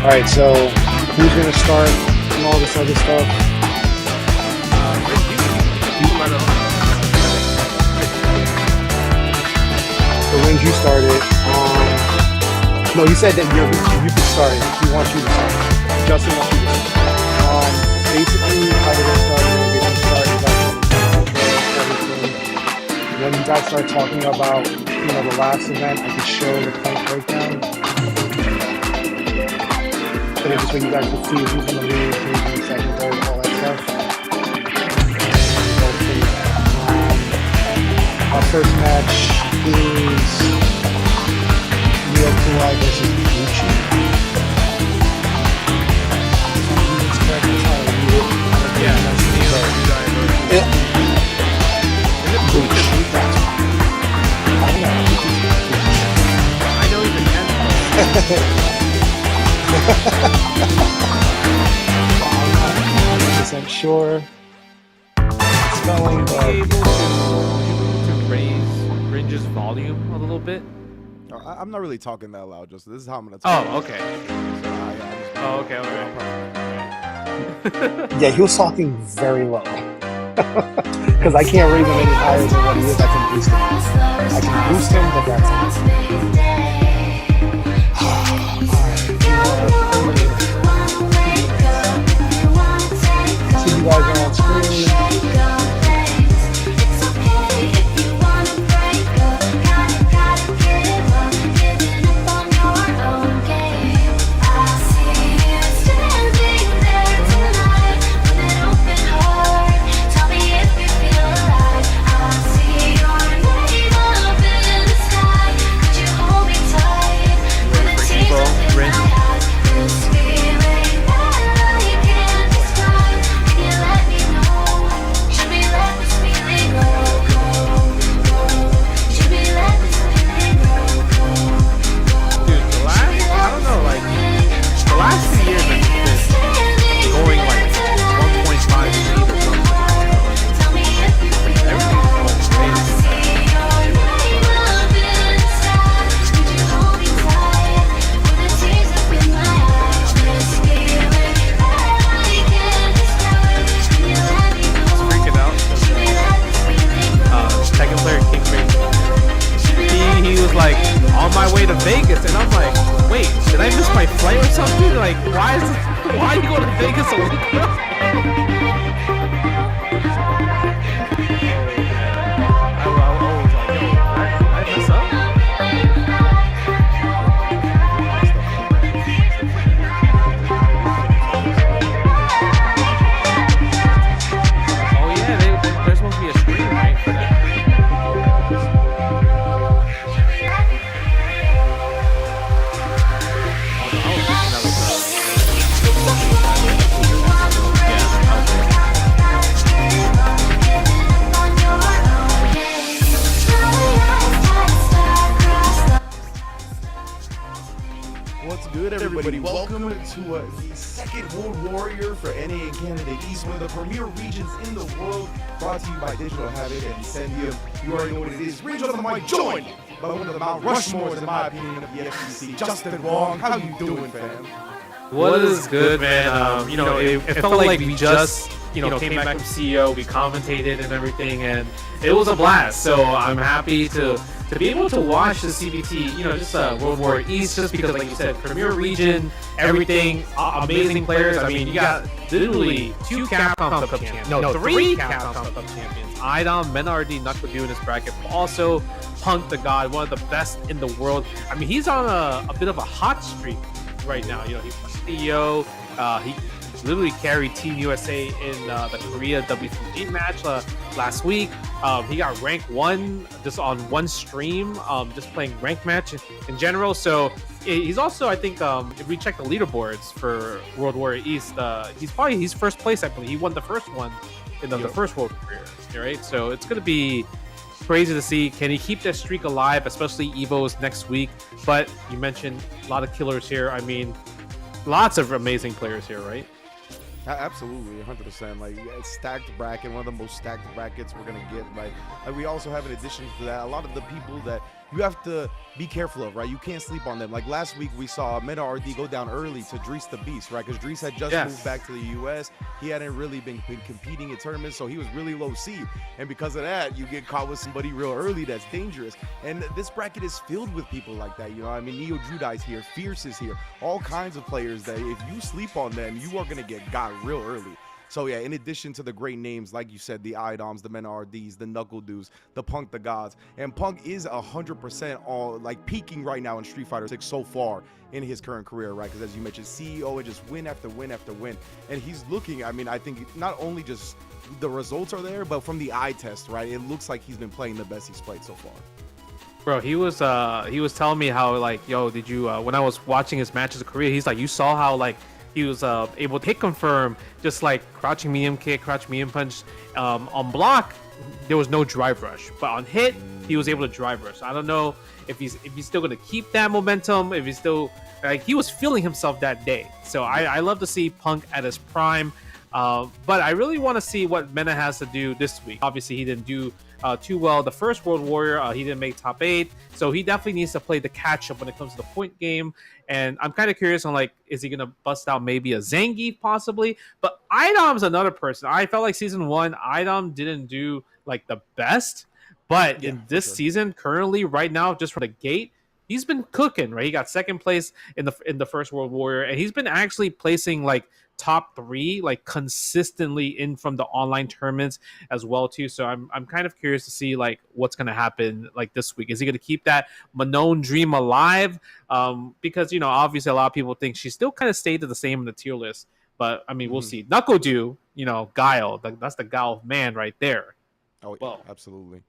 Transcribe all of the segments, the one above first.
Alright, so who's gonna start and all this other stuff? So when you started, no, he said that you could start it. He wants you to start. Justin wants you to start. Basically, how we're gonna start, we're gonna get started. When you guys start talking about, the last event, I could show the point breakdown. So this way you guys can see who's in the lead, who's in the second, third, all that stuff. Our first match is Kuai versus Gucci. I know he's a 10. I'm not 100% sure. Spelling, Would you be able to raise Ringe's volume a little bit? I'm not really talking that loud, just this is how I'm gonna talk. Oh, okay. Oh, okay, yeah, he was talking very low. Because I can't raise him any higher than what he is. I can boost him. I can boost him, but that's it. See you guys are on screen. To the second World Warrior for NA and Canada East, one of the premier regions in the world, brought to you by Digital Havoc and INCENDIUM. You already know what it is. Range on the mic, joined by one of the Mount Rushmores, in my opinion, of the FCC, Justin Wong. How you doing, fam? What is good, man? It felt like we just, came back from CEO, we commentated and everything, and it was a blast. So I'm happy to be able to watch the CPT, just World War East, just because, like you said, premier region, everything, amazing players. I mean, you got literally 2 Capcom Cup champions, no, 3 Capcom Cup champions. Idom, Mena RD, Knuckle in this bracket, but also Punk the God, one of the best in the world. I mean, he's on a bit of a hot streak right now. He's CEO. He literally carried Team USA in the Korea WCG match last week. He got rank 1 just on one stream, just playing ranked match in general. So he's also, I think, if we check the leaderboards for World Warrior East, he's first place, I believe. He won the first one in the first World Warrior, right? So it's going to be crazy to see. Can he keep that streak alive, especially Evo's next week? But you mentioned a lot of killers here. I mean, lots of amazing players here, right? Absolutely, 100%. Like, stacked bracket, one of the most stacked brackets we're gonna get. Like we also have, in addition to that, a lot of the people that you have to be careful of, right? You can't sleep on them. Like last week, we saw Mena RD go down early to Drees the Beast, right? Because Drees had just moved back to the U.S. He hadn't really been competing in tournaments, so he was really low seed. And because of that, you get caught with somebody real early that's dangerous. And this bracket is filled with people like that. You know, I mean, Judi's here, Fierce is here, all kinds of players that if you sleep on them, you are going to get got real early. So yeah, in addition to the great names, like you said, the Idoms, the Mena RDs, the Knuckle Dudes, the Punk the Gods, and Punk is 100% all like peaking right now in Street Fighter 6 so far in his current career, right? Because as you mentioned, CEO and just win after win after win, and he's looking. I mean, I think not only just the results are there, but from the eye test, right? It looks like he's been playing the best he's played so far. Bro, he was telling me how like, yo, did you when I was watching his matches of Korea, he's like, you saw how like he was able to hit confirm, just like crouching medium kick, crouch medium punch. On block, there was no drive rush, but on hit, he was able to drive rush. I don't know if he's still gonna keep that momentum. If he's still like, he was feeling himself that day. So I love to see Punk at his prime. But I really want to see what Mena has to do this week. Obviously, he didn't do too well the first World Warrior. He didn't make top 8, so he definitely needs to play the catch up when it comes to the point game. And I'm kind of curious on like, is he gonna bust out maybe a Zangief possibly? But Idom's another person. I felt like season 1 Idom didn't do like the best, but in this season, currently right now, just from the gate, he's been cooking, right? He got second place in the first World Warrior, and he's been actually placing like top 3 like consistently in from the online tournaments as well too. So I'm kind of curious to see like what's going to happen like this week. Is he going to keep that Manon dream alive? Because, you know, obviously a lot of people think she still kind of stayed the same in the tier list, but I mean, we'll see. Knuckle do, you know, Guile, that's the Guile man right there. Oh, yeah, absolutely.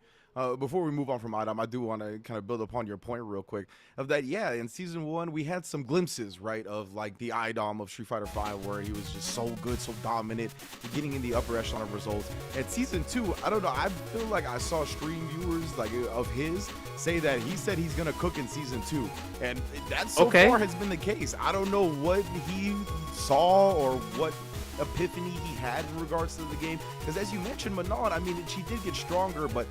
Before we move on from Idom, I do want to kind of build upon your point real quick of that. Yeah, in season 1, we had some glimpses, right, of like the Idom of Street Fighter V, where he was just so good, so dominant, getting in the upper echelon of results. At season 2, I don't know, I feel like I saw stream viewers like of his say that he said he's gonna cook in season 2, and that so far has been the case. I don't know what he saw or what epiphany he had in regards to the game, because as you mentioned, Manon, I mean, she did get stronger, but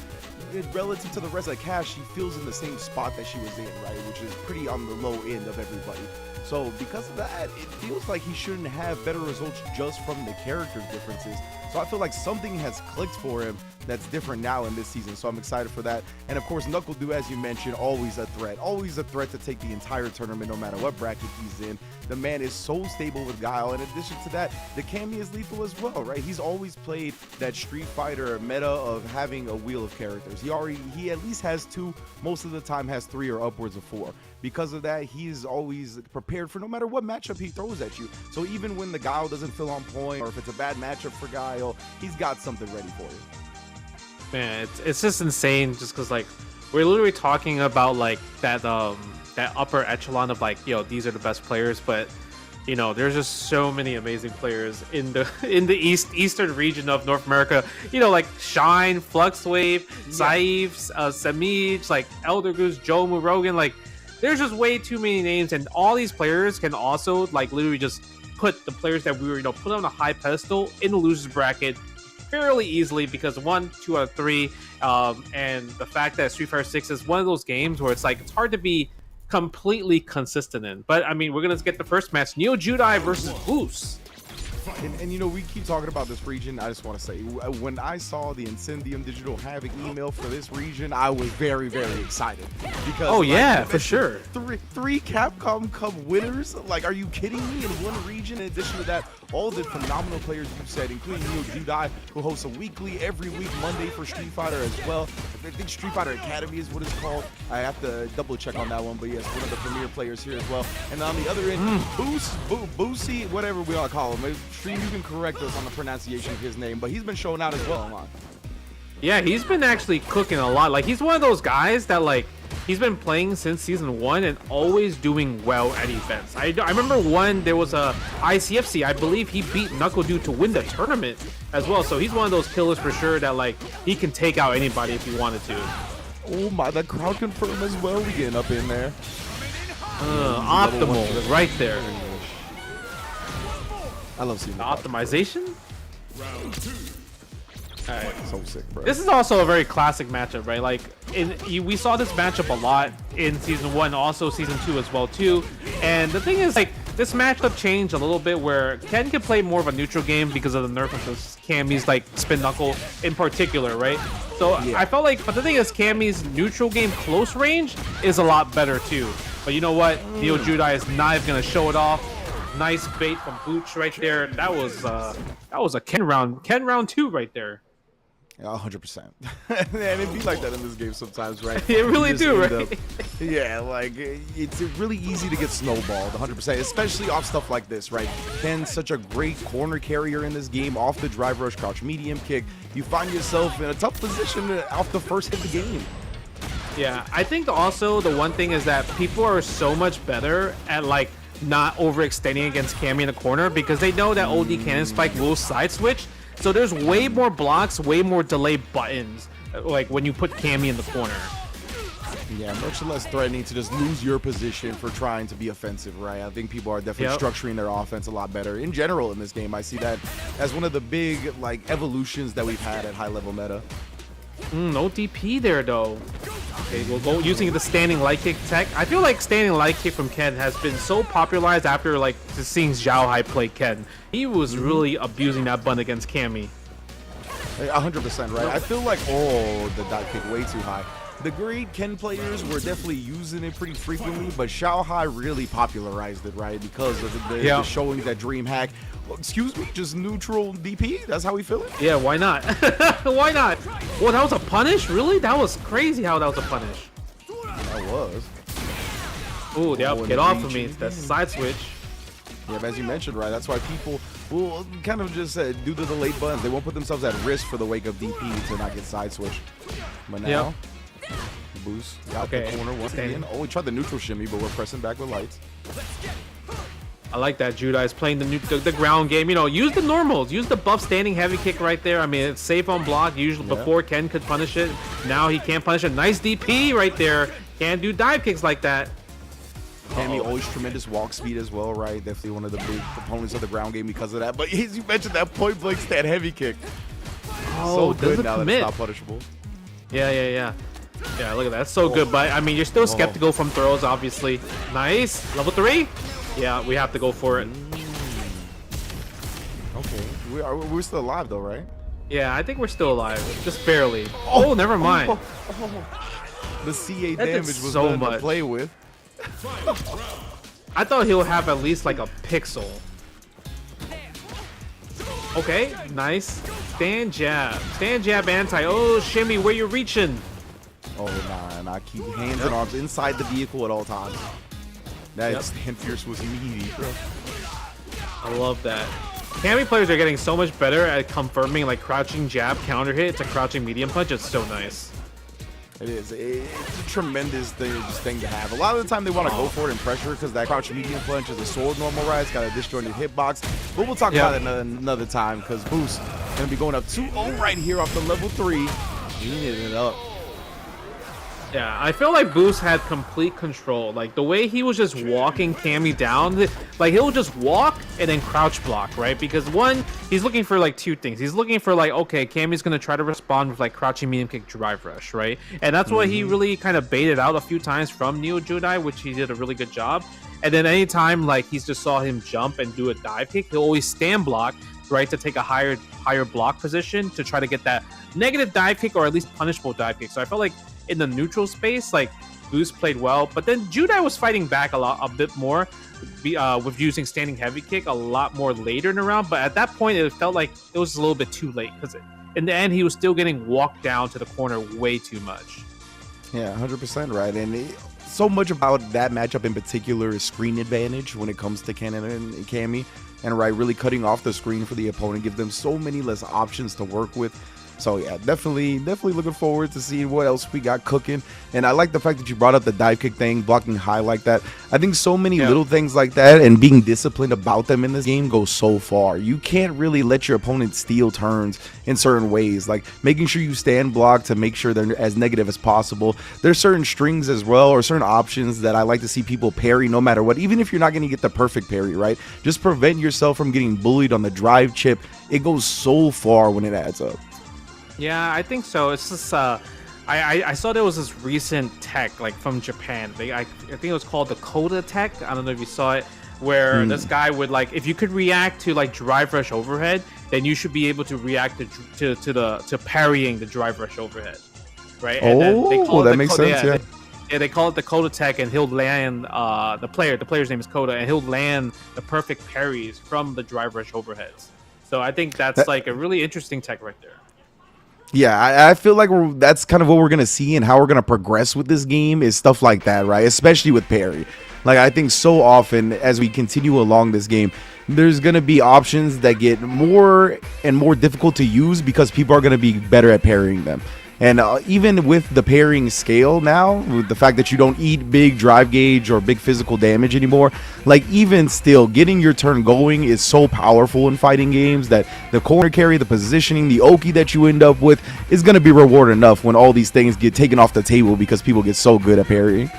relative to the rest of the cast, she feels in the same spot that she was in, right, which is pretty on the low end of everybody. So because of that, it feels like he shouldn't have better results just from the character differences. So I feel like something has clicked for him that's different now in this season. So I'm excited for that. And of course, Knuckle Do, as you mentioned, always a threat to take the entire tournament, no matter what bracket he's in. The man is so stable with Guile. In addition to that, the Cammy is lethal as well, right? He's always played that Street Fighter meta of having a wheel of characters. He at least has 2, most of the time has 3 or upwards of 4. Because of that, he is always prepared for no matter what matchup he throws at you. So even when the Guile doesn't feel on point, or if it's a bad matchup for Guile, he's got something ready for you. Man, it's just insane, just because like we're literally talking about like that upper echelon of like, yo, these are the best players, but you know, there's just so many amazing players in the eastern region of North America. You know, like Shine, Fluxwave, Saif, Samij, like Elder Goose, Joe Murogan. Like, there's just way too many names, and all these players can also like literally just put the players that we were, you know, put on a high pedestal in the losers bracket fairly easily, because 1, 2 out of 3, and the fact that Street Fighter 6 is one of those games where it's like it's hard to be completely consistent in. But I mean, we're gonna get the first match: Judi versus Boose. And you know, we keep talking about this region. I just want to say, when I saw the Incendium Digital Havoc email for this region, I was very, very excited. Because for sure. Three Capcom Cup winners. Like, are you kidding me? In one region. In addition to that, all the phenomenal players you said, including Judi, who hosts a weekly, every week, Monday for Street Fighter as well. I think Street Fighter Academy is what it's called. I have to double check on that one, but yes, one of the premier players here as well. And on the other end, Boose, whatever we all call him. Stream, you can correct us on the pronunciation of his name, but he's been showing out as well online. Yeah, he's been actually cooking a lot. Like, he's one of those guys that, like, he's been playing since season 1 and always doing well at events. I remember when there was a ICFC, I believe he beat Knuckle Dude to win the tournament as well. So he's one of those killers for sure that, like, he can take out anybody if he wanted to. Oh my, that crowd confirm as well. We getting up in there. Optimal right there. I love seeing the optimization. Round 2. All right, so sick, bro. This is also a very classic matchup, right? Like, we saw this matchup a lot in season 1, also season 2 as well too. And the thing is, like, this matchup changed a little bit where Ken can play more of a neutral game because of the nerf of those Cammy's like spin knuckle in particular, right? So I felt like, but the thing is, Cammy's neutral game close range is a lot better too. But you know what? Neo Judi is not even gonna show it off. Nice bait from Boose right there. That was a Ken round 2 right there. 100%. And it'd be like that in this game sometimes, right? It really do, right? Yeah, like it's really easy to get snowballed, 100%, especially off stuff like this, right? Ken's such a great corner carrier in this game, off the drive rush, crouch medium kick. You find yourself in a tough position off the first hit of the game. Yeah, I think also the one thing is that people are so much better at like not overextending against Cammy in the corner because they know that OD Cannon Spike will side switch. So there's way more blocks, way more delay buttons, like when you put Cammy in the corner. Yeah, much less threatening to just lose your position for trying to be offensive, right? I think people are definitely structuring their offense a lot better. In general, in this game, I see that as one of the big like evolutions that we've had at high-level meta. No DP there, though. Okay, we'll go using the standing light kick tech. I feel like standing light kick from Ken has been so popularized after like seeing Xiao Hai play Ken. He was really abusing that button against Cammy. 100%, right? I feel like, the dive kick way too high. The great Ken players were definitely using it pretty frequently, but Xiao Hai really popularized it, right? Because of the showing that Dream Hack. Well, excuse me, just neutral DP? That's how we feel it? Yeah, why not? Why not? Well, that was a punish? Really? That was crazy how that was a punish. That was. Ooh, get off of me. That's a side switch. Yeah, but as you mentioned, right, that's why people will kind of just do the delayed buttons. They won't put themselves at risk for the wake of DP to not get side switch. But now, Boose got the corner once again. Oh, we tried the neutral shimmy, but we're pressing back with lights. I like that Judi is playing the ground game. You know, use the normals. Use the buff standing heavy kick right there. I mean, it's safe on block. Usually before Ken could punish it. Now he can't punish it. Nice DP right there. Can't do dive kicks like that. Cammy always tremendous walk speed as well, right? Definitely one of the big proponents of the ground game because of that. But as you mentioned, that point blank stand heavy kick. Oh, so good now that it's not punishable. Yeah, look at that. That's so good. But, I mean, you're still skeptical from throws, obviously. Nice. Level 3? Yeah, we have to go for it. Okay. We're still alive, though, right? Yeah, I think we're still alive. Just barely. Oh, never mind. The CA damage was so much to play with. I thought he'll have at least like a pixel. Okay, nice. Stand jab anti. Oh, shimmy, where you reaching? Oh, nah. Keep hands and arms inside the vehicle at all times. That stand fierce was meaty, bro. I love that. Cammy players are getting so much better at confirming like crouching jab counter hit to crouching medium punch. It's so nice. It is. It's a tremendous thing to have. A lot of the time they want to go for it and pressure because that crouch medium punch is a sword normal rise. It's got a disjointed hitbox. But we'll talk about it another time because Boose going to be going up 2-0 right here off the level 3. Cleaning it up. Yeah, I feel like Boose had complete control. Like, the way he was just walking Cammy down, like, he'll just walk and then crouch block, right? Because, one, he's looking for, like, two things. He's looking for, like, okay, Cammy's going to try to respond with, like, crouching medium kick drive rush, right? And that's what he really kind of baited out a few times from Neo Judi, which he did a really good job. And then anytime, like, he's just saw him jump and do a dive kick, he'll always stand block, right, to take a higher block position to try to get that negative dive kick or at least punishable dive kick. So I felt like in the neutral space, like, Goose played well, but then Judi was fighting back a bit more with using standing heavy kick a lot more later in the round. But at that point, it felt like it was a little bit too late because in the end, he was still getting walked down to the corner way too much. Yeah, 100% right. And so much about that matchup in particular is screen advantage when it comes to Cannon and Cammy, and right, really cutting off the screen for the opponent, give them so many less options to work with. So yeah, definitely looking forward to seeing what else we got cooking. And I like the fact that you brought up the dive kick thing, blocking high like that. I think so many little things like that and being disciplined about them in this game goes so far. You can't really let your opponent steal turns in certain ways, like making sure you stand block to make sure they're as negative as possible. There's certain strings as well, or certain options that I like to see people parry no matter what, even if you're not going to get the perfect parry, right? Just prevent yourself from getting bullied on the drive chip. It goes so far when it adds up. Yeah, I think so. It's just I saw there was this recent tech like from Japan. I think it was called the Coda tech. I don't know if you saw it, where this guy would like if you could react to like drive rush overhead, then you should be able to react to parrying the drive rush overhead, right? And then they call that makes sense. Yeah. They call it the Coda tech, and he'll land the player's name is Coda, and he'll land the perfect parries from the drive rush overheads. So I think that's like a really interesting tech right there. Yeah, I feel like that's kind of what we're going to see and how we're going to progress with this game is stuff like that, right? Especially with parry. Like, I think so often as we continue along this game, there's going to be options that get more and more difficult to use because people are going to be better at parrying them. And even with the parrying scale now, with the fact that you don't eat big drive gauge or big physical damage anymore, like even still, getting your turn going is so powerful in fighting games that the corner carry, the positioning, the Oki that you end up with is going to be reward enough when all these things get taken off the table because people get so good at parrying.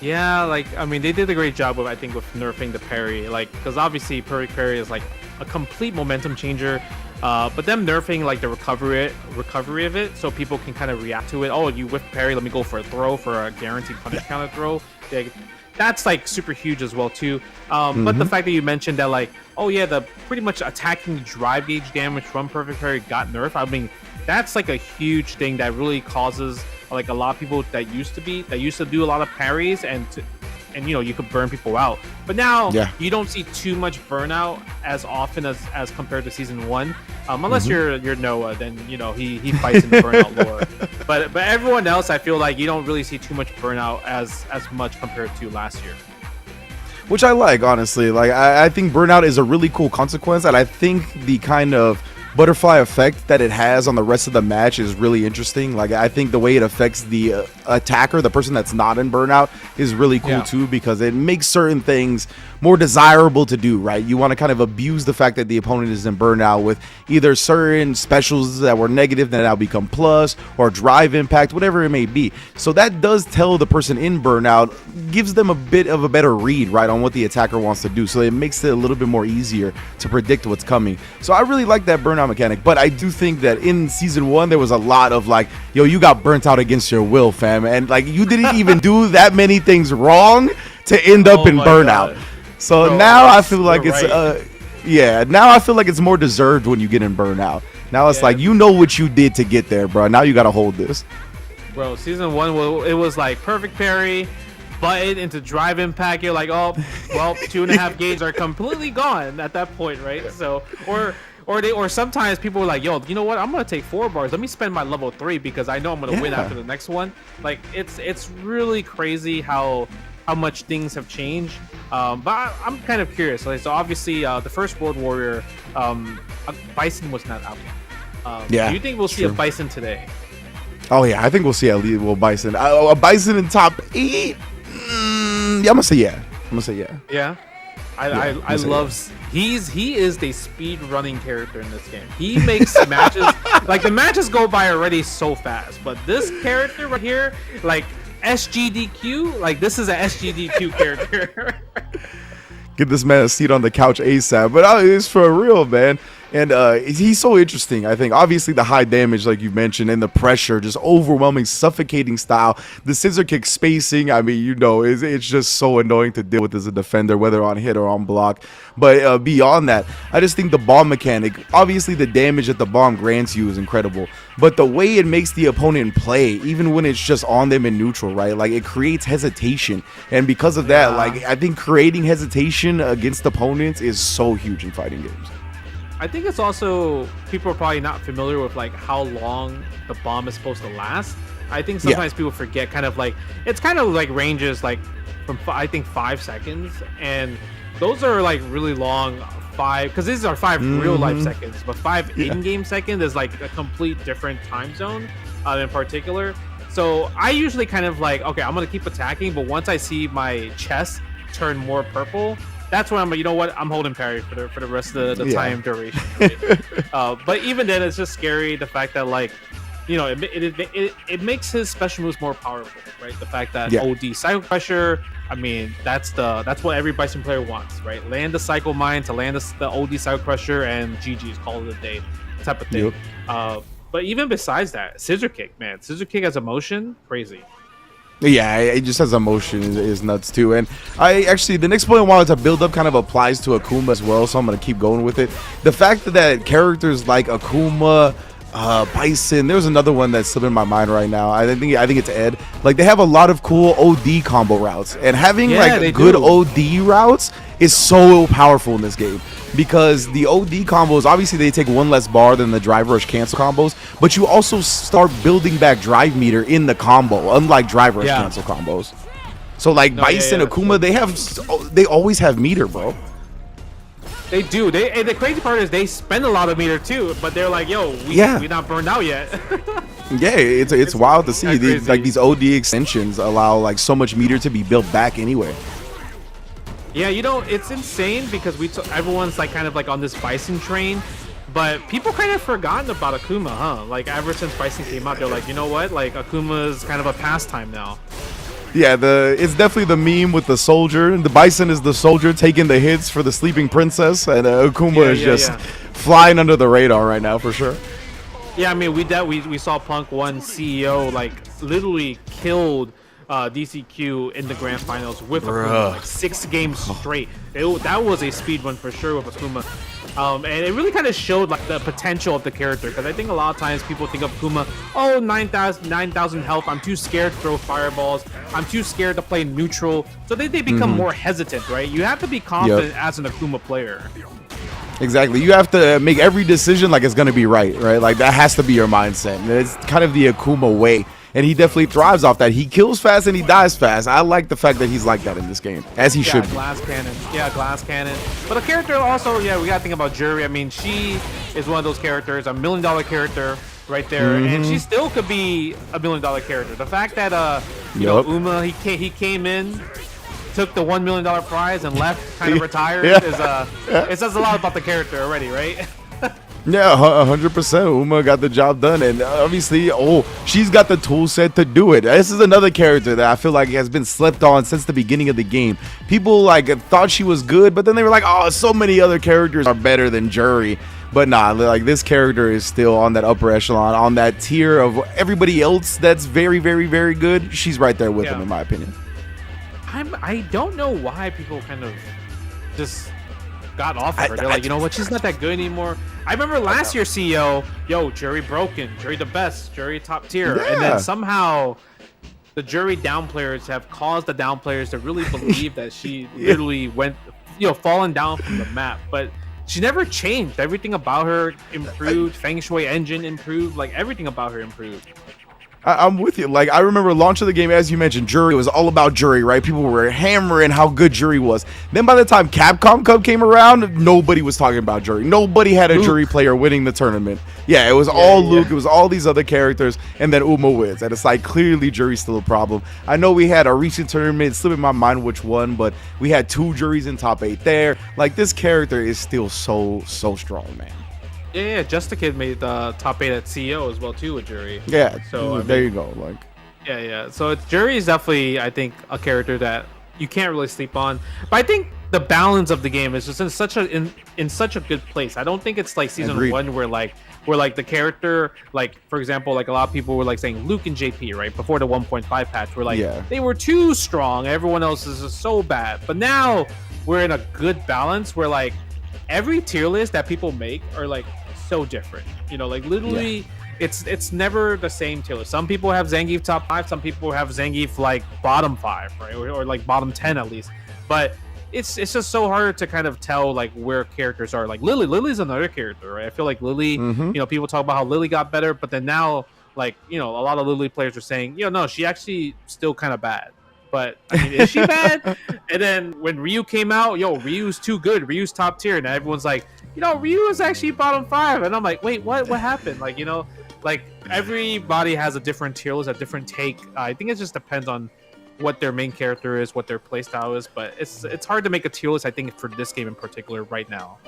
Yeah, like, I mean, they did a great job I think, with nerfing the parry. Like, because obviously perfect parry is like a complete momentum changer. But them nerfing like the recovery of it, so people can kind of react to it. Oh, you whiff parry, let me go for a throw for a guaranteed punish counter throw. That's like super huge as well too. But the fact that you mentioned that like, oh yeah, the pretty much attacking drive gauge damage from perfect parry got nerfed. I mean, that's like a huge thing that really causes like a lot of people that used to do a lot of parries and you know, you could burn people out. But now you don't see too much burnout as often as compared to season 1. Unless you're Noah, then you know he fights in the burnout lore. But everyone else, I feel like you don't really see too much burnout as much compared to last year. Which I like, honestly. Like I think burnout is a really cool consequence, and I think the kind of butterfly effect that it has on the rest of the match is really interesting. Like I think the way it affects the attacker, the person that's not in burnout, is really cool too, because it makes certain things more desirable to do, right? You want to kind of abuse the fact that the opponent is in burnout with either certain specials that were negative that now become plus, or drive impact, whatever it may be. So that does tell the person in burnout, gives them a bit of a better read, right, on what the attacker wants to do. So it makes it a little bit more easier to predict what's coming. So I really like that burnout mechanic, but I do think that in season 1 there was a lot of like, yo, you got burnt out against your will, fam, and like you didn't even do that many things wrong to end up in burnout. God. So bro, now I feel like it's now I feel like it's more deserved when you get in burnout. Now it's like, you know what you did to get there, bro. Now you got to hold this. Bro, season 1, it was like perfect parry, button into drive impact. You're like, oh, well, 2.5 gauges are completely gone at that point, right? So, or sometimes people were like, yo, you know what? I'm gonna take 4 bars. Let me spend my level 3 because I know I'm gonna win after the next one. Like, it's really crazy how much things have changed. But I'm kind of curious. Like, so obviously, the first World Warrior, Bison was not out yet. Do you think we'll see a Bison today? Oh yeah, I think we'll see a Bison. A Bison in top 8. I'm gonna say yeah. Yeah. I love. He is the speed running character in this game. He makes matches like the matches go by already so fast, but this character right here, like SGDQ, like this is a SGDQ character. Get this man a seat on the couch ASAP. But it's for real, man. And he's so interesting, I think. Obviously, the high damage, like you mentioned, and the pressure, just overwhelming, suffocating style. The scissor kick spacing, I mean, you know, it's just so annoying to deal with as a defender, whether on hit or on block. But beyond that, I just think the bomb mechanic, obviously the damage that the bomb grants you is incredible. But the way it makes the opponent play, even when it's just on them in neutral, right? Like, it creates hesitation. And because of that, like, I think creating hesitation against opponents is so huge in fighting games. I think it's also, people are probably not familiar with like how long the bomb is supposed to last. I think sometimes people forget it's kind of like ranges like from I think 5 seconds, and those are like really long 5, because these are 5 real life seconds, but 5 in-game seconds is like a complete different time zone in particular. So I usually kind of like, okay, I'm gonna keep attacking, but once I see my chest turn more purple, that's when I'm like, you know what? I'm holding parry for the rest of the time duration. Right? But even then, it's just scary, the fact that, like, you know, it makes his special moves more powerful, right? The fact that OD cycle pressure, I mean, that's what every Bison player wants, right? Land the cycle mine to land the OD cycle pressure, and GG is called it a day type of thing. But even besides that, Scissor Kick, man, Scissor Kick as a motion, crazy. Yeah, it just has emotion is nuts too. And I actually, the next point I wanted to build up kind of applies to Akuma as well, so I'm gonna keep going with it. The fact that characters like Akuma, Bison, there's another one that's slipping in my mind right now. I think it's Ed. Like they have a lot of cool OD combo routes, and having like good OD routes is so powerful in this game. Because the OD combos, obviously they take one less bar than the drive rush cancel combos, but you also start building back drive meter in the combo, unlike drive rush cancel combos. So like Bison, Akuma, they always have meter, bro. They do. And the crazy part is they spend a lot of meter too, but they're like, yo, we're not burned out yet. Yeah, it's wild to see. Like these OD extensions allow like so much meter to be built back anyway. Yeah, you know, it's insane because everyone's like kind of like on this Bison train, but people kind of forgotten about Akuma, huh? Like ever since Bison came out, they're like, you know what? Like Akuma's kind of a pastime now. Yeah, it's definitely the meme with the soldier. The Bison is the soldier taking the hits for the sleeping princess, and Akuma is just flying under the radar right now for sure. Yeah, I mean, we saw Punk 1 CEO like literally killed DCQ in the grand finals with Akuma, like 6 games straight. That was a speed run for sure with Akuma. And it really kind of showed like the potential of the character, because I think a lot of times people think of Akuma, oh, 9,000 health, I'm too scared to throw fireballs, I'm too scared to play neutral, so they become more hesitant, right? You have to be confident as an Akuma player. Exactly. You have to make every decision like it's going to be right? Like that has to be your mindset. And it's kind of the Akuma way. And he definitely thrives off that. He kills fast and he dies fast. I like the fact that he's like that in this game, as he should be. Glass cannon. Yeah, glass cannon. But a character also, we got to think about Juri. I mean, she is one of those characters, $1 million character right there. And she still could be $1 million character. The fact that, you know, Uma, he came in, took the $1 million prize and left, kind of retired, it says a lot about the character already, right? Yeah, 100%. Uma got the job done, and obviously, she's got the tool set to do it. This is another character that I feel like has been slept on since the beginning of the game. People like thought she was good, but then they were like, oh, so many other characters are better than Juri. But nah, like this character is still on that upper echelon, on that tier of everybody else that's very, very, very good. She's right there with them, in my opinion. I don't know why people kind of just got off of her. They're like, you know what, she's not that good anymore. I remember last year's CEO, Juri broken, Juri the best, Juri top tier, and then somehow the Juri down players have caused the down players to really believe that she literally went, falling down from the map. But she never changed. Everything about her improved. Feng Shui engine improved. Like everything about her improved. I'm with you. Like, I remember launch of the game, as you mentioned, Juri, it was all about Juri, right? People were hammering how good Juri was. Then by the time Capcom Cup came around, nobody was talking about Juri. Nobody had a Juri player winning the tournament. Yeah, it was all Luke. It was all these other characters, and then Uma wins. And it's like, clearly Juri's still a problem. I know we had a recent tournament, it's slipping my mind which one, but we had 2 Juris in top 8 there. Like, this character is still so strong, man. Yeah, Just a Kid made the top 8 at CEO as well too with Juri. Yeah, so there you go. Like, yeah. So Juri is definitely, I think, a character that you can't really sleep on. But I think the balance of the game is just in such a good place. I don't think it's like season 1 where the character, like for example, like a lot of people were like saying Luke and JP, right, before the 1.5 patch, were like they were too strong. Everyone else is just so bad. But now we're in a good balance where like every tier list that people make are like so different, like literally it's never the same tier list. Some people have Zangief top 5, some people have Zangief like bottom 5, right, or like bottom 10 at least. But it's just so hard to kind of tell like where characters are. Like Lily's another character, right? I feel like Lily, people talk about how Lily got better, but then now like a lot of Lily players are saying no, she actually still kind of bad. But I mean, is she bad? And then when Ryu came out, Ryu's too good. Ryu's top tier, and everyone's like, Ryu is actually bottom 5, and I'm like, wait, what happened? Like, like everybody has a different tier list, a different take. I think it just depends on what their main character is, what their playstyle is. But it's hard to make a tier list, I think, for this game in particular right now.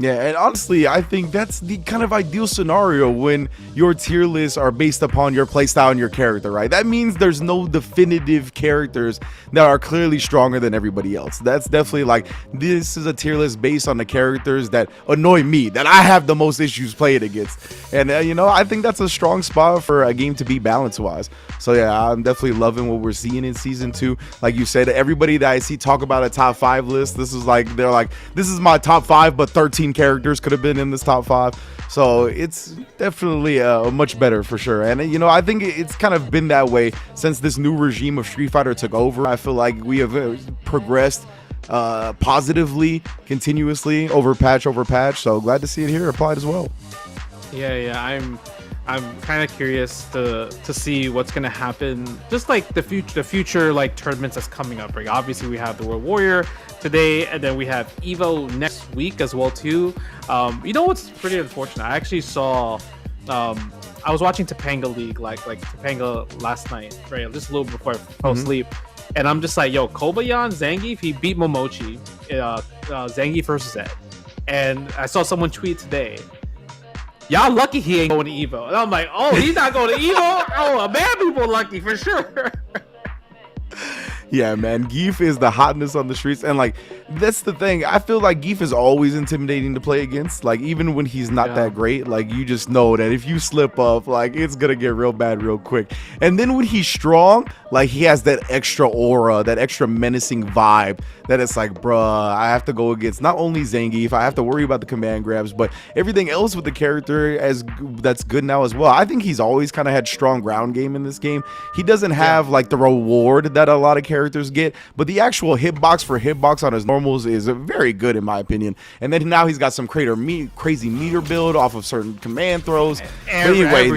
Yeah, and honestly, I think that's the kind of ideal scenario when your tier lists are based upon your playstyle and your character, right? That means there's no definitive characters that are clearly stronger than everybody else. That's definitely like, this is a tier list based on the characters that annoy me, that I have the most issues playing against. And, you know, I think that's a strong spot for a game to be balance-wise. So, yeah, I'm definitely loving what we're seeing in Season 2. Like you said, everybody that I see talk about a top 5 list, this is like, they're like, this is my top 5, but 13 characters could have been in this top 5. So it's definitely much better for sure. And you know, I think it's kind of been that way since this new regime of Street Fighter took over. I feel like we have progressed positively, continuously, over patch over patch. So glad to see it here applied as well. Yeah, I'm kind of curious to see what's gonna happen. Just like the future like tournaments that's coming up. Right? Obviously, we have the World Warrior today, and then we have Evo next week as well too. You know what's pretty unfortunate? I actually saw. I was watching Topanga League like Topanga last night, right? Just a little before I fell asleep, and I'm just like, yo, Kobayan Zangief, he beat Momochi, Zangief versus Ed, and I saw someone tweet today. Y'all lucky he ain't going to Evo. And I'm like, oh, he's not going to Evo? Oh, man, people lucky for sure. Yeah, man, Geef is the hotness on the streets, and like that's the thing. I feel like Geef is always intimidating to play against. Like even when he's not that great, like you just know that if you slip up, like it's gonna get real bad real quick. And then when he's strong, like he has that extra aura, that extra menacing vibe. That it's like, bruh, I have to go against not only Zangief, I have to worry about the command grabs, but everything else with the character that's good now as well. I think he's always kind of had strong ground game in this game. He doesn't have like the reward that a lot of characters get, but the actual hitbox for hitbox on his normals is very good in my opinion. And then now he's got some crazy meter build off of certain command throws. But anyway,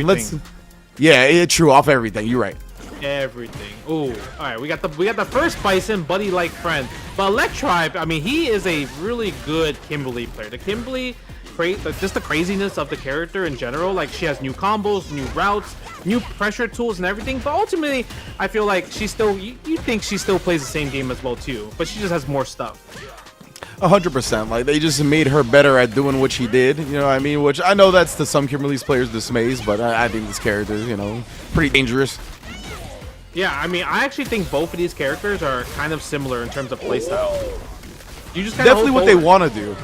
true, off everything. You're right. Everything. Ooh, all right. We got the first Bison, buddy like friend. But Electribe, I mean, he is a really good Kimberly player. The Kimberly, just the craziness of the character in general. Like she has new combos, new routes, new pressure tools, and everything. But ultimately, I feel like she still. You think she still plays the same game as well too, but she just has more stuff. 100%. Like they just made her better at doing what she did. You know what I mean? Which I know that's to some Kimberly's players' dismays, but I think this character, you know, pretty dangerous. Yeah, I mean, I actually think both of these characters are kind of similar in terms of playstyle. You just definitely what they want to do.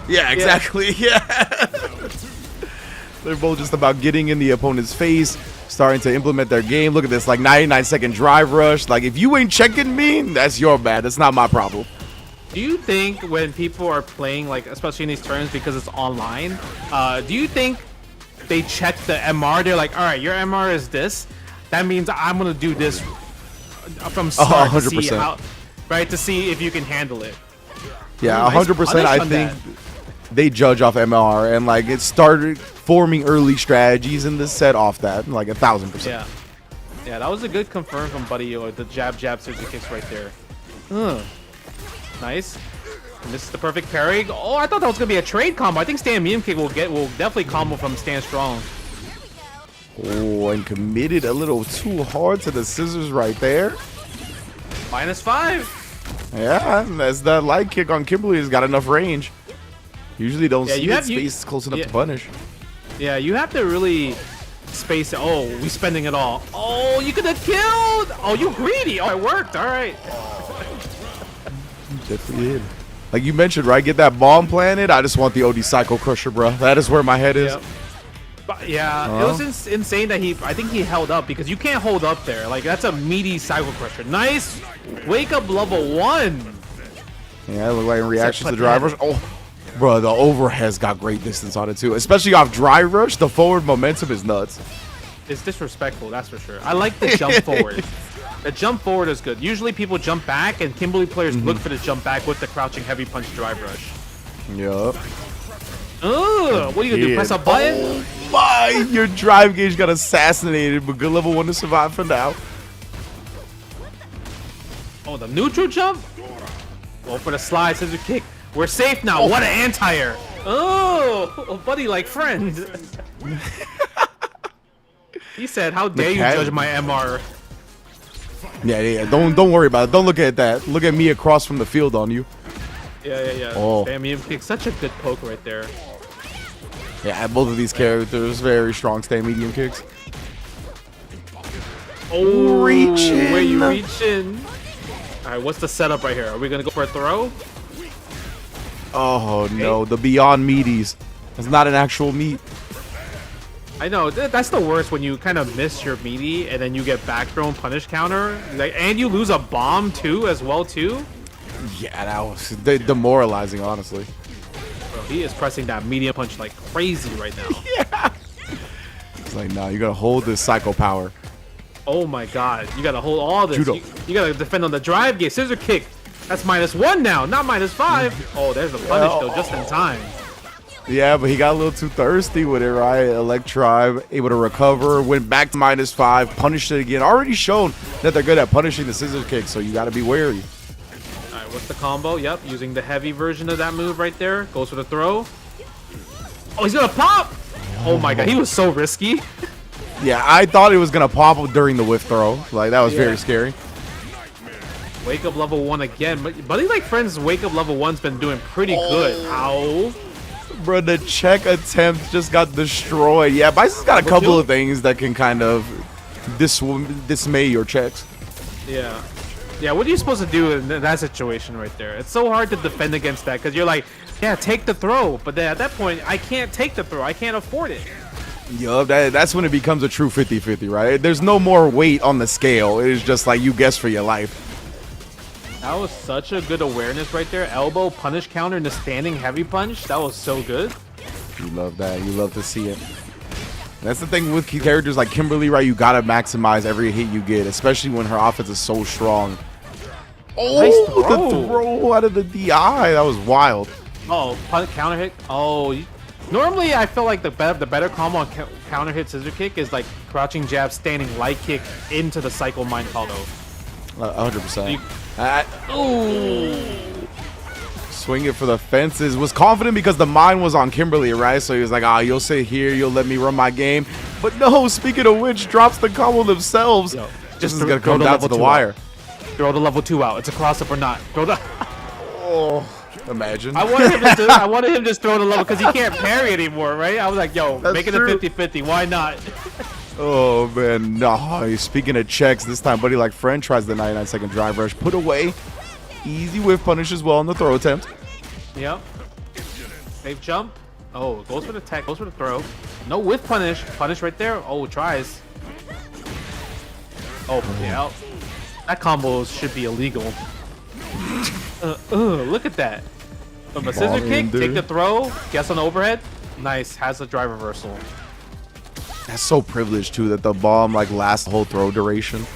Yeah, exactly. Yeah. They're both just about getting in the opponent's face, starting to implement their game. Look at this, like 99-second drive rush. Like if you ain't checking me, that's your bad. That's not my problem. Do you think when people are playing, like especially in these tournaments because it's online, do you think they check the MR? They're like, all right, your MR is this. That means I'm gonna do this from start 100%. To see how, right, to see if you can handle it. Yeah, 100%. I think they judge off MR, and like it started forming early strategies in this set off that, like 1000%. Yeah, that was a good confirm from Buddy. Or the jab surgery kicks right there. Nice. And this is the perfect parry. Oh, I thought that was gonna be a trade combo. I think stand medium kick will definitely combo from stand strong. Oh, and committed a little too hard to the scissors right there. -5. Yeah, that's that light kick on Kimberly has got enough range. Usually don't see it space close enough to punish. Yeah, you have to really space it. Oh, we spending it all. Oh, you could have killed. Oh, you greedy. Oh, it worked. All right. Definitely did. Like you mentioned, right? Get that bomb planted. I just want the OD Psycho Crusher, bro. That is where my head is. Yep. But yeah, it was insane that I think he held up because you can't hold up there. Like that's a meaty Psycho Crusher. Nice wake up level 1. Yeah, it looked like in reaction to the drive rush. Oh, bro, the overhead's got great distance on it too, especially off drive rush. The forward momentum is nuts. It's disrespectful, that's for sure. I like the jump forward. The jump forward is good. Usually people jump back, and Kimberly players look for the jump back with the crouching heavy punch drive rush. Yup. What are you gonna do? Press a button? Oh my! Your drive gauge got assassinated, but good level 1 to survive for now. Oh, the neutral jump? Go for the slide scissor kick. We're safe now. What an anti-air! Oh, buddy, like friend. He said, "How dare you judge my MR?" Yeah. Don't worry about it. Don't look at that. Look at me across from the field on you. Yeah. Oh. Damn, medium kick, such a good poke right there. Yeah, both of these characters very strong stand medium kicks. Oh, Reaching. where you reaching? All right, what's the setup right here? Are we gonna go for a throw? Oh no, the Beyond Meaties. It's not an actual meat. I know that's the worst when you kind of miss your meaty and then you get back thrown punish counter, like, and you lose a bomb too as well too. Yeah, that was demoralizing, honestly. Bro, he is pressing that medium punch like crazy right now. Yeah. It's like, nah, you gotta hold this psycho power. Oh my god, you gotta hold all this. Judo. You gotta defend on the drive gate. Scissor kick. That's -1 now, not -5. Oh, there's the punish though, just in time. Yeah, but he got a little too thirsty with it, right? Electribe able to recover, went back to -5, punished it again. Already shown that they're good at punishing the scissor kick, so you gotta be wary. All right, what's the combo? Yep, using the heavy version of that move right there. Goes for the throw. Oh, he's gonna pop! Oh my god, he was so risky. Yeah, I thought it was gonna pop during the whiff throw. Like, that was very scary. Wake up level 1 again. Buddy Like Friends wake up level 1's been doing pretty good. Ow. Bro, the check attempt just got destroyed. Yeah, Bison's got a couple of things that can kind of dismay your checks. Yeah. Yeah, what are you supposed to do in that situation right there? It's so hard to defend against that because you're like, yeah, take the throw. But then at that point, I can't take the throw. I can't afford it. Yup, that's when it becomes a true 50-50, right? There's no more weight on the scale. It is just like you guess for your life. That was such a good awareness right there. Elbow, punish counter, and the standing heavy punch. That was so good. You love that. You love to see it. That's the thing with characters like Kimberly, right? You gotta maximize every hit you get, especially when her offense is so strong. Oh, Nice throw. the throw out of the DI. That was wild. Oh, counter hit. Oh, normally I feel like the better combo on counter hit scissor kick is like crouching jab, standing light kick into the cycle mind combo. 100%. Swing it for the fences. Was confident because the mine was on Kimberly, right? So he was like, you'll sit here, you'll let me run my game. But no, speaking of which, drops the combo themselves. Yo, this is going to come down to the wire. Throw the level 2 out. It's a cross-up or not. Throw the... Oh, imagine. I wanted him to just throw the level because he can't parry anymore, right? I was like, yo, make it a 50-50. Why not? Oh, man. No, speaking of checks, this time Buddy Like Friend tries the 99-second drive rush. Put away. Easy whiff punish as well on the throw attempt. Yep. Safe jump. Oh, goes for the tech, goes for the throw. No whiff punish. Punish right there. Oh, tries. Oh, yeah. That combo should be illegal. Look at that. From a scissor kick, take the throw, guess on the overhead. Nice, has a drive reversal. That's so privileged too that the bomb like lasts the whole throw duration.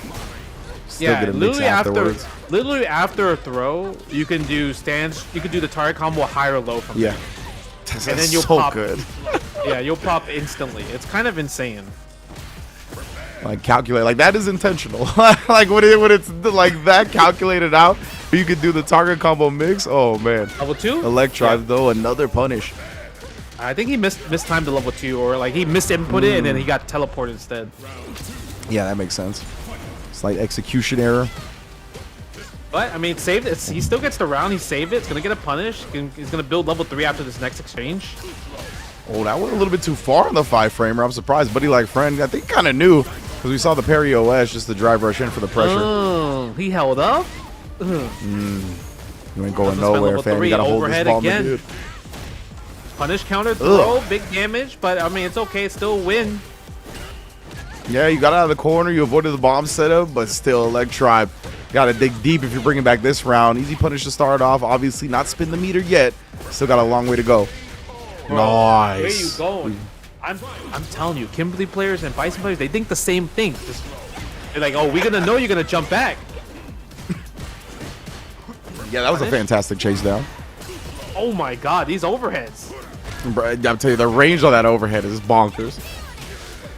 Still Yeah, get a mix afterwards. literally after a throw, you can do stands. You can do the target combo high or low from Yeah, there. that's And then you'll so pop. good. Yeah, you'll pop instantly. It's kind of insane. Like calculate, like that is intentional. Like when it's like that calculated out, you could do the target combo mix. Oh man, Level 2? Electribe though, another punish. I think he mistimed the level 2, or like he misinput it and then he got teleported instead. Yeah, that makes sense. Slight execution error. But I mean, saved it. He still gets the round. He saved it. It's gonna get a punish. He's gonna build level 3 after this next exchange. Oh, that went a little bit too far on the 5-framer. I'm surprised. Buddy Like Friend, I think kind of knew because we saw the parry OS, just the drive rush in for the pressure. Oh, he held up. You ain't going nowhere, fam. You gotta hold this ball, my dude. Punish counter throw, big damage, but I mean it's okay. It's still a win. Yeah, you got out of the corner. You avoided the bomb setup, but still, Electribe. Got to dig deep if you're bringing back this round. Easy punish to start off. Obviously, not spin the meter yet. Still got a long way to go. Bro, Nice. where you going? I'm telling you, Kimberly players and Bison players, they think the same thing. They're like, oh, we're gonna know you're gonna jump back. Yeah, that was a fantastic chase down. Oh my God, these overheads. Bro, I'll tell you, the range on that overhead is bonkers.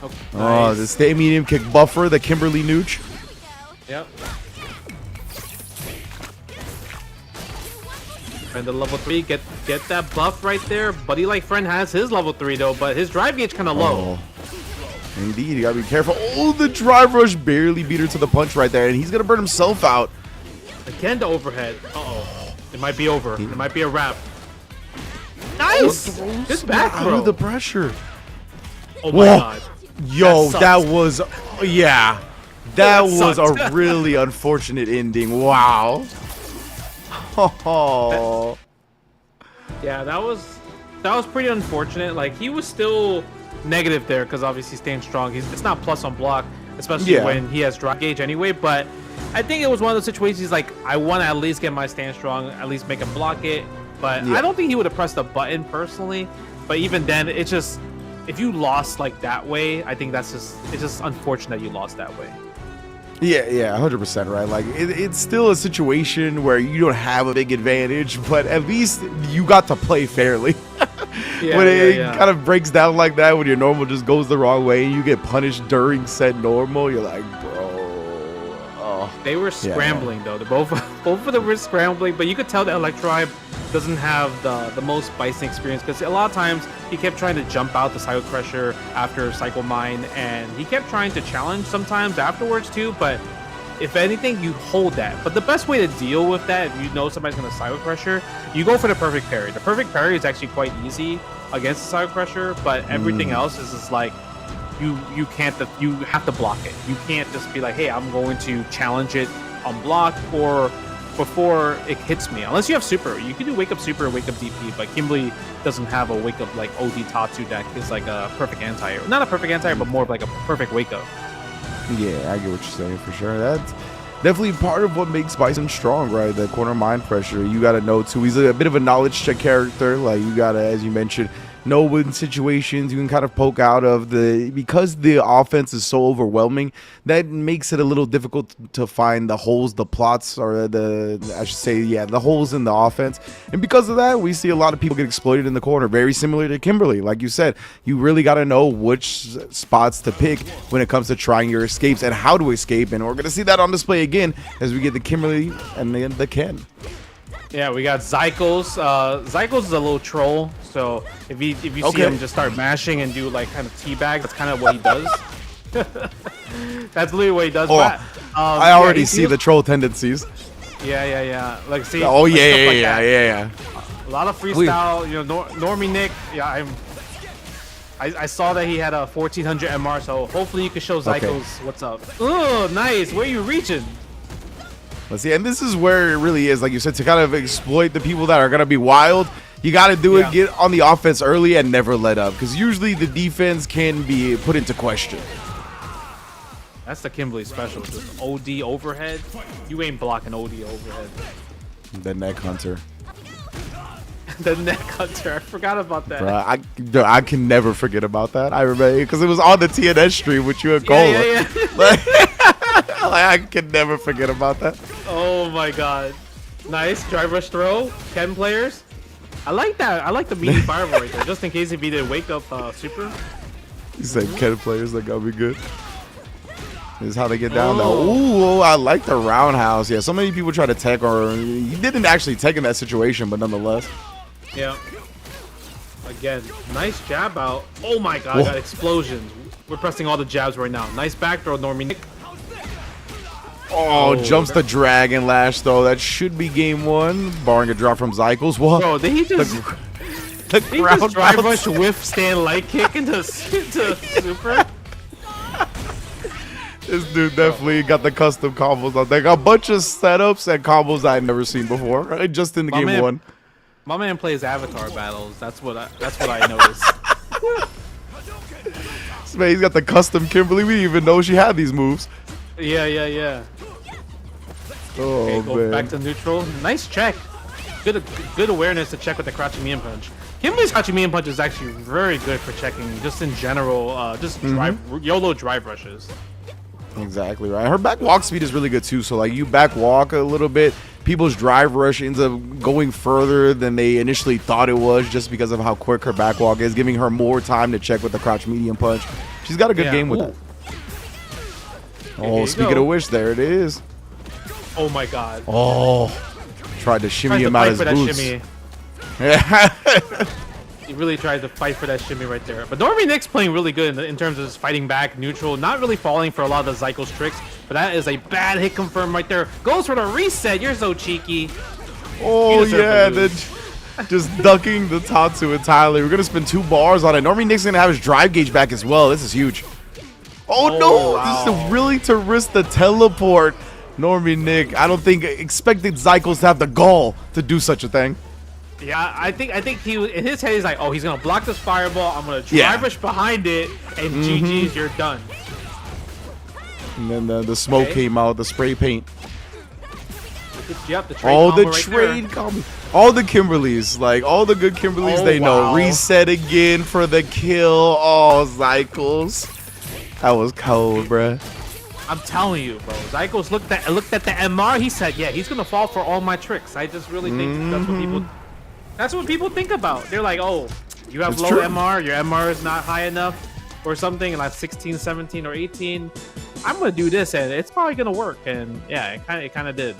Okay, Oh, nice. the stay medium kick buffer, the Kimberly Nooch. Yep. And the level 3, get that buff right there. Buddy Like Friend has his level 3 though, but his drive gauge kind of low. Indeed, you gotta be careful. Oh, the drive rush barely beat her to the punch right there, and he's gonna burn himself out. Again, the overhead. Uh-oh. It might be over. It might be a wrap. Nice! Good back Out throw. of the pressure. Oh my god. Yo, That that sucked. was, yeah. That That was sucked. a really unfortunate ending. Wow. Oh. Yeah, that was pretty unfortunate. Like, he was still negative there because obviously staying strong. It's not plus on block, especially Yeah. when he has drop gauge anyway. But I think it was one of those situations like I want to at least get my stand strong, at least make him block it. But Yeah. I don't think he would have pressed the button personally. But even then, it's just if you lost like that way, I think it's just unfortunate you lost that way. Yeah, 100% right. Like it's still a situation where you don't have a big advantage, but at least you got to play fairly. Yeah, When it yeah. kind of breaks down like that, when your normal just goes the wrong way and you get punished during said normal, you're like, bro. Oh. They were scrambling though. Both of them were scrambling, but you could tell that Electribe doesn't have the most Bison experience because a lot of times he kept trying to jump out the Cycle Crusher after Cycle Mine, and he kept trying to challenge sometimes afterwards too. But if anything, you hold that. But the best way to deal with that, if you know somebody's gonna Cycle Crusher, you go for the perfect parry. The perfect parry is actually quite easy against the Cycle Crusher, but everything else is just like you have to block it. You can't just be like, hey, I'm going to challenge it on block or before it hits me. Unless you have super. You can do wake up super or wake up DP, but Kimberly doesn't have a wake up like OD Tatsu deck. It's like a perfect anti. Not a perfect anti, but more of like a perfect wake up. Yeah, I get what you're saying for sure. That's definitely part of what makes Bison strong, right? The corner mind pressure. You got to know too. He's a bit of a knowledge check character. Like you got to, as you mentioned, know when situations you can kind of poke out of because the offense is so overwhelming. That makes it a little difficult to find the holes, the plots, or the holes in the offense. And because of that, we see a lot of people get exploited in the corner. Very similar to Kimberly, like you said. You really got to know which spots to pick when it comes to trying your escapes and how to escape. And we're gonna see that on display again as we get the Kimberly and then the Ken. Yeah, we got Zycles. Zycles is a little troll, so if you see him just start mashing and do like kind of teabag, that's kind of what he does. That's literally what he does. Oh, but, I already see the troll tendencies. Yeah. Like see. Oh like, stuff like yeah, that. yeah. A lot of freestyle. You know, Norime Nick. Yeah, I saw that he had a 1400 MR, so hopefully you can show Zycles what's up. Oh, nice. Where are you reaching? Let's see, and this is where it really is, like you said, to kind of exploit the people that are going to be wild. You got to do it, get on the offense early and never let up, because usually the defense can be put into question. That's the Kimberly special, just OD overhead. You ain't blocking OD overhead. The neck hunter. The neck hunter, I forgot about that. Bro, I can never forget about that. I remember, because it was on the TNS stream with you and Cola. Yeah. I can never forget about that. Oh my god. Nice drive rush throw. Ken players. I like that. I like the meaty fireball right there, just in case if he did wake up super. You said Ken players, that got me good. This is how they get down though. Ooh, I like the roundhouse. Yeah, so many people try to tech, or he didn't actually tech in that situation, but nonetheless. Yeah. Again, nice jab out. Oh my god, I got explosions. We're pressing all the jabs right now. Nice back throw, Norime Nick. Oh, jumps the Dragon Lash, though. That should be game one, barring a drop from Zycles. What? Bro, did he just, the he just drive rush whiff stand light kick into super? This dude definitely got the custom combos out there. Got a bunch of setups and combos I've never seen before, right? Just in the game one. My man plays avatar battles. That's what I noticed. Man, he's got the custom Kimberly. We didn't even know she had these moves. Yeah. Oh, Okay, go man. back to neutral. Nice check. Good awareness to check with the crouching Mian punch. Kimberly's crouching Mian punch is actually very good for checking, just in general, YOLO drive rushes. Exactly right. Her back walk speed is really good too. So like you back walk a little bit, people's drive rush ends up going further than they initially thought it was, just because of how quick her back walk is, giving her more time to check with the crouch medium punch. She's got a good game with that. Oh, speaking of which, there it is. Oh my god. Oh, tried to shimmy him out his boots. He really tried to fight for that shimmy right there. But Norime Nick's playing really good in terms of his fighting back, neutral, not really falling for a lot of the Zycles tricks, but that is a bad hit confirm right there. Goes for the reset. You're so cheeky. Oh deserve yeah, to lose. just ducking the Tatsu entirely. We're gonna spend 2 bars on it. Norime Nick's gonna have his drive gauge back as well. This is huge. Oh, no! Wow. This is really to risk the teleport. Norime Nick, I don't think expected Zycles to have the gall to do such a thing. Yeah, I think he in his head he's like, oh, he's gonna block this fireball. I'm gonna Yeah. drive rush behind it, and GG's, you're done. And then the smoke Okay. came out, the spray paint. Yep, the trade All the combo right trade there. combo. All the Kimberlys, like all the good Kimberlys, Oh, they know. wow. Reset again for the kill. Oh, Zycles. That was cold, bruh. I'm telling you, bro. Zycles looked at the MR. He said, yeah, he's gonna fall for all my tricks. I just really think that's what people think about. They're like, oh, you have It's low true. MR, your MR is not high enough or something, like 16, 17, or 18. I'm gonna do this and it's probably gonna work. And yeah, it kind of did.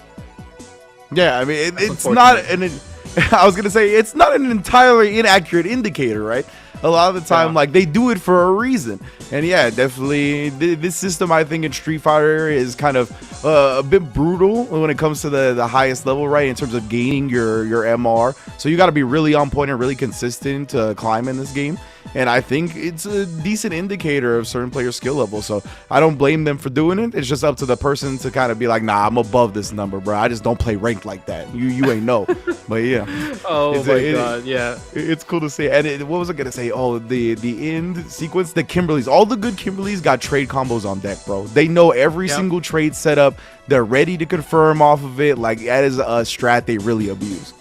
Yeah, I mean, it's unfortunate. not I was gonna say it's not an entirely inaccurate indicator, right? A lot of the time, Yeah. like they do it for a reason, and yeah, definitely this system I think in Street Fighter is kind of a bit brutal when it comes to the highest level, right? In terms of gaining your MR, so you got to be really on point and really consistent to climb in this game. And I think it's a decent indicator of certain players' skill level. So I don't blame them for doing it. It's just up to the person to kind of be like, nah, I'm above this number, bro. I just don't play ranked like that. You ain't know. But yeah. Oh It's my god, yeah. It's cool to see. And what was I gonna say? Oh, the end sequence, the Kimberlys. All the good Kimberlys got trade combos on deck, bro. They know every Yep. single trade setup. They're ready to confirm off of it. Like that is a strat they really abuse.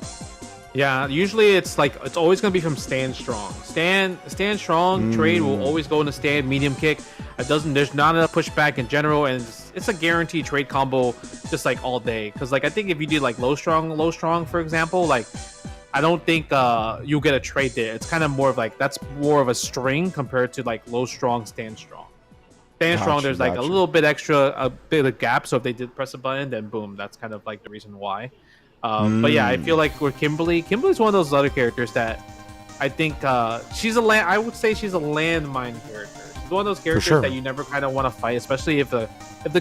Yeah, usually it's always gonna be from stand strong. Stand strong. Trade will always go into stand medium kick. There's not enough pushback in general, and it's a guaranteed trade combo just like all day. Because like I think if you do like low strong for example, like I don't think you'll get a trade there. It's kind of more of like that's more of a string compared to like low strong stand strong. Stand strong, Gotcha, there's like a gotcha. little bit extra, a bit of gap. So if they did press a button, then boom, that's kind of like the reason why. But yeah, I feel like with Kimberly's one of those other characters that I think I would say she's a landmine character. She's one of those characters sure. that you never kind of want to fight, especially if the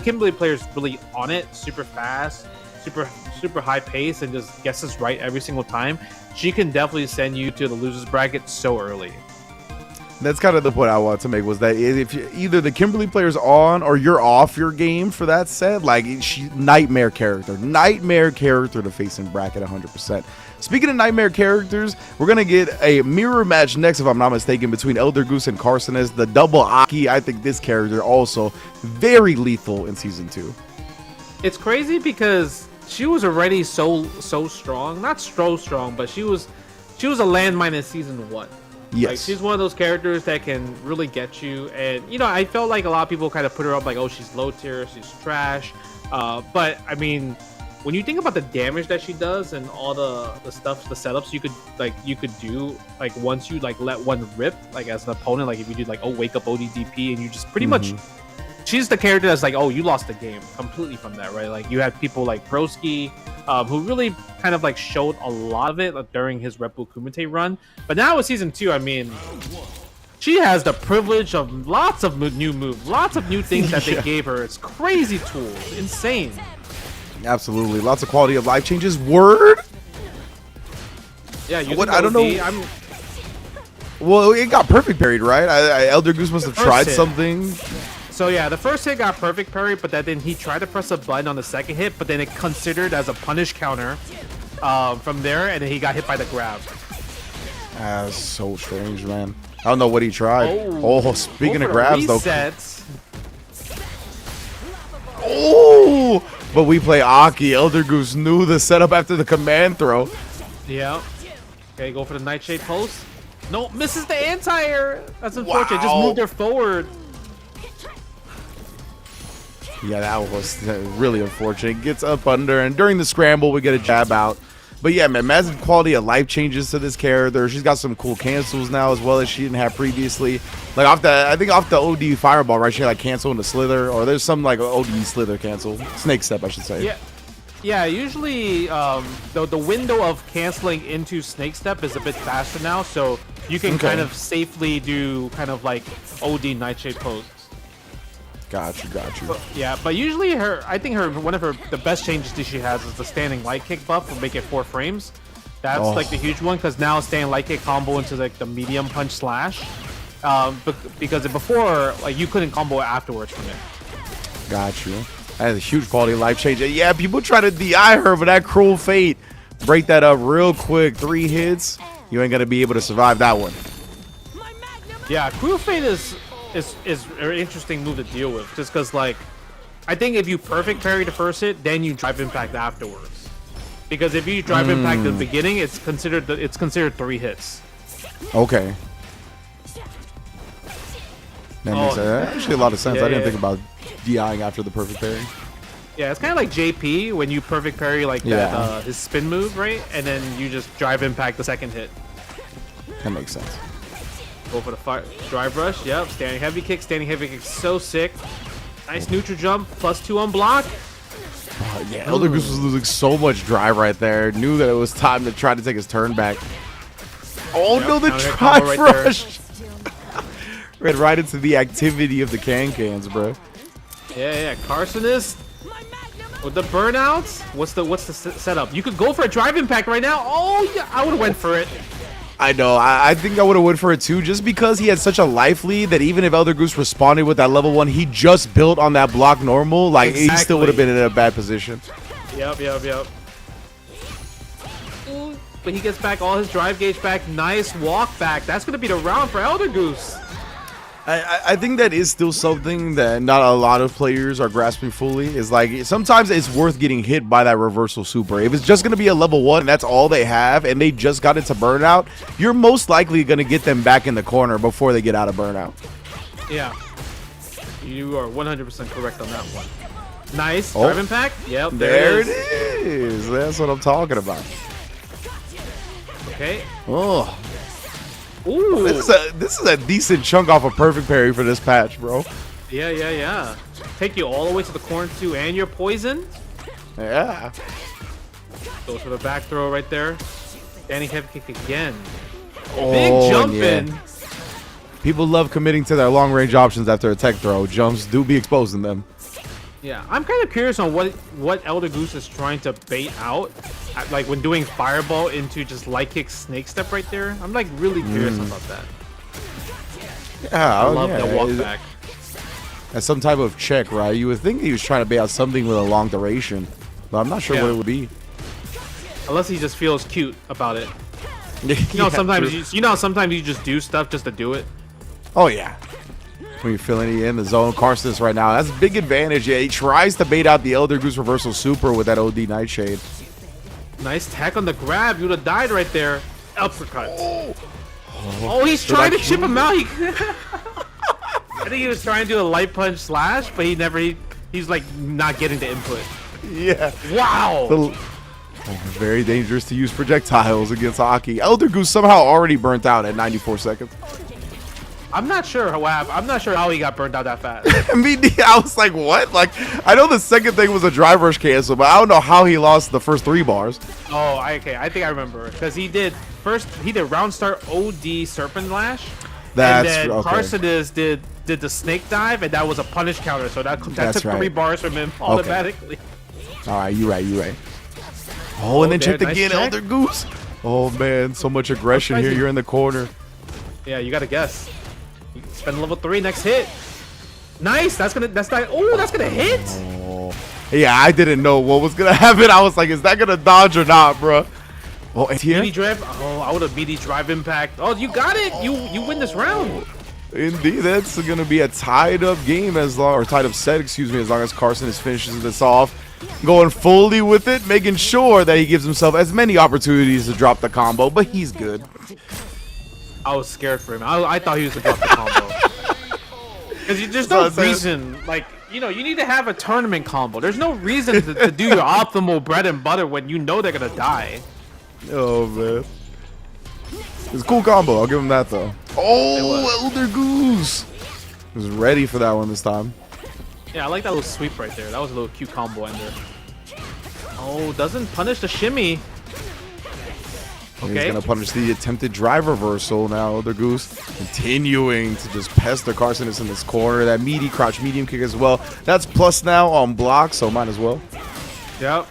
Kimberly player is really on it, super fast, super high pace, and just guesses right every single time. She can definitely send you to the losers bracket so early. That's kind of the point I wanted to make, was that if either the Kimberly player's on or you're off your game for that set, like she nightmare character to face in bracket 100%. Speaking of nightmare characters, we're gonna get a mirror match next, if I'm not mistaken, between Elder Goose and Carsones, the double Aki. I think this character also very lethal in season 2. It's crazy because she was already so strong, not so strong, but she was a landmine in season 1. Yes. Like, she's one of those characters that can really get you. And, you know, I felt like a lot of people kind of put her up like, oh, she's low tier, she's trash. But, I mean, when you think about the damage that she does and all the setups you could do, like, once you, like, let one rip, like, as an opponent, like, if you do, like, oh, wake up ODDP, and you just pretty much... She's the character that's like, oh, you lost the game completely from that, right? Like, you had people like Broski, who really kind of like showed a lot of it during his Red Bull Kumite run. But now with season 2, I mean, she has the privilege of lots of new moves, lots of new things that they gave her. It's crazy tools, insane. Absolutely, lots of quality of life changes. Word. Yeah, you. What I don't know. Well, it got perfect parried, right? Elder Goose must have tried hit. something. So yeah, the first hit got perfect parry, but then he tried to press a button on the second hit, but then it considered as a punish counter from there, and then he got hit by the grab. That's so strange, man. I don't know what he tried. Oh, speaking of for grabs, though. resets. Oh, but we play Aki. Elder Goose knew the setup after the command throw. Yeah. Okay, go for the Nightshade post. No, misses the anti-air. That's unfortunate. Wow. Just moved her forward. Yeah, that was really unfortunate. Gets up under, and during the scramble, we get a jab out. But yeah, man, massive quality of life changes to this character. She's got some cool cancels now, as well as she didn't have previously. Like I think off the OD fireball, right? She had like cancel into slither, or there's some like OD slither cancel, snake step, I should say. Yeah. Yeah, usually the window of canceling into snake step is a bit faster now, so you can kind of safely do kind of like OD Nightshade posts. Got you. Yeah, but usually I think one of the best changes that she has is the standing light kick buff will make it 4 frames. That's like the huge one because now standing light kick combo into like the medium punch slash. Because before like you couldn't combo it afterwards from it. Got you. That is a huge quality of life change. Yeah, people try to DI her, but that cruel fate. Break that up real quick. 3 hits. You ain't gonna be able to survive that one. Yeah, cruel fate is an very interesting move to deal with, just because like I think if you perfect parry the first hit, then you drive impact afterwards. Because if you drive impact at the beginning, it's considered 3 hits. Okay. That makes actually a lot of sense. Yeah, I didn't think about DIing after the perfect parry. Yeah, it's kind of like JP when you perfect parry like that his spin move, right? And then you just drive impact the second hit. That makes sense. Go for the drive rush. Yep, standing heavy kick. Standing heavy kick, so sick. Nice neutral jump. +2 on block. Yeah, Elder Goose was losing so much drive right there. Knew that it was time to try to take his turn back. Oh no, the drive rush! Ran right into the activity of the cans, bro. Yeah. Carsones with the burnouts. What's the setup? You could go for a drive impact right now. Oh yeah, I would have went for it. I know. I think I would have went for it too, just because he had such a life lead that even if Elder Goose responded with that level 1, he just built on that block normal. Like he still would have been in a bad position. Yep. Ooh, but he gets back all his drive gauge back. Nice walk back. That's gonna be the round for Elder Goose. I think that is still something that not a lot of players are grasping fully. Is like sometimes it's worth getting hit by that reversal super. If it's just going to be a level 1 and that's all they have and they just got into burnout, you're most likely going to get them back in the corner before they get out of burnout. Yeah. You are 100% correct on that one. Nice. Drive impact. Yep. There it is. That's what I'm talking about. Okay. Oh. Ooh. This is a decent chunk off a perfect parry for this patch, bro. Yeah. Take you all the way to the corner too, and you're poisoned. Yeah. Goes for the back throw right there. Standing heavy kick again. Oh, big jump in. People love committing to their long range options after a tech throw. Jumps do be exposing them. Yeah, I'm kind of curious on what Elder Goose is trying to bait out, like when doing fireball into just light kick snake step right there. I'm like really curious about that. Yeah, I love that walk back. As some type of check, right? You would think he was trying to bait out something with a long duration, but I'm not sure what it would be. Unless he just feels cute about it. You know, sometimes you just do stuff just to do it. Oh yeah. When you're feeling it in the zone, Carsones right now, that's a big advantage. Yeah, he tries to bait out the Elder Goose reversal super with that OD Nightshade. Nice tech on the grab. You would have died right there. Uppercut. Oh, he's trying to chip him out. I think he was trying to do a light punch slash, but he's like not getting the input. Yeah. Wow. Very dangerous to use projectiles against Aki. Elder Goose somehow already burnt out at 94 seconds. I'm not sure how happened. I'm not sure how he got burned out that fast. I was like, what? Like, I know the second thing was a drive rush cancel, but I don't know how he lost the first 3 bars. Oh, okay. I think I remember because he did round start OD Serpent Lash. That's and then okay. Carsones did the snake dive, and that was a punish counter, so that took 3 bars from him automatically. Okay. All right, you right. Oh, and then checked nice again, check. Elder Goose. Oh man, so much aggression here. You're in the corner. Yeah, you gotta guess. You spend level 3, next hit. Nice. That's gonna hit. Oh. Yeah, I didn't know what was gonna happen. I was like, is that gonna dodge or not, bro? Oh, it's here. BD drive. Oh, I would have BD drive impact. Oh, you got it. You win this round. Indeed, that's gonna be a tied up game tied up set, excuse me, as long as Carsones finishes this off. Going fully with it, making sure that he gives himself as many opportunities to drop the combo, but he's good. I was scared for him. I thought he was going to drop the combo. Because there's no reason, like, you know, you need to have a tournament combo. There's no reason to do your optimal bread and butter when you know they're going to die. Oh, man. It's a cool combo. I'll give him that, though. Oh, Elder Goose. Was ready for that one this time. Yeah, I like that little sweep right there. That was a little cute combo ender. Oh, doesn't punish the shimmy. He's Okay. gonna punish the attempted drive reversal. Now the Goose continuing to just pester Carsones in this corner. That meaty crouch medium kick as well. That's plus now on block, so might as well. Yep.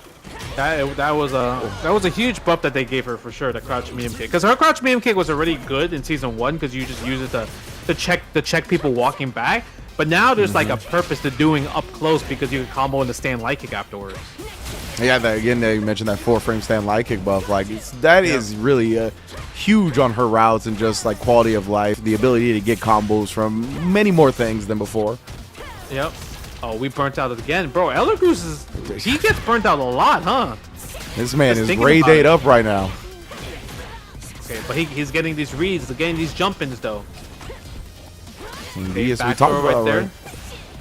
That was a huge bump that they gave her for sure. The crouch medium kick, because her crouch medium kick was already good in season 1 because you just use it to check people walking back. But now there's like a purpose to doing up close because you can combo in the stand light kick afterwards. Yeah, again, you mentioned that 4-frame stand light kick buff. Like that is really huge on her routes and just like quality of life, the ability to get combos from many more things than before. Yep. Oh, we burnt out again, bro. Elder Goose he gets burnt out a lot, huh? This man Just is thinking Ray about Date it. up right now. Okay, but he's getting these reads, getting these jump-ins though. Yes, we back talked throw about right there. right?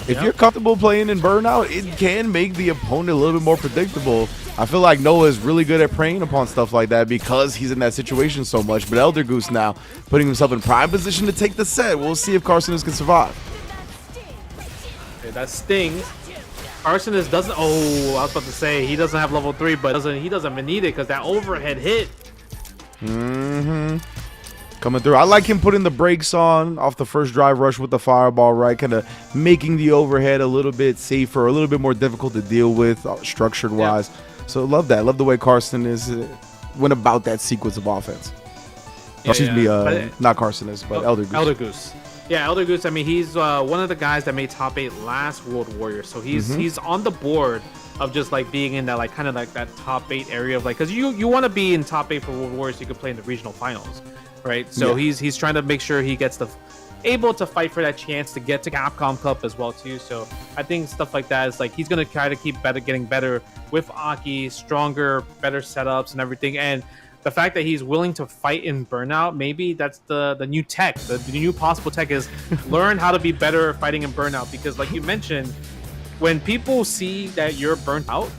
If Yep. you're comfortable playing in Burnout, it can make the opponent a little bit more predictable. I feel like Noah is really good at preying upon stuff like that because he's in that situation so much. But Elder Goose now putting himself in prime position to take the set. We'll see if Carsones can survive. Okay, that stings. Carsones doesn't. Oh, I was about to say he doesn't have level 3, but he doesn't even need it because that overhead hit. Coming through. I like him putting the brakes on off the first drive rush with the fireball, right? Kind of making the overhead a little bit safer, a little bit more difficult to deal with structured wise. So love that. Love the way Carsones went about that sequence of offense. Excuse me, not Carsones, but Elder Goose. Elder Goose. Yeah, Elder Goose. I mean, he's one of the guys that made top 8 last World Warrior, so he's on the board of just like being in that like kind of like that top 8 area of like, because you want to be in top 8 for World Warrior so you can play in the regional finals, right? So he's trying to make sure he gets able to fight for that chance to get to Capcom Cup as well too. So I think stuff like that is like he's gonna try to keep getting better with Aki, stronger, better setups and everything. And the fact that he's willing to fight in Burnout, maybe that's the new tech. The new possible tech is learn how to be better fighting in Burnout, because like you mentioned, when people see that you're burnt out,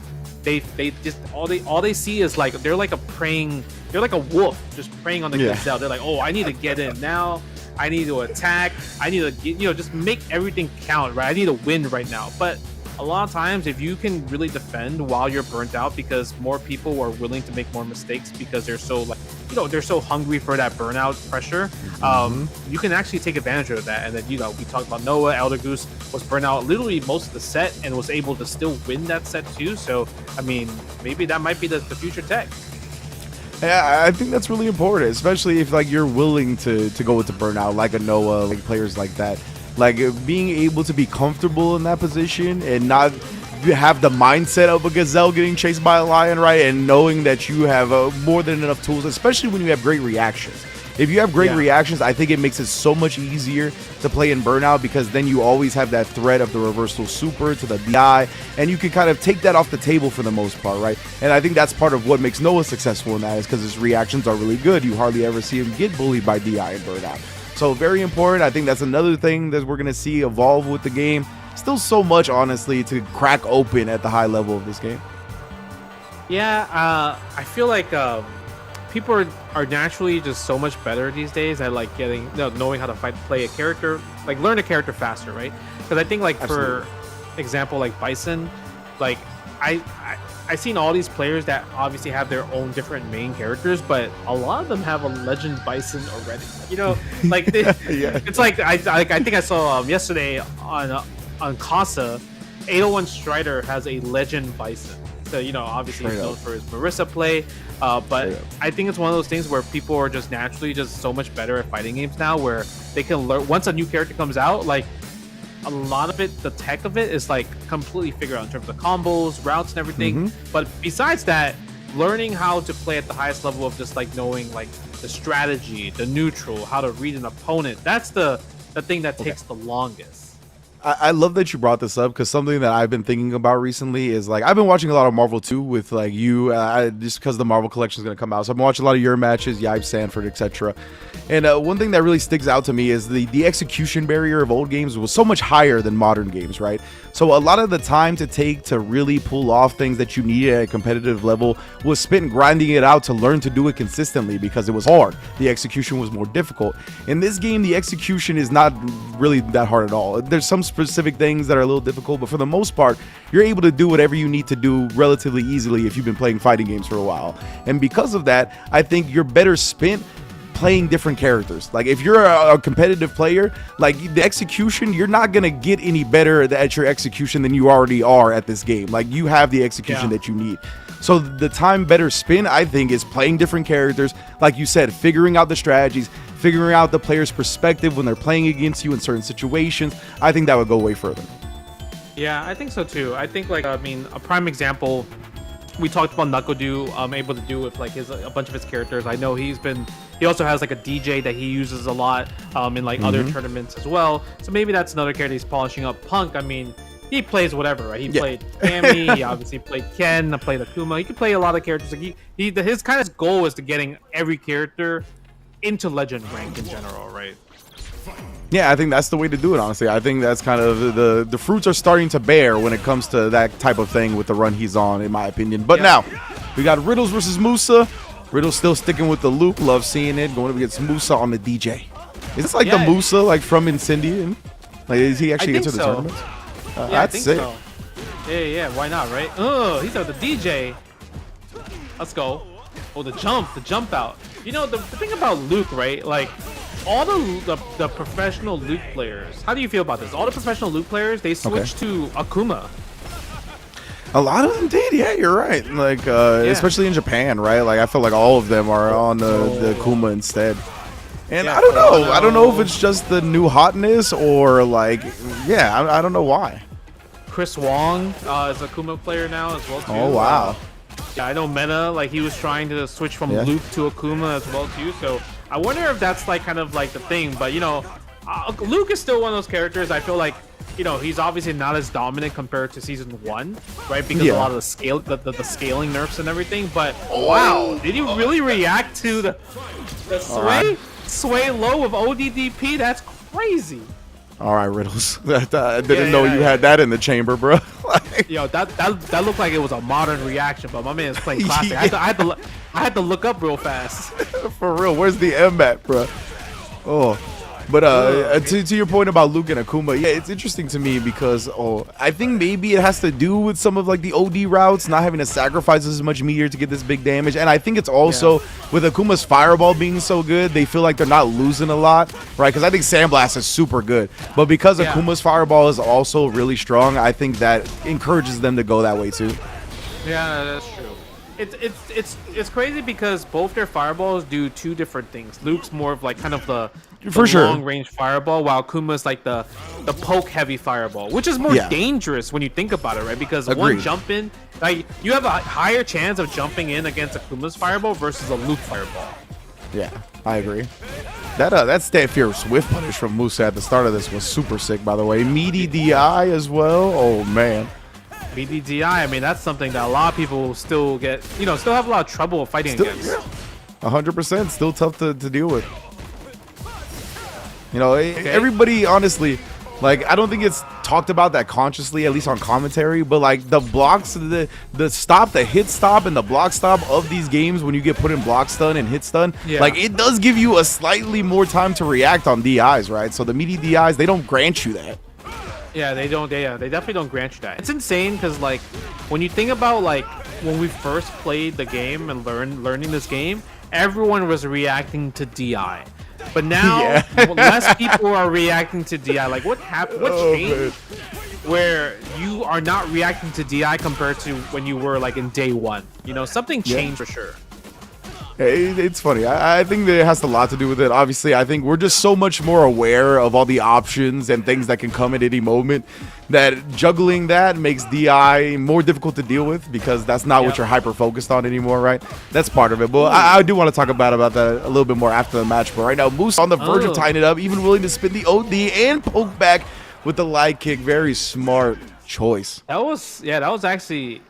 they just all they see is like they're like a wolf just preying on the gazelle. They're like, oh, I need to get in now. I need to attack. I need to get, just make everything count, right? I need to win right now. But a lot of times, if you can really defend while you're burnt out, because more people are willing to make more mistakes because they're so like, they're so hungry for that burnout pressure. You can actually take advantage of that. And then, we talked about Noah. Elder Goose was burnt out literally most of the set and was able to still win that set too. So, I mean, maybe that might be the future tech. Yeah, I think that's really important, especially if like you're willing to go with the burnout, like a Noah, like players like that. Like being able to be comfortable in that position and not have the mindset of a gazelle getting chased by a lion, right? And knowing that you have more than enough tools, especially when you have great reactions. If you have great reactions, I think it makes it so much easier to play in Burnout, because then you always have that threat of the reversal super to the DI, and you can kind of take that off the table for the most part, right? And I think that's part of what makes Noah successful in that, is because his reactions are really good. You hardly ever see him get bullied by DI in Burnout. So very important. I think that's another thing that we're going to see evolve with the game. Still so much, honestly, to crack open at the high level of this game. Yeah, I feel like people are naturally just so much better these days at like knowing how to play a character, like learn a character faster, right? Because I think like for example, like Bison, like I've seen all these players that obviously have their own different main characters, but a lot of them have a Legend Bison already. Like it's like I think I saw yesterday on Casa, 801 Strider has a Legend Bison. So obviously he's known for his Marissa play, but I think it's one of those things where people are just naturally just so much better at fighting games now, where they can learn once a new character comes out. Like a lot of it, the tech of it is like completely figured out in terms of combos, routes, and everything. But besides that, learning how to play at the highest level of just like knowing like the strategy, the neutral, how to read an opponent, that's the thing that takes the longest. I love that you brought this up, because something that I've been thinking about recently is like I've been watching a lot of Marvel 2 with like you, just because the Marvel collection is going to come out. So I've been watching a lot of your matches, Yive Sanford, etc. And one thing that really sticks out to me is the execution barrier of old games was so much higher than modern games, right? So a lot of the time to take to really pull off things that you needed at a competitive level was spent grinding it out to learn to do it consistently, because it was hard. The execution was more difficult. In this game, the execution is not really that hard at all. There's some specific things that are a little difficult, but for the most part, you're able to do whatever you need to do relatively easily if you've been playing fighting games for a while. And because of that, I think you're better spent playing different characters. Like if you're a competitive player, like the execution, you're not gonna get any better at your execution than you already are at this game. Like you have the execution that you need. So the time better spent, I think, is playing different characters. Like you said, figuring out the strategies, figuring out the player's perspective when they're playing against you in certain situations. I think that would go way further. Yeah, I think so too. I think like, I mean, a prime example we talked about Knuckle able to do with like a bunch of his characters. I know he also has like a DJ that he uses a lot in like other tournaments as well. So maybe that's another character he's polishing up. Punk, I mean, he plays whatever, right? He played Cammy, he obviously played Ken, played Akuma. He could play a lot of characters. Like his kind of goal is to getting every character into legend rank in general, right? Yeah, I think that's the way to do it, honestly. I think that's kind of the fruits are starting to bear when it comes to that type of thing with the run he's on, in my opinion. But now, we got Riddles versus Musa. Riddles still sticking with the loop. Love seeing it. Going up against Musa on the DJ. Is this like the Musa like from INCENDIUM? Like, is he actually into the tournament? That's sick. So. Yeah, why not, right? Oh, he's at the DJ. Let's go. Oh, the jump out. You know, the thing about Luke, right? Like, all the professional Luke players, how do you feel about this? All the professional Luke players, they switch to Akuma. A lot of them did, yeah, you're right. Like, especially in Japan, right? Like, I feel like all of them are on the Akuma instead. And I don't know. I don't know if it's just the new hotness or like, I don't know why. Chris Wong is a Akuma player now as well too. Oh wow. Yeah, I know Mena, like he was trying to switch from Luke to Akuma as well too. So I wonder if that's like kind of like the thing. But you know, Luke is still one of those characters. I feel like, you know, he's obviously not as dominant compared to season 1, right? Because a lot of the scale, the scaling nerfs and everything. But wow, did you really react to the sway low of ODDP? That's crazy. All right, Riddles. I didn't know you had that in the chamber, bro. Like, yo, that looked like it was a modern reaction, but my man is playing classic. I had to look up real fast. For real, where's the M at, bro? Oh. But to your point about Luke and Akuma, yeah, it's interesting to me because I think maybe it has to do with some of like the OD routes, not having to sacrifice as much meteor to get this big damage. And I think it's also with Akuma's fireball being so good, they feel like they're not losing a lot, right? Because I think Sandblast is super good, but because Akuma's fireball is also really strong, I think that encourages them to go that way too. Yeah, that's true. It's crazy because both their fireballs do two different things. Luke's more of like kind of the long range fireball, while Kuma's like the poke heavy fireball, which is more dangerous when you think about it, right? Because one jump in, like you have a higher chance of jumping in against a Kuma's fireball versus a Luke fireball. Yeah, I agree. That Stat Fear Swift punish from Musa at the start of this was super sick, by the way. Meaty DI as well. Oh man. BDDI, I mean, that's something that a lot of people still get, still have a lot of trouble fighting against. 100%, still tough to deal with. Everybody, honestly, like, I don't think it's talked about that consciously, at least on commentary, but like the blocks, the hit stop and the block stop of these games when you get put in block stun and hit stun, like it does give you a slightly more time to react on DIs, right? So the meaty DIs, they don't grant you that. Yeah, they don't. They definitely don't grant you that. It's insane because, like, when you think about like when we first played the game and learning this game, everyone was reacting to DI, but now less people are reacting to DI. Like, what happened? What changed? Where you are not reacting to DI compared to when you were like in day 1. Something changed for sure. It's funny. I think that it has a lot to do with it. Obviously, I think we're just so much more aware of all the options and things that can come at any moment that juggling that makes DI more difficult to deal with because that's not what you're hyper-focused on anymore, right? That's part of it. But I do want to talk about that a little bit more after the match. But right now, Moose on the verge of tying it up, even willing to spin the OD and poke back with the light kick. Very smart choice. That was actually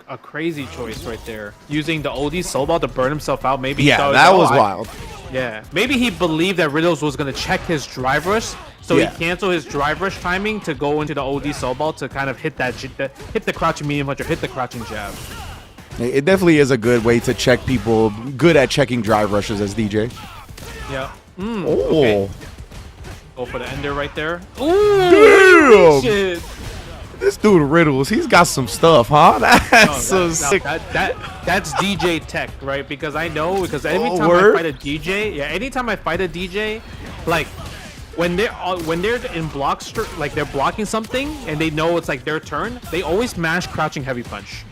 a crazy choice right there, using the OD soul ball to burn himself out. Maybe that was wild. Maybe he believed that Riddles was going to check his drive rush, so he canceled his drive rush timing to go into the OD soul ball to kind of hit the crouching medium punch or hit the crouching jab. It definitely is a good way to check people good at checking drive rushes as DJ. Yeah. Go for the ender right there. Ooh, Damn! shit. This dude Riddles, he's got some stuff, huh? That's so sick. That's DJ tech, right? Because I know, because every time word? I fight a DJ, anytime I fight a DJ, like when they're in block, like they're blocking something and they know it's like their turn, they always mash crouching heavy punch.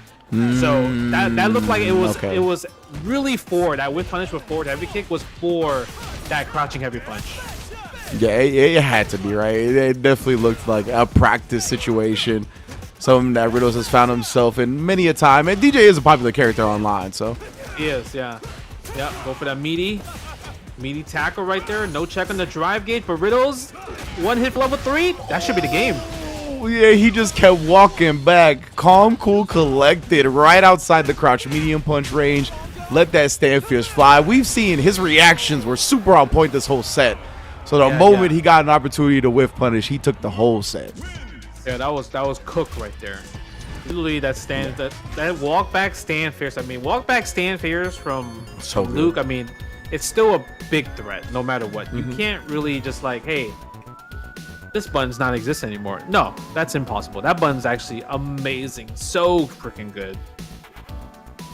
So that looked like it was really for that whip punish with forward heavy kick was for that crouching heavy punch. Yeah, it had to be, right? It definitely looked like a practice situation. Something that Riddles has found himself in many a time. And DJ is a popular character online, so. He is, yeah. Yeah, go for that meaty tackle right there. No check on the drive gauge for Riddles. One hit for level 3. That should be the game. Oh, yeah, he just kept walking back. Calm, cool, collected, right outside the crouch medium punch range. Let that stand fierce fly. We've seen his reactions were super on point this whole set. So the moment he got an opportunity to whiff punish, he took the whole set. Yeah, that was cooked right there. Literally, that walk back stand fierce. I mean, walk back stand fierce from Luke. I mean, it's still a big threat no matter what. You can't really just like, hey, this button's not exist anymore. No, that's impossible. That button's actually amazing. So freaking good.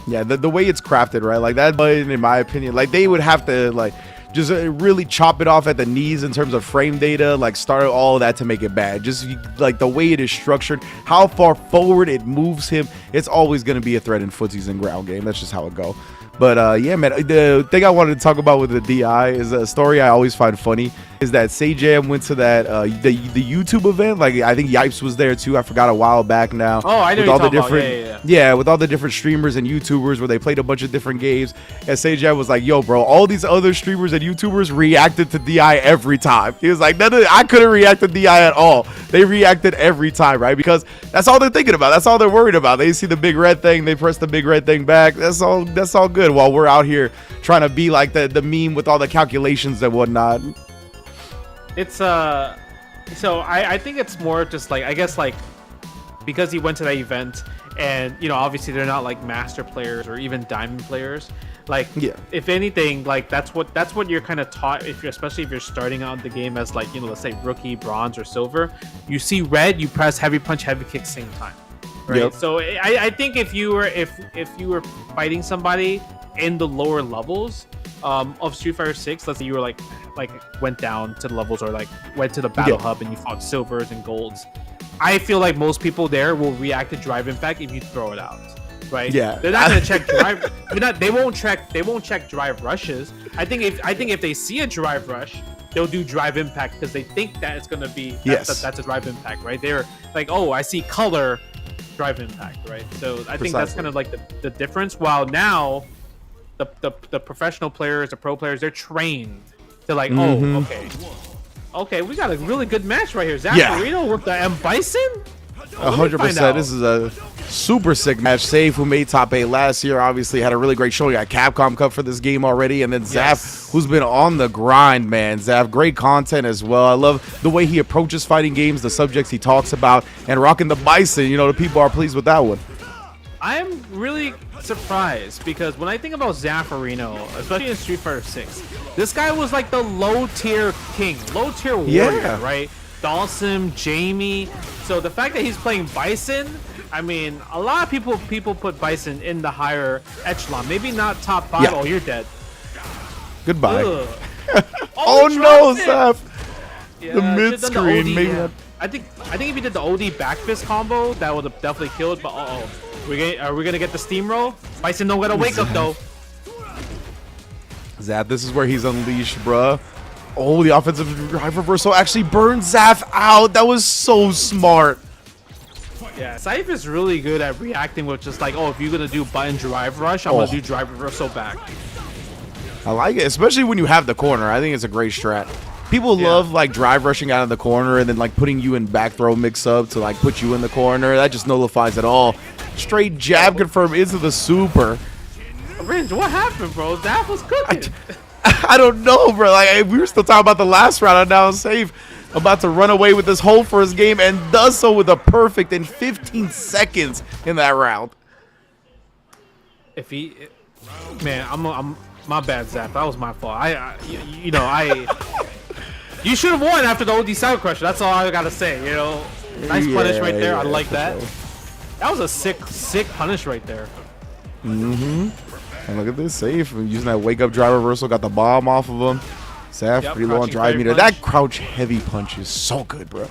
Yeah, the way it's crafted, right? Like that button, in my opinion, like they would have to like just really chop it off at the knees in terms of frame data, like start all of that to make it bad. Just like the way it is structured, how far forward it moves him, it's always going to be a threat in footsies and ground game. That's just how it go. But yeah, man, the thing I wanted to talk about with the DI is a story I always find funny is that Sayjam went to that the YouTube event. Like I think Yipes was there too. I forgot a while back now. Oh, I know with you're all the talking different about. yeah, with all the different streamers and YouTubers where they played a bunch of different games. And Sayjam was like, "Yo, bro, all these other streamers and YouTubers reacted to DI every time." He was like, "I couldn't react to DI at all. They reacted every time, right? Because that's all they're thinking about. That's all they're worried about. They see the big red thing, they press the big red thing back. That's all good. While we're out here trying to be like the meme with all the calculations and whatnot." It's so I think it's more just like, I guess, like because he went to that event and obviously they're not like master players or even diamond players, like if anything, like that's what you're kind of taught, especially if you're starting out the game as like let's say rookie, bronze, or silver. You see red, you press heavy punch, heavy kick same time, right? So I think if you were fighting somebody in the lower levels of Street Fighter 6, let's say you were like went down to the levels or like went to the battle hub and you fought silvers and golds, I feel like most people there will react to drive impact if you throw it out, right? Yeah, they're not gonna check drive. They won't check drive rushes. I think if they see a drive rush, they'll do drive impact because they think that it's gonna be that's a drive impact, right? They're like, oh, I see color, drive impact, right? So I think that's kind of like the difference. While now the professional players, the pro players, they're trained to like, okay, we got a really good match right here. Zacharino with the M Bison. 100%. This is a super sick match. Save, who made top 8 last year, obviously had a really great showing at Capcom Cup for this game already. And then Zaf, who's been on the grind, man. Zaf, great content as well. I love the way he approaches fighting games, the subjects he talks about, and rocking the Bison. The people are pleased with that one. I'm really surprised because when I think about Zacharino, especially in Street Fighter 6, this guy was like the low-tier king, low-tier warrior, right? Dawson, Jamie. So the fact that he's playing Bison, I mean, a lot of people put Bison in the higher echelon. Maybe not top 5. Oh, you're dead. Goodbye. Oh no, Zaf. Yeah, the mid-screen. Maybe I think if he did the OD back fist combo, that would have definitely killed. But are we gonna get the steamroll? Bison don't gotta wake up though. Zaf, this is where he's unleashed, bruh. Oh, the offensive drive reversal actually burned Zaf out. That was so smart. Yeah, Saif is really good at reacting with just like, oh, if you're gonna do button drive rush, I'm gonna do drive reversal back. I like it, especially when you have the corner. I think it's a great strat. People love like drive rushing out of the corner and then like putting you in back throw mix up to like put you in the corner. That just nullifies it all. Straight jab confirm into the super. Ringe, what happened, bro? That was cooking. I don't know, bro. Like we were still talking about the last round. I'm now safe. About to run away with this whole first game and does so with a perfect in 15 seconds in that round. If he, man, I'm my bad, Zap. That was my fault. You should have won after the OD Cyber Crusher. That's all I gotta say. You know, nice punish right there. I like that. Sure. That was a sick punish right there. And look at this safe. Using that wake up drive reversal, got the bomb off of him. Saf, pretty low on drive meter. That crouch heavy punch is so good, bro.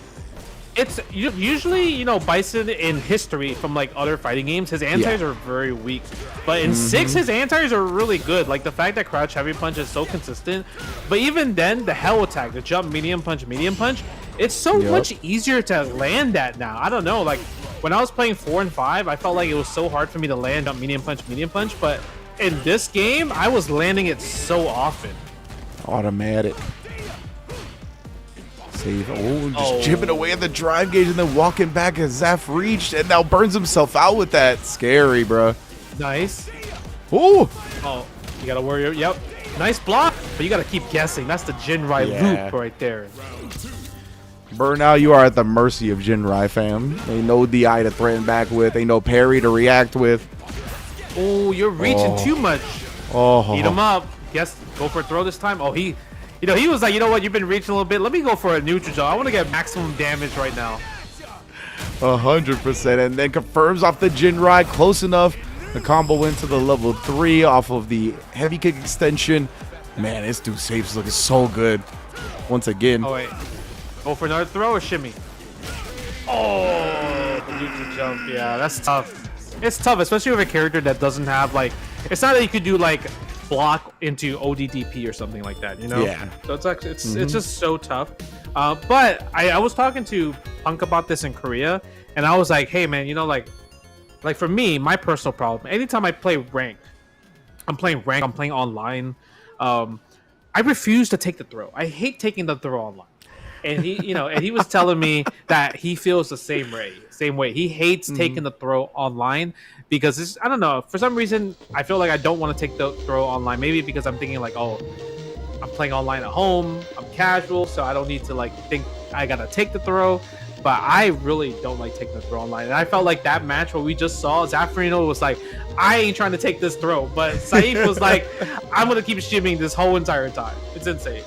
It's usually, you know, Bison in history from like other fighting games, his anti-airs are very weak. But in 6, his anti-airs are really good. Like the fact that crouch heavy punch is so consistent. But even then, the hell attack, the jump medium punch, it's so much easier to land that now. I don't know. Like when I was playing 4 and 5, I felt like it was so hard for me to land jump medium punch. But in this game, I was landing it so often. Automatic. Save. Oh, just chipping away at the drive gauge and then walking back as Zaf reached and now burns himself out with that. Scary, bro. Nice. Ooh. Oh, you gotta worry. Yep. Nice block, but you gotta keep guessing. That's the Jinrai loop right there. Burnout, you are at the mercy of Jinrai, fam. Ain't no DI to threaten back with. Ain't no parry to react with. Oh, you're reaching too much. Oh. Eat him up. Yes, go for a throw this time. Oh, he was like, you know what? You've been reaching a little bit. Let me go for a neutral jump. I want to get maximum damage right now. 100%. And then confirms off the Jinrai. Close enough. The combo into the level 3 off of the heavy kick extension. Man, this dude's safe's looking so good. Once again. Oh, wait. Go for another throw or shimmy? Oh, the neutral jump. Yeah, that's tough. It's tough, especially with a character that doesn't have, like... It's not that you could do, like... block into ODDP or something like that, you know? Yeah. So it's actually it's just so tough. But I was talking to Punk about this in Korea, and I was like, hey man, you know, like for me, my personal problem, anytime I play ranked, I'm playing online, I refuse to take the throw. I hate taking the throw online. And he, you know, and he was telling me that he feels the same way. He hates taking the throw online because it's, I don't know, for some reason I feel like I don't want to take the throw online. Maybe because I'm thinking like, oh, I'm playing online at home, I'm casual, so I don't need to like think I gotta take the throw. But I really don't like taking the throw online. And I felt like that match where we just saw, Zaffarino was like, I ain't trying to take this throw. But Saeed was like, I'm gonna keep shimming this whole entire time. It's insane.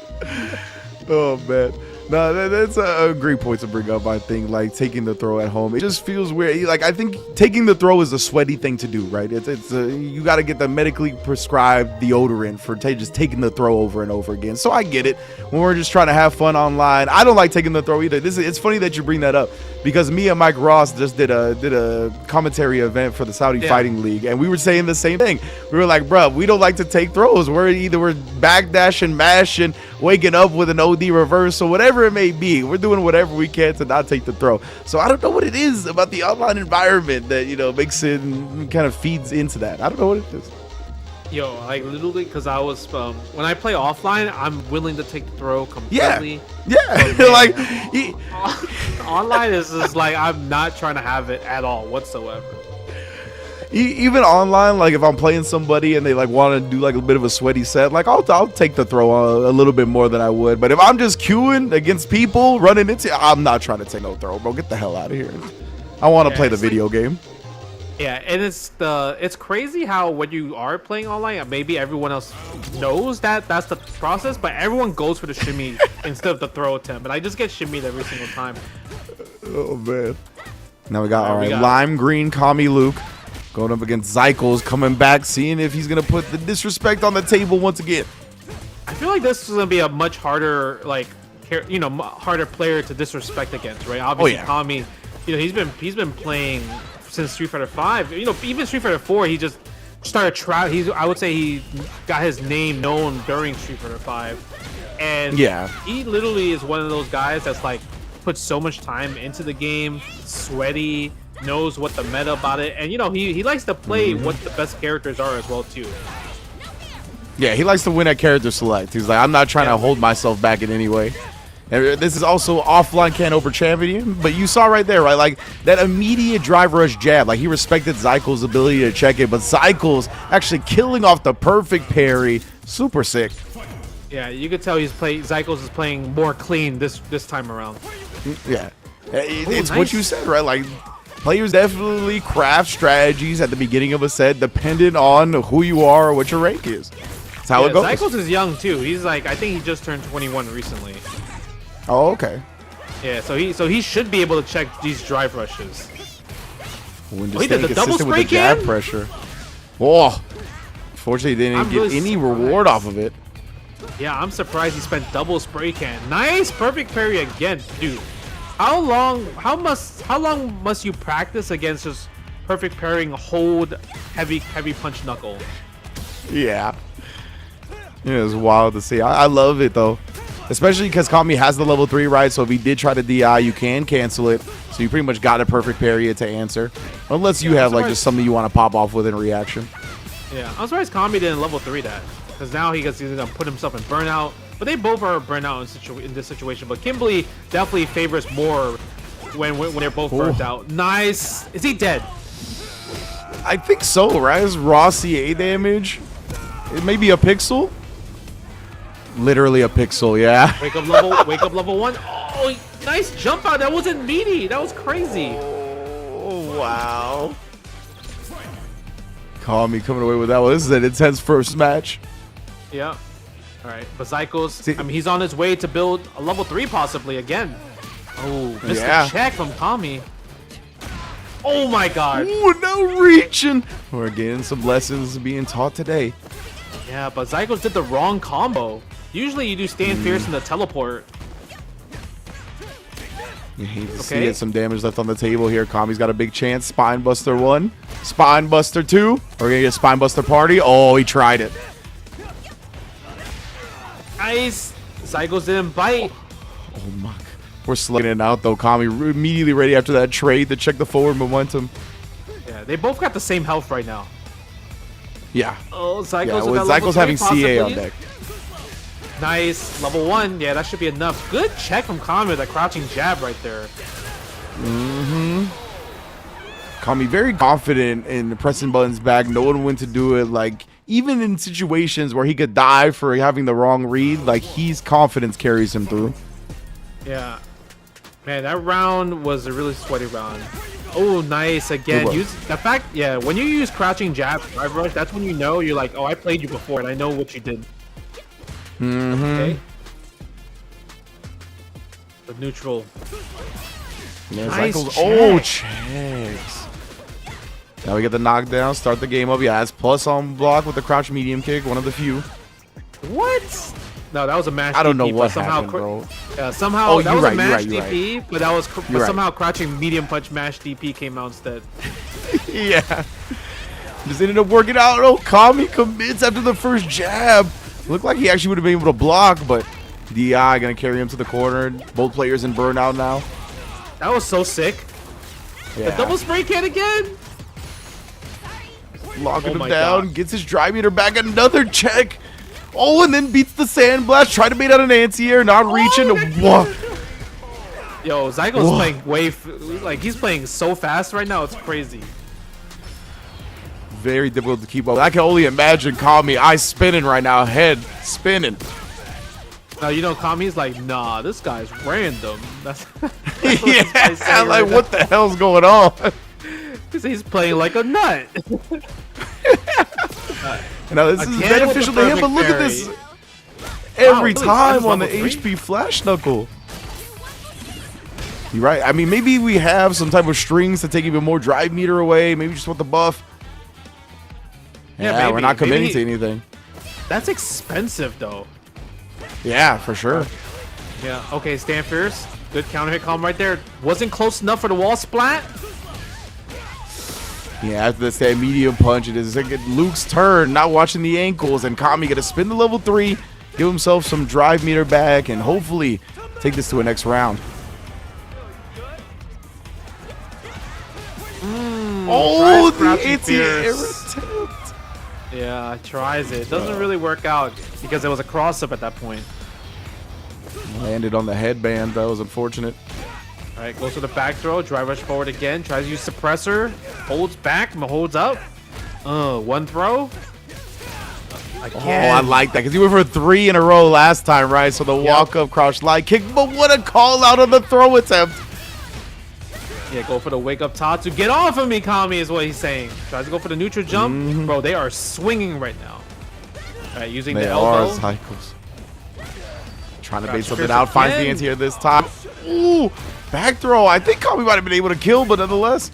Oh man. No, that's a great point to bring up. I think like taking the throw at home, it just feels weird. Like I think taking the throw is a sweaty thing to do, right? It's you got to get the medically prescribed deodorant for just taking the throw over and over again. So I get it when we're just trying to have fun online. I don't like taking the throw either. It's funny that you bring that up because me and Mike Ross just did a commentary event for the Saudi Fighting League, and we were saying the same thing. We were like, bro, we don't like to take throws. We're backdashing, mashing, waking up with an OD reverse or whatever it may be. We're doing whatever we can to not take the throw. So I don't know what it is about the online environment that, you know, makes it and kind of feeds into that. I don't know what it is. Yo, like literally, because I was when I play offline, I'm willing to take the throw completely. Yeah. Like online is just like I'm not trying to have it at all whatsoever. Even online, like if I'm playing somebody and they like want to do like a bit of a sweaty set, like I'll take the throw a little bit more than I would. But if I'm just queuing against people running into, I'm not trying to take no throw, bro. Get the hell out of here. I want to play the video game. Yeah, and it's crazy how when you are playing online, maybe everyone else knows that that's the process, but everyone goes for the shimmy instead of the throw attempt. And I just get shimmied every single time. Oh man. Now we got lime green Kami Luke. Going up against Zycles, coming back, seeing if he's going to put the disrespect on the table once again. I feel like this is going to be a much harder, like, you know, harder player to disrespect against, right? Obviously, Kami, you know, he's been playing since Street Fighter 5. You know, even Street Fighter 4, he just started I would say he got his name known during Street Fighter 5. And he literally is one of those guys that's, like, put so much time into the game, sweaty, knows what the meta about it, and you know he likes to play what the best characters are as well too. Yeah, he likes to win at character select. He's like, I'm not trying to hold myself back in any way. And this is also offline can over champion, but you saw right there, right? Like that immediate drive rush jab. Like he respected Zycles' ability to check it, but Zycles actually killing off the perfect parry. Super sick. Yeah, you could tell Zycles is playing more clean this time around. Yeah, it's nice. What you said, right? Like. Players definitely craft strategies at the beginning of a set dependent on who you are or what your rank is. That's how it goes. Zycles is young too. He's like, I think he just turned 21 recently. Oh, okay. Yeah, so he should be able to check these drive rushes. When Oh, he did staying the double consistent with the spray jab can? pressure. Whoa. Fortunately, he didn't I'm get really any surprised. reward off of it. Yeah, I'm surprised he spent double spray can. Nice, perfect parry again, dude. How long must you practice against just perfect parrying, hold, heavy punch Knuckle? Yeah. Yeah, it's wild to see. I love it though. Especially because Kami has the level 3 right, so if he did try to DI, you can cancel it. So you pretty much got a perfect parry to answer. Unless you have like just something you want to pop off with in reaction. Yeah, I'm surprised Kami didn't level 3 that. Because now he's gonna put himself in burnout. But they both are burnout in this situation. But Kimberly definitely favors more when they're both burnt out. Nice. Is he dead? I think so, right? It's raw CA damage. It may be a pixel. Literally a pixel, yeah. Wake up level 1. Oh, nice jump out. That wasn't meaty. That was crazy. Oh, wow. Kami coming away with that one. This is an intense first match. Yeah. All right, but Zycos, I mean, he's on his way to build a level 3 possibly again. Oh, missed the check from Kami. Oh my god. Ooh, no reaching. We're getting some lessons being taught today. Yeah, but Zycos did the wrong combo. Usually you do stand fierce in the teleport. You hate to see it. Some damage left on the table here. Kami's got a big chance. Spine Buster 1. Spine Buster 2. We're going to get Spine Buster Party. Oh, he tried it. Nice. Zycos didn't bite. Oh my. We're slugging it out though. Kami immediately ready after that trade to check the forward momentum. Yeah, they both got the same health right now. Yeah. Oh, Zycos Yeah, with with that level Zycos 3 having CA on possibly. deck. Nice. Level 1. Yeah, that should be enough. Good check from Kami with that crouching jab right there. Kami very confident in pressing buttons back, knowing when to do it. Like, even in situations where he could die for having the wrong read, like, his confidence carries him through. Yeah. Man, that round was a really sweaty round. Oh, nice. Again, when you use crouching jab drive rush, that's when you know you're like, oh, I played you before and I know what you did. Okay. The neutral. Yeah, Nice Zycos. check. Oh, checks. Now we get the knockdown, start the game up. Yeah, it's plus on block with the crouch medium kick, one of the few. What? No, that was a mash DP. I don't know what but somehow, happened, bro. somehow Oh, that you're was right, a you're mash right, you're DP, right. but that was You're right. somehow crouching medium punch mash DP came out instead. Yeah. Just ended up working out. Oh, Kami commits after the first jab. Looked like he actually would have been able to block, but DI gonna carry him to the corner. Both players in burnout now. That was so sick. Yeah. The double spray can again. Locking him my down, God. gets his drive meter back, another check. Oh, and then beats the sandblast. Try to bait out an anti-air, not reaching. What? Yo, Zygo's playing he's playing so fast right now. It's crazy. Very difficult to keep up. I can only imagine Kami eyes spinning right now, head spinning. Now you know Kami's like, nah, this guy's random. That's what Yeah, this guy's saying like right what the hell's going on? now. 'Cause he's playing like a nut. Now this is Again beneficial with to the him, but look at perfect this. Every really? time That's on the level 3? HP Flash Knuckle. You're right. I mean, maybe we have some type of strings to take even more drive meter away. Maybe just want the buff. Yeah, Yeah, we're maybe. not committing Maybe to anything. That's expensive though. Yeah, for sure. Yeah. Okay, stand fierce. Good counter hit calm right there. Wasn't close enough for the wall splat. Yeah, after this that medium punch, it is like Luke's turn, not watching the ankles, and Kami gonna spin the level 3, give himself some drive meter back, and hopefully take this to a next round. Oh, the crouching anti-air fierce. attempt. Yeah, tries it. Doesn't really work out because it was a cross up at that point. Landed on the headband. That was unfortunate. All right, goes for the back throw. Drive rush forward again. Tries to use suppressor. Holds back. Holds up. One throw. Again. Oh, I like that because he went for 3 in a row last time, right? So the walk-up crouch light kick, but what a call out on the throw attempt. Yeah, go for the wake up Tatsu. Get off of me, Kami, is what he's saying. Tries to go for the neutral jump. Bro, they are swinging right now. All right, using They the are elbow. cycles. Trying to bait something out. Finds the anti-air this time. Ooh, back throw. I think Kami might have been able to kill, but nonetheless.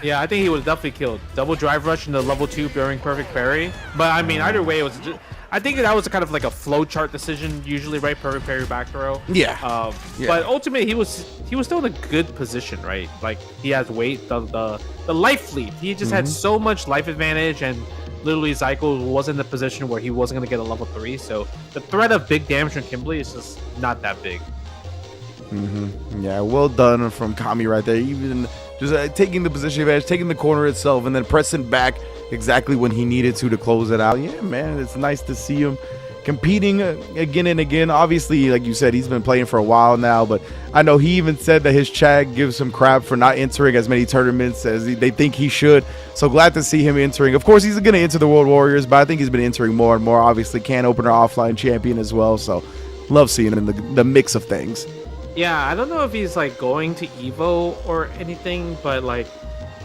Yeah, I think he would have definitely killed. Double drive rush into level 2 during perfect parry. But I mean, either way, it was just, I think that was kind of like a flow chart decision usually, right? Perfect parry back throw. Yeah. But ultimately, he was still in a good position, right? Like he has weight, the life lead. He just had so much life advantage, and literally Zyko was in the position where he wasn't going to get a level 3. So the threat of big damage from Kimberly is just not that big. Yeah, well done from Kami right there. Even just taking the position advantage, taking the corner itself, and then pressing back exactly when he needed to close it out. Yeah, man, it's nice to see him competing again and again. Obviously, like you said, he's been playing for a while now, but I know he even said that his chat gives him crap for not entering as many tournaments as they think he should. So glad to see him entering. Of course, he's going to enter the World Warriors, but I think he's been entering more and more. Obviously, can opener, offline champion as well. So love seeing him in the mix of things. Yeah, I don't know if he's like going to Evo or anything, but like,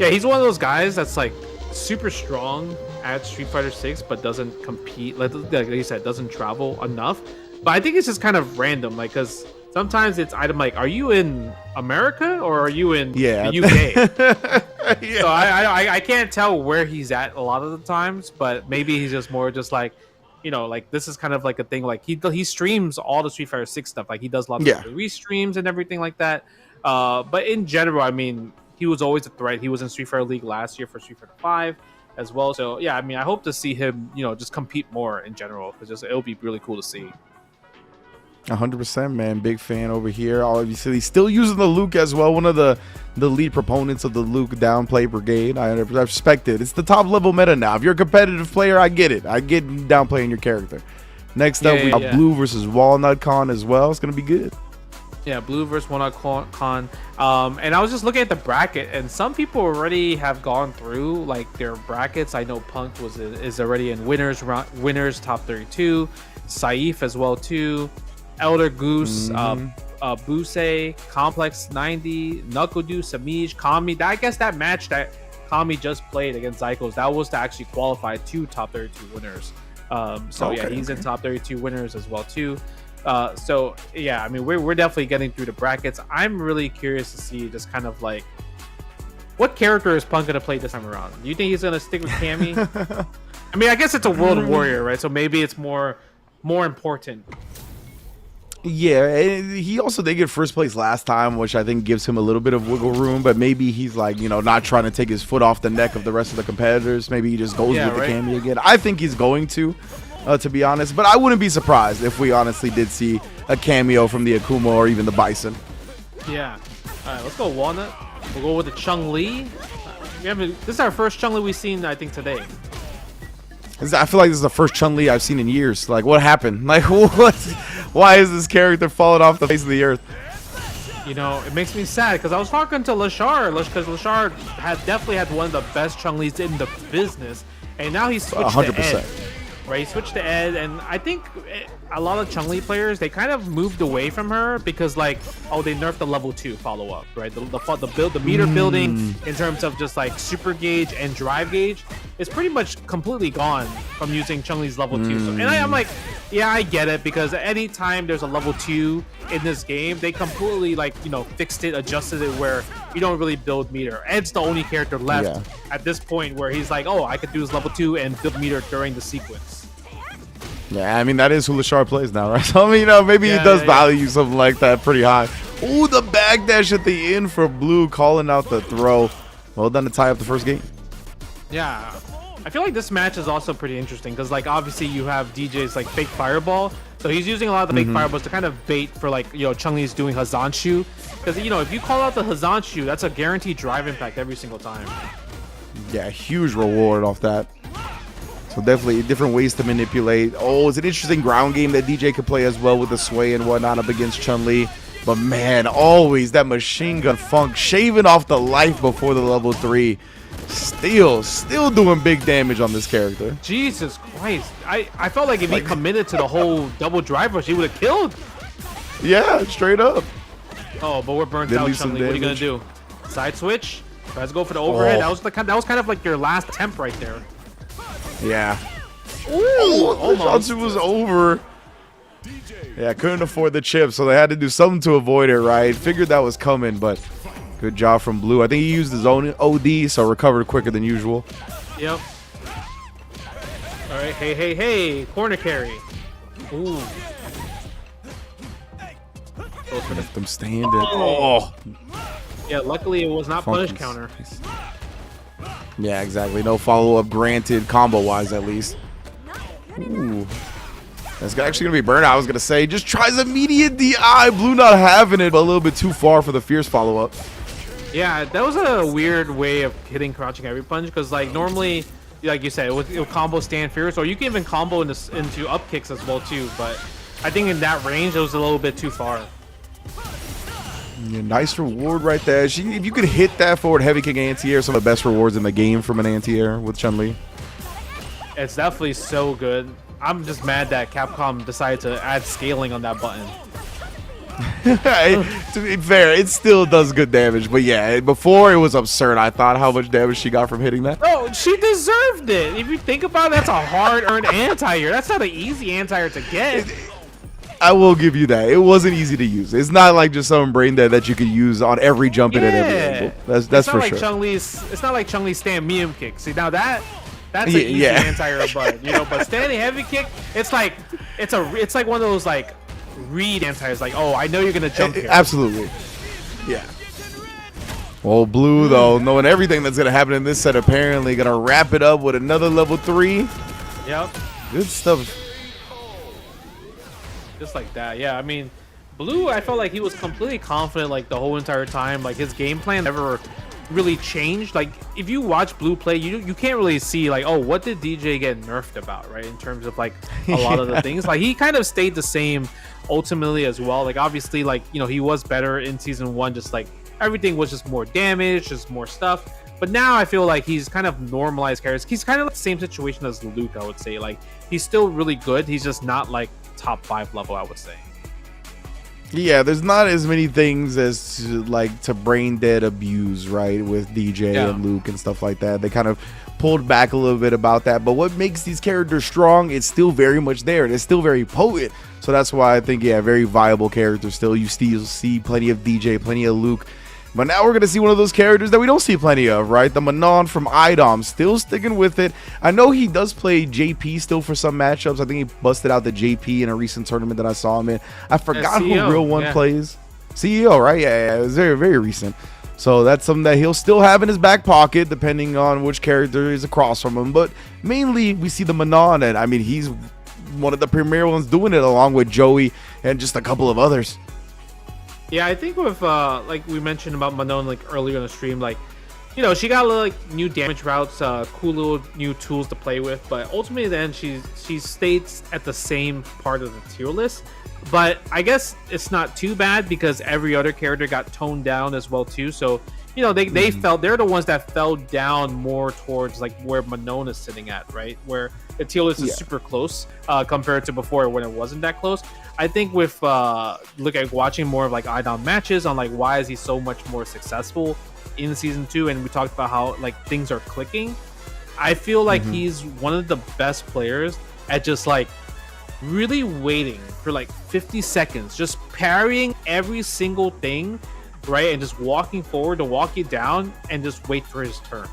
yeah, he's one of those guys that's like super strong at Street Fighter 6, but doesn't compete. Like you said, doesn't travel enough. But I think it's just kind of random, like, because sometimes it's item like, are you in America or are you in the UK? Yeah. So I can't tell where he's at a lot of the times, but maybe he's just more just like, you know, like this is kind of like a thing. Like he streams all the Street Fighter 6 stuff. Like he does lots of restreams and everything like that. But in general, I mean, he was always a threat. He was in Street Fighter League last year for Street Fighter 5 as well. So yeah, I mean, I hope to see him, you know, just compete more in general, because it'll be really cool to see. 100%, man. Big fan over here. Obviously, he's still using the Luke as well. One of the lead proponents of the Luke downplay brigade. I respect it. It's the top level meta now. If you're a competitive player, I get it. I get downplaying your character. Next up, we got Blue versus Walnut Con as well. It's going to be good. Yeah, Blue versus Walnut Con. And I was just looking at the bracket, and some people already have gone through like their brackets. I know Punk is already in winners top 32. Saif as well too. Elder Goose, Boose, Complex 90, Knuckle, Samij, Kami. I guess that match that Kami just played against Zyko's, that was to actually qualify 2 top 32 winners. He's in top 32 winners as well too. So yeah, I mean, we're definitely getting through the brackets. I'm really curious to see just kind of like what character is Punk gonna play this time around. Do you think he's gonna stick with Cammy? I mean, I guess it's a World Warrior, right? So maybe it's more important. Yeah, he also did get first place last time, which I think gives him a little bit of wiggle room, but maybe he's like, you know, not trying to take his foot off the neck of the rest of the competitors. Maybe he just goes with the Cammy again. I think he's going to be honest, but I wouldn't be surprised if we honestly did see a cameo from the Akuma or even the Bison. Yeah. All right, let's go Walnut. We'll go with the Chun-Li. This is our first Chun-Li we've seen, I think, today. I feel like this is the first Chun-Li I've seen in years. Like, what happened? Like, what? Why is this character falling off the face of the earth? You know, it makes me sad because I was talking to Lashard, because Lashard definitely had one of the best Chun-Lis in the business, and now he's switched 100%. To Ed. Right, he switched to Ed, and I think a lot of Chun-Li players, they kind of moved away from her because, like, oh, they nerfed the level 2 follow-up, right? The meter building in terms of just like super gauge and drive gauge is pretty much completely gone from using Chun-Li's level 2. So, and I'm like, yeah, I get it, because anytime there's a level 2 in this game, they completely, like, you know, fixed it, adjusted it where you don't really build meter. Ed's the only character left at this point where he's like, oh, I could do this level 2 and build meter during the sequence. Yeah, I mean, that is who Lashard plays now, right? So, I mean, you know, maybe he does value something like that pretty high. Ooh, the backdash at the end for Blue, calling out the throw. Well done to tie up the first game. Yeah, I feel like this match is also pretty interesting because, like, obviously you have DJ's like fake fireball, so he's using a lot of the fake fireballs to kind of bait for, like, you know, Chun-Li's doing Hazanshu, because, you know, if you call out the Hazanshu, that's a guaranteed drive impact every single time. Yeah, huge reward off that. So definitely different ways to manipulate. Oh, it's an interesting ground game that DJ could play as well with the sway and whatnot up against Chun-Li. But man, always that machine gun funk, shaving off the life before the level 3. Still doing big damage on this character. Jesus Christ. I felt like if he committed to the whole double drive rush, he would have killed. Yeah, straight up. Oh, but we're burnt out, Chun-Li. What are you going to do? Side switch? Tries to go for the overhead. That was kind of like your last attempt right there. Yeah. Ooh, almost. The was over. Yeah, couldn't afford the chip, so they had to do something to avoid it, right? Figured that was coming, but good job from Blue. I think he used his own OD, so recovered quicker than usual. Yep. All right, hey, corner carry. Ooh. Left them standing. Oh. Yeah, luckily it was not punish counter. Yeah, exactly. No follow-up granted, combo-wise at least. Ooh. That's actually going to be burnout, I was going to say. Just tries immediate DI. Blue not having it, but a little bit too far for the fierce follow-up. Yeah, that was a weird way of hitting crouching heavy punch, because like normally, like you said, it would combo stand fierce, or you can even combo into up kicks as well too, but I think in that range it was a little bit too far. Yeah, nice reward right there. If you could hit that forward heavy kick anti-air, some of the best rewards in the game from an anti-air with Chun-Li. It's definitely so good. I'm just mad that Capcom decided to add scaling on that button. To be fair, it still does good damage, but yeah, before it was absurd. I thought how much damage she got from hitting that. Oh, she deserved it. If you think about it, that's a hard-earned anti-air. That's not an easy anti-air to get. I will give you that. It wasn't easy to use. It's not like just some brain dead that you could use on every jump in at every angle. That's for sure. It's not like Chun-Li's stand medium kick. See, now that's an easy anti-air button, you know. But standing heavy kick, it's like one of those like read anti-airs. Like, oh, I know you're gonna jump here. Absolutely. Yeah. Well, Blue though, knowing everything that's gonna happen in this set, apparently gonna wrap it up with another level 3. Yep. Good stuff. Just like that, yeah. I mean, Blue, I felt like he was completely confident like the whole entire time. Like his game plan never really changed. Like if you watch Blue play, you can't really see like, oh, what did DJ get nerfed about, right? In terms of like a lot of the things. Like he kind of stayed the same ultimately as well. Like obviously, like, you know, he was better in season 1, just like everything was just more damage, just more stuff. But now I feel like he's kind of normalized characters. He's kind of like the same situation as Luke, I would say. Like he's still really good. He's just not like top 5 level, I would say. Yeah, there's not as many things as to brain dead abuse, right, with DJ and Luke and stuff like that. They kind of pulled back a little bit about that, but what makes these characters strong, it's still very much there, and it's still very potent. So that's why I think, yeah, very viable characters still. You still see plenty of DJ, plenty of Luke. But now we're going to see one of those characters that we don't see plenty of, right? The Mena from Idom, still sticking with it. I know he does play JP still for some matchups. I think he busted out the JP in a recent tournament that I saw him in. I forgot who Real One plays. CEO, right? Yeah, it was very, very recent. So that's something that he'll still have in his back pocket, depending on which character is across from him. But mainly, we see the Mena, and I mean, he's one of the premier ones doing it, along with Joey and just a couple of others. Yeah, I think with like we mentioned about Manon like earlier in the stream, like, you know, she got like new damage routes, cool little new tools to play with, but ultimately then she stays at the same part of the tier list. But I guess it's not too bad because every other character got toned down as well too. So, you know, they're the ones that fell down more towards like where Manon is sitting at, right? Where the tier list is super close compared to before when it wasn't that close. I think with watching more of like Idom matches on like why is he so much more successful in season 2, and we talked about how like things are clicking. I feel like he's one of the best players at just like really waiting for like 50 seconds, just parrying every single thing, right, and just walking forward to walk you down and just wait for his turn.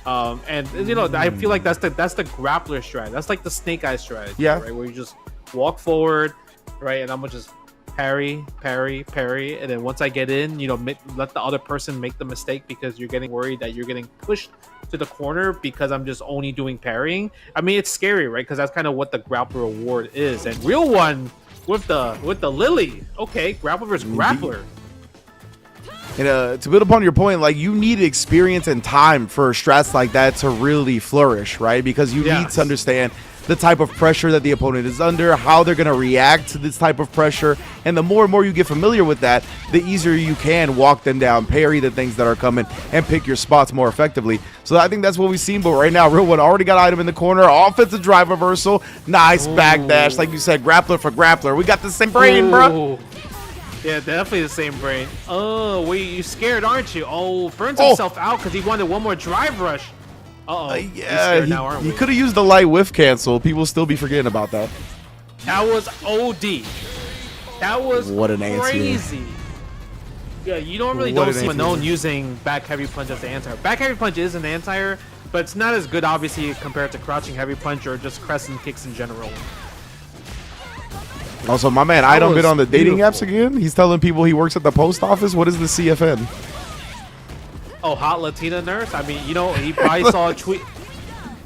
And you know, I feel like that's the grappler strategy. That's like the snake eye strategy, right, where you just walk forward, right, and I'm gonna just parry, and then once I get in, you know, let the other person make the mistake because you're getting worried that you're getting pushed to the corner because I'm just only doing parrying. I mean, it's scary, right? Because that's kind of what the grappler reward is. And Real One with the Lily, okay, grappler versus grappler. And to build upon your point, like, you need experience and time for strats like that to really flourish, right? Because you need to understand the type of pressure that the opponent is under, how they're going to react to this type of pressure. And the more and more you get familiar with that, the easier you can walk them down, parry the things that are coming, and pick your spots more effectively. So I think that's what we've seen. But right now, Real One already got Idom in the corner. Offensive drive reversal. Nice backdash. Like you said, grappler for grappler. We got the same brain, bro. Yeah, definitely the same brain. Oh, wait, you scared, aren't you? Oh, burns himself out because he wanted one more drive rush. Yeah, he could have used the light whiff cancel. People still be forgetting about that. That was OD. That was What an answer. crazy. Yeah, you normally What don't an see answer. Manon using back heavy punch as the anti-air. Back heavy punch is an anti-air, but it's not as good, obviously, compared to crouching heavy punch or just crescent kicks in general. Also, my man, That Idom been was on the dating apps beautiful. again. He's telling people he works at the post office. What is the CFN? Oh, hot Latina nurse? I mean, you know, he probably saw a tweet.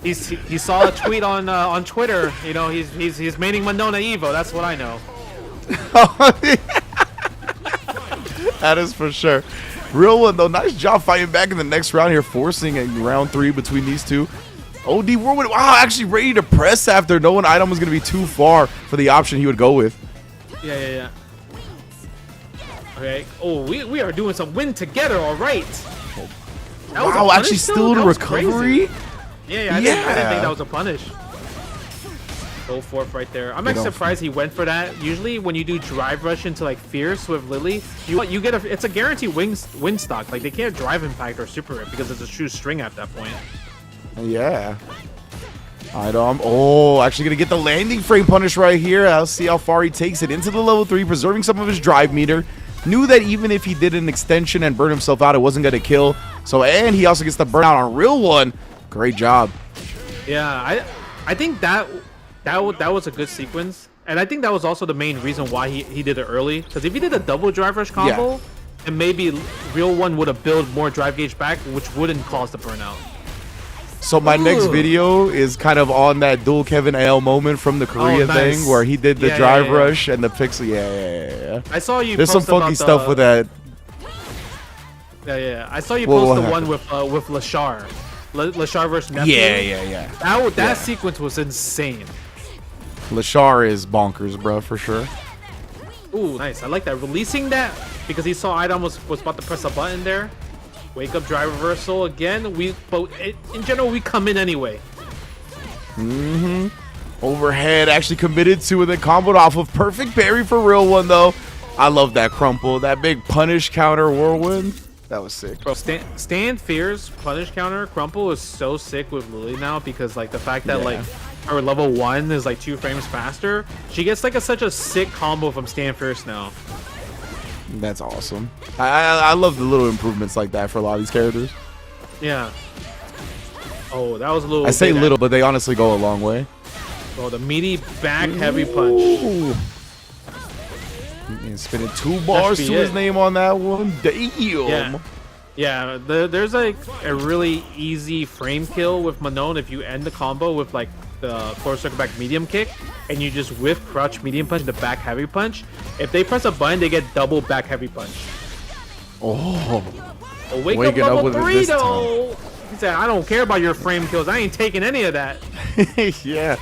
He saw a tweet on Twitter. You know, he's maining Monona Evo. That's what I know. That is for sure. Real one, though. Nice job fighting back in the next round here, forcing a round 3 between these two. OD Whirlwind, wow, actually ready to press after knowing Idom was going to be too far for the option he would go with. Yeah. Okay. Oh, we are doing some win together. All right. That was a Wow, punish actually still? still in That was recovery? crazy. Yeah, I didn't think that was a punish. Go forth right there. I'm actually surprised he went for that. Usually when you do drive rush into like Fierce with Lily, you get it's a guaranteed win stock. Like they can't drive impact or super it because it's a true string at that point. Yeah. Idom, oh, actually going to get the landing frame punish right here. I'll see how far he takes it into the level 3, preserving some of his drive meter. Knew that even if he did an extension and burned himself out, it wasn't going to kill. So, and he also gets the burnout on real one. Great job. Yeah, I think that was a good sequence, and I think that was also the main reason why he did it early. Because if he did a double drive rush combo, and maybe real one would have built more drive gauge back, which wouldn't cause the burnout. So my next video is kind of on that dual Kevin AL moment from the Korea nice. thing where he did the drive rush and the pixel. Yeah. I saw you. There's some post about funky stuff with that. Yeah. I saw you What post the happened? one with Lashar. Lashar versus Neptune. Yeah. That sequence was insane. Lashar is bonkers, bro, for sure. Ooh, nice. I like that. Releasing that because he saw Idom was about to press a button there. Wake up drive reversal again. But in general, we come in anyway. Overhead actually committed to and then comboed off of perfect parry for real one though. I love that crumple, that big punish counter whirlwind. That was sick. Bro, Stand Fear's punish counter crumple is so sick with Lily now because like the fact that like her level 1 is like 2 frames faster. She gets like such a sick combo from Stand Fierce now. That's awesome. I love the little improvements like that for a lot of these characters. Yeah. Oh, that was a little. I say bit- little, but they honestly go a long way. Oh, the meaty back heavy punch. Ooh. And spinning 2 bars be to his it. name on that one. Damn. Yeah. There's like a really easy frame kill with Manon if you end the combo with like the forward circle back medium kick and you just whiff crouch medium punch the back heavy punch. If they press a button, they get double back heavy punch. Oh. Oh, wake Waking up up level with it 3 this though. He said, I don't care about your frame kills. I ain't taking any of that. Yeah.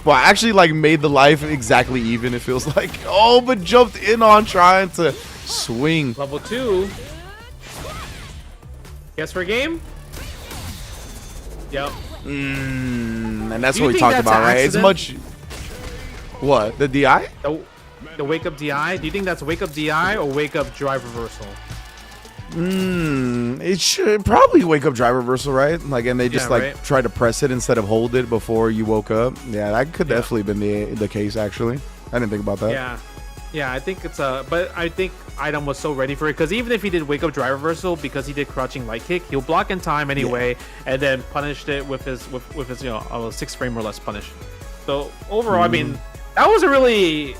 Well, I actually like made the life exactly even, it feels like. Oh, but jumped in on trying to swing. Level 2. Guess for game? Yep. And that's Do you what we think talked that's about, an right? It's accident? much. What? The DI? The wake up DI? Do you think that's wake up DI or wake up drive reversal? It should probably wake up drive reversal, right? Like, and they just Yeah, like right. try to press it instead of hold it before you woke up. Yeah, that could definitely been the case. Actually, I didn't think about that. Yeah, I think it's but I think Idom was so ready for it because even if he did wake up drive reversal because he did crouching light kick, he'll block in time anyway and then punished it with his 6 frame or less punish. So overall, I mean, that was a really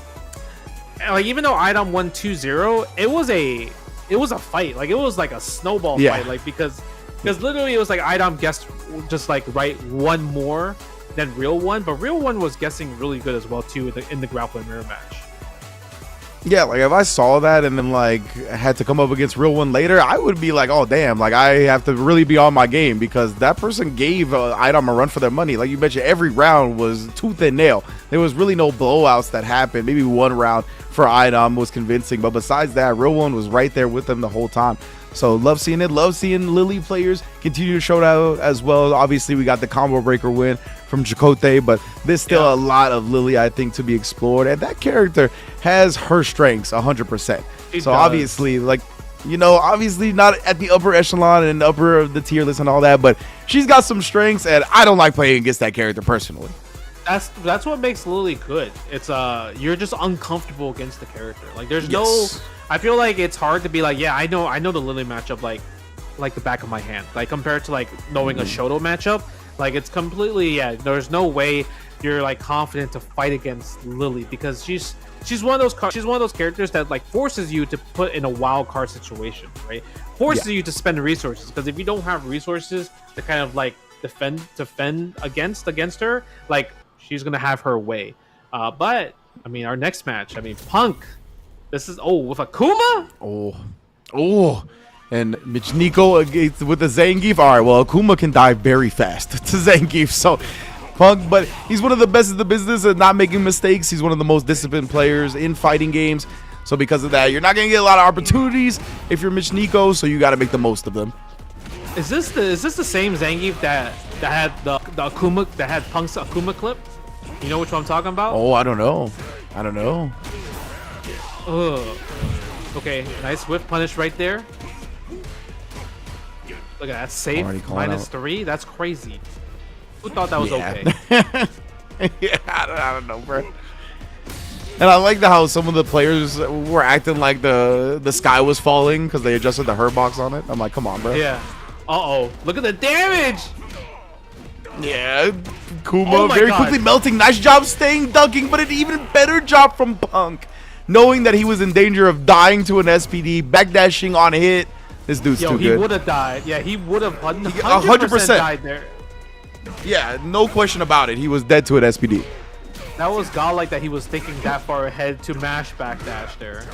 like even though Idom won 2-0, it was a fight. Like it was like a snowball fight. Like because literally it was like Idom guessed just like right one more than real one, but real one was guessing really good as well too in the grappling mirror match. Yeah, like if I saw that and then like had to come up against real one later, I would be like, oh damn, like I have to really be on my game because that person gave Idom a run for their money. Like you mentioned, every round was tooth and nail. There was really no blowouts that happened. Maybe one round for Idom was convincing, but besides that, real one was right there with them the whole time. So love seeing it. Love seeing Lily players continue to show out as well. Obviously, we got the combo breaker win from Chakotay, but there's still a lot of Lily, I think, to be explored. And that character has her strengths 100%. So obviously, like, you know, obviously not at the upper echelon and upper of the tier list and all that, but she's got some strengths, and I don't like playing against that character personally. that's what makes Lily good. It's you're just uncomfortable against the character. Like there's no, I feel like it's hard to be like, yeah, I know the Lily matchup like the back of my hand. Like compared to like knowing a Shoto matchup, like it's completely there's no way you're like confident to fight against Lily because she's one of those characters that like forces you to put in a wild card situation, right? Forces you to spend resources because if you don't have resources to kind of like defend against her, like she's gonna have her way. But I mean, our next match, I mean, Punk. This is with Akuma. And Mitch Niko with the Zangief. All right, well, Akuma can dive very fast to Zangief, so Punk, but he's one of the best in the business at not making mistakes. He's one of the most disciplined players in fighting games. So because of that, you're not gonna get a lot of opportunities if you're Mitch Niko, so you got to make the most of them. Is this the same Zangief that had the Akuma that had Punk's Akuma clip? You know which one I'm talking about? Oh, I don't know. Ugh. Okay, nice whiff punish right there. Look at that, safe -3. That's crazy. Who thought that was okay? I don't know, bro. And I like how some of the players were acting like the sky was falling because they adjusted the hurt box on it. I'm like, come on, bro. Yeah. Look at the damage. Yeah, Kuma very quickly melting. Nice job staying dunking, but an even better job from Punk. Knowing that he was in danger of dying to an SPD, backdashing on hit. This dude's too good. He would have died. Yeah, he would have 100% died there. Yeah, no question about it. He was dead to an SPD. That was godlike that he was thinking that far ahead to mash backdash there.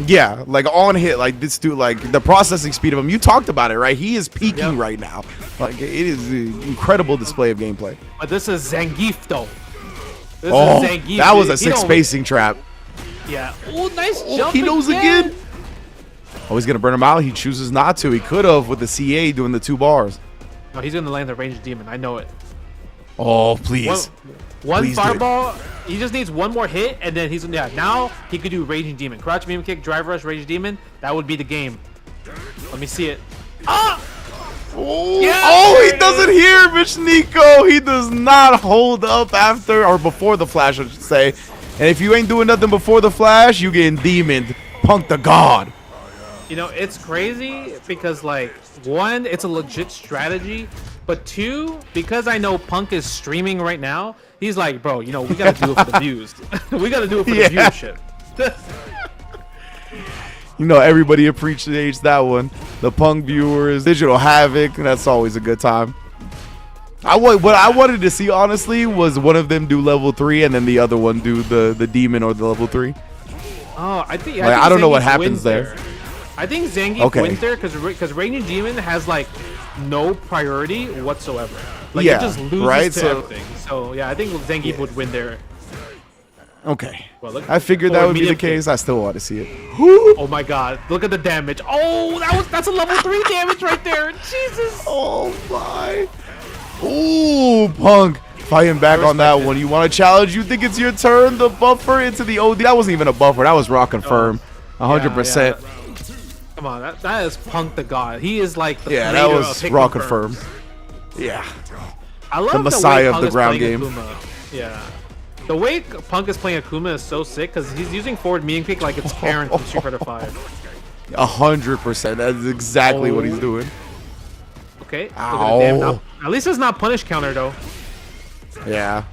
Yeah, like on hit, like this dude, like the processing speed of him. You talked about it, right? He is peaking right now. Like it is an incredible display of gameplay. But this is Zangief though. This is Zangief. That was a 6 spacing trap. Yeah. Oh, nice jump. He knows again. Oh, he's gonna burn him out. He chooses not to. He could have with the CA doing the 2 bars. No, he's gonna land the ranged demon. I know it. Oh, please. One please fireball. He just needs one more hit, and then he's now he could do raging demon, crouch beam kick, drive rush, raging demon. That would be the game. Let me see it. Ah! Oh, yes! He doesn't hear Mitch Niko. He does not hold up after or before the flash, I should say. And if you ain't doing nothing before the flash, you getting demoned. Punk the god. You know, it's crazy because, like, one, it's a legit strategy, but two, because I know Punk is streaming right now, he's like, bro, you know, we gotta do it for the views. We gotta do it for the viewership. You know, everybody appreciates that one. The Punk viewers, Digital Havoc, that's always a good time. What I wanted to see, honestly, was one of them do level 3 and then the other one do the demon or the level 3. Oh, I think I don't know what happens there. I think Zangief wins there because Raging Demon has like no priority whatsoever. Like it just loses to everything. So yeah, I think Zangief would win there. Okay. Well, I figured that would be the case. I still want to see it. Oh my god, look at the damage. Oh, that's a level 3 damage right there. Jesus. Oh my. Ooh, Punk fighting back on that one. You want to challenge? You think it's your turn? The buffer into the OD. That wasn't even a buffer. That was raw confirm. 100%. Come on, that is Punk the god. He is like the that was raw confirm. Yeah. I love the messiah of the ground game. Akuma. Yeah. The way Punk is playing Akuma is so sick because he's using forward mean kick like it's Karen from Street Fighter 5. 100%. That's exactly what he's doing. Okay. Ow. At least it's not punish counter though. Yeah.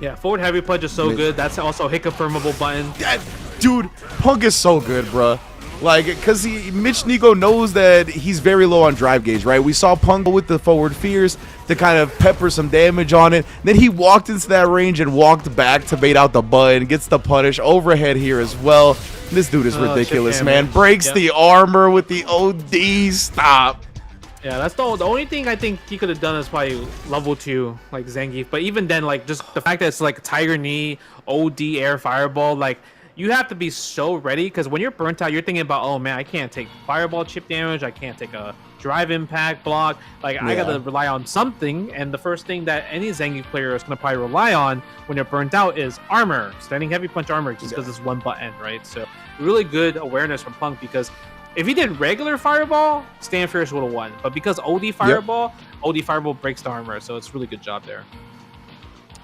Yeah, forward heavy punch is so good. That's also a hit confirmable button. Dude, Punk is so good, bruh. Like, because Mitch Niko knows that he's very low on drive gauge, right? We saw Punk with the forward fears to kind of pepper some damage on it. Then he walked into that range and walked back to bait out the button. Gets the punish overhead here as well. This dude is ridiculous, man. Breaks the armor with the OD. Stop. Yeah, that's the only thing I think he could have done is probably level 2, like Zangief. But even then, like, just the fact that it's like Tiger Knee, OD, air fireball, like, you have to be so ready because when you're burnt out, you're thinking about, oh man, I can't take fireball chip damage, I can't take a drive impact block. Like, I gotta rely on something. And the first thing that any Zangief player is gonna probably rely on when you're burnt out is armor, standing heavy punch armor, just because it's one button, right? So really good awareness from Punk because if he did regular fireball, Stand Fierce would have won. But because OD fireball, OD fireball breaks the armor, so it's a really good job there.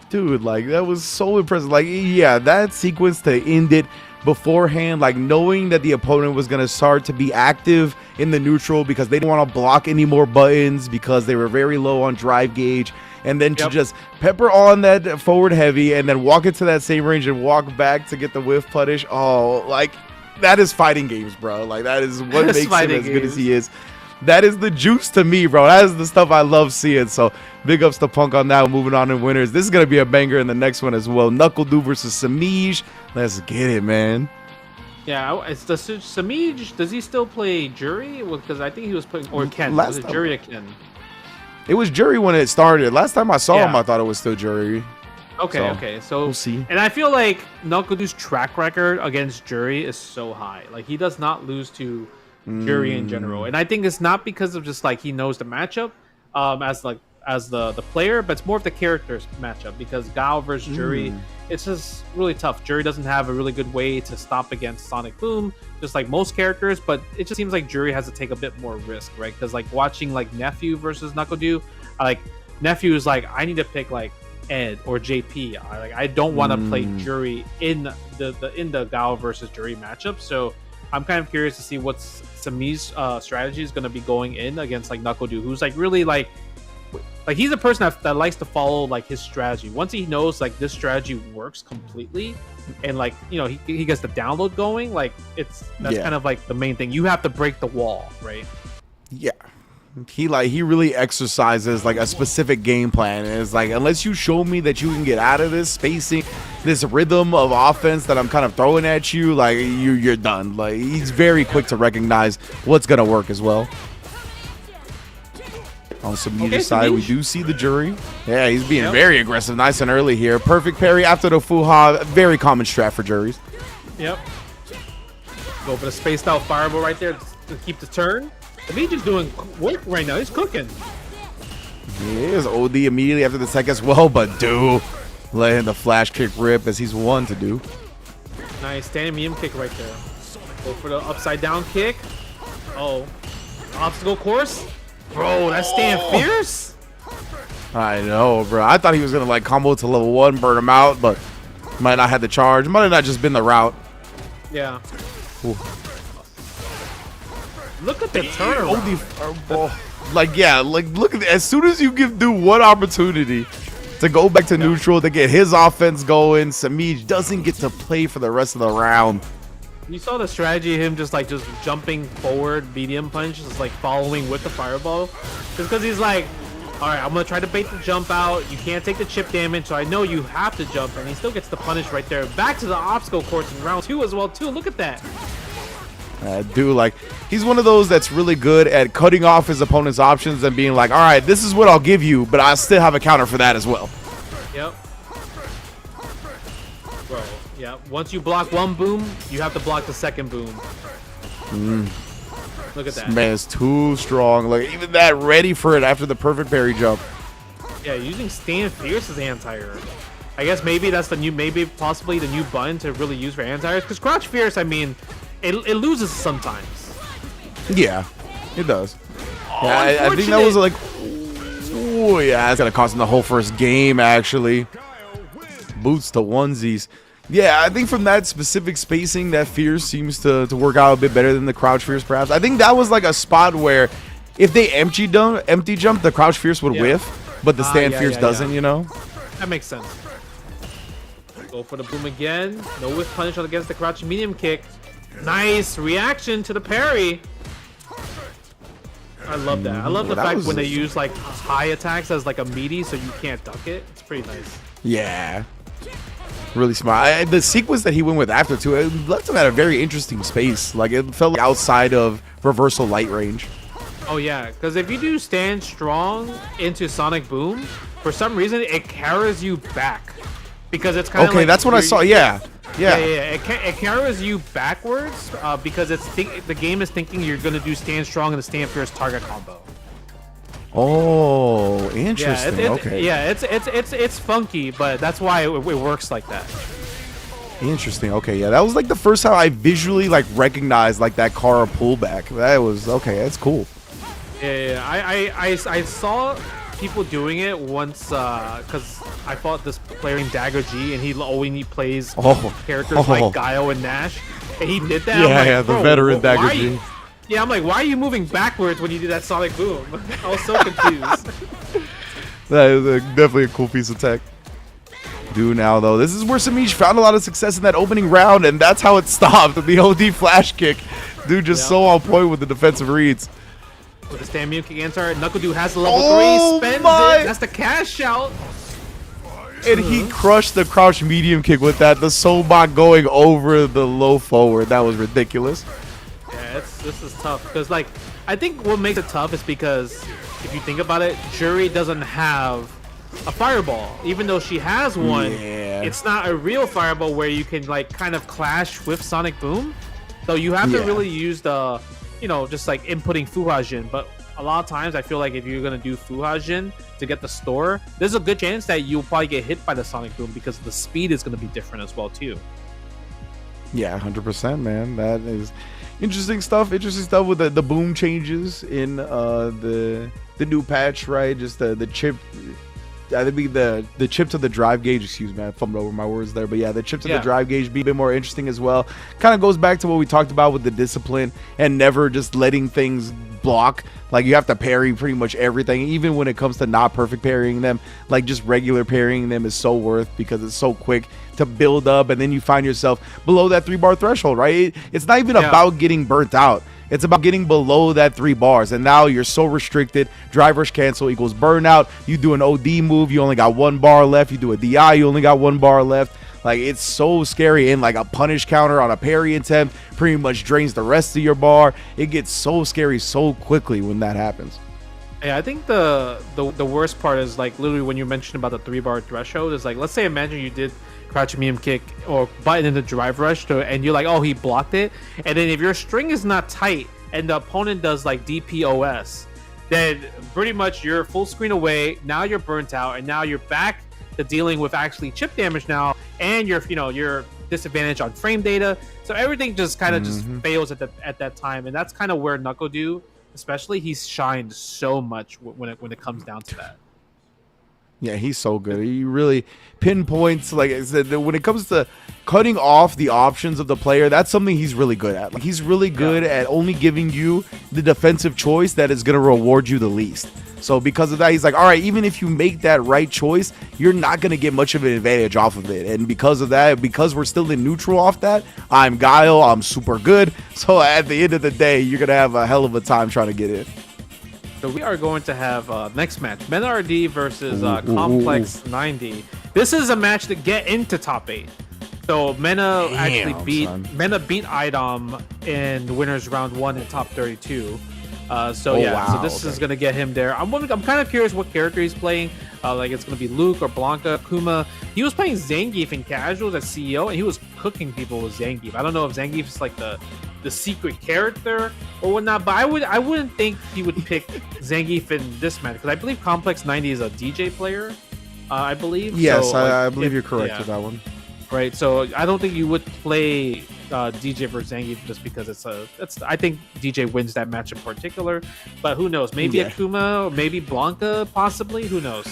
dude, like that was so impressive. Like, yeah, that sequence to end it beforehand, like knowing that the opponent was going to start to be active in the neutral because they didn't want to block any more buttons because they were very low on drive gauge, and then to just pepper on that forward heavy and then walk into that same range and walk back to get the whiff punish. Oh, like that is fighting games, bro. Like that is what makes him as good as he is. That is the juice to me, bro. That is the stuff I love seeing. So big ups to Punk on that. Moving on in winners. This is going to be a banger in the next one as well. Knuckle versus Samij. Let's get it, man. Yeah, it's the Samij. Does he still play Jury? Because I think he was playing, or Ken. Was it Jury or Ken? It was Jury when it started. Last time I saw him, I thought it was still Jury. Okay, so we'll see. And I feel like Knuckle's track record against Jury is so high. Like he does not lose to Jury in general, and I think it's not because of just like he knows the matchup as the player, but it's more of the characters matchup because Gao versus Jury, it's just really tough. Jury doesn't have a really good way to stop against Sonic Boom, just like most characters, but it just seems like Jury has to take a bit more risk, right? Because like watching like Nephew versus Knuckle, like Nephew is like I need to pick like Ed or JP. I don't want to play Jury in the Gao versus Jury matchup, so I'm kind of curious to see what Samij's strategy is going to be going in against like Knuckle, who's like really like he's a person that likes to follow like his strategy. Once he knows like this strategy works completely, and like he gets the download going, like that's kind of like the main thing. You have to break the wall, right? Yeah. He really exercises like a specific game plan, and it's like unless you show me that you can get out of this spacing, this rhythm of offense that I'm kind of throwing at you, like you're done. Like he's very quick to recognize what's gonna work as well. On Samij's side, we do see the Jury. Yeah, he's being very aggressive, nice and early here. Perfect parry after the Fuha, very common strat for Juries. Yep. Go for the spaced out fireball right there to keep the turn. Mitch is doing work right now. He's cooking. He is OD immediately after the tech as well, but letting the flash kick rip as he's one to do. Nice standing medium kick right there. Go for the upside down kick. Oh, obstacle course. Bro, that's staying fierce. I know, bro. I thought he was going to like combo to level 1, burn him out, but might not have the charge. Might have not just been the route. Yeah. Ooh. Look at the turnaround. Like, yeah, like look at as soon as you give dude one opportunity to go back to neutral to get his offense going, Samij doesn't get to play for the rest of the round. You saw the strategy of him just jumping forward, medium punch, just like following with the fireball. Just because he's like, all right, I'm going to try to bait the jump out. You can't take the chip damage, so I know you have to jump, and he still gets the punish right there. Back to the obstacle course in round 2 as well, too. Look at that. Dude, like, he's one of those that's really good at cutting off his opponent's options and being like, all right, this is what I'll give you, but I still have a counter for that as well. Yep. Bro, yeah. Once you block one boom, you have to block the second boom. Look at that. This man is too strong. Like, even that, ready for it after the perfect parry jump. Yeah, using Stand Fierce as anti-air. I guess maybe that's the new, possibly the new button to really use for anti-airs. Because Crouch Fierce, I mean, it loses sometimes. Yeah, it does. Oh, yeah, I think that was like, oh yeah, that's gonna cost him the whole first game actually. Boots to onesies. Yeah, I think from that specific spacing, that Fierce seems to work out a bit better than the Crouch Fierce perhaps. I think that was like a spot where if they empty jump, the Crouch Fierce would whiff, but the Stand Fierce doesn't, you know? That makes sense. Go for the boom again. No whiff punish against the crouch medium kick. Nice reaction to the parry. I love that. I love the fact when they use like high attacks as like a meaty so you can't duck it. It's pretty nice. Yeah. Really smart. The sequence that he went with after too, it left him at a very interesting space. Like it felt like outside of reversal light range. Oh yeah, because if you do stand strong into Sonic Boom, for some reason it carries you back. Because it's kind of okay, that's what I saw. Yeah. It carries you backwards because the game is thinking you're gonna do stand strong and the stand fierce target combo. Oh, interesting. It's funky, but that's why it works like that. Interesting. Okay, yeah, that was like the first time I visually like recognized like that Kara pullback. That was okay. That's cool. Yeah, I saw people doing it once, because I fought this player named Dagger G, and he only plays characters like Guile and Nash, and he did that. Yeah, the veteran Dagger G. Yeah, I'm like, why are you moving backwards when you do that Sonic Boom? I was so confused. That is definitely a cool piece of tech. Now though, this is where Samish found a lot of success in that opening round, and that's how it stopped. The OD flash kick. Dude just so on point with the defensive reads. With the stand kick answer, Knuckle Dude has the level 3, spends it. That's the cash out. And he crushed the crouch medium kick with that. The Sobot going over the low forward. That was ridiculous. Yeah, this is tough because like I think what makes it tough is because if you think about it, Juri doesn't have a fireball. Even though she has one, it's not a real fireball where you can like kind of clash with Sonic Boom. So you have to really use the, you know, just like inputting Fuhajin. But a lot of times I feel like if you're gonna do Fuhajin to get the store, there's a good chance that you'll probably get hit by the Sonic Boom because the speed is gonna be different as well too. Yeah, 100%, man. That is interesting stuff. Interesting stuff with the boom changes in the new patch, right? Just the chip. I think the chip to the drive gauge, excuse me, I fumbled over my words there, but yeah, the chip to the drive gauge be a bit more interesting as well. Kind of goes back to what we talked about with the discipline and never just letting things block. Like you have to parry pretty much everything, even when it comes to not perfect parrying them. Like just regular parrying them is so worth because it's so quick to build up, and then you find yourself below that 3-bar threshold, right? It's not even about getting burnt out. It's about getting below that 3 bars, and now you're so restricted. Drive rush cancel equals burnout. You do an OD move, you only got 1 bar left. You do a DI, you only got 1 bar left. Like, it's so scary, and like a punish counter on a parry attempt pretty much drains the rest of your bar. It gets so scary so quickly when that happens. Yeah, I think the worst part is like literally when you mentioned about the 3-bar threshold is like, let's say imagine you did crouch medium kick or button in the drive rush and you're like, oh, he blocked it, and then if your string is not tight and the opponent does like DPOS, then pretty much you're full screen away. Now you're burnt out, and now you're back to dealing with actually chip damage now, and you're disadvantaged on frame data. So everything just kind of just fails at that time, and that's kind of where Knuckle Dude, especially, he's shined so much when it comes down to that. Yeah, he's so good. He really pinpoints, like I said, when it comes to cutting off the options of the player, that's something he's really good at. Like, he's really good at only giving you the defensive choice that is going to reward you the least. So because of that, he's like, all right, even if you make that right choice, you're not going to get much of an advantage off of it. And because of that, because we're still in neutral off that, I'm Guile, I'm super good. So at the end of the day, you're going to have a hell of a time trying to get in. So we are going to have next match, Mena RD versus Complex 90. This is a match to get into top 8. So Mena beat Idom in the winners round 1 in top 32. So this is gonna get him there. I'm kind of curious what character he's playing. Like it's gonna be Luke or Blanca, Kuma. He was playing Zangief in casuals at CEO, and he was cooking people with Zangief. I don't know if Zangief is like the secret character or whatnot, but I wouldn't think he would pick Zangief in this match because I believe Complex 90 is a DJ player. I believe. Yes, so, I believe you're correct with that one. Right, so I don't think you would play DJ versus Zangief just because I think DJ wins that match in particular, but who knows? Maybe Akuma, maybe Blanca, possibly. Who knows?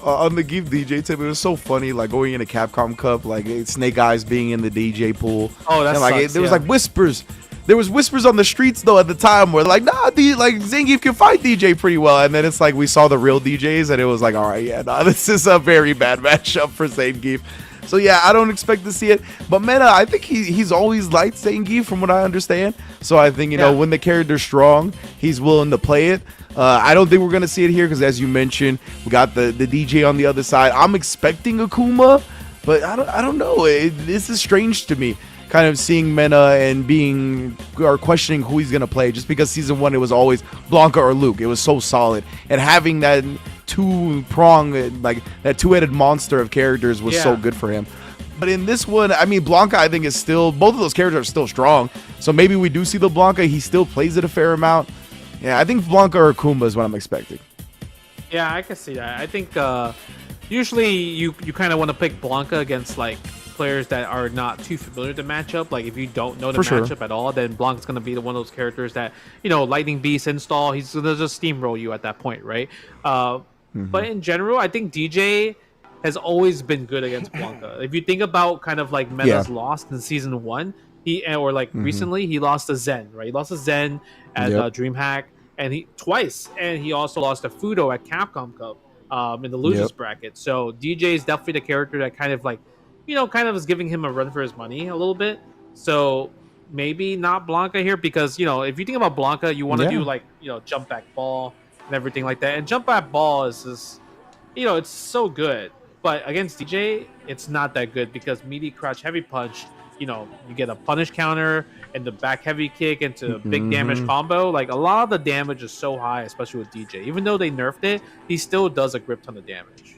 On the Give DJ tip, it was so funny, like going into Capcom Cup, like Snake Eyes being in the DJ pool. Oh, that's like there was like whispers. There was whispers on the streets though at the time where like, nah, like Zangief can fight DJ pretty well, and then it's like we saw the real DJs, and it was like, all right, this is a very bad matchup for Zangief. So yeah, I don't expect to see it. But Mena, I think he's always liked Zangief from what I understand. So I think, you know, when the character's strong, he's willing to play it. I don't think we're going to see it here because, as you mentioned, we got the DJ on the other side. I'm expecting Akuma, but I don't know. This is strange to me, kind of seeing Mena and questioning who he's going to play, just because season 1 it was always Blanca or Luke. It was so solid. And having that two-prong, like that two-headed monster of characters was so good for him. But in this one, I mean, Blanca, I think, is still, both of those characters are still strong. So maybe we do see the Blanca. He still plays it a fair amount. Yeah, I think Blanca or Kumba is what I'm expecting. Yeah, I can see that. I think usually you kind of want to pick Blanca against like players that are not too familiar with the matchup, like if you don't know the For sure. matchup at all, then Blanca's gonna be one of those characters that, you know, Lightning Beast install. He's gonna just steamroll you at that point, right? But in general, I think DJ has always been good against Blanca. If you think about kind of like Mena's lost in season 1, recently he lost to Zen, right? He lost to Zen at DreamHack, and he twice, and he also lost to Fudo at Capcom Cup in the losers bracket. So DJ is definitely the character that kind of like, you know, kind of is giving him a run for his money a little bit. So maybe not Blanca here, because, you know, if you think about Blanca, you want to do like, you know, jump back ball and everything like that. And jump back ball is just, you know, it's so good. But against DJ, it's not that good, because meaty crouch heavy punch, you know, you get a punish counter and the back heavy kick into a big damage combo. Like, a lot of the damage is so high, especially with DJ. Even though they nerfed it, he still does a grip ton of damage.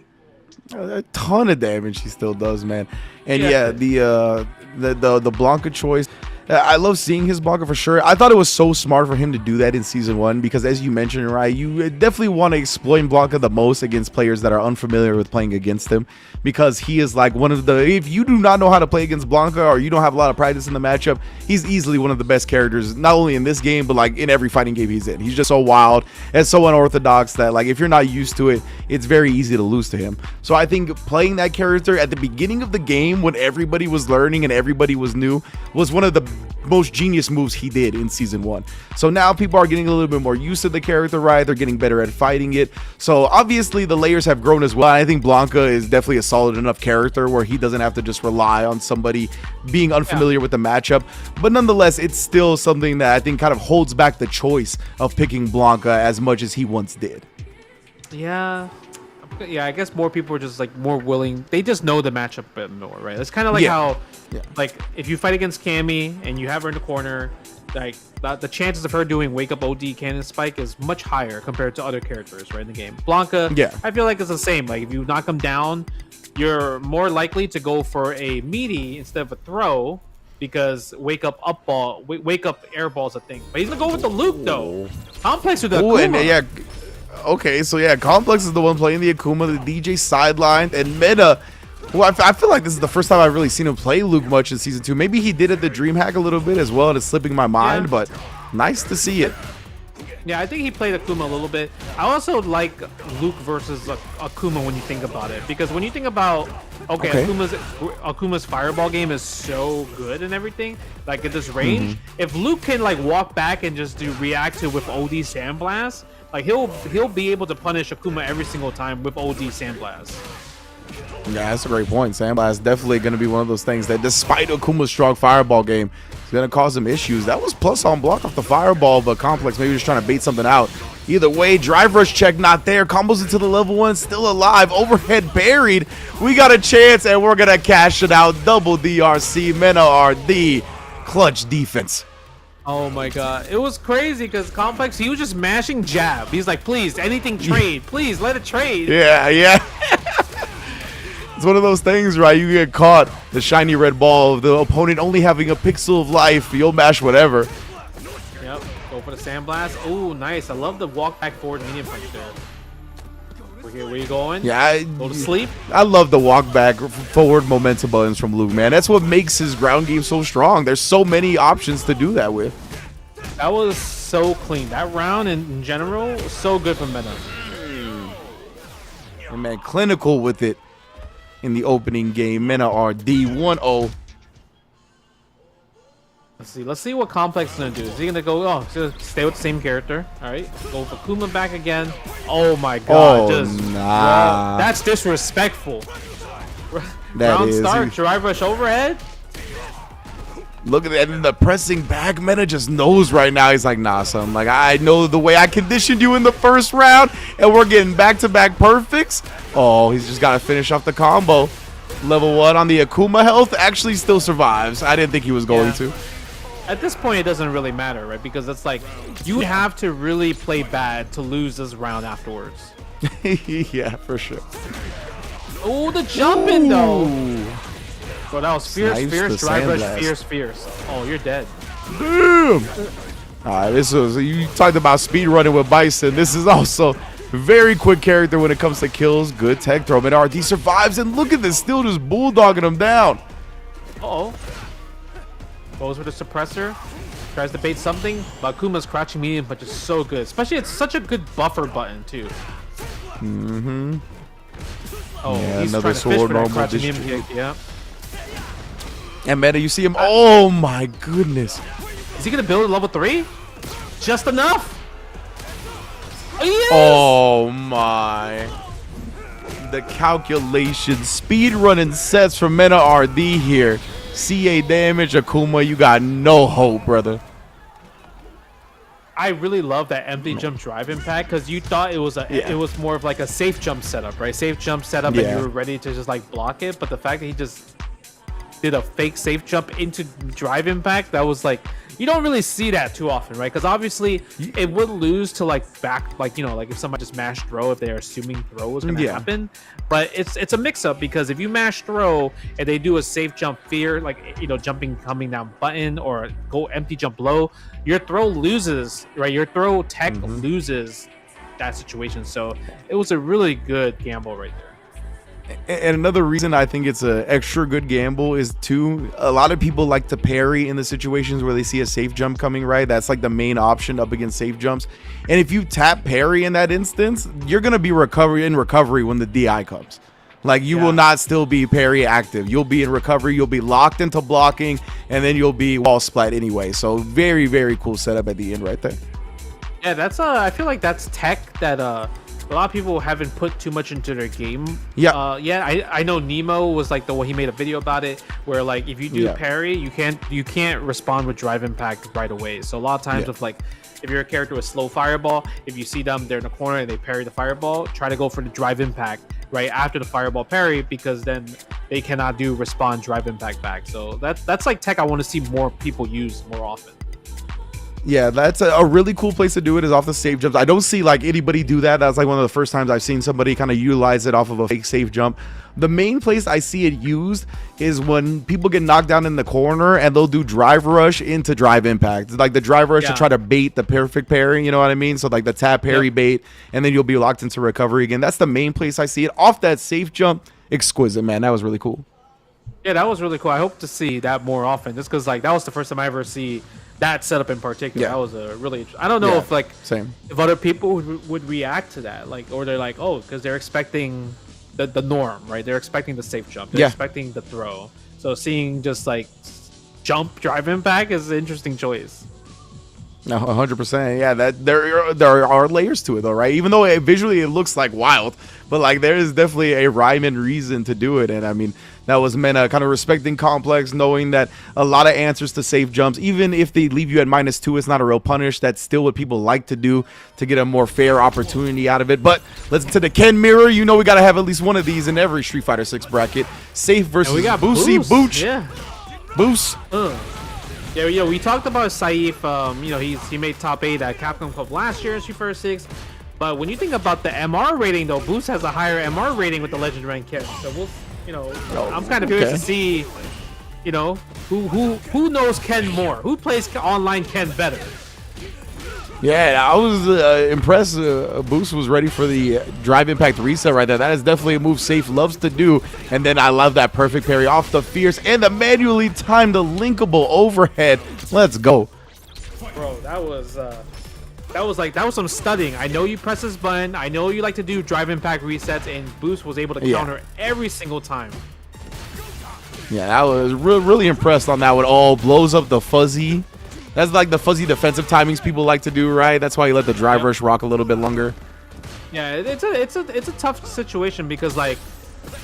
A ton of damage he still does, man. And the Blanca choice, I love seeing his Blanca for sure. I thought it was so smart for him to do that in season 1, because as you mentioned, right, you definitely want to exploit Blanca the most against players that are unfamiliar with playing against him, because he is like one of the, if you do not know how to play against Blanca, or you don't have a lot of practice in the matchup, he's easily one of the best characters, not only in this game, but like in every fighting game he's in. He's just so wild and so unorthodox that, like, if you're not used to it, it's very easy to lose to him. So I think playing that character at the beginning of the game, when everybody was learning and everybody was new, was one of the most genius moves he did in season 1. So now people are getting a little bit more used to the character, right? They're getting better at fighting it. So obviously the layers have grown as well. I think Blanca is definitely a solid enough character where he doesn't have to just rely on somebody being unfamiliar with the matchup. But nonetheless, it's still something that I think kind of holds back the choice of picking Blanca as much as he once did. Yeah, I guess more people are just like more willing. They just know the matchup a bit more, right? It's kind of like how, like, if you fight against Cammy and you have her in the corner, like the chances of her doing wake up OD cannon spike is much higher compared to other characters, right, in the game. Blanca, I feel like it's the same. Like, if you knock them down, you're more likely to go for a meaty instead of a throw, because wake up air ball is a thing. But he's gonna go with the Luke though. Complex with the Akuma. Okay, so yeah, Complex is the one playing the Akuma, the DJ sidelined, and Mena, well, I feel like this is the first time I've really seen him play Luke much in season 2. Maybe he did at the DreamHack a little bit as well, and it's slipping my mind, but nice to see it. Yeah, I think he played Akuma a little bit. I also like Luke versus Akuma when you think about it, because when you think about Akuma's fireball game is so good and everything, like at this range, if Luke can like walk back and just do react to with OD Sandblast, like he'll be able to punish Akuma every single time with OD Sandblast. Yeah, that's a great point. Sandblast is definitely going to be one of those things that, despite Akuma's strong fireball game, is going to cause him issues. That was plus on block off the fireball, but Complex maybe just trying to bait something out. Either way, drive rush check not there. Combos into the level 1, still alive. Overhead buried. We got a chance, and we're going to cash it out. Double DRC, Mena RD. Clutch defense. Oh my god, it was crazy because Complex, he was just mashing jab. He's like, please, anything trade. Please, let it trade. Yeah. It's one of those things, right? You get caught, the shiny red ball of the opponent only having a pixel of life. You'll mash whatever. Yep, go for the Sandblast. Oh, nice. I love the walk back forward medium punch there. Where you going? Yeah, go to sleep. I love the walk back forward momentum buttons from Luke, man. That's what makes his ground game so strong. There's so many options to do that with. That was so clean. That round in general was so good for Mena. And man, clinical with it in the opening game. Mena RD 1-0. Let's see what Complex is gonna do. Is he gonna go? He's gonna stay with the same character. All right, go for Kuma back again. Oh my god! That's disrespectful. Round start, drive rush overhead. Look at that, and the pressing back. Mena just knows right now. He's like, nah, son. Like, I know the way I conditioned you in the first round, and we're getting back-to-back perfects. Oh, he's just got to finish off the combo. Level 1 on the Akuma health actually still survives. I didn't think he was going to. At this point, it doesn't really matter, right? Because it's like, you have to really play bad to lose this round afterwards. Yeah, for sure. Oh, the jumping, though. Bro, that was fierce, drive rush, fierce. Oh, you're dead. Damn. Alright, you talked about speed running with Bison. This is also very quick character when it comes to kills. Good tech throw. Mena RD survives, and look at this, still just bulldogging him down. Uh-oh. Goes with the suppressor. Tries to bait something. But Kuma's crouching medium, but just so good. Especially, it's such a good buffer button, too. Mm-hmm. Oh, Yeah, he's another trying to fish sword for that normal crouching medium district. kick, yeah. And Meta, you see him. Oh my goodness. Is he going to build a level 3? Just enough? Oh, yes! Oh my. The calculation. Speed running sets from Mena RD here. CA damage, Akuma. You got no hope, brother. I really love that empty jump drive impact because you thought it was it was more of like a safe jump setup, right? Safe jump setup, and you were ready to just like block it. But the fact that he just did a fake safe jump into drive impact, that was like, you don't really see that too often, right? Because obviously it would lose to like back, like, you know, like if somebody just mashed throw, if they're assuming throw was gonna happen. But it's a mix up because if you mash throw and they do a safe jump fear, like, you know, jumping coming down button or go empty jump low, your throw loses, right? Your throw tech loses that situation. So it was a really good gamble right there. And another reason I think it's an extra good gamble is too, a lot of people like to parry in the situations where they see a safe jump coming, right? That's like the main option up against safe jumps. And if you tap parry in that instance, you're going to be in recovery when the DI comes. Like, you will not still be parry active. You'll be in recovery. You'll be locked into blocking, and then you'll be wall splat anyway. So very, very cool setup at the end right there. Yeah, that's I feel like that's tech that a lot of people haven't put too much into their game. I know Nemo was like the one, he made a video about it where like if you do parry, you can't respond with drive impact right away. So a lot of times with like, if you're a character with slow fireball, if you see them, they're in the corner and they parry the fireball, try to go for the drive impact right after the fireball parry, because then they cannot do respond drive impact back. So that's like tech I want to see more people use more often. Yeah, that's a really cool place to do it, is off the safe jumps. I don't see like anybody do that. That's like one of the first times I've seen somebody kind of utilize it off of a fake safe jump. The main place I see it used is when people get knocked down in the corner and they'll do drive rush into drive impact. Like the drive rush to try to bait the perfect parry, you know what I mean? So like the tap parry bait, and then you'll be locked into recovery again. That's the main place I see it. Off that safe jump, exquisite, man. That was really cool. Yeah, that was really cool. I hope to see that more often, just because like that was the first time I ever see that setup in particular. That was a really, I don't know if like if other people would react to that, like, or they're like, oh, because they're expecting the norm, right? They're expecting the safe jump, they're expecting the throw. So seeing just like jump drive impact is an interesting choice. No, 100%. Yeah, that there are layers to it though, right? Even though visually it looks like wild, but like there is definitely a rhyme and reason to do it. And I mean, that was Mena kind of respecting complex, knowing that a lot of answers to safe jumps, even if they leave you at -2, it's not a real punish. That's still what people like to do to get a more fair opportunity out of it. But let's get to the Ken mirror. You know we got to have at least one of these in every Street Fighter 6 bracket. Safe versus we got Boose. Booch. Yeah. Boose. Yeah, we talked about Saif. You know, he made top 8 at Capcom Cup last year in Street Fighter 6. But when you think about the MR rating, though, Boose has a higher MR rating with the Legend Rank Ken. So we'll, you know, I'm kind of curious to see, you know, who knows Ken more, who plays online Ken better. Yeah, I was impressed. Boose was ready for the drive impact reset right there. That is definitely a move Safe loves to do. And then I love that perfect parry off the fierce and the manually timed linkable overhead. Let's go. Bro, that was some studying. I know you press this button. I know you like to do drive impact resets, and Boose was able to counter every single time. Yeah, I was really impressed on that one. Oh, blows up the fuzzy. That's like the fuzzy defensive timings people like to do, right? That's why you let the drive rush rock a little bit longer. Yeah, it's a tough situation because like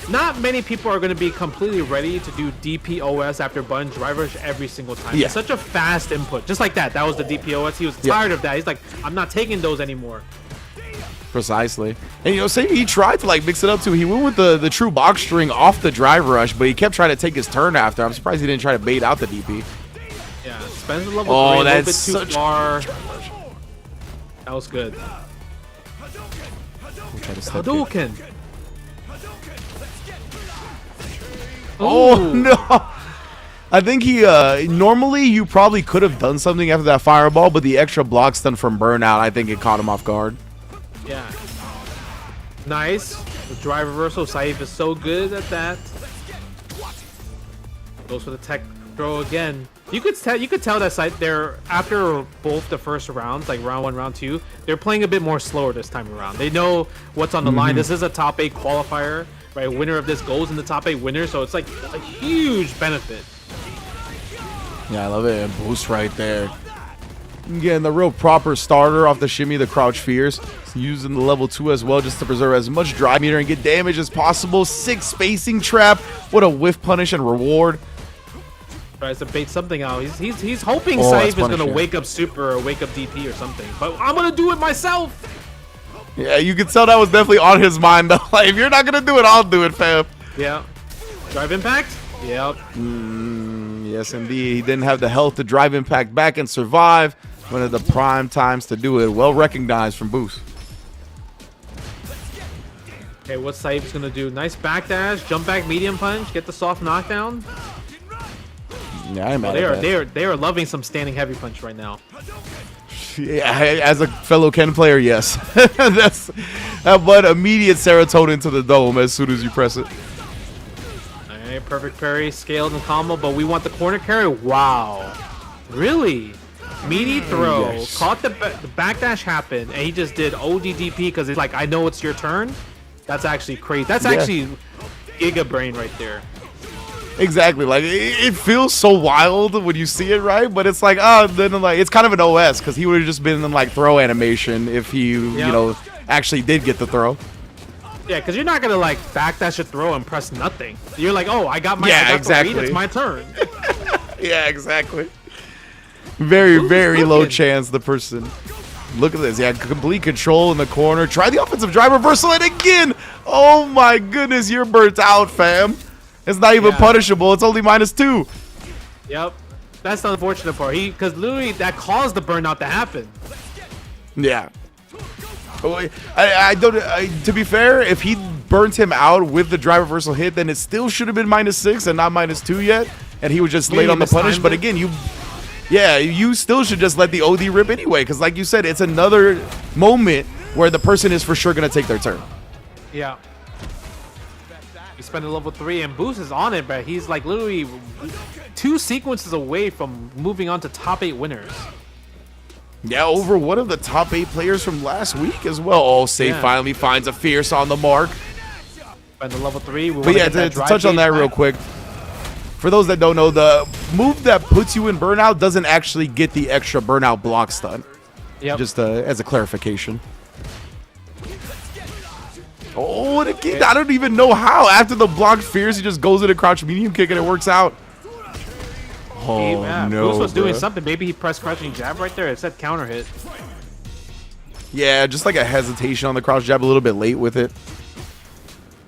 not many people are going to be completely ready to do DPOS after button drive rush every single time. It's such a fast input, just like that. That was the DPOS. He was tired of that. He's like, I'm not taking those anymore. Precisely. And you know, say he tried to like mix it up too. He went with the true box string off the drive rush, but he kept trying to take his turn after. I'm surprised he didn't try to bait out the DP. Yeah, spends the level 3 that's a little bit too far. That was good. Hadouken. Oh no! I think he normally you probably could have done something after that fireball, but the extra block stun from burnout, I think it caught him off guard. Yeah. Nice. The drive reversal. Saif is so good at that. Goes for the tech throw again. You could tell that side there after both the first rounds, like round 1, round 2, they're playing a bit more slower this time around. They know what's on the line. This is a top 8 qualifier, right? Winner of this goes in the top 8 winner, so it's like a huge benefit. Yeah, I love it. And Boose right there. Again, the real proper starter off the shimmy, the crouch fierce. Using the level 2 as well just to preserve as much drive meter and get damage as possible. 6 spacing trap. What a whiff punish and reward. Tries to bait something out. He's hoping Oh, Saif is that's gonna punishing. wake up super or wake up DP or something. But I'm gonna do it myself. Yeah, you can tell that was definitely on his mind though. Like, if you're not gonna do it, I'll do it, fam. Yeah. Drive impact? Yep. Yes, indeed. He didn't have the health to drive impact back and survive. One of the prime times to do it. Well recognized from Boose. Okay, what's Saif's gonna do? Nice backdash, jump back, medium punch, get the soft knockdown. Yeah, I'm mad They at that. are loving some standing heavy punch right now. Yeah, as a fellow Ken player, yes. That's but immediate serotonin to the dome as soon as you press it. Alright, perfect parry, scaled and combo, but we want the corner carry. Wow. Really? Meaty throw, Yes. caught the backdash happen, and he just did ODDP because it's like, I know it's your turn. That's actually crazy. That's actually Giga Brain right there. Exactly, like it feels so wild when you see it, right? But it's like, then like it's kind of an OS because he would have just been in like throw animation if he, you know, actually did get the throw. Yeah, because you're not gonna like backdash a throw and press nothing. You're like, oh, I got my Yeah, I got exactly. the read, it's my turn. Yeah, exactly. Very, Who's very low looking? chance the person. Look at this. Yeah, complete control in the corner. Try the offensive drive reversal, and again, oh my goodness, you're burnt out, fam. It's not even Yeah. punishable. It's only -2. Yep, that's the unfortunate part. Because literally that caused the burnout to happen. Yeah. Oh, I don't. To be fair, if he burnt him out with the drive reversal hit, then it still should have been -6 and not -2 yet, and he was just late Maybe on the punish. mistimed But it. again, you still should just let the OD rip anyway, because like you said, it's another moment where the person is for sure gonna take their turn. Yeah. He spent a level 3 and Boose is on it, but he's like literally 2 sequences away from moving on to top 8 winners. Yeah, over one of the top 8 players from last week as well. Oh, Safe Yeah. finally finds a fierce on the mark. Spent the level 3. But yeah, to touch on that real quick, for those that don't know, the move that puts you in burnout doesn't actually get the extra burnout block stun. Yep. Just as a clarification. Oh, and again, I don't even know how. After the block fierce, he just goes in a crouch medium kick and it works out. Oh, yeah, no. Goose was doing bruh. something. Maybe he pressed crouching jab right there. It said counter hit. Yeah, just like a hesitation on the crouch jab a little bit late with it.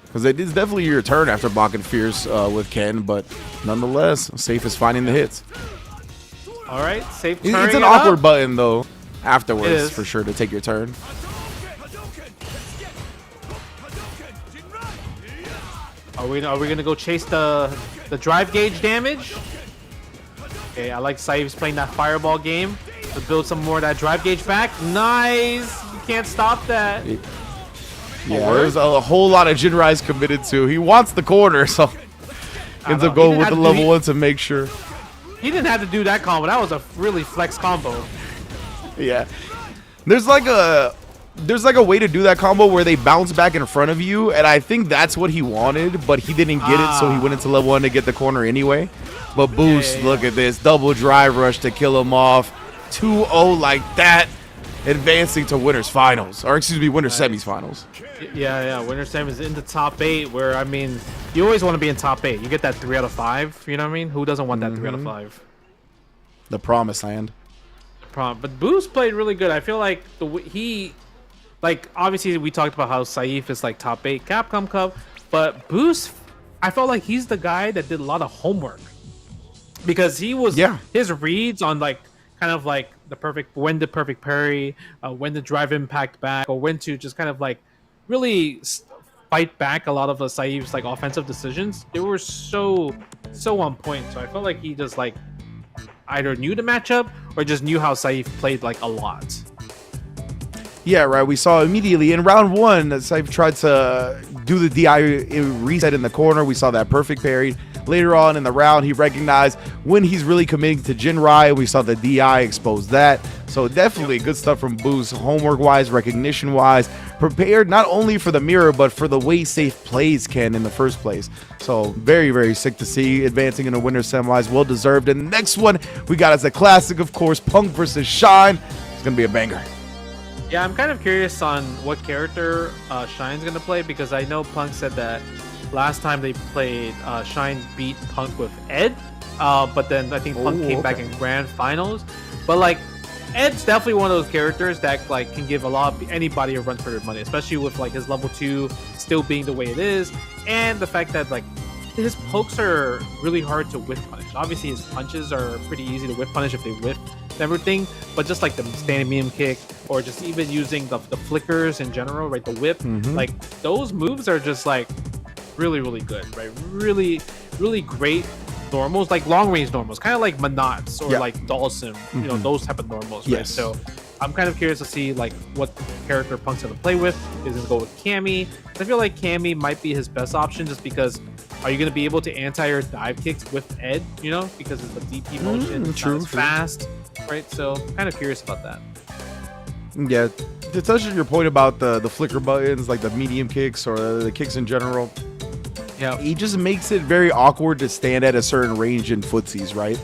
Because it is definitely your turn after blocking fierce with Ken, but nonetheless, Safe is finding the hits. All right, safe. It's turning an it awkward up. button, though, It afterwards, is. for sure, to take your turn. Are we gonna go chase the drive gauge damage? Okay, I like Saif's playing that fireball game to build some more of that drive gauge back. Nice. You can't stop that. Yeah, there's a whole lot of Jinrai's committed to. He wants the corner, so ends know. up He going didn't with have the to- level 1 to make sure. He didn't have to do that combo. That was a really flex combo. Yeah. There's like a way to do that combo where they bounce back in front of you, and I think that's what he wanted, but he didn't get it, so he went into level 1 to get the corner anyway. But Boose, yeah. look at this. Double drive rush to kill him off. 2-0 like that. Advancing to winners finals. Or excuse me, winners semis finals. Yeah. Winner Sam is in the top 8, where, I mean, you always want to be in top 8. You get that 3 out of 5, you know what I mean? Who doesn't want that 3 out of 5? The promised land. But Boose played really good. I feel like like, obviously we talked about how Saif is like top 8 Capcom Cup, but Boose, I felt like he's the guy that did a lot of homework. Because he was, his reads on like, kind of like when the perfect parry, when to drive impact back, or when to just kind of like really fight back a lot of Saif's like offensive decisions. They were so on point. So I felt like he just like either knew the matchup or just knew how Saif played like a lot. Yeah, right. We saw immediately in round 1 that Saif tried to do the DI reset in the corner. We saw that perfect parry. later on in the round, he recognized when he's really committing to Jinrai, and we saw the DI expose that. So definitely good stuff from Boose, homework-wise, recognition-wise, prepared not only for the mirror, but for the way Safe plays Ken in the first place. So very, very sick to see, advancing in the winner's semis, well-deserved. And the next one we got as a classic, of course, Punk versus Shine. It's going to be a banger. Yeah, I'm kind of curious on what character Shine's going to play, because I know Punk said that last time they played, Shine beat Punk with Ed, but then I think Punk came back in grand finals. But like, Ed's definitely one of those characters that like can give anybody a run for their money, especially with like his level 2 still being the way it is, and the fact that like his pokes are really hard to whiff punish. Obviously his punches are pretty easy to whiff punish if they whiff everything, but just like the standing medium kick, or just even using the flickers in general, right? The whip, like those moves are just like really, really good, right? Really, really great normals, like long range normals, kind of like Manats or like Dawson, you know, those type of normals, right? So I'm kind of curious to see like what character Punk's gonna play with. Is it go with Cammy? I feel like Cammy might be his best option, just because are you gonna be able to anti-air dive kicks with Ed, you know, because of the DP motion, it's not as fast, right? So kind of curious about that. Yeah, to touch on your point about the flicker buttons, like the medium kicks or the kicks in general, yeah, he just makes it very awkward to stand at a certain range in footsies, right?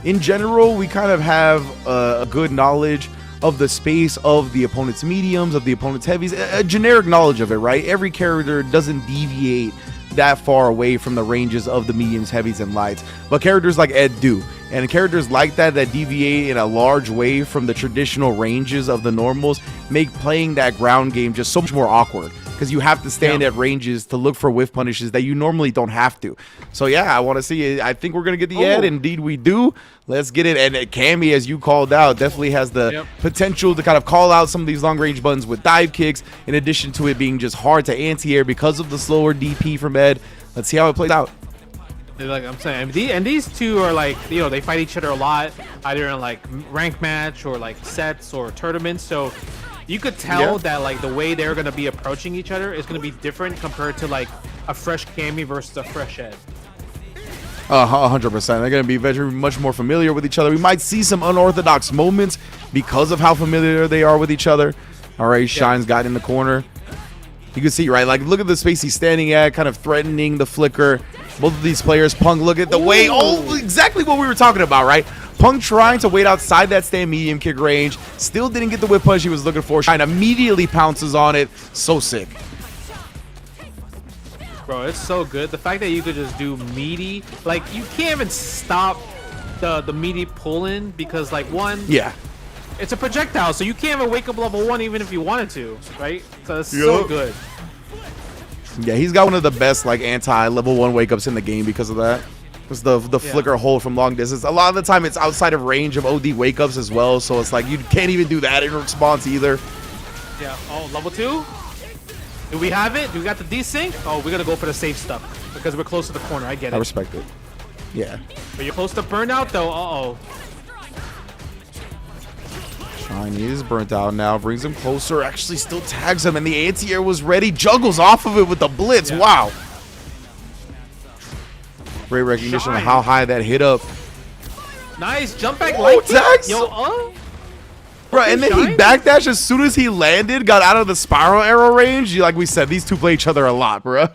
In general, we kind of have a good knowledge of the space of the opponent's mediums, of the opponent's heavies, a generic knowledge of it, right? Every character doesn't deviate that far away from the ranges of the mediums, heavies, and lights, but characters like Ed do, and characters like that deviate in a large way from the traditional ranges of the normals make playing that ground game just so much more awkward, because you have to stand at ranges to look for whiff punishes that you normally don't have to. So yeah, I want to see it. I think we're gonna get the Ed. Indeed we do. Let's get it. And Cammy, as you called out, definitely has the potential to kind of call out some of these long range buttons with dive kicks, in addition to it being just hard to anti-air because of the slower DP from Ed. Let's see how it plays out. Like I'm saying, and these two are like, you know, they fight each other a lot, either in like rank match or like sets or tournaments. So you could tell that like the way they're gonna be approaching each other is gonna be different compared to like a fresh Cammy versus a fresh Ed. 100%. They're going to be very much more familiar with each other. We might see some unorthodox moments because of how familiar they are with each other. All right, Shine's got in the corner. You can see, right, like look at the space he's standing at, kind of threatening the flicker. Both of these players, Punk, look at the way, exactly what we were talking about, right? Punk trying to wait outside that stand medium kick range, still didn't get the whip punch he was looking for. Shine immediately pounces on it. So sick. Bro, it's so good. The fact that you could just do meaty, like you can't even stop the meaty pull-in, because like one, it's a projectile, so you can't even wake up level 1 even if you wanted to, right? So it's so good. Yeah, he's got one of the best like anti-level 1 wake-ups in the game because of that. It's the flicker hold from long distance. A lot of the time it's outside of range of OD wake-ups as well, so it's like you can't even do that in response either. Yeah, oh, level 2? Do we have it? Do we got the desync? Oh, we're gonna go for the safe stuff because we're close to the corner. I get it. I respect it. Yeah. But you're close to burnout though. Uh-oh. Shine is burnt out now. Brings him closer. Actually still tags him, and the anti-air was ready. Juggles off of it with the blitz. Yeah. Wow. Great recognition of how high that hit up. Nice jump back light kick. Yo, Bro, and then he backdashed as soon as he landed, got out of the spiral arrow range. Like we said, these two play each other a lot, bro.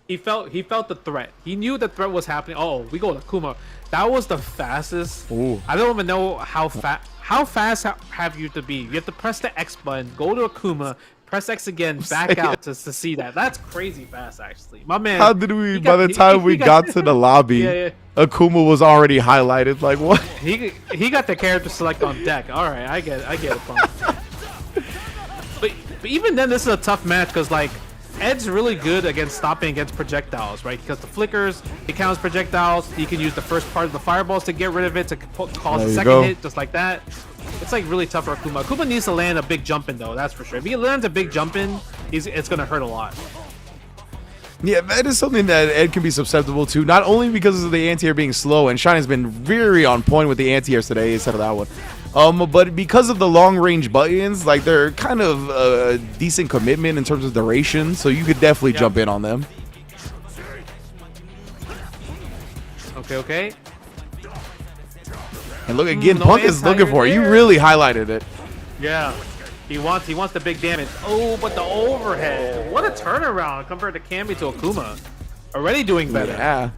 He felt the threat. He knew the threat was happening. Oh, we go to Kuma. That was the fastest. Ooh. I don't even know how fast have you to be. You have to press the X button, go to Akuma, press X again, back out to see that. That's crazy fast, actually. My man. How did we, by the time we got to the lobby, Akuma was already highlighted? Like, what? He got the character select on deck. All right, I get it, but even then, this is a tough match because, like, Ed's really good against stopping against projectiles, right? Because the flickers, he counts projectiles. He can use the first part of the fireballs to get rid of it, to cause the second hit, just like that. It's like really tough for Akuma. Akuma needs to land a big jump in though, that's for sure. If he lands a big jump in, it's gonna hurt a lot. Yeah, that is something that Ed can be susceptible to, not only because of the anti-air being slow, and Shine has been very on point with the anti-airs today instead of that one. But because of the long-range buttons, like they're kind of a decent commitment in terms of duration, so you could definitely jump in on them. Okay. And look again, No Punk is looking for it. You anti-air. really highlighted it. Yeah. He wants the big damage. Oh, but the overhead. What a turnaround compared to Cammy to Akuma. Already doing better. Yeah.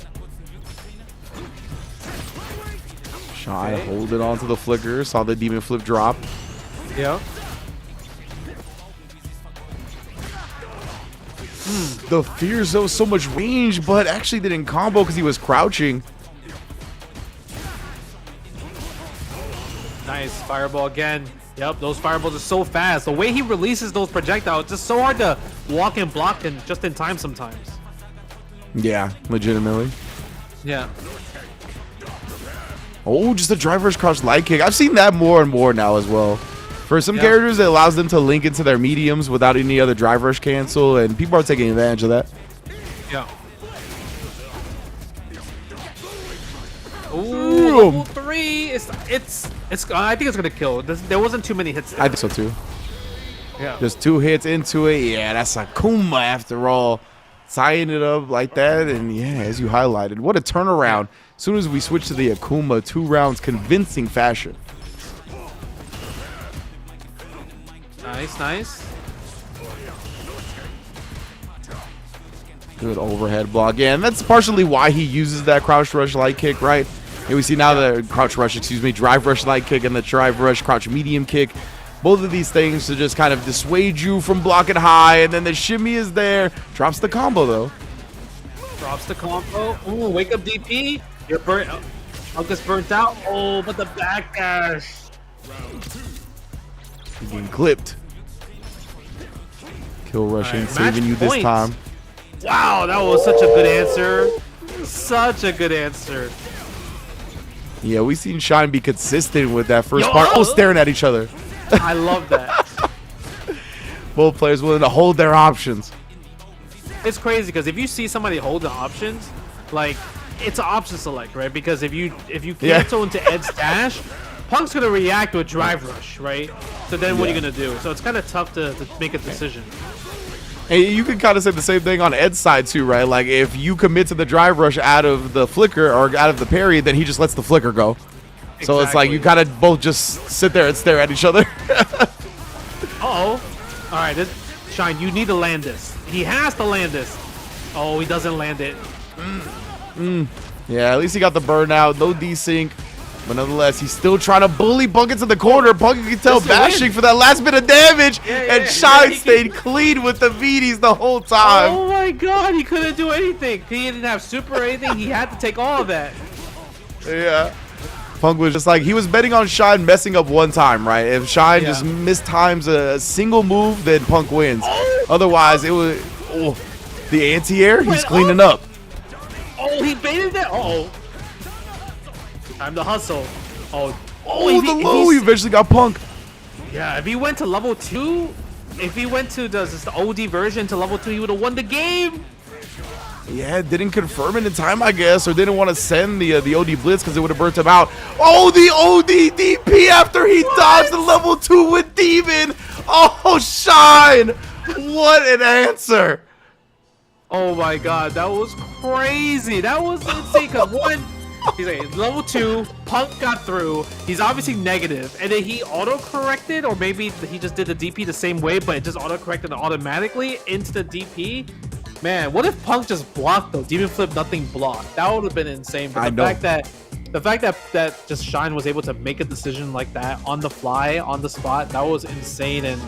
Shine holding on to the flicker. Saw the demon flip drop. Yeah. The fear zone so much range, but actually didn't combo because he was crouching. Nice. Fireball again. Yep, those fireballs are so fast. The way he releases those projectiles, it's just so hard to walk and block and just in time sometimes. Yeah, legitimately. Yeah. Oh, just a driver's crouch light kick. I've seen that more and more now as well. For some Yeah. characters, it allows them to link into their mediums without any other drive rush cancel, and people are taking advantage of that. Yeah. Ooh, level 3. It's. I think it's gonna kill. There wasn't too many hits. I think so too. Yeah. Just 2 hits into it. Yeah, that's Akuma after all. Tying it up like that, and yeah, as you highlighted, what a turnaround. As soon as we switch to the Akuma, 2 rounds, convincing fashion. Nice, nice. Good overhead block. Yeah, and that's partially why he uses that crouch rush light kick, right? And we see now the crouch rush, drive rush light kick and the drive rush crouch medium kick. Both of these things to just kind of dissuade you from blocking high, and then the shimmy is there. Drops the combo though. Drops the combo. Ooh, wake up DP. You're burnt. Uncas burnt out. Oh, but the backdash. He's getting clipped. Kill rushing, Alright, saving match you this point. time. Wow, that was such a good answer. Such a good answer. Yeah, we've seen Shine be consistent with that first Yo! part. Oh, staring at each other. I love that. Both players willing to hold their options. It's crazy because if you see somebody hold the options, like it's an option select, right? Because if you cancel into Ed's dash, Punk's gonna react to a drive rush, right? So then what are you gonna do? So it's kind of tough to make a decision. And you can kind of say the same thing on Ed's side too, right? Like if you commit to the drive rush out of the flicker or out of the parry, then he just lets the flicker go. So it's like you gotta both just sit there and stare at each other. All right, Shine, you need to land this. He has to land this. Oh, he doesn't land it. Yeah, at least he got the burnout, no desync. But nonetheless, he's still trying to bully Punk into the corner. Punk, you can tell, Just a bashing win. for that last bit of damage. And Shine he stayed clean with the VDs the whole time. Oh my god, he couldn't do anything. He didn't have super or anything. He had to take all of that. Yeah. Punk was just like, he was betting on Shine messing up one time, right? If Shine just mistimes a single move, then Punk wins. Otherwise, it was the anti-air, he's cleaning up. Oh, he baited that. Uh-oh. Time to hustle. Oh, The low, he eventually got Punk. Yeah, if he went to level 2, if he went to the OD version to level 2, he would have won the game. Yeah, didn't confirm it in time, I guess, or didn't want to send the OD Blitz because it would have burnt him out. Oh, the OD DP after he dodged the level 2 with Demon. Oh, Shine. What an answer. Oh my god, that was crazy. That was insane. Cause one, he's like level 2, Punk got through. He's obviously negative, and then he auto-corrected, or maybe he just did the DP the same way, but it just auto-corrected automatically into the DP. Man, what if Punk just blocked though? Demon flip, nothing blocked. That would have been insane. But the fact that just Shine was able to make a decision like that on the fly, on the spot, that was insane. And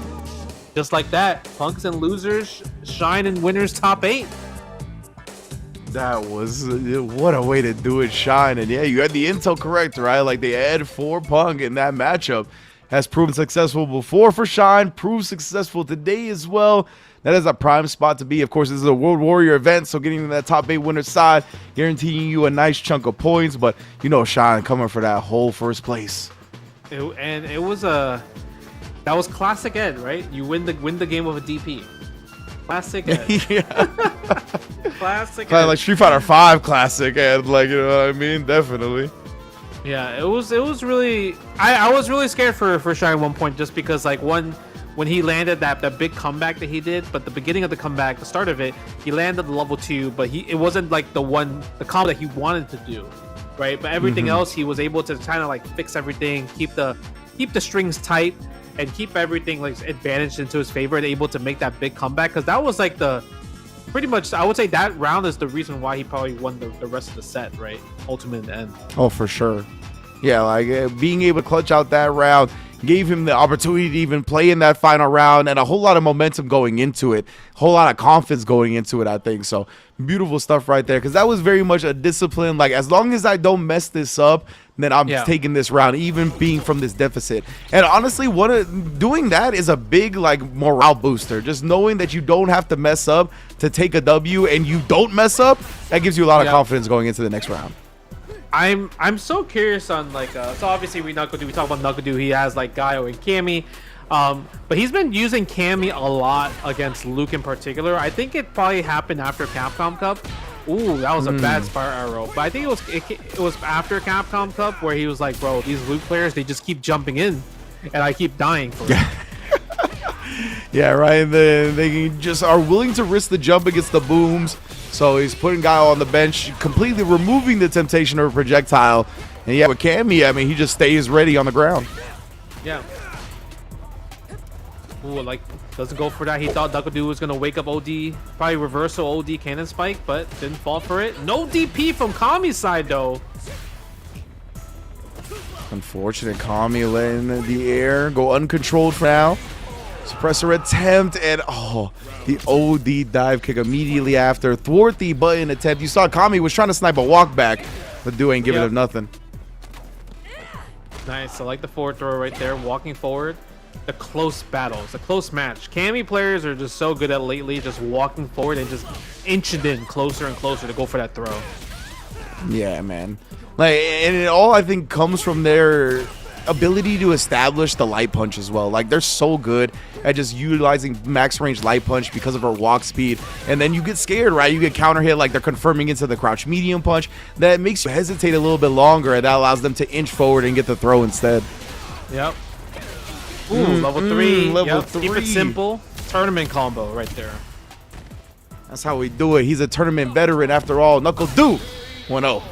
just like that, Punks and losers, Shine and winners top 8. That was what a way to do it, Shine. And yeah, you had the intel correct, right? Like they had 4 Punk in that matchup. Has proven successful before for Shine, proved successful today as well. That is a prime spot to be. Of course, this is a World Warrior event, so getting to that top 8 winner side, guaranteeing you a nice chunk of points. But you know, Shine coming for that whole first place. That was classic Ed, right? You win the game with a DP. Classic Ed. Yeah. Classic Kind Ed. of like Street Fighter 5 classic, and like, you know what I mean? Definitely. Yeah, it was really. I was really scared for Shine at one point, just because like when he landed that big comeback that he did, but the beginning of the comeback, the start of it, he landed the level 2, but it wasn't like the combo that he wanted to do. right? But everything else, he was able to kind of like fix everything, keep the strings tight, and keep everything like advantaged into his favor, and able to make that big comeback. Because that was like pretty much, I would say that round is the reason why he probably won the rest of the set, right? Ultimate end. Oh, for sure. Yeah, like being able to clutch out that round gave him the opportunity to even play in that final round, and a whole lot of momentum going into it, a whole lot of confidence going into it, I think. So beautiful stuff right there, because that was very much a discipline. Like, as long as I don't mess this up, then I'm taking this round, even being from this deficit. And honestly, doing that is a big like morale booster. Just knowing that you don't have to mess up to take a W, and you don't mess up, that gives you a lot of confidence going into the next round. I'm so curious on like so obviously we talk about Knuckle. He has like Gaio and Cammy, but he's been using Cammy a lot against Luke in particular. I think it probably happened after Capcom Cup. Ooh, that was a bad Spire Arrow, but I think it was after Capcom Cup where he was like, bro, these Luke players, they just keep jumping in and I keep dying for it. Yeah, right. They just are willing to risk the jump against the booms. So he's putting Gaio on the bench, completely removing the temptation of a projectile. And yeah, with Cammy, I mean, he just stays ready on the ground. Yeah. Ooh, like, doesn't go for that. He thought Knuckle was going to wake up OD, probably reversal OD cannon spike, but didn't fall for it. No DP from Kami's side, though. Unfortunate. Kami letting the air go uncontrolled for now. Suppressor attempt, and the OD dive kick immediately after. Thwart the button attempt. You saw Kami was trying to snipe a walk back, but Do ain't giving him nothing. Nice. I like the forward throw right there. Walking forward. The close battles, the close match. Cammy players are just so good at lately, just walking forward and just inching in closer and closer to go for that throw. Yeah, man. Like, and it all I think comes from their ability to establish the light punch as well. Like, they're so good at just utilizing max range light punch because of her walk speed, and then you get scared, right? You get counter hit, like they're confirming into the crouch medium punch. That makes you hesitate a little bit longer, and that allows them to inch forward and get the throw instead. Yep. Ooh, level 3. Level 3. Keep it simple. Tournament combo right there. That's how we do it. He's a tournament veteran after all. Knuckle do 1-0.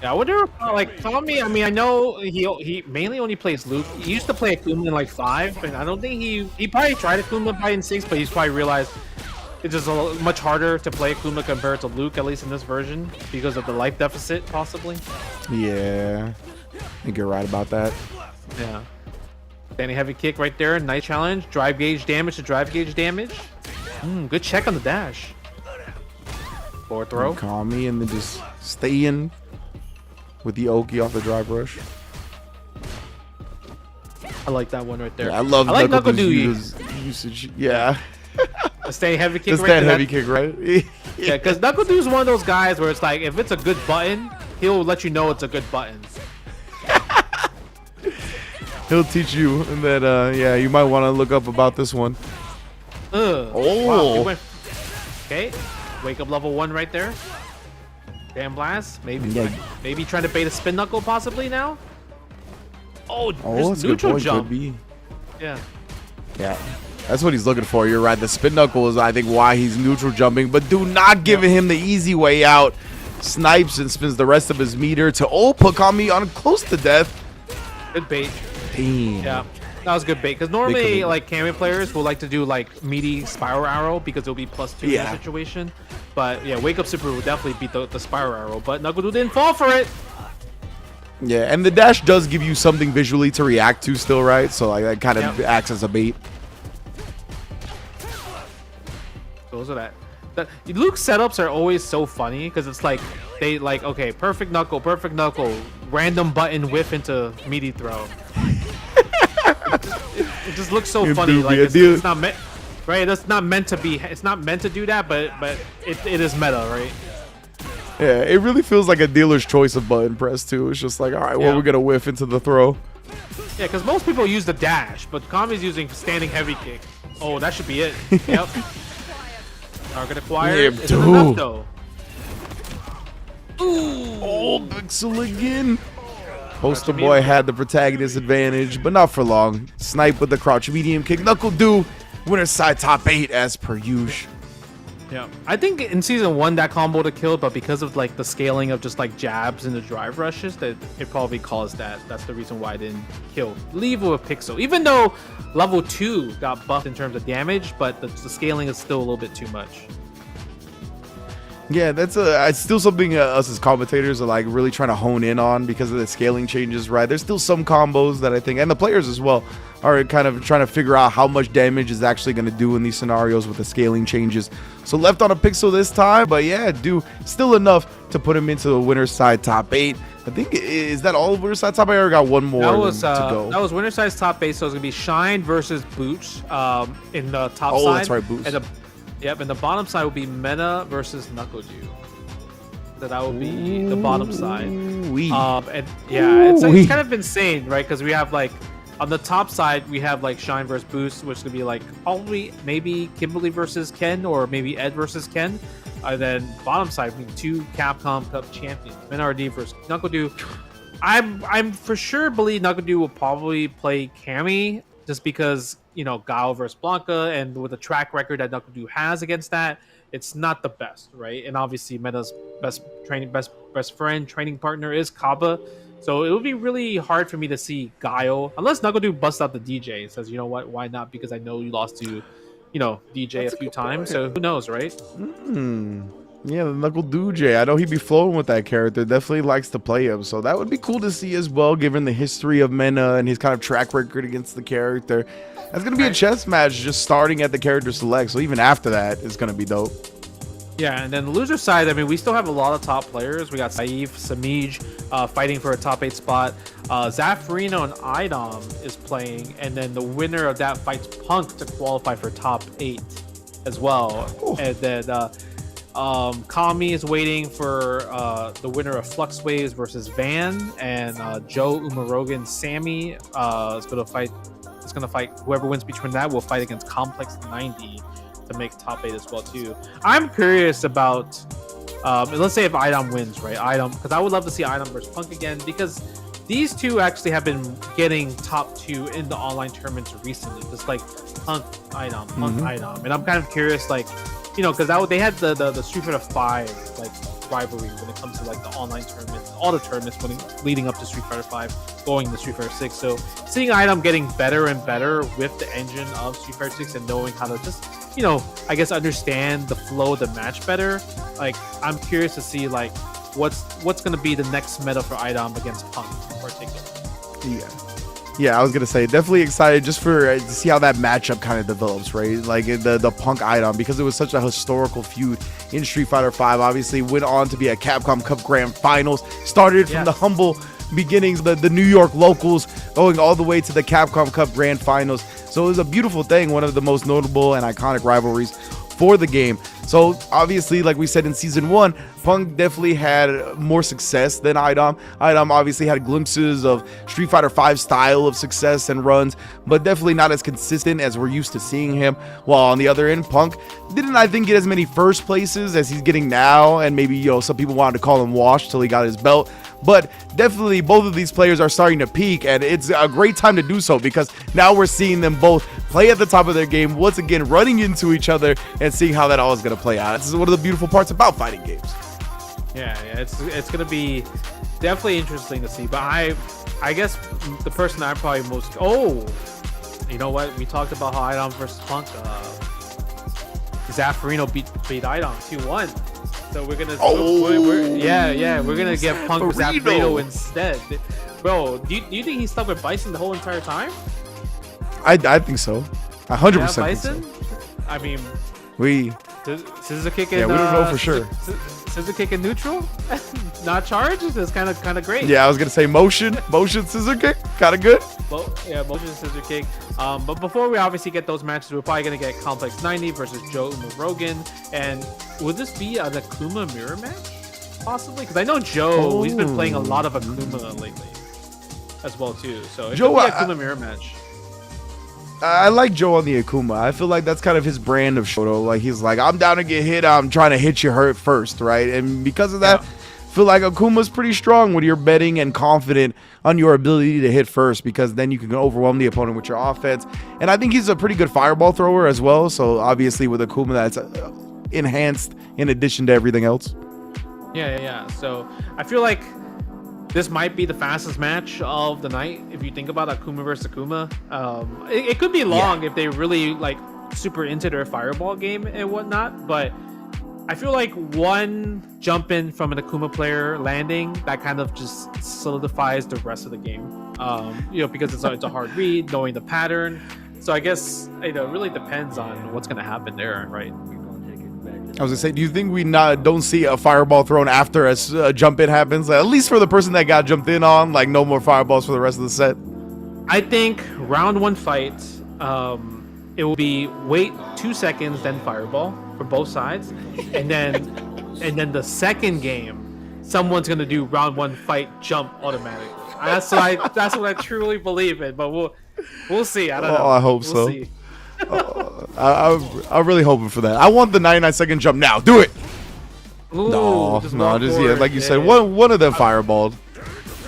Yeah, I wonder, like, Kami, I mean, I know he mainly only plays Luke. He used to play Akuma in, like, 5, and I don't think he probably tried Akuma probably in 6, but he's probably realized it's just much harder to play Akuma compared to Luke, at least in this version, because of the life deficit, possibly. Yeah, I think you're right about that. Yeah. Standing heavy kick right there, nice challenge. Drive gauge damage to drive gauge damage. Good check on the dash. Forward throw. Kami, and then just stay in with the Oki off the drive rush. I like that one right there. Yeah, I love Knuckle usage. Yeah. Stay heavy kick just right that heavy kick, right? Yeah, because Knuckle is one of those guys where it's like, if it's a good button, he'll let you know it's a good button. He'll teach you, and then, yeah, you might want to look up about this one. Wow, okay, wake up level 1 right there. Damn blast. Maybe trying to bait a spin Knuckle possibly now. That's neutral good jump. Could be. Yeah. That's what he's looking for. You're right. The spin Knuckle is, I think, why he's neutral jumping, but do not give him the easy way out. Snipes and spins the rest of his meter to put Kami on close to death. Good bait. Damn. Yeah, that was good bait. Because normally, like, Cammy players will like to do like meaty spiral arrow because it'll be +2 in that situation. But yeah, wake up super will definitely beat the spiral arrow. But Knuckle didn't fall for it. Yeah, and the dash does give you something visually to react to still, right? So like that kind of acts as a bait. Those are that. Luke's setups are always so funny because it's like they like, okay, perfect Knuckle, random button whiff into meaty throw. it just looks so funny. Like it's not meant, right? That's not meant to be. It's not meant to do that, but it is meta, right? Yeah, it really feels like a dealer's choice of button press too. It's just like, all right, well, we're gonna whiff into the throw. Yeah, because most people use the dash, but Kami's using standing heavy kick. Oh, that should be it. Yep. Target acquired. It's enough though. Ooh, Pixel again. Poster Boy had the protagonist advantage, but not for long. Snipe with the crouch medium kick. Knuckle do winner side top 8 as per usual. Yeah, I think in season 1 that combo would have killed, but because of like the scaling of just like jabs and the drive rushes, that it probably caused that. That's the reason why I didn't kill. Leave with Pixel, even though level 2 got buffed in terms of damage, but the scaling is still a little bit too much. Yeah, that's it's still something us as commentators are like really trying to hone in on because of the scaling changes, right? There's still some combos that I think, and the players as well, are kind of trying to figure out how much damage is actually going to do in these scenarios with the scaling changes. So left on a Pixel this time, but yeah, do still enough to put him into the winner's side top 8. I think, is that all of winner's side top 8? I got one more that was, to go. That was winner's side top 8, so it's going to be Shine versus Boose in the top side. Oh, that's right, Boose. Yep, and the bottom side will be Mena versus Knuckle. So that would be the bottom side. And yeah, it's kind of insane, right? Because we have like on the top side we have like Shine versus Boost, which is gonna be like probably maybe Kimberly versus Ken or maybe Ed versus Ken. And then bottom side we have 2 Capcom Cup champions, Mena RD versus Knuckle. I'm for sure believe Knuckle will probably play Cammy just because, you know, Gao versus Blanca, and with the track record that Knuckle has against that, it's not the best, right? And obviously Meta's best friend, training partner is Kaba. So it would be really hard for me to see Guile, unless Knuckle busts out the DJ and says, you know what, why not? Because I know you lost to, you know, DJ a few times. So who knows, right? Yeah, the Knuckle DJ. I know he'd be flowing with that character. Definitely likes to play him. So that would be cool to see as well, given the history of Mena and his kind of track record against the character. That's going to be a chess match just starting at the character select. So even after that, it's going to be dope. Yeah, and then the loser side, I mean, we still have a lot of top players. We got Saif, Samij fighting for a top 8 spot. Zaffarino and Idom is playing. And then the winner of that fights Punk to qualify for top 8 as well. Ooh. And then Kami is waiting for the winner of Flux Waves versus Van, and Joe Umarogan Sammy is going to fight. It's going to fight whoever wins between that will fight against Complex 90 to make top 8 as well too. I'm curious about let's say if Idom wins, right? Idom, because I would love to see Idom versus Punk again, because these two actually have been getting top 2 in the online tournaments recently, just like Punk Idom, Idom, and I'm kind of curious, like, you know, because they had the Street Fighter 5 like rivalry when it comes to like the online tournaments, all the tournaments leading up to Street Fighter 5, going to Street Fighter 6. So seeing Idom getting better and better with the engine of Street Fighter 6 and knowing how to just, you know, I guess understand the flow of the match better. Like, I'm curious to see like what's going to be the next meta for Idom against Punk in particular. Yeah, I was gonna say definitely excited just for to see how that matchup kind of develops, right? Like the Punk Idom, because it was such a historical feud in Street Fighter 5. Obviously, went on to be a Capcom Cup Grand Finals. Started from the humble beginnings, the New York locals, going all the way to the Capcom Cup Grand Finals. So it was a beautiful thing, one of the most notable and iconic rivalries for the game. So obviously, like we said in season 1, Punk definitely had more success than Idom. Idom obviously had glimpses of Street Fighter 5 style of success and runs, but definitely not as consistent as we're used to seeing him. While on the other end, Punk didn't, I think, get as many first places as he's getting now, and maybe, you know, some people wanted to call him washed till he got his belt. But definitely both of these players are starting to peak, and it's a great time to do so, because now we're seeing them both play at the top of their game, once again running into each other and seeing how that all is going to play out. This is one of the beautiful parts about fighting games. Yeah, it's going to be definitely interesting to see. But I guess the person I'm probably most... Oh, you know what? We talked about how Idom versus Punk. Zaffarino beat Idom 2-1. So we're gonna, we're gonna get Punk with Zaffarino instead, bro. Do you think he's stuck with Bison the whole entire time? I think so. 100%. Bison. So. I mean, scissor kick in. Yeah, we don't know for sure. Scissor kick in neutral, not charged. It's kind of great. Yeah, I was gonna say motion scissor kick, kind of good. Motion scissor kick. But before we obviously get those matches, we're probably gonna get Complex 90 versus Joe Umarogan. And would this be an Akuma mirror match, possibly? Because I know Joe, he's been playing a lot of Akuma lately, as well too. So it Joe, could be an Akuma mirror match. I like Joe on the Akuma. I feel like that's kind of his brand of Shoto. Like, he's like, I'm down to get hit. I'm trying to hit you hurt first, right? And because of that, I feel like Akuma's pretty strong when you're betting and confident on your ability to hit first, because then you can overwhelm the opponent with your offense. And I think he's a pretty good fireball thrower as well. So obviously with Akuma, that's enhanced in addition to everything else. Yeah. So I feel like this might be the fastest match of the night if you think about Akuma versus Akuma. It could be long if they really like super into their fireball game and whatnot, but I feel like one jump in from an Akuma player landing that kind of just solidifies the rest of the game. Because it's a hard read, knowing the pattern. So I guess it really depends on what's gonna happen there, right? I was gonna say, do you think we don't see a fireball thrown after a jump in happens? At least for the person that got jumped in on, like no more fireballs for the rest of the set. I think round one fight, it will be wait 2 seconds, then fireball for both sides, and then the second game, someone's gonna do round one fight jump automatically. That's what I truly believe in. But we'll see. I don't know. I hope we'll so. See. I'm really hoping for that. I want the 99-second jump now. Do it. Ooh, No, just like you said, one of them fireballed.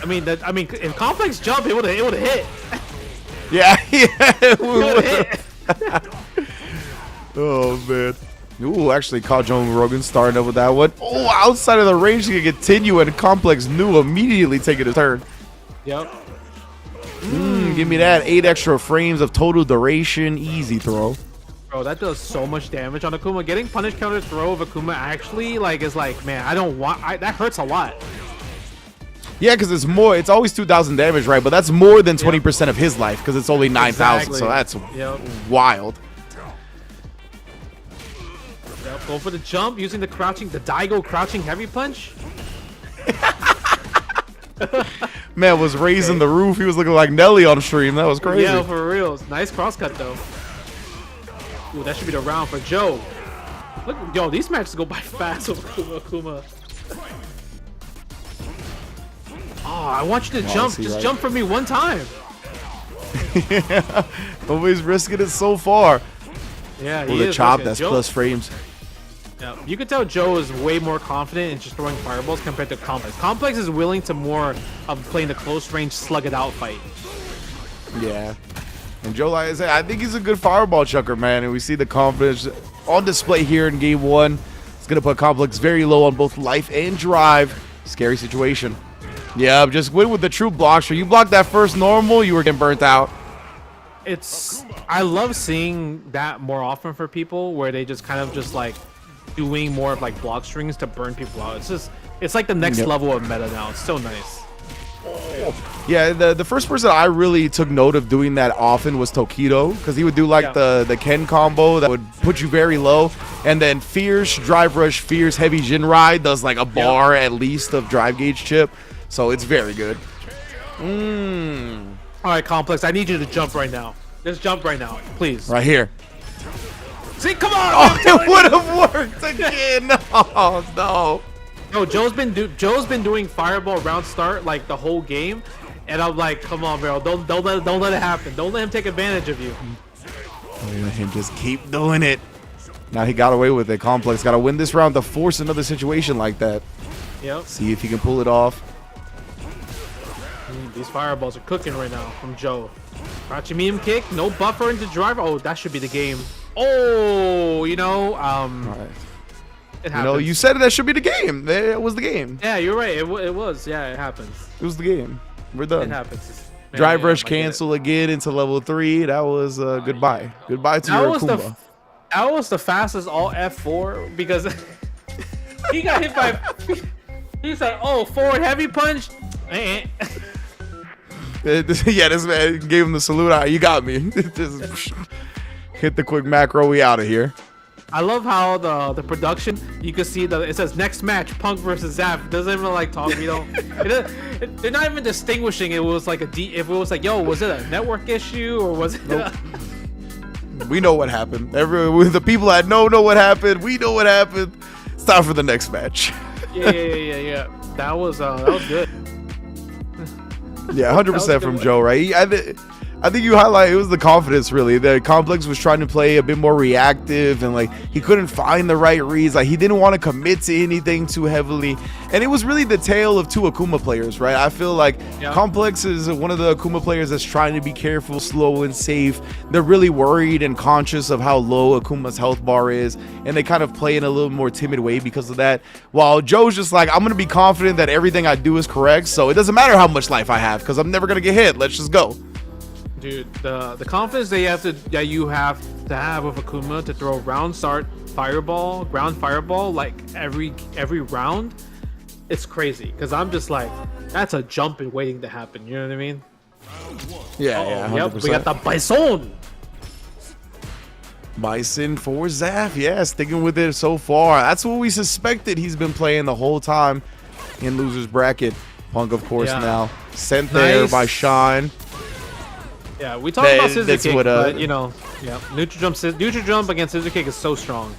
I mean, in complex jump, it would have hit. Yeah. It would've hit. Oh man. Ooh, actually caught Joe Rogan starting up with that one. Oh, outside of the range, he can continue, and complex knew immediately taking a turn. Yep. Give me that 8 extra frames of total duration. Easy throw. Bro, that does so much damage on Akuma. Getting punish counter throw of Akuma actually is like, man, that hurts a lot. Yeah, because it's always 2,000 damage, right? But that's more than 20% of his life because it's only 9,000. Exactly. So that's wild. Yep, go for the jump using the Daigo crouching heavy punch. Man was raising the roof. He was looking like Nelly on stream. That was crazy. Yeah, for real. Nice cross cut though. Ooh, that should be the round for Joe. Look, yo, these matches go by fast with Akuma. Oh, I want you to jump. Just jump for me one time. Yeah, always risking it so far. Yeah, With a chop, that's plus frames. Yeah, you can tell Joe is way more confident in just throwing fireballs compared to Complex. Complex is willing to more of playing the close range, slug it out fight. Yeah. And Joe, like I said, I think he's a good fireball chucker, man. And we see the confidence on display here in game one. It's going to put Complex very low on both life and drive. Scary situation. Yeah, just win with the true block. Sure, you blocked that first normal, you were getting burnt out. I love seeing that more often for people where they just kind of just like doing more of like block strings to burn people out. It's like the next level of meta now. It's so nice. Yeah, the first person I really took note of doing that often was Tokido, because he would do like the Ken combo that would put you very low, and then Fierce, Drive Rush, Fierce, Heavy Jin Ride does like a bar at least of drive gauge chip, so it's very good. All right, Complex, I need you to jump right now. Just jump right now, please. Right here. See, come on! Oh, it would have worked again. Oh, no. No, Joe's been doing fireball round start like the whole game, and I'm like, come on, bro, don't let it happen. Don't let him take advantage of you. Let him just keep doing it. Now he got away with it. Complex got to win this round to force another situation like that. Yep. See if he can pull it off. These fireballs are cooking right now from Joe. Crouching medium kick, no buffer into driver. Oh, that should be the game. Oh, All right. It happens. You said that should be the game. It was the game. Yeah, you're right. It was. Yeah, it happens. It was the game. We're done. It happens. Man, Drive rush cancel again into level 3. That was goodbye. Goodbye to your Akuma. That was the fastest all F4 because he got hit by. He's like, oh, forward heavy punch. Yeah, this man gave him the salute. You got me. Just hit the quick macro. We out of here. I love how the production, you can see it says next match Punk versus Zap. It doesn't even like talk. They're not even distinguishing. It was like if it was like, yo, was it a network issue or was it? Nope. We know what happened. The people that know what happened. We know what happened. It's time for the next match. Yeah. That was good. Yeah, 100% from Joe, right? I I think you highlight it was the confidence really. The Complex was trying to play a bit more reactive and like he couldn't find the right reads. Like he didn't want to commit to anything too heavily. And it was really the tale of two Akuma players, right? I feel like Complex is one of the Akuma players that's trying to be careful, slow, and safe. They're really worried and conscious of how low Akuma's health bar is, and they kind of play in a little more timid way because of that. While Joe's just like, I'm gonna be confident that everything I do is correct, so it doesn't matter how much life I have because I'm never gonna get hit. Let's just go. Dude, the confidence that you have to have with Akuma to throw ground fireball like every round, it's crazy. Because I'm just like, that's a jump and waiting to happen. You know what I mean? Yeah, 100%. Yep, we got the Bison. Bison for Zaf, yeah, sticking with it so far. That's what we suspected he's been playing the whole time in loser's bracket. Punk, of course, now sent there by Sean. Yeah, we talked about scissor kick, but you know, neutral jump against scissor kick is so strong.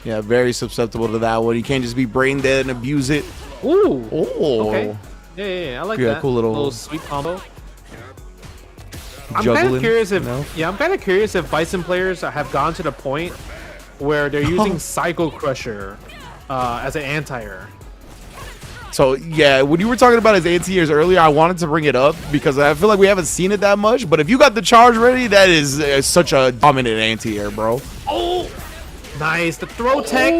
Yeah, very susceptible to that one. You can't just be brain dead and abuse it. Ooh. Oh. Okay. Yeah, I like that. Cool little sweet combo. Juggling, I'm kind of curious if you know? Bison players have gone to the point where they're using Psycho Crusher as an anti-air. So yeah, when you were talking about his anti-airs earlier, I wanted to bring it up because I feel like we haven't seen it that much. But if you got the charge ready, that is such a dominant anti-air, bro. Oh, nice. The throw tech.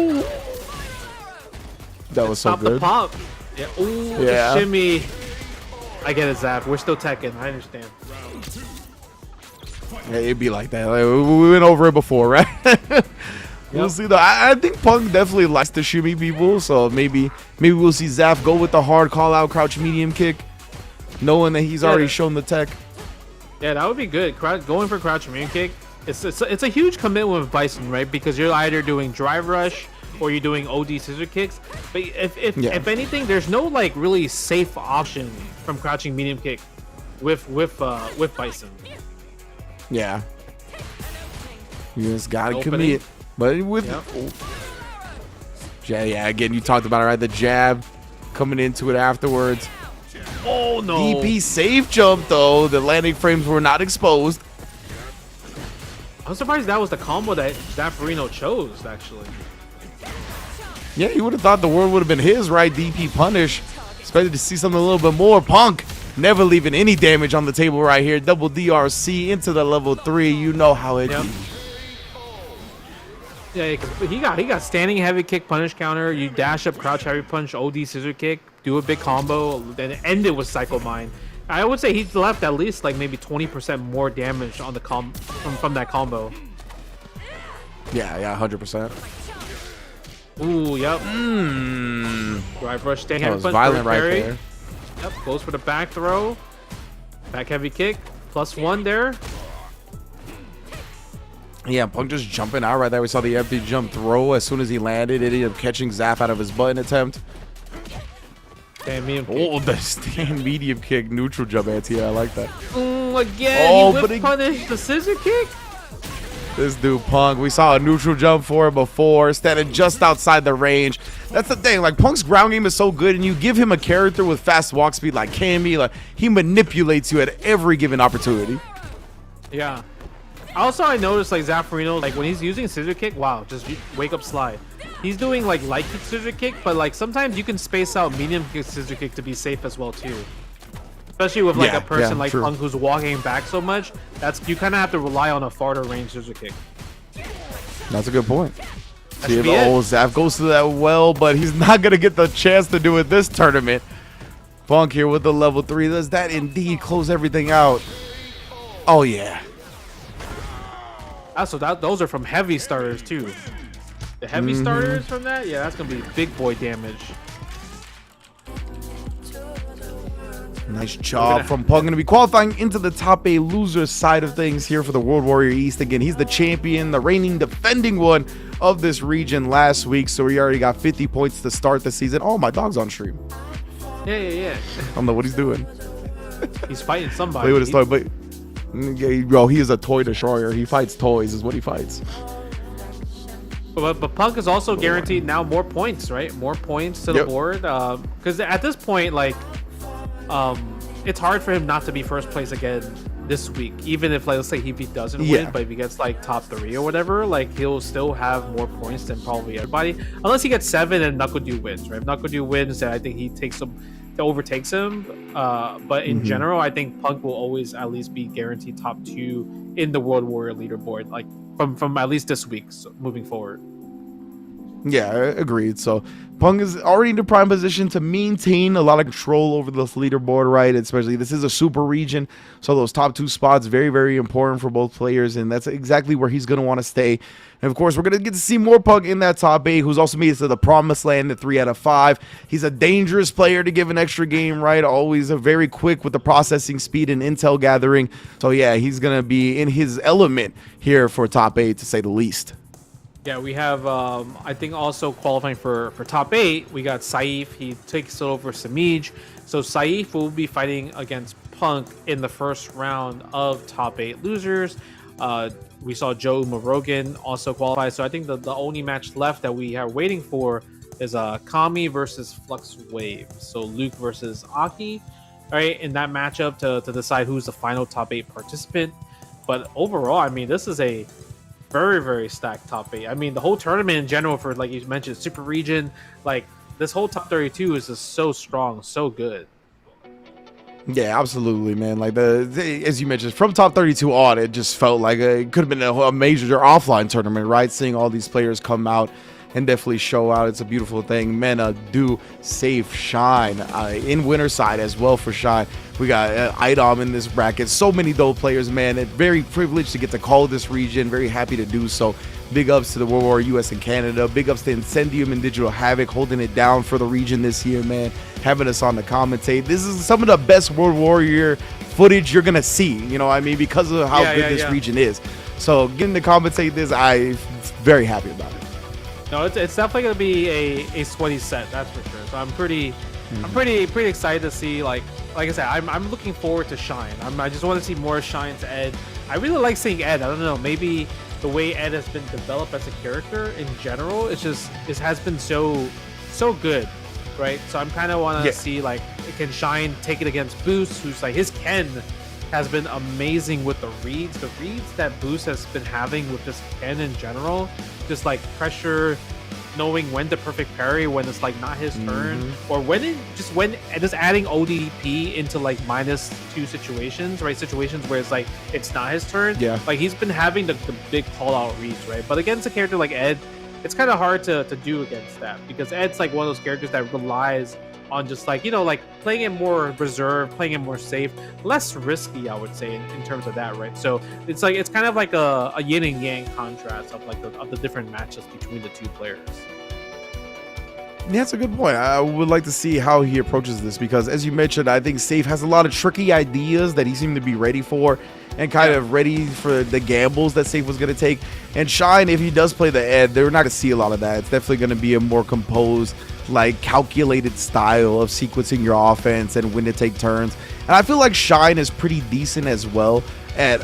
That was so Stop good. the pop. Yeah. Ooh, the shimmy. I get it, Zap. We're still teching. I understand. Yeah, it'd be like that. Like, we went over it before, right? We'll see though. I think Punk definitely likes to shimmy people, so maybe we'll see Zaf go with the hard call out crouch medium kick, knowing that he's already shown the tech. Yeah, that would be good. Going for crouch medium kick. It's a huge commitment with Bison, right? Because you're either doing drive rush or you're doing OD scissor kicks. But if anything, there's no like really safe option from crouching medium kick with Bison. Yeah. You just gotta commit. But with yeah, again, you talked about it, right? The jab coming into it afterwards. Oh no! DP safe jump though. The landing frames were not exposed. I'm surprised that was the combo that Zaffarino chose, actually. Yeah, you would have thought the world would have been his, right? DP punish. Expected to see something a little bit more. Punk never leaving any damage on the table right here. Double DRC into the level 3. You know how it is. Yeah, he got standing heavy kick punish counter. You dash up crouch heavy punch, OD scissor kick, do a big combo, then end it with Psycho Mine. I would say he's left at least like maybe 20% more damage on the from that combo. Yeah, 100%. Ooh, yep. Drive rush, standing heavy punch, violent right parry. there. Yep, goes for the back throw, back heavy kick, +1 there. Yeah, Punk just jumping out right there. We saw the empty jump throw as soon as he landed. It ended up catching Zaf out of his button attempt. Stand medium kick. Oh, the stand medium kick neutral jump anti. I like that. Again, he whip punish the scissor kick. This dude Punk, we saw a neutral jump for him before, standing just outside the range. That's the thing, like Punk's ground game is so good, and you give him a character with fast walk speed like Cammy, like he manipulates you at every given opportunity. Yeah. Also, I noticed like Zaffarino, like when he's using scissor kick, wow, just wake up slide. He's doing like light kick scissor kick, but like sometimes you can space out medium kick scissor kick to be safe as well too. Especially with like a person like Punk who's walking back so much, you kind of have to rely on a farther range scissor kick. That's a good point. See if Zaf goes to that well, but he's not gonna get the chance to do it this tournament. Punk here with the level 3. Does that indeed close everything out? Oh yeah. So those are from heavy starters too. The heavy starters from that, yeah, that's gonna be big boy damage. Nice job from Punk. Gonna be qualifying into the top 8 loser side of things here for the World Warrior East. Again, he's the champion, the reigning defending one of this region last week. So he already got 50 points to start the season. Oh, my dog's on stream. Yeah. I don't know what he's doing. He's fighting somebody. Play with his toy, but bro, he is a toy destroyer. He fights toys, is what he fights. But Punk is also guaranteed now more points, right? More points to the board. Because at this point, like, it's hard for him not to be first place again this week, even if like let's say if he doesn't Yeah. win, but if he gets like top 3 or whatever, like he'll still have more points than probably everybody, unless he gets 7 and Knuckle wins, right? If Knuckle wins, then I think he overtakes him. But in general, I think Punk will always at least be guaranteed top 2 in the World Warrior leaderboard, like from at least this week, so moving forward. Yeah, agreed. So Punk is already in the prime position to maintain a lot of control over this leaderboard, right? Especially this is a super region, so those top 2 spots very, very important for both players, and that's exactly where he's going to want to stay. And of course, we're going to get to see more Punk in that top 8, who's also made it to the promised land at 3 out of 5. He's a dangerous player to give an extra game, right? Always a very quick with the processing speed and intel gathering. So yeah, he's going to be in his element here for top 8, to say the least. Yeah, we have, I think also qualifying for top 8, we got Saif. He takes it over Samij. So Saif will be fighting against Punk in the first round of top 8 losers. We saw Joe Morogan also qualify. So I think the only match left that we are waiting for is Kami versus Flux Wave. So Luke versus Aki. All right, in that matchup to decide who's the final top 8 participant. But overall, I mean, this is a very, very stacked top 8. I mean, the whole tournament in general for, like you mentioned, Super Region, like this whole top 32 is just so strong, so good. Yeah, absolutely, man. Like as you mentioned, from top 32 on, it just felt like it could have been a major offline tournament, right? Seeing all these players come out and definitely show out. It's a beautiful thing. Mena, do safe Shine in winner side as well for Shine. We got Idom in this bracket. So many dope players, man. And very privileged to get to call this region. Very happy to do so. Big ups to the World War US and Canada. Big ups to Incendium and Digital Havoc holding it down for the region this year, man. Having us on the commentate. This is some of the best World Warrior footage you're going to see, you know what I mean, because of how good this region is. So getting to commentate this, I'm very happy about it. No, it's definitely going to be a sweaty set, that's for sure. So I'm pretty excited to see, like I said, I'm looking forward to Shine. I just want to see more Shine to Ed. I really like seeing Ed. I don't know, maybe the way Ed has been developed as a character in general, it has been so good, right? So I'm kind of want to see, like, can Shine take it against Boose, who's like, his Ken has been amazing with the reads. The reads that Boose has been having with this Ken in general, just like pressure, knowing when to perfect parry when it's like not his turn, or when just adding ODP into like -2 situations, right? Situations where it's like it's not his turn. Yeah. Like he's been having the big call out reads, right? But against a character like Ed, it's kind of hard to do against that, because Ed's like one of those characters that relies on just like, you know, like playing it more reserved, playing it more safe, less risky, I would say, in terms of that, right? So it's like it's kind of like a yin and yang contrast of like of the different matches between the two players. Yeah, that's a good point. I would like to see how he approaches this, because as you mentioned, I think Safe has a lot of tricky ideas that he seemed to be ready for and kind of ready for the gambles that Safe was going to take. And Shine, if he does play the Ed, they're not going to see a lot of that. It's definitely going to be a more composed, like calculated style of sequencing your offense and when to take turns. And I feel like Shine is pretty decent as well at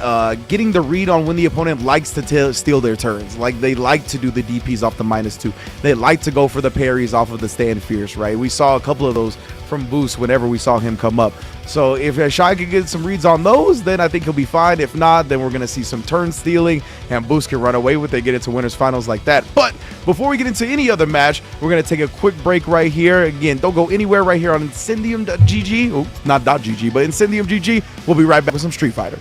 getting the read on when the opponent likes to steal their turns. Like they like to do the DPs off the -2. They like to go for the parries off of the stand fierce, right? We saw a couple of those from Boose whenever we saw him come up. So if Shine can get some reads on those, then I think he'll be fine. If not, then we're going to see some turn stealing, and Boose can run away with it, get into winners finals like that. But before we get into any other match, we're going to take a quick break right here. Again, don't go anywhere right here on Incendium.gg. Oh, not .gg, but Incendium.gg. We'll be right back with some Street Fighter.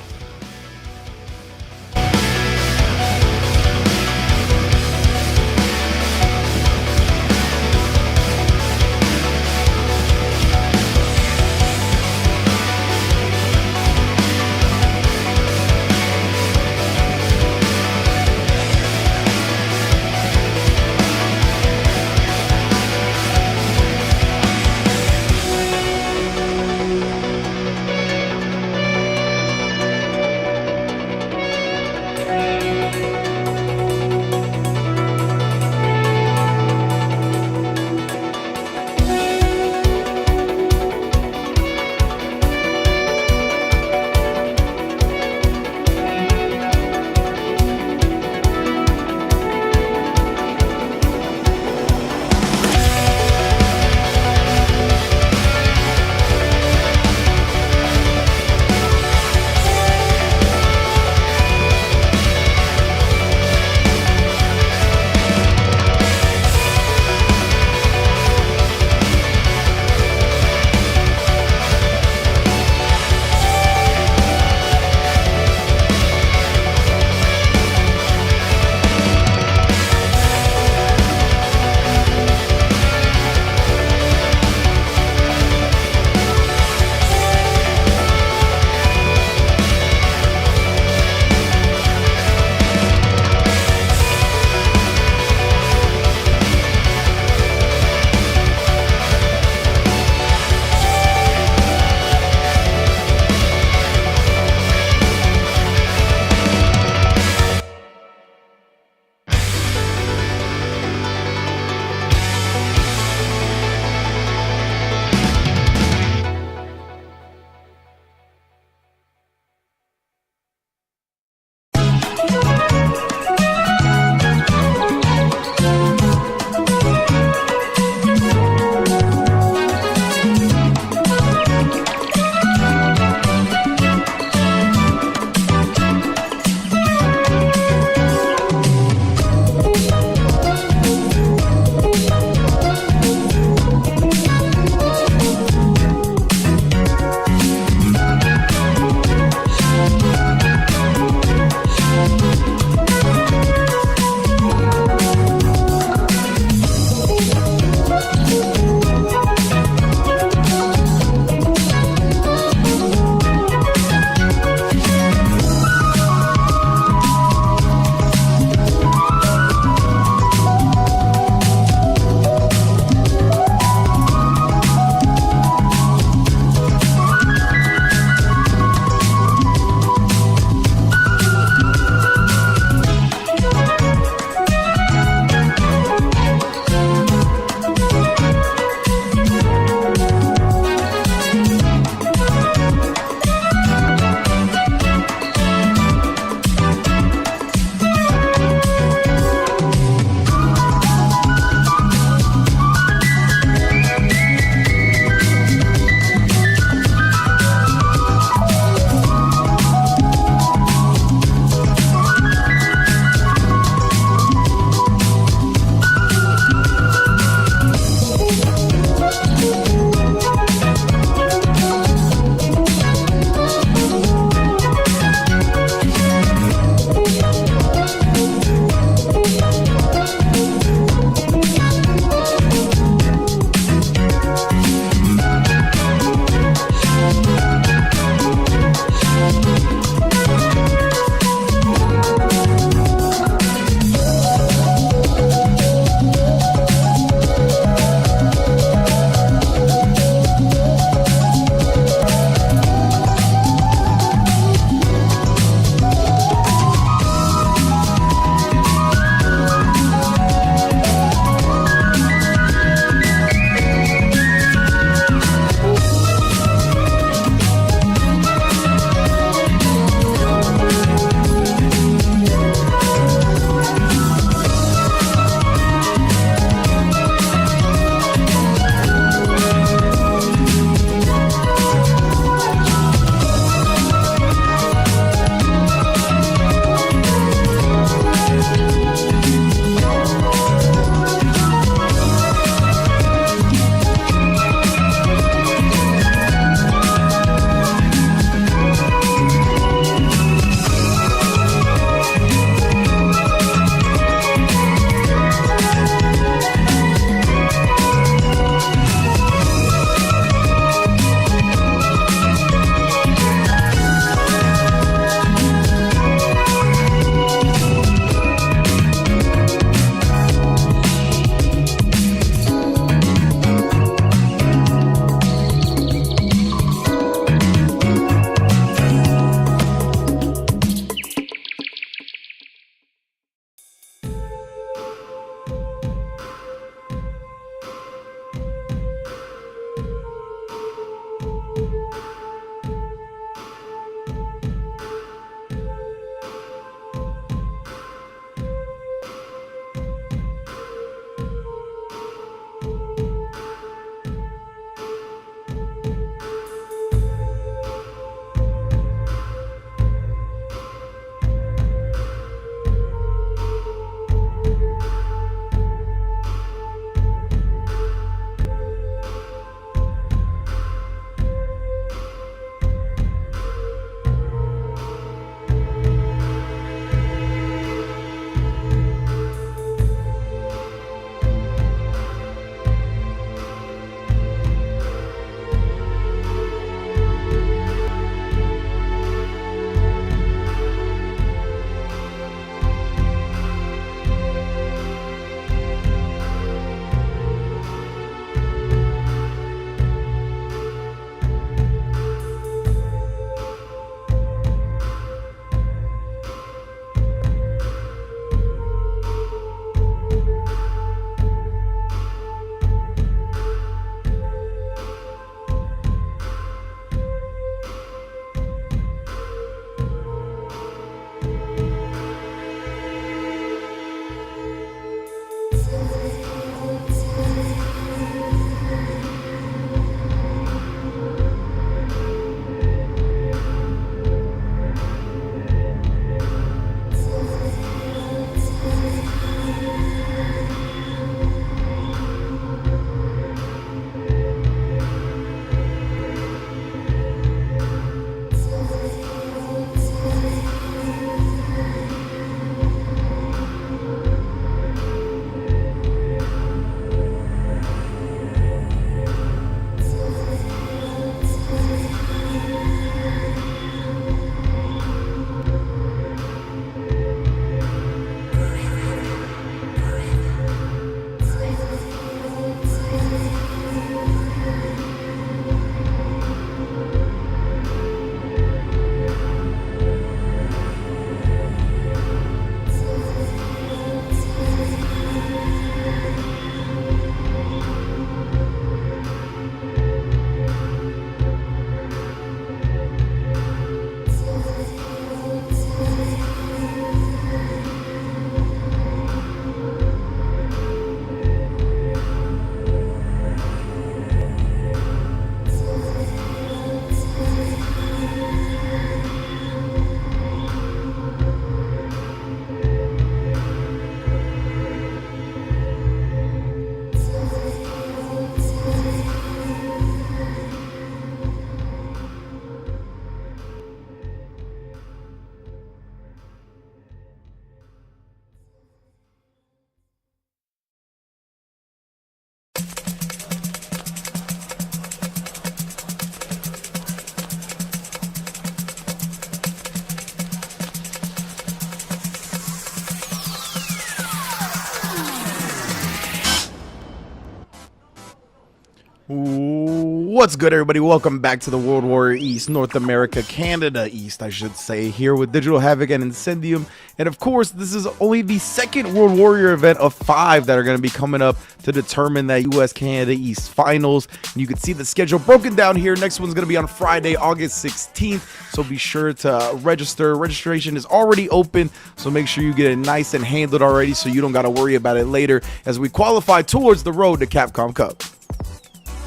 What's good, everybody? Welcome back to the World Warrior East, North America, Canada East, I should say, here with Digital Havoc and INCENDIUM. And of course, this is only the second World Warrior event of 5 that are going to be coming up to determine that US Canada East finals. And you can see the schedule broken down here. Next one's going to be on Friday, August 16th. So be sure to register. Registration is already open, so make sure you get it nice and handled already so you don't got to worry about it later as we qualify towards the road to Capcom Cup.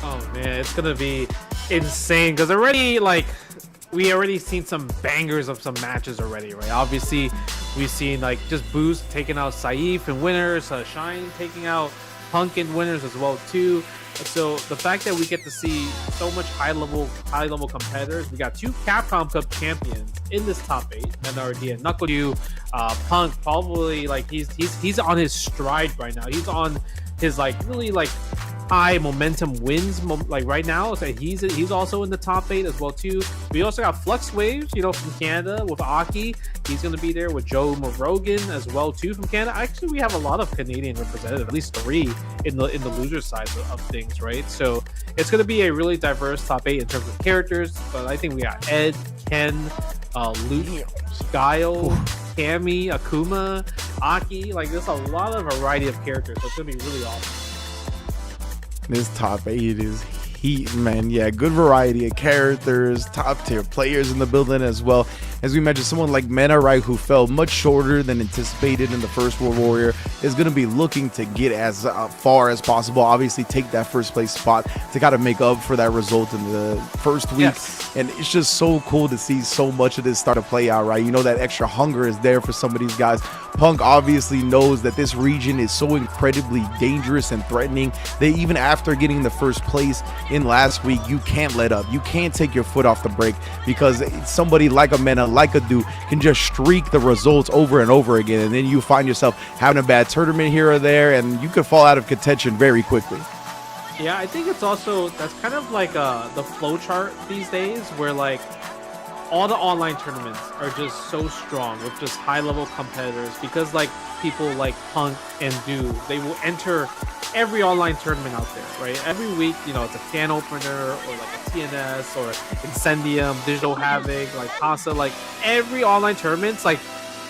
Oh man, it's gonna be insane because we already seen some bangers of some matches already, right? Obviously, we've seen like just Boose taking out Saif and winners, Shine taking out Punk and winners as well too. So the fact that we get to see so much high level competitors, we got 2 Capcom Cup champions in this top 8, Mena RD and Knuckle. Punk probably like he's on his stride right now. He's on his really high momentum wins like right now, so he's also in the top 8 as well too. We also got Flux Waves, from Canada with Aki. He's going to be there with Joe Morogan as well too from Canada. Actually, we have a lot of Canadian representatives, at least 3 in the loser side of things, right? So it's going to be a really diverse top 8 in terms of characters. But I think we got Ed, Ken, Luke, Guile, Cammy, Akuma, Aki. Like there's a lot of variety of characters, so it's going to be really awesome. This top 8 is heat, man. Yeah, good variety of characters, top tier players in the building as well. As we mentioned, someone like Mena, right, who fell much shorter than anticipated in the first World Warrior, is going to be looking to get as far as possible. Obviously, take that first place spot to kind of make up for that result in the first week. Yes. And it's just so cool to see so much of this start to play out, right? That extra hunger is there for some of these guys. Punk obviously knows that this region is so incredibly dangerous and threatening that even after getting the first place in last week, you can't let up. You can't take your foot off the brake because somebody like a Mena, like a Dude, can just streak the results over and over again, and then you find yourself having a bad tournament here or there, and you could fall out of contention very quickly. Yeah, I think it's also that's kind of like the flow chart these days, where all the online tournaments are just so strong with just high level competitors because people like Punk and Dude, they will enter every online tournament out there, right? Every week, it's a can opener or a TNS or Incendium, Digital Havoc, Casa, every online tournament's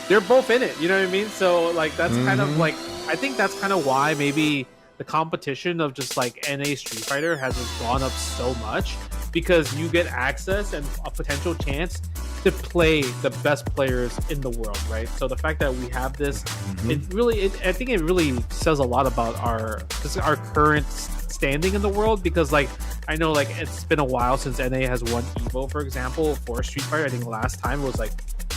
they're both in it, you know what I mean? So that's kind of I think that's kind of why maybe the competition of just NA Street Fighter hasn't gone up so much, because you get access and a potential chance to play the best players in the world, right? So the fact that we have this, I think it really says a lot about our current standing in the world, because I know it's been a while since NA has won Evo, for example, for Street Fighter. I think last time it was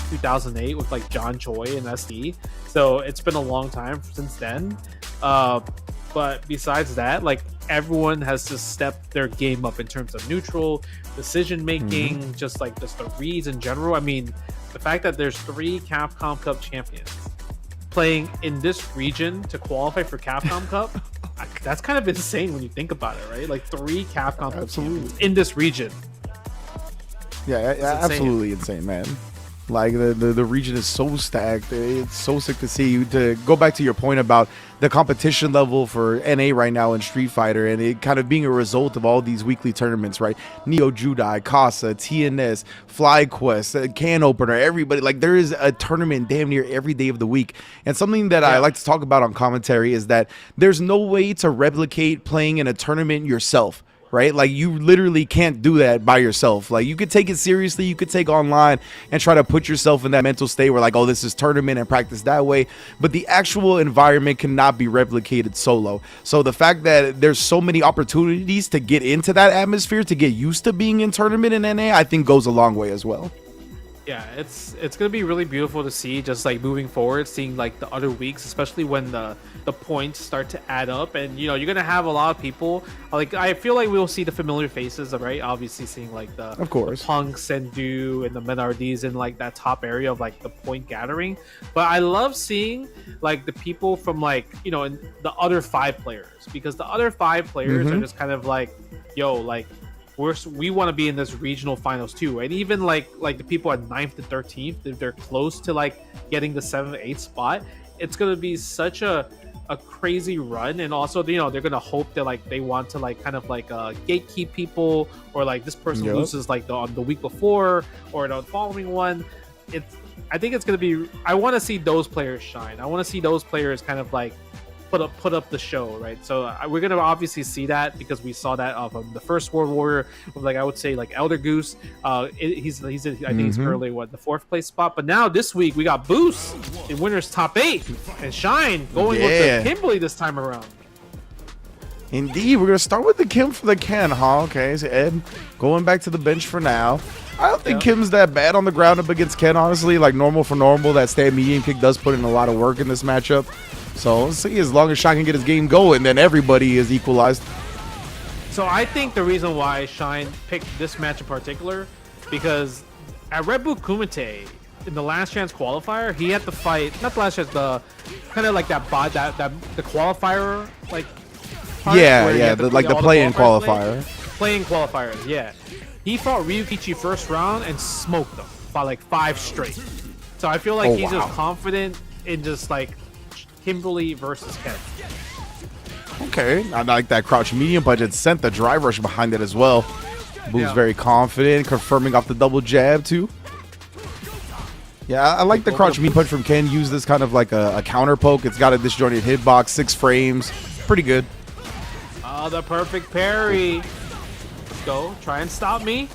2008 with John Choi and SD. So it's been a long time since then. But besides that, everyone has to step their game up in terms of neutral decision making, just the reads in general. I mean, the fact that there's 3 Capcom Cup champions playing in this region to qualify for Capcom Cup, that's kind of insane when you think about it, right? 3 Capcom Cup champions in this region. Yeah, absolutely insane, man. The region is so stacked. It's so sick to see. To go back to your point about the competition level for NA right now in Street Fighter, and it kind of being a result of all these weekly tournaments, right? Neo Judi, Casa, TNS, FlyQuest, Can Opener, everybody. There is a tournament damn near every day of the week. And something that I like to talk about on commentary is that there's no way to replicate playing in a tournament yourself. Right? You literally can't do that by yourself. You could take it seriously, you could take online and try to put yourself in that mental state where oh, this is tournament, and practice that way. But the actual environment cannot be replicated solo. So the fact that there's so many opportunities to get into that atmosphere, to get used to being in tournament in NA, I think goes a long way as well. Yeah, it's gonna be really beautiful to see, just moving forward, seeing the other weeks, especially when the points start to add up, and you're gonna have a lot of people. I feel we'll see the familiar faces, right? Obviously, seeing of course, the Punks and Do and the Mena RDs in that top area of the point gathering. But I love seeing the people from in the other 5 players, because the other 5 players are just kind of we want to be in this regional finals too, and even the people at 9th to 13th, if they're close to getting the 7th, 8th spot, it's going to be such a a crazy run, and also they're gonna hope that like they want to like kind of like gatekeep people, or like this person loses like on the week before or the following one. I think it's gonna be. I want to see those players shine. I want to see those players kind of like put up the show, right? So we're gonna obviously see that because we saw that from the first World Warrior with, like, I would say like Elder Goose. He's I think he's currently the 4th place spot, but now this week we got Boose in winners top 8 and Shine going with the Kimberly this time around. Indeed, we're gonna start with the Kim for the Ken, huh? Okay, so Ed going back to the bench for now. I don't think Kim's that bad on the ground up against Ken, honestly. Like, normal for normal, that stand medium kick does put in a lot of work in this matchup. So let's see, as long as Shine can get his game going, then everybody is equalized. So I think the reason why Shine picked this match in particular, because at Red Bull Kumite in the last chance qualifier, he had to fight, not the last chance, the kind of like that the qualifier like part the play-in qualifier. Play-in qualifiers, yeah. He fought Ryukichi first round and smoked them by like 5 straight. So I feel like he's just confident in just like Kimberly versus Ken. Okay, I like that crouch medium punch. It sent the drive rush behind it as well. Boose very confident, confirming off the double jab too. Yeah, I like the crouch medium punch from Ken. Use this kind of like a counter poke. It's got a disjointed hitbox, 6 frames. Pretty good. Oh, the perfect parry. Let's go. Try and stop me.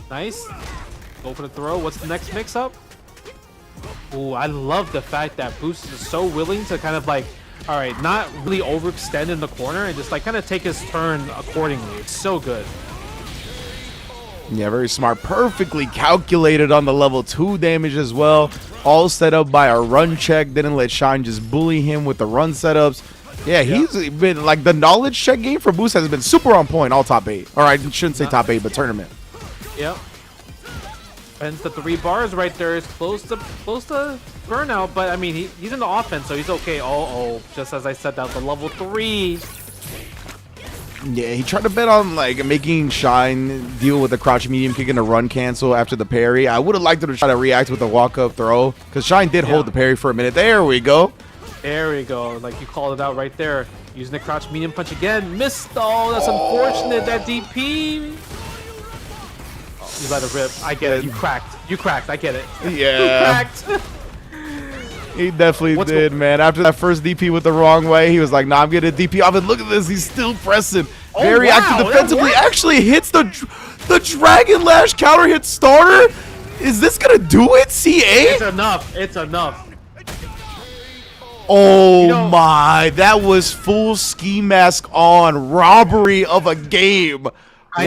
Nice. Go for the throw. What's the next mix-up? Ooh, I love the fact that Boose is so willing to kind of like, all right, not really overextend in the corner and just like kind of take his turn accordingly. It's so good. Yeah, very smart. Perfectly calculated on the level 2 damage as well. All set up by a run check. Didn't let Shine just bully him with the run setups. Yeah, he's been like the knowledge check game for Boose has been super on point all top 8. Or I shouldn't say top 8, but tournament. Yep. And the 3 bars right there is close to burnout, but I mean he's in the offense, so he's okay. Just as I said, that the level 3. Yeah, he tried to bet on like making Shine deal with the crouch medium kick and a run cancel after the parry. I would have liked him to try to react with a walk up throw because Shine did hold the parry for a minute. There we go. There we go. Like you called it out right there. Using the crouch medium punch again. Missed. Oh, that's unfortunate. That DP. You let it rip. I get it. You cracked. You cracked. I get it. Yeah. You cracked. He definitely did, man. After that first DP with the wrong way, he was like, nah, I'm getting a DP off. And look at this. He's still pressing. Very active defensively. Actually hits the Dragon Lash counter hit starter. Is this going to do it, CA? It's enough. It's enough. Oh my. That was full ski mask on robbery of a game. I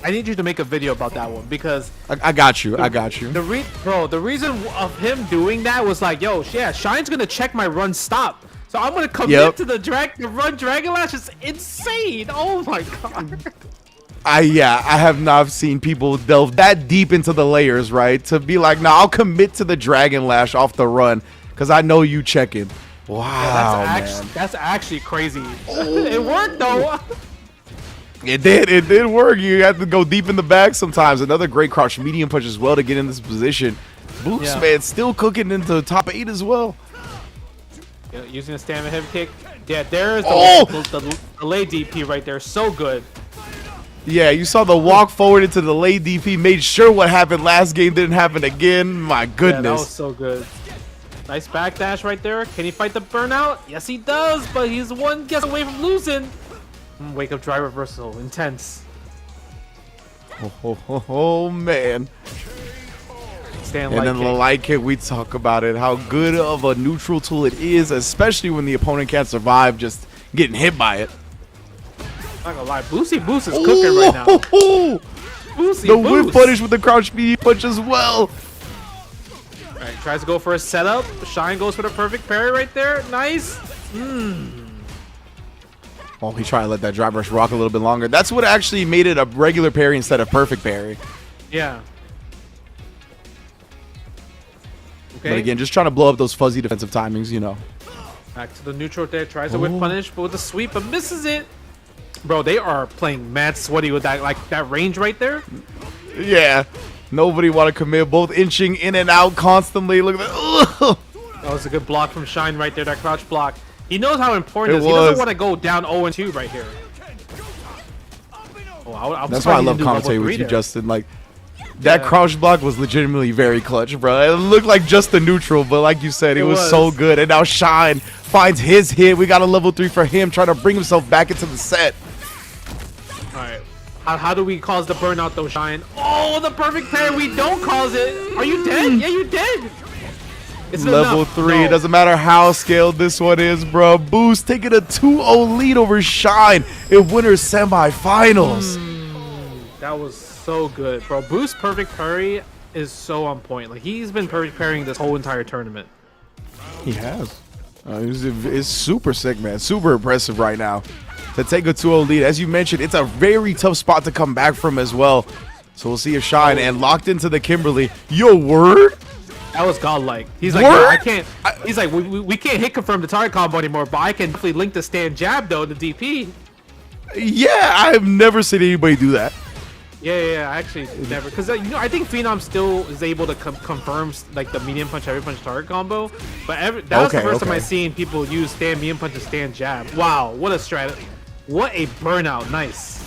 need you to make a video about that one because I got you. I got you. The reason of him doing that was like, yo, yeah, Shine's gonna check my run stop, so I'm gonna commit to the run Dragon Lash. Is insane. Oh my god. I have not seen people delve that deep into the layers, right? To be like, nah, I'll commit to the Dragon Lash off the run because I know you checking. Wow, man. That's actually crazy. It worked though. It did work. You have to go deep in the bag sometimes. Another great crouch medium punch as well to get in this position. Boose, man, still cooking into top 8 as well. Using a stamina heavy kick. Yeah, there's the delay DP right there. So good. Yeah, you saw the walk forward into the late DP. Made sure what happened last game didn't happen again. My goodness. Yeah, that was so good. Nice backdash right there. Can he fight the burnout? Yes, he does, but he's one guess away from losing. Wake up drive reversal. Intense. Oh man. And then the light kick, we talk about it. How good of a neutral tool it is, especially when the opponent can't survive just getting hit by it. Not gonna lie, Boose is cooking right now. The whip punish with the crouch medium punch as well. Alright, tries to go for a setup. Shine goes for the perfect parry right there. Nice. Oh, he tried to let that drive rush rock a little bit longer. That's what actually made it a regular parry instead of perfect parry. Yeah. Okay. But again, just trying to blow up those fuzzy defensive timings, you know. Back to the neutral there. Tries to whip punish, but with a sweep, but misses it. Bro, they are playing mad sweaty with that range right there. Yeah. Nobody want to commit. Both inching in and out constantly. Look at that. That was a good block from Shine right there. That crouch block. He knows how important it is. He doesn't want to go down 0-2 right here. Oh, that's why I love commentating with you, Justin. Like, that crouch block was legitimately very clutch, bro. It looked like just the neutral, but like you said, it was so good. And now Shine finds his hit. We got a level 3 for him, trying to bring himself back into the set. All right. How do we cause the burnout, though, Shine? Oh, the perfect pair. We don't cause it. Are you dead? Yeah, you dead. It's level 3. No. It doesn't matter how scaled this one is, bro. Boose taking a 2-0 lead over Shine in winners semifinals. That was so good, bro. Boose perfect parry is so on point. Like, he's been perfect parrying this whole entire tournament. He has. It's super sick, man. Super impressive right now to take a 2-0 lead. As you mentioned, it's a very tough spot to come back from as well. So we'll see a Shine and locked into the Kimberly. Yo, word? That was godlike. He's like, no, I can't. He's like, we can't hit confirm the target combo anymore, but I can definitely link the stand jab though, the DP. Yeah, I have never seen anybody do that. Yeah, actually never. Because I think Phenom still is able to confirm like the medium punch, heavy punch target combo. But that was the first time I seen people use stand medium punch and stand jab. Wow, what a strategy! What a burnout! Nice.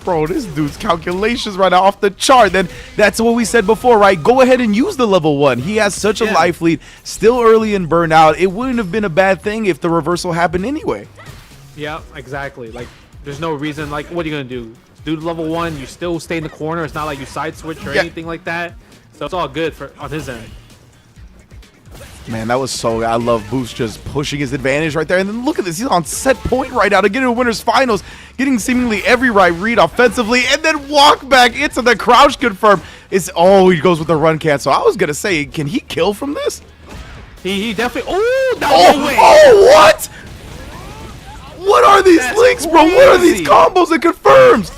Bro, this dude's calculations right now off the chart. Then that's what we said before, right? Go ahead and use the level 1. He has such a life lead. Still early in burnout. It wouldn't have been a bad thing if the reversal happened anyway. Yeah, exactly. Like, there's no reason. Like, what are you gonna do? Do level 1. You still stay in the corner. It's not like you side switch or anything like that. So it's all good on his end. Man, that was so good. I love Boose just pushing his advantage right there. And then look at this. He's on set point right now to get into winners finals, getting seemingly every right read offensively, and then walk back into the crouch confirm. He goes with the run cancel. I was going to say, can he kill from this? He definitely. Oh, no way. Oh, what? What are these links, bro? What are these combos and confirms?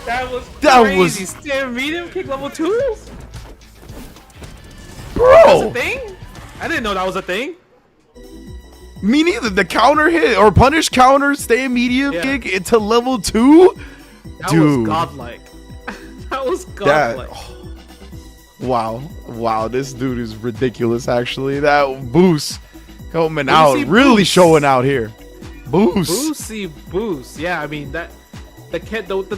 That was stand medium kick level 2? Bro. That's a thing? I didn't know that was a thing. Me neither. The counter hit or punish counter, stay medium kick into level 2? That was godlike. That was godlike. Wow, this dude is ridiculous, actually. That Boose coming out, really showing out here. Boose. Yeah, I mean, the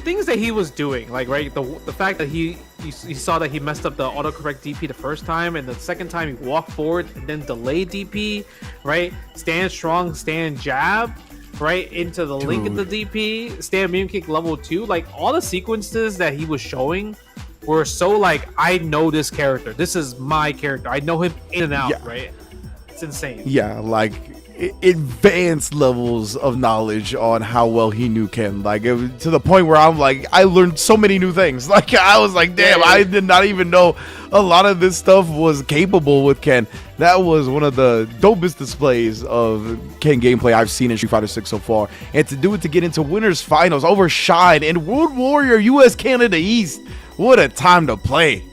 things that he was doing, like, right, the fact that he saw that he messed up the autocorrect DP the first time, and the second time he walked forward and then delayed DP, right? Stand strong, stand jab, right into the link of the DP, stand medium kick level 2. Like, all the sequences that he was showing were so like, I know this character. This is my character. I know him in and out, right? It's insane. Yeah, like advanced levels of knowledge on how well he knew Ken, like to the point where I'm like, I learned so many new things. Like, I was like, damn, I did not even know a lot of this stuff was capable with Ken. That was one of the dopest displays of Ken gameplay I've seen in Street Fighter 6 so far, and to do it to get into winners finals over Shine and World Warrior US Canada East, what a time to play.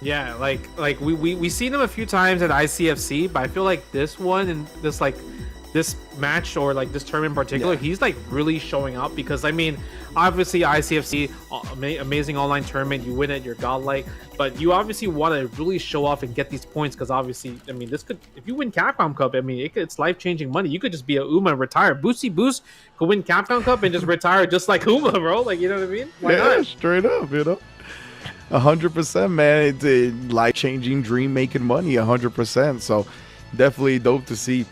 Yeah, like we seen him a few times at ICFC, but I feel like this one and this match or like this tournament in particular, he's like really showing up, because I mean, obviously ICFC, amazing online tournament, you win it, you're godlike, but you obviously want to really show off and get these points, because obviously, I mean, this could, if you win Capcom Cup, I mean, it's life-changing money. You could just be a Uma and retire. Boose could win Capcom Cup and just retire just like Uma, bro. Like, you know what I mean? Why not? Straight up, 100%, man. It's life-changing, dream-making money, 100%. So definitely dope to see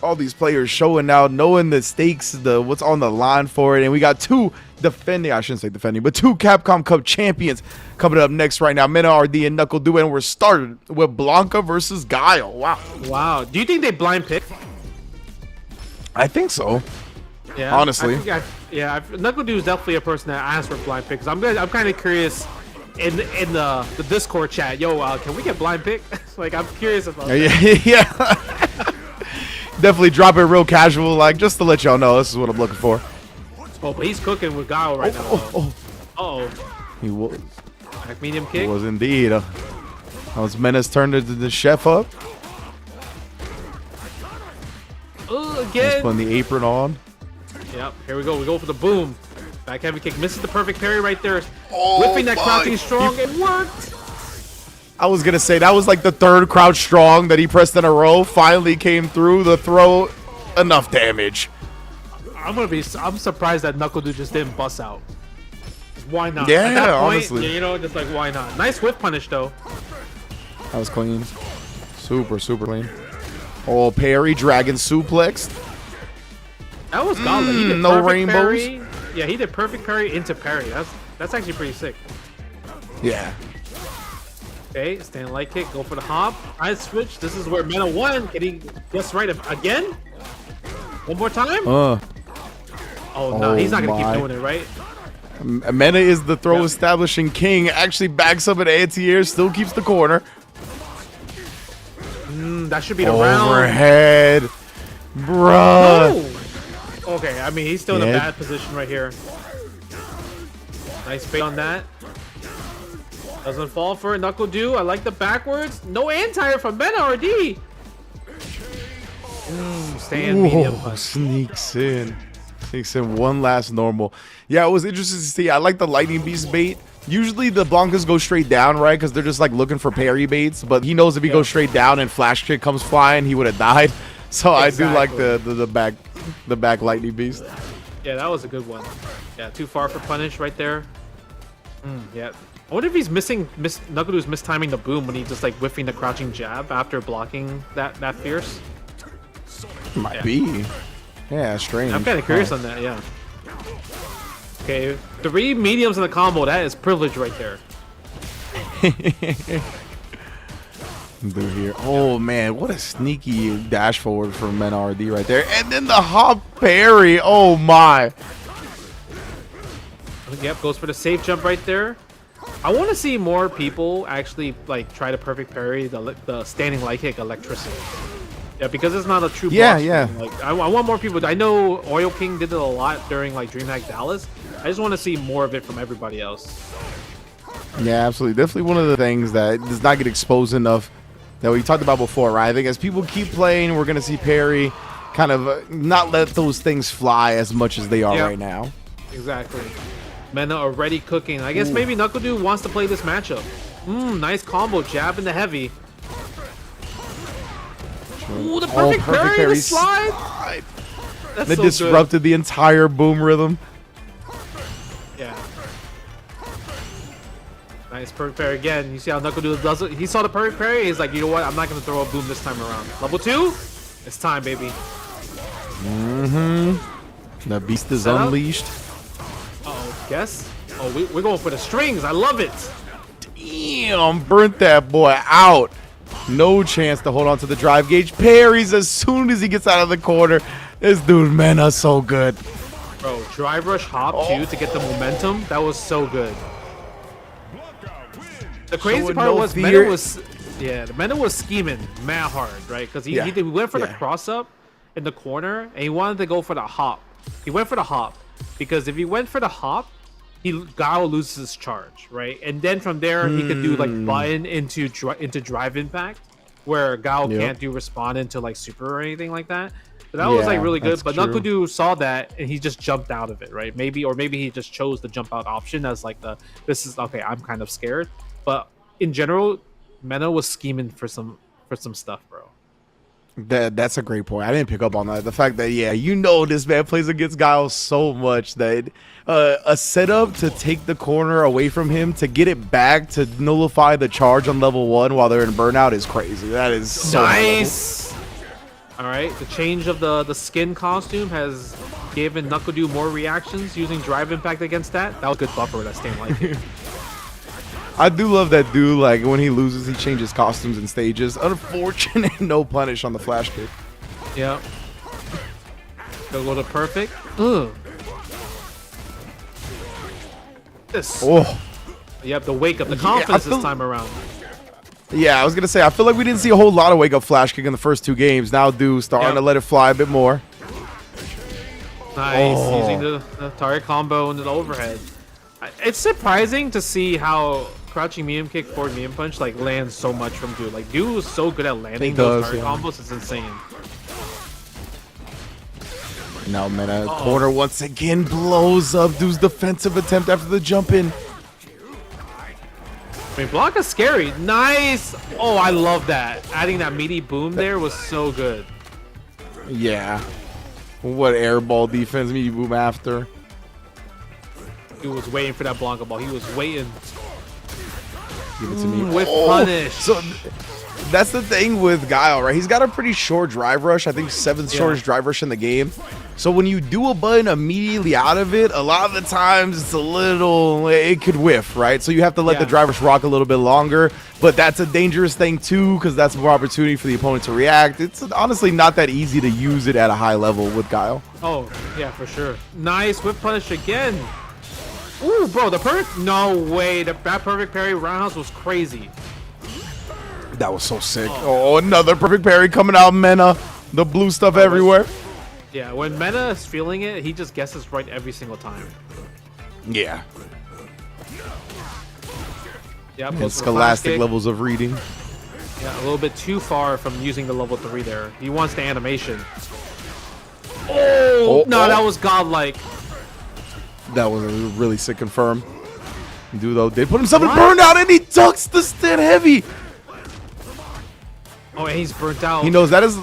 all these players showing out, knowing the stakes, what's on the line for it. And we got two Capcom Cup champions coming up next right now. Mena RD and Knuckle duo, and we're started with Blanca versus Guile. Wow. Do you think they blind pick? I think so. Yeah, honestly. Knuckle Dude is definitely a person that asks for blind picks. I'm kind of curious in the Discord chat. Yo, can we get blind pick? Like, I'm curious about that. Yeah. Definitely drop it real casual, like, just to let y'all know this is what I'm looking for. Oh, but he's cooking with Guile right now. He was. Back medium kick. He was indeed. That was Mena's turn to the chef up. Again. He's putting the apron on. Yep, here we go. We go for the boom. Back heavy kick. Misses the perfect parry right there. Whipping that crouching strong. It worked. I was gonna say that was like the third crouch strong that he pressed in a row. Finally came through the throw, enough damage. I'm surprised that Knuckle Dude just didn't bust out. Why not? Yeah, At that point, honestly. you know, just like why not? Nice whip punish though. That was clean. Super clean. Oh, parry, dragon suplex. That was godly. He did no perfect rainbows. parry. Yeah, he did perfect parry into parry. That's actually pretty sick. Yeah. Okay, stand light kick, go for the hop. Nice switch. This is where Mena won. Can he guess right again? One more time? Oh no, he's not gonna keep doing it, right? Mena is the throw establishing king. Actually backs up an anti-air, still keeps the corner. That should be the round. Overhead. Bruh. No! Okay, I mean, he's still in a bad position right here. Nice bait on that. Doesn't fall for it. Knuckle do. I like the backwards. No anti-air from Mena RD. Stand medium punch. Sneaks in one last normal. Yeah, it was interesting to see. I like the lightning beast bait. Usually the Blancas go straight down, right? Because they're just like looking for parry baits. But he knows if he goes straight down and flash kick comes flying, he would have died. So exactly. I do like the back lightning beast. Yeah, that was a good one. Yeah, too far for punish right there. Yeah. I wonder if he's Knuckle Dude's mistiming the boom when he's just like whiffing the crouching jab after blocking that fierce. Might be. Yeah, strange. I'm kind of curious on that, yeah. Okay, 3 mediums in the combo. That is privilege right there. Do here. Oh man, what a sneaky dash forward from Mena RD right there. And then the hop parry. Oh my. Yep, goes for the safe jump right there. I want to see more people actually like try to perfect parry the standing light kick electricity. Yeah, because it's not a true block screen. Like I want more people. I know Oil King did it a lot during like DreamHack Dallas. I just want to see more of it from everybody else. Yeah, absolutely. Definitely one of the things that does not get exposed enough that we talked about before, right? I think as people keep playing, we're going to see Parry kind of not let those things fly as much as they are right now. Exactly. Mena already cooking. I guess maybe Knuckle Dude wants to play this matchup. Nice combo. Jab in the heavy. Ooh, the perfect parry, the slide. That's that so disrupted the entire boom rhythm. Yeah. Nice perfect parry again. You see how Knuckle Dude does it? He saw the perfect parry. He's like, you know what? I'm not going to throw a boom this time around. Level 2? It's time, baby. The beast is unleashed. Uh-oh. Guess? Oh, we're going for the strings. I love it. Damn, burnt that boy out. No chance to hold on to the drive gauge. Parries as soon as he gets out of the corner. This dude, Mena, so good. Bro, drive rush hop too to get the momentum. That was so good. The crazy part was Mena was scheming mad hard, right? Because he went for the cross up in the corner and he wanted to go for the hop. He went for the hop because if he went for the hop, Gao loses his charge, right? And then from there he could do like button into drive impact, where Gao can't do respond into like super or anything like that. So that was like really good. But Knuckle Dude saw that and he just jumped out of it, right? Maybe he just chose the jump out option as like this is okay. I'm kind of scared, but in general, Mena was scheming for some stuff, bro. That's a great point. I didn't pick up on that. The fact that this man plays against Guile so much that a setup to take the corner away from him to get it back to nullify the charge on level 1 while they're in burnout is crazy. That is so nice. All right, the change of the skin costume has given Knuckle Dude more reactions using drive impact against that. That was a good buffer that stand like it. I do love that dude. Like when he loses, he changes costumes and stages. Unfortunate, no punish on the flash kick. Yeah. Go to perfect. Ugh. This. Oh. Yep, the wake up, the confidence this time around. Yeah, I was gonna say I feel like we didn't see a whole lot of wake up flash kick in the first 2 games. Now dude starting to let it fly a bit more. Nice, using the target combo and the overhead. It's surprising to see how crouching medium kick, forward medium punch like lands so much from Dude. Like Dude is so good at landing those target combos, it's insane. Now Mena corner once again blows up Dude's defensive attempt after the jump in. I mean, Blanca's scary. Nice. Oh, I love that. Adding that meaty boom there was so good. Yeah. What airball defense me boom after? He was waiting for that Blanca ball. He was waiting. Give it to me. With punish. So that's the thing with Guile, right? He's got a pretty short drive rush. I think 7th shortest drive rush in the game. So when you do a button immediately out of it, a lot of the times it's a little, it could whiff, right? So you have to let the drive rush rock a little bit longer. But that's a dangerous thing too, because that's more opportunity for the opponent to react. It's honestly not that easy to use it at a high level with Guile. Oh, yeah, for sure. Nice whip punish again. Ooh, bro, the perfect, no way. That perfect parry roundhouse was crazy. That was so sick. Oh, another perfect parry coming out, Mena. The blue stuff everywhere. Yeah, when Mena is feeling it, he just guesses right every single time. Yeah. Yeah, And scholastic levels of reading. Yeah, a little bit too far from using the level 3 there. He wants the animation. Oh, no, that was godlike. That was a really sick confirm. Dude, though, they put himself in burnout and he ducks the stand heavy. Oh, and he's burnt out. He knows that is.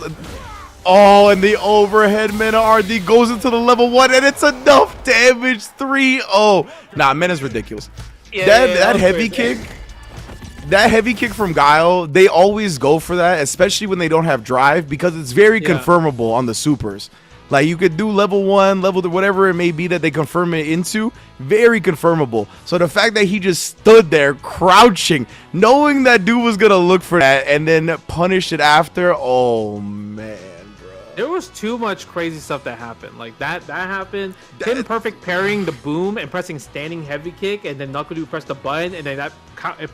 Oh, and the overhead Mena RD goes into the level 1 and it's enough damage. 3-0. Nah, Mena's ridiculous. Yeah, that heavy kick. That heavy kick from Guile, they always go for that, especially when they don't have drive, because it's very confirmable on the supers. Like, you could do level 1, level 2, whatever it may be that they confirm it into, very confirmable. So the fact that he just stood there crouching, knowing that dude was going to look for that and then punish it after, oh, man, bro. There was too much crazy stuff that happened. Like, that happened. Him perfect parrying the boom and pressing standing heavy kick, and then Knuckle pressed the button, and then that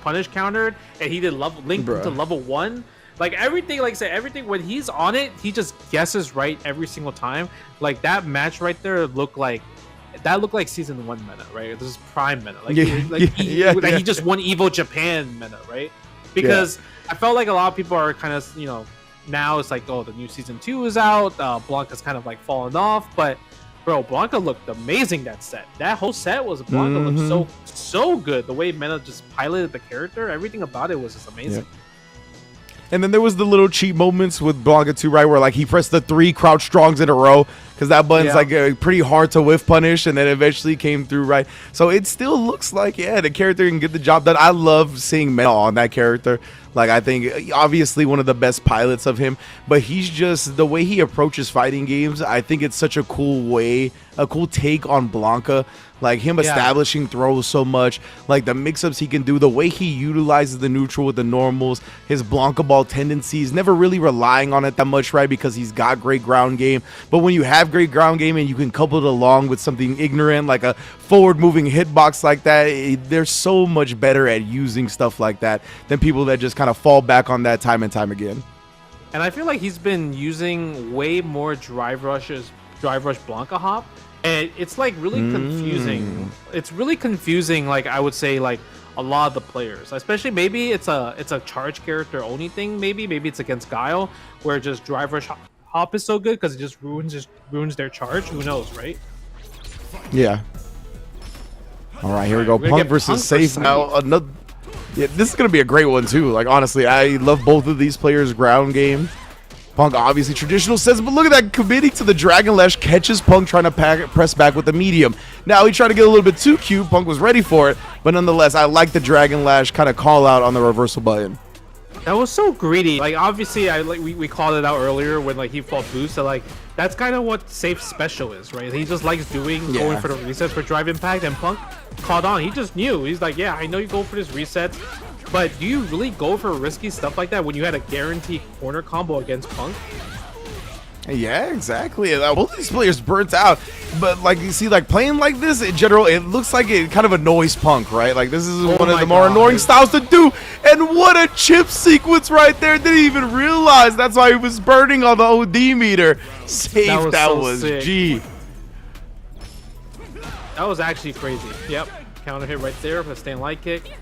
punish countered, and he did link to level 1. Like, everything, like I said, everything, when he's on it, he just guesses right every single time. Like, that match right there looked like season 1 Mena, right? This is prime Mena. Like, he just won Evo Japan Mena, right? Because I felt like a lot of people are kind of, you know, now it's like, oh, the new season 2 is out. Blanca's kind of like fallen off, but bro, Blanca looked amazing that set. That whole set was Blanca looked so good. The way Mena just piloted the character, everything about it was just amazing. Yeah. And then there was the little cheat moments with Blanca too, right? Where like he pressed the 3 crouch strongs in a row because that button's like pretty hard to whiff punish, and then eventually came through, right? So it still looks like, the character can get the job done. I love seeing Mena on that character. Like, I think obviously one of the best pilots of him, but he's just, the way he approaches fighting games, I think it's such a cool way, a cool take on Blanca. Like, him establishing throws so much, like the mix-ups he can do, the way he utilizes the neutral with the normals, his Blanca ball tendencies, never really relying on it that much, right? Because he's got great ground game. But when you have great ground game and you can couple it along with something ignorant, like a forward-moving hitbox like that, they're so much better at using stuff like that than people that just kind of fall back on that time and time again. And I feel like he's been using way more drive rush Blanca hop. And it's like really confusing. It's really confusing, like I would say, like a lot of the players, especially maybe it's a charge character only thing. Maybe it's against Guile where just drive rush hop is so good because it just ruins their charge. Who knows, right? Yeah. All right, here we go. Punk versus Safe now. Another. Yeah, this is gonna be a great one too. Like, honestly, I love both of these players' ground game. Punk obviously traditional sets, but look at that, committing to the Dragon Lash, catches Punk trying to press back with the medium. Now he tried to get a little bit too cute. Punk was ready for it, but nonetheless, I like the Dragon Lash kind of call out on the reversal button. That was so greedy. Like, obviously, we called it out earlier when like he fought Boose. So like that's kind of what Safe special is, right? He just likes going for the resets for drive impact, and Punk caught on. He just knew. He's like, yeah, I know you go for this reset. But do you really go for risky stuff like that when you had a guaranteed corner combo against Punk? Yeah, exactly. Both of these players burnt out, but like you see, like playing like this in general, it looks like it kind of annoys Punk, right? Like this is one of the more annoying styles to do. And what a chip sequence right there! Didn't even realize that's why he was burning on the OD meter. Safe, that was G. That was actually crazy. Yep, counter hit right there for the stand light kick.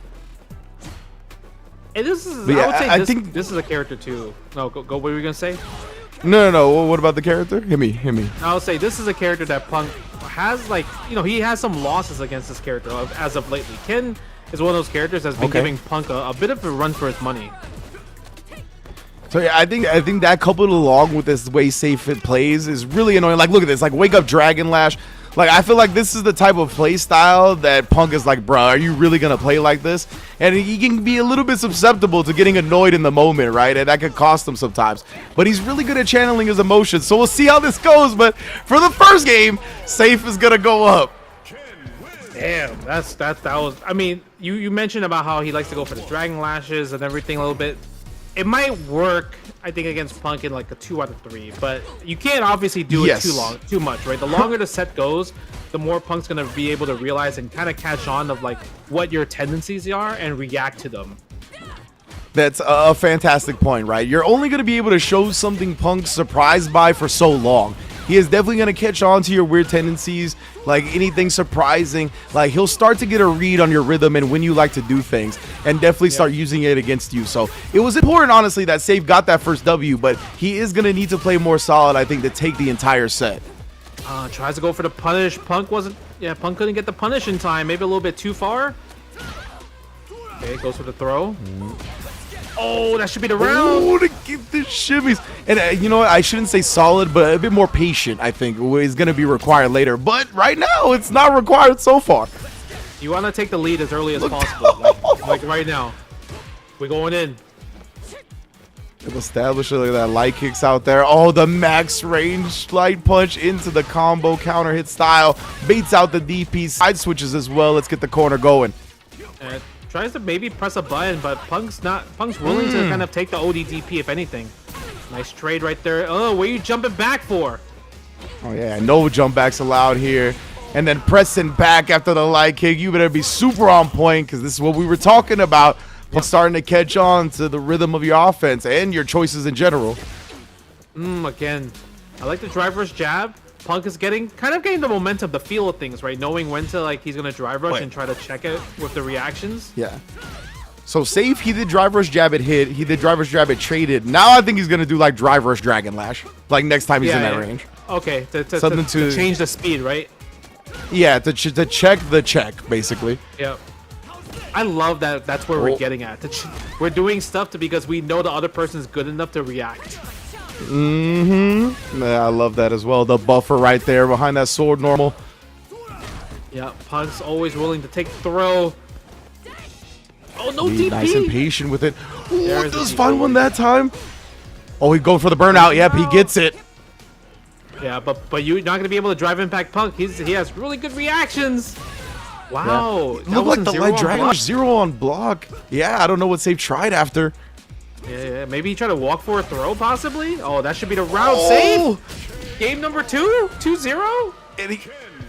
And this is, I would say this is a character too. No, go. What were you gonna say? No. What about the character? Hit me. I would say this is a character that Punk has, like, you know, he has some losses against this character as of lately. is one of those characters that's been giving Punk a bit of a run for his money. So yeah, I think that coupled along with this way Safe it plays is really annoying. Like, look at this, like wake up Dragon Lash. Like, I feel like this is the type of play style that Punk is like, bro, are you really gonna play like this? And he can be a little bit susceptible to getting annoyed in the moment, right? And that could cost him sometimes. But he's really good at channeling his emotions. So we'll see how this goes. But for the first game, Safe is gonna go up. Damn, that was. I mean, you mentioned about how he likes to go for the Dragon Lashes and everything a little bit. It might work, I think, against Punk in like a 2 out of 3, but you can't obviously do it too much, right? The longer the set goes, the more Punk's gonna be able to realize and kind of catch on of like what your tendencies are and react to them. That's a fantastic point, right? You're only going to be able to show something Punk's surprised by for so long. He is definitely going to catch on to your weird tendencies, like anything surprising. Like, he'll start to get a read on your rhythm and when you like to do things, and definitely start using it against you. So it was important, honestly, that Safe got that first W, but he is going to need to play more solid, I think, to take the entire set. Tries to go for the punish. Punk couldn't get the punish in time. Maybe a little bit too far. Okay, goes for the throw. Oh, that should be the round. Oh, to get the shimmies. And you know what? I shouldn't say solid, but a bit more patient, I think, is going to be required later. But right now, it's not required so far. You want to take the lead as early as possible. Like right now. We're going in. Establish that light kicks out there. Oh, the max range light punch into the combo counter hit style. Baits out the DP. Side switches as well. Let's get the corner going. Tries to maybe press a button, but Punk's willing to kind of take the ODDP if anything. Nice trade right there. Oh, where are you jumping back for? Oh yeah, no jump backs allowed here. And then pressing back after the light kick. You better be super on point because this is what we were talking about. Starting to catch on to the rhythm of your offense and your choices in general. Again, I like the driver's jab. Punk is getting the momentum, the feel of things, right? Knowing when to, like, he's gonna drive rush and try to check it with the reactions. Yeah. So Safe, he did drive rush jab, it hit. He did drive rush jab, it traded. Now I think he's gonna do like drive rush Dragon Lash, like next time he's in that range. Okay, to change the speed, right? Yeah, to check the check, basically. Yep. I love that. That's where we're getting at. We're doing stuff because we know the other person is good enough to react. Yeah, I love that as well. The buffer right there behind that sword normal. Yeah, Punk's always willing to take the throw. Oh, no DP. Nice and patient with it. Ooh, does find one that time. Oh, he go for the burnout. Yep, he gets it. Yeah, but you're not gonna be able to drive impact Punk. He has really good reactions. Wow, yeah. Look like the light Dragon Lash 0 on block. Yeah, I don't know what Safe tried after. Yeah, maybe he tried to walk for a throw, possibly. Oh, that should be the round. Safe. Game number 2, 2-0.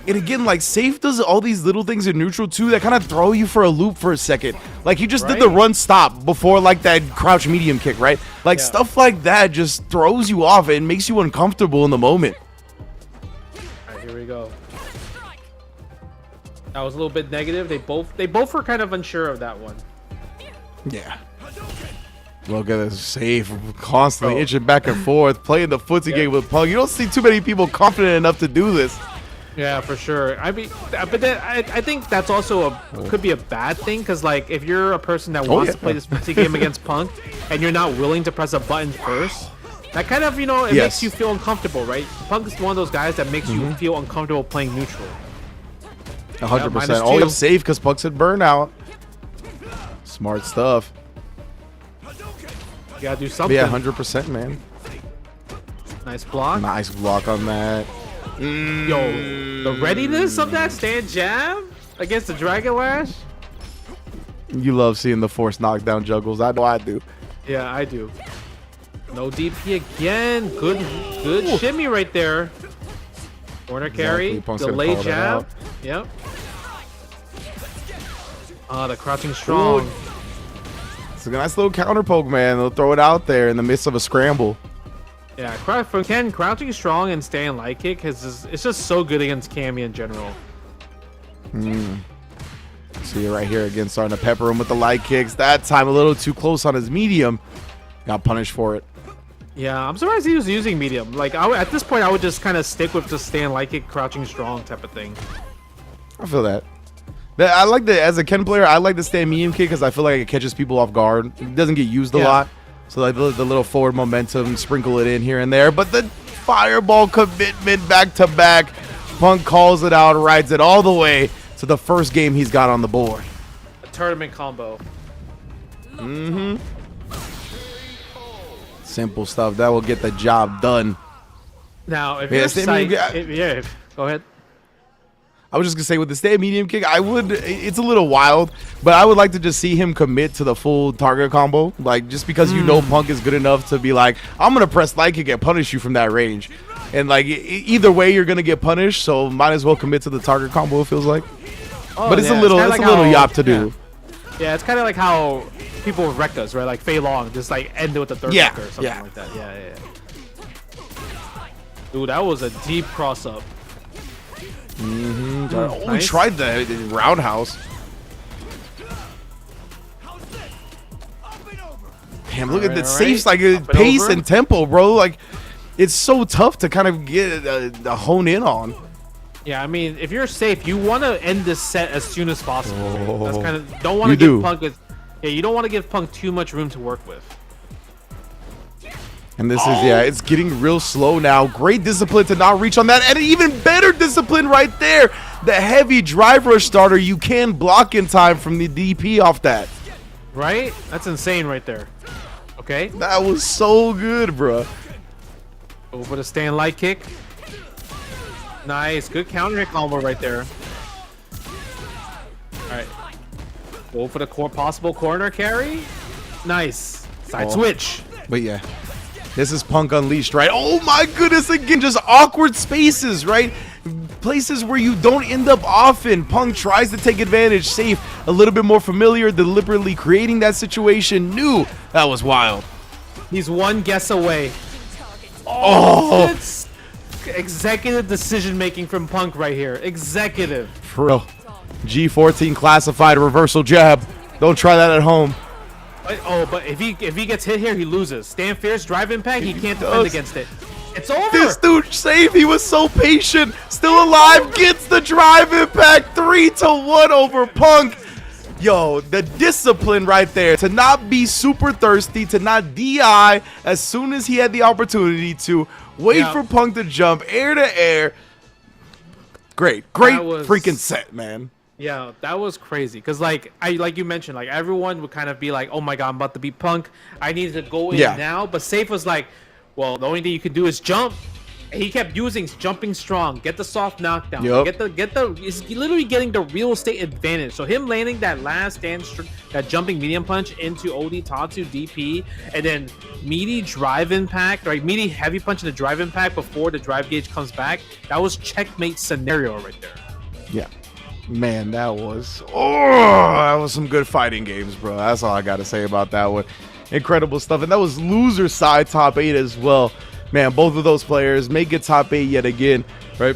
And again, like, Safe does all these little things in neutral too that kind of throw you for a loop for a second. Like, he just did the run stop before like that crouch medium kick, right? Like stuff like that just throws you off and makes you uncomfortable in the moment. All right, here we go. That was a little bit negative. They both were kind of unsure of that one. Yeah. Look at this Safe constantly itching back and forth, playing the footsie game with Punk. You don't see too many people confident enough to do this. Yeah, for sure. I mean, but then I think that's also could be a bad thing because, like, if you're a person that wants to play this footsie game against Punk and you're not willing to press a button first, that kind of, it makes you feel uncomfortable, right? Punk is one of those guys that makes you feel uncomfortable playing neutral. 100%. Always Safe because Punk's at burnout. Smart stuff. You gotta do something. Yeah, 100%, man. Nice block. Nice block on that. Yo, the readiness of that stand jab against the Dragon Lash. You love seeing the force knockdown juggles. I know I do. Yeah, I do. No DP again. Good shimmy right there. Corner carry. Delay jab. Yep. The crouching strong. Ooh. It's a nice little counter poke, man. They'll throw it out there in the midst of a scramble. Yeah, for Ken, crouching strong and staying light kick it's just so good against Cammy in general. See right here again, starting to pepper him with the light kicks. That time a little too close on his medium. Got punished for it. Yeah, I'm surprised he was using medium. Like, at this point, I would just kind of stick with just staying light kick, crouching strong type of thing. I feel that. I like the, as a Ken player, I like the stand medium kick because I feel like it catches people off guard. It doesn't get used a lot. So like the little forward momentum, sprinkle it in here and there. But the fireball commitment back to back. Punk calls it out, rides it all the way to the first game he's got on the board. A tournament combo. Simple stuff. That will get the job done. Now, if you're psyched, go ahead. I was just gonna say with the stand medium kick, it's a little wild, but I would like to just see him commit to the full target combo. Like just because you know Punk is good enough to be like, I'm gonna press light kick and punish you from that range. And like either way you're gonna get punished, so might as well commit to the target combo, it feels like. Oh, but it's a little yop to do. Yeah, it's kinda like how people wreck us, right? Like Fei Long, just like end it with the third wrecker or something like that. Yeah. Dude, that was a deep cross up. We tried the roundhouse. Damn, look at that safe, like pace and tempo, bro. Like it's so tough to kind of get a hone in on. Yeah, I mean, if you're safe, you want to end this set as soon as possible. Right? That's kind of don't want to give Punk. You don't want to give Punk too much room to work with. And this is, it's getting real slow now. Great discipline to not reach on that. And even better discipline right there. The heavy drive rush starter, you can block in time from the DP off that. Right? That's insane right there. Okay. That was so good, bro. Over the stand light kick. Nice. Good counter hit combo right there. All right. Go for the possible corner carry. Nice. Side switch. But yeah. This is Punk Unleashed, right? Oh my goodness, again, just awkward spaces, right? Places where you don't end up often. Punk tries to take advantage, safe, a little bit more familiar, deliberately creating that situation. New. That was wild. He's one guess away. Oh, it's executive decision making from Punk right here. Executive. For real. G14 classified reversal jab. Don't try that at home. But if he gets hit here, he loses. Stand fierce, drive impact, he can't defend against it. It's over. This dude safe. He was so patient. Still alive. Gets the drive impact. 3-1 over Punk. Yo, the discipline right there to not be super thirsty, to not DI as soon as he had the opportunity to wait for Punk to jump air to air. Great freaking set, man. Yeah, that was crazy. Cause like you mentioned, like everyone would kind of be like, "Oh my god, I'm about to beat Punk. I need to go in now." But Safe was like, "Well, the only thing you can do is jump." And he kept using jumping strong, get the soft knockdown, get the. He's literally getting the real estate advantage. So him landing that last that jumping medium punch into OD Tatsu DP, and then meaty drive impact, right? Meaty heavy punch in the drive impact before the drive gauge comes back. That was checkmate scenario right there. Yeah. Man, that was some good fighting games, bro. That's all I gotta say about that one. Incredible stuff. And that was loser side top 8 as well. Man, both of those players make it top 8 yet again, right?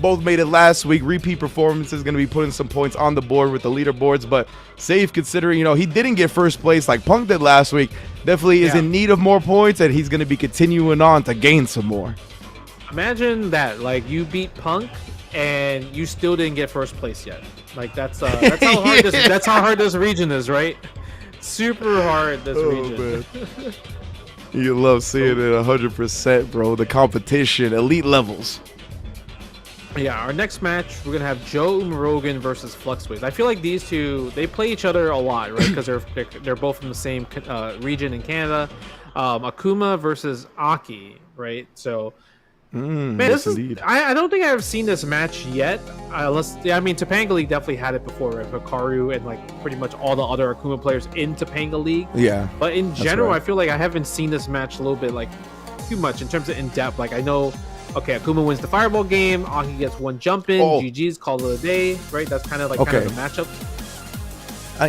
Both made it last week. Repeat performance is going to be putting some points on the board with the leaderboards, but Safe, considering, he didn't get first place like Punk did last week, definitely is in need of more points, and he's going to be continuing on to gain some more. Imagine that, like, you beat Punk and you still didn't get first place yet. Like that's how hard that's how hard this region is, right? Super hard this region. Man. You love seeing it 100%, bro. The competition, elite levels. Yeah, our next match, we're gonna have Joe Umurogan versus Fluxways. I feel like these two, they play each other a lot, right? Because they're both from the same region in Canada. Akuma versus Aki, right? So. Man, I don't think I've seen this match yet. Topanga League definitely had it before, right? Hikaru and like pretty much all the other Akuma players in Topanga League. Yeah. But in general, I feel like I haven't seen this match a little bit like too much in terms of in depth. Like I know, okay, Akuma wins the fireball game, Aki gets one jump in, GG's, call it a day, right? That's kind of like kind of the matchup.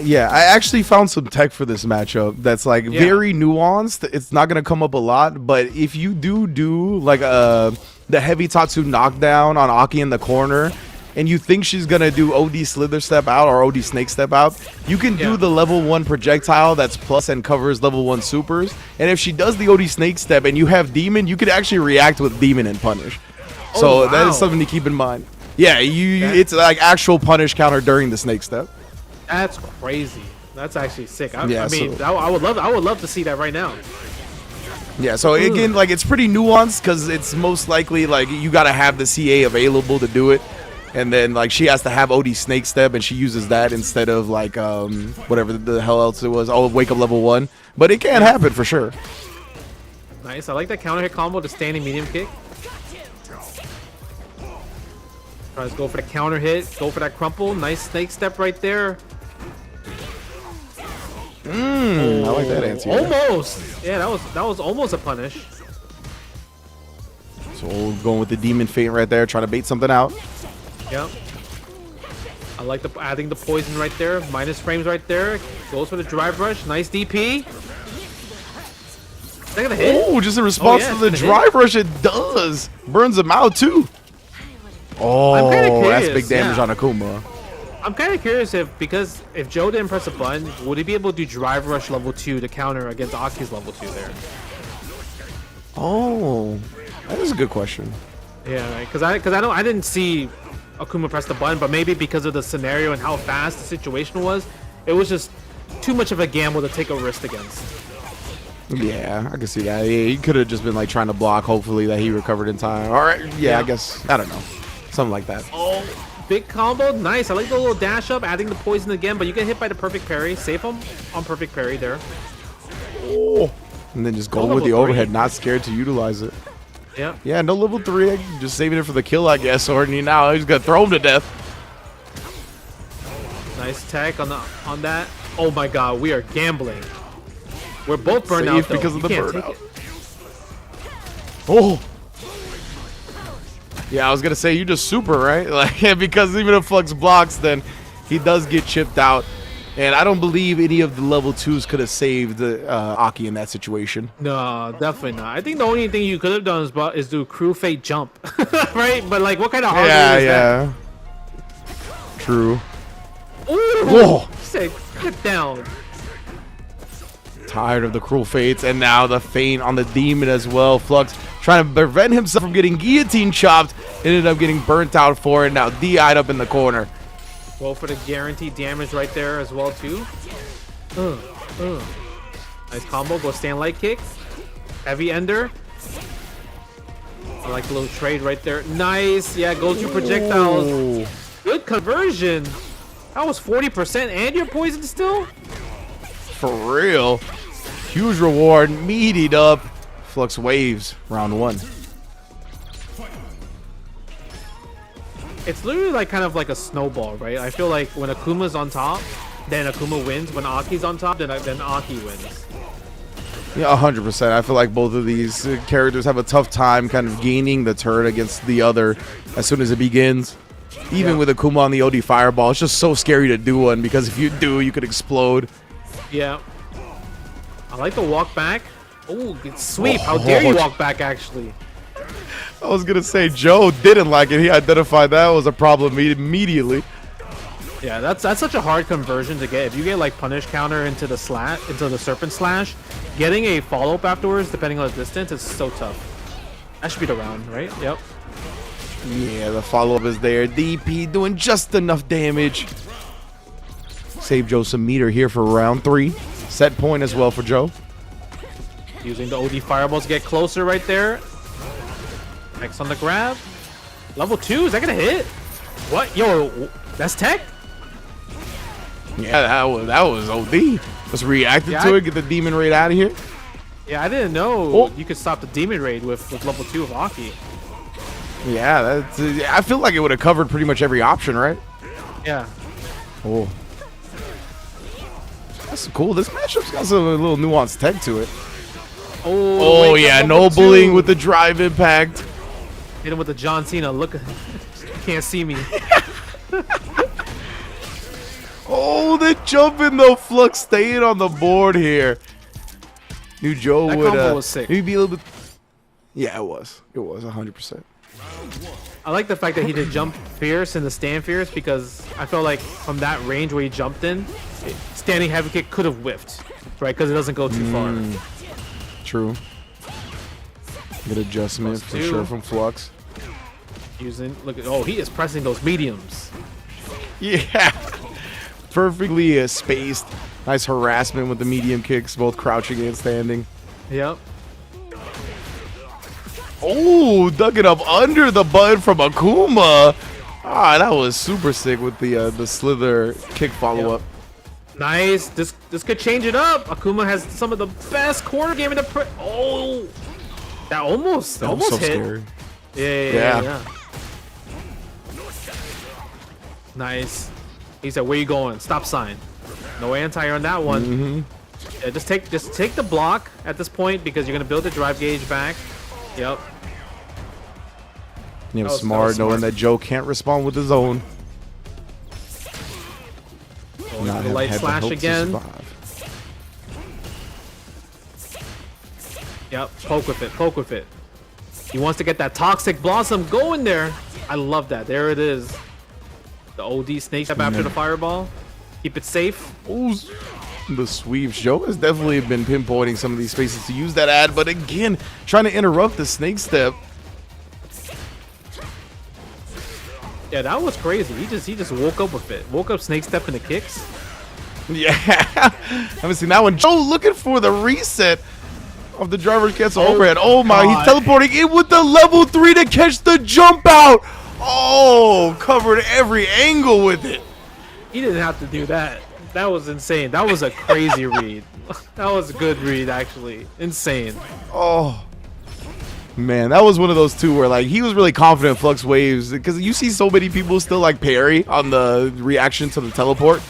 Yeah, I actually found some tech for this matchup that's like very nuanced. It's not gonna come up a lot, but if you do like the heavy Tatsu knockdown on Aki in the corner, and you think she's gonna do OD slither step out or OD snake step out, you can do the level 1 projectile that's plus and covers level 1 supers. And if she does the OD snake step and you have demon, you could actually react with demon and punish. So that is something to keep in mind. Yeah, it's like actual punish counter during the snake step. That's crazy. That's actually sick. I mean, so- I would love to see that right now. Yeah, so again, like it's pretty nuanced because it's most likely like you gotta have the CA available to do it, and then like she has to have OD snake step, and she uses that instead of like whatever the hell else it was. Oh, wake up level 1, but it can happen for sure. Nice. I like that counter hit combo, the standing medium kick. Tries to go for the counter hit, go for that crumple. Nice snake step right there. I like that answer. Almost. Yeah, that was almost a punish. So going with the demon feint right there, trying to bait something out. Yep. I like adding the poison right there. Minus frames right there. Goes for the drive rush. Nice DP. Is that gonna hit? Oh, just in response yeah, to the it's gonna drive rush, it does. Burns him out too. Oh, that's big curious, damage yeah. on Akuma. I'm kind of curious if Joe didn't press a button, would he be able to do drive rush level 2 to counter against Aki's level 2 there? Oh, that is a good question. Yeah, right. Because I didn't see Akuma press the button, but maybe because of the scenario and how fast the situation was, it was just too much of a gamble to take a risk against. Yeah, I can see that. Yeah, he could have just been like trying to block. Hopefully that he recovered in time. All right, yeah, I guess I don't know, something like that. Oh, big combo, nice. I like the little dash up, adding the poison again, but you get hit by the perfect parry. Save him on perfect parry there. Oh, and then just go with level the 3. overhead, not scared to utilize it. Yeah. Yeah, no level 3, just saving it for the kill, I guess. Or now he's gonna throw him to death. Nice tech on that. Oh my God, we are gambling. We're both burned Safe out though. because of You the can't take burnout. it. Oh. Yeah, I was gonna say you just super, right? Like because even if Flux blocks, then he does get chipped out. And I don't believe any of the level 2s could have saved Aki in that situation. No, definitely not. I think the only thing you could have done is do crew fate jump, right? But like, what kind of hardware is that? True. Ooh, Whoa. sick. Get down. Tired of the cruel fates, and now the feint on the demon as well. Flux trying to prevent himself from getting guillotine chopped, ended up getting burnt out for it. Now DI'd up in the corner. Go for the guaranteed damage right there as well too. Nice combo. Go stand light kick. Heavy ender. I like the little trade right there. Nice. Yeah, goes through projectiles. Ooh. Good conversion. That was 40%, and you're poisoned still. For real. Huge reward. Meatied up. Flux waves. Round 1. It's literally like kind of like a snowball, right? I feel like when Akuma's on top, then Akuma wins. When Aki's on top, then Aki wins. Yeah, 100%. I feel like both of these characters have a tough time kind of gaining the turn against the other as soon as it begins. Even with Akuma on the OD Fireball, it's just so scary to do one because if you do, you could explode. Yeah. I like the walk back. Oh, good sweep. How dare you walk back, actually. I was going to say, Joe didn't like it. He identified that was a problem immediately. Yeah, that's such a hard conversion to get. If you get like punish counter into the serpent slash, getting a follow-up afterwards, depending on the distance, is so tough. That should be the round, right? Yep. Yeah, the follow-up is there. DP doing just enough damage. Save Joe some meter here for round 3. Set point as well for Joe. Using the OD fireballs to get closer right there. X on the grab. Level 2, is that gonna hit? What? Yo, that's tech? Yeah, that was OD. Just reacted to it, get the demon raid out of here. Yeah, I didn't know you could stop the demon raid with level 2 of Aki. Yeah, that's. I feel like it would have covered pretty much every option, right? Yeah. Oh, that's cool. This matchup's got some little nuanced tech to it. Oh yeah, no bullying with the drive impact. Hit him with the John Cena. Look, you can't see me. Oh, the jump in the Flux staying on the board here. Knew Joe That would. combo was sick. Maybe be a little bit. Yeah, it was. It was 100%. I like the fact that he did jump fierce and the stand fierce because I felt like from that range where he jumped in, standing heavy kick could have whiffed, right? Because it doesn't go too far. True. Good adjustment for sure from Flux. Look at, oh, he is pressing those mediums. Yeah. Perfectly spaced. Nice harassment with the medium kicks, both crouching and standing. Yep. Oh, ducking up under the button from Akuma. Ah, that was super sick with the slither kick follow-up. Nice. This could change it up. Akuma has some of the best corner game in the oh, that almost That was so hit. scary. Yeah. Nice. He said, "Where you going? Stop sign." No anti on that one. Mm-hmm. Yeah, just take the block at this point because you're gonna build the drive gauge back. Yep. You know, That was smart, smart. knowing that Joe can't respond with his own. Going Not for the have light had the slash help to again. survive. Yep. Poke with it. He wants to get that toxic blossom going there. I love that. There it is. The OD snake step after the fireball. Keep it safe. Ooh, the sweeps. Joe has definitely been pinpointing some of these spaces to use that ad, but again, trying to interrupt the snake step. Yeah, that was crazy. He just woke up with it. Woke up snake step in the kicks. Yeah, haven't seen that one. Joe looking for the reset of the driver's cancel overhead. Oh my, he's teleporting in with the level 3 to catch the jump out. Oh, covered every angle with it. He didn't have to do that. That was insane. That was a crazy read. That was a good read, actually. Insane. Oh, man, that was one of those two where like he was really confident in Flux Waves because you see so many people still like parry on the reaction to the teleport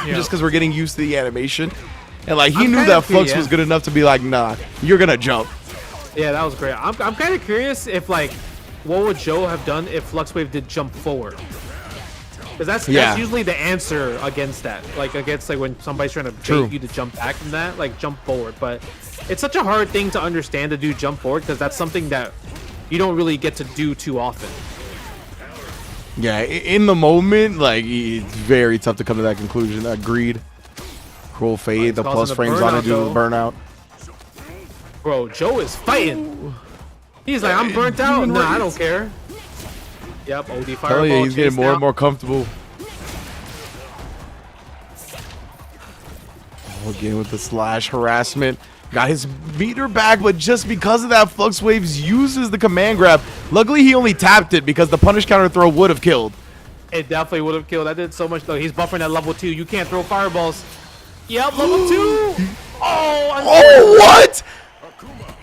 just because we're getting used to the animation. And like he knew that Flux was good enough to be like, nah, you're gonna jump. Yeah, that was great. I'm kind of curious if like, what would Joe have done if Flux Wave did jump forward? Because that's usually the answer against that. Like against like when somebody's trying to bait you to jump back from that, like jump forward. But it's such a hard thing to understand to do jump forward because that's something that you don't really get to do too often. Yeah, in the moment, like it's very tough to come to that conclusion. Agreed. Cruel fade, the plus frames on it due to the burnout. Bro, Joe is fighting. He's like, I'm burnt out. Nah, I don't care. Yep, OD fireball. Oh yeah, he's getting more and more comfortable. Oh, again with the slash harassment. Got his meter back, but just because of that, Flux Waves uses the command grab. Luckily, he only tapped it because the punish counter throw would have killed. It definitely would have killed. I did so much though. He's buffering at level 2. You can't throw fireballs. Yep, level 2. Oh, what?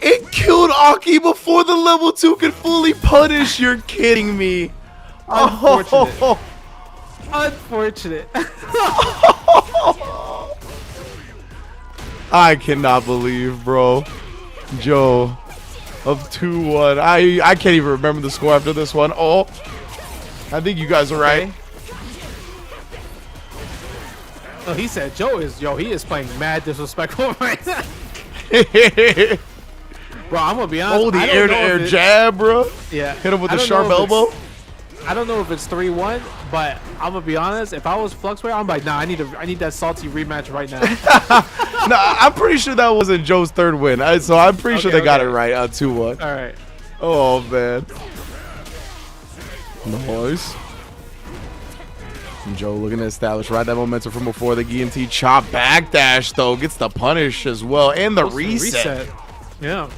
It killed Aki before the level 2 could fully punish. You're kidding me. Unfortunate. Oh. Unfortunate. I cannot believe, bro. Joe of 2-1. I can't even remember the score after this one. Oh, I think you guys are right. Oh, he said Joe is he is playing mad disrespectful right now. Bro, I'm gonna be honest. Oh, the air-to-air jab, bro. Yeah. Hit him with the sharp elbow. I don't know if it's 3-1, but I'm gonna be honest. If I was Fluxway, I'm like, nah, I need that salty rematch right now. No, I'm pretty sure that wasn't Joe's third win. So I'm pretty sure they got it right. 2-1. All right. Oh man. Nice. And Joe looking to establish that momentum from before the guillotine chop backdash though gets the punish as well and the reset. Yeah.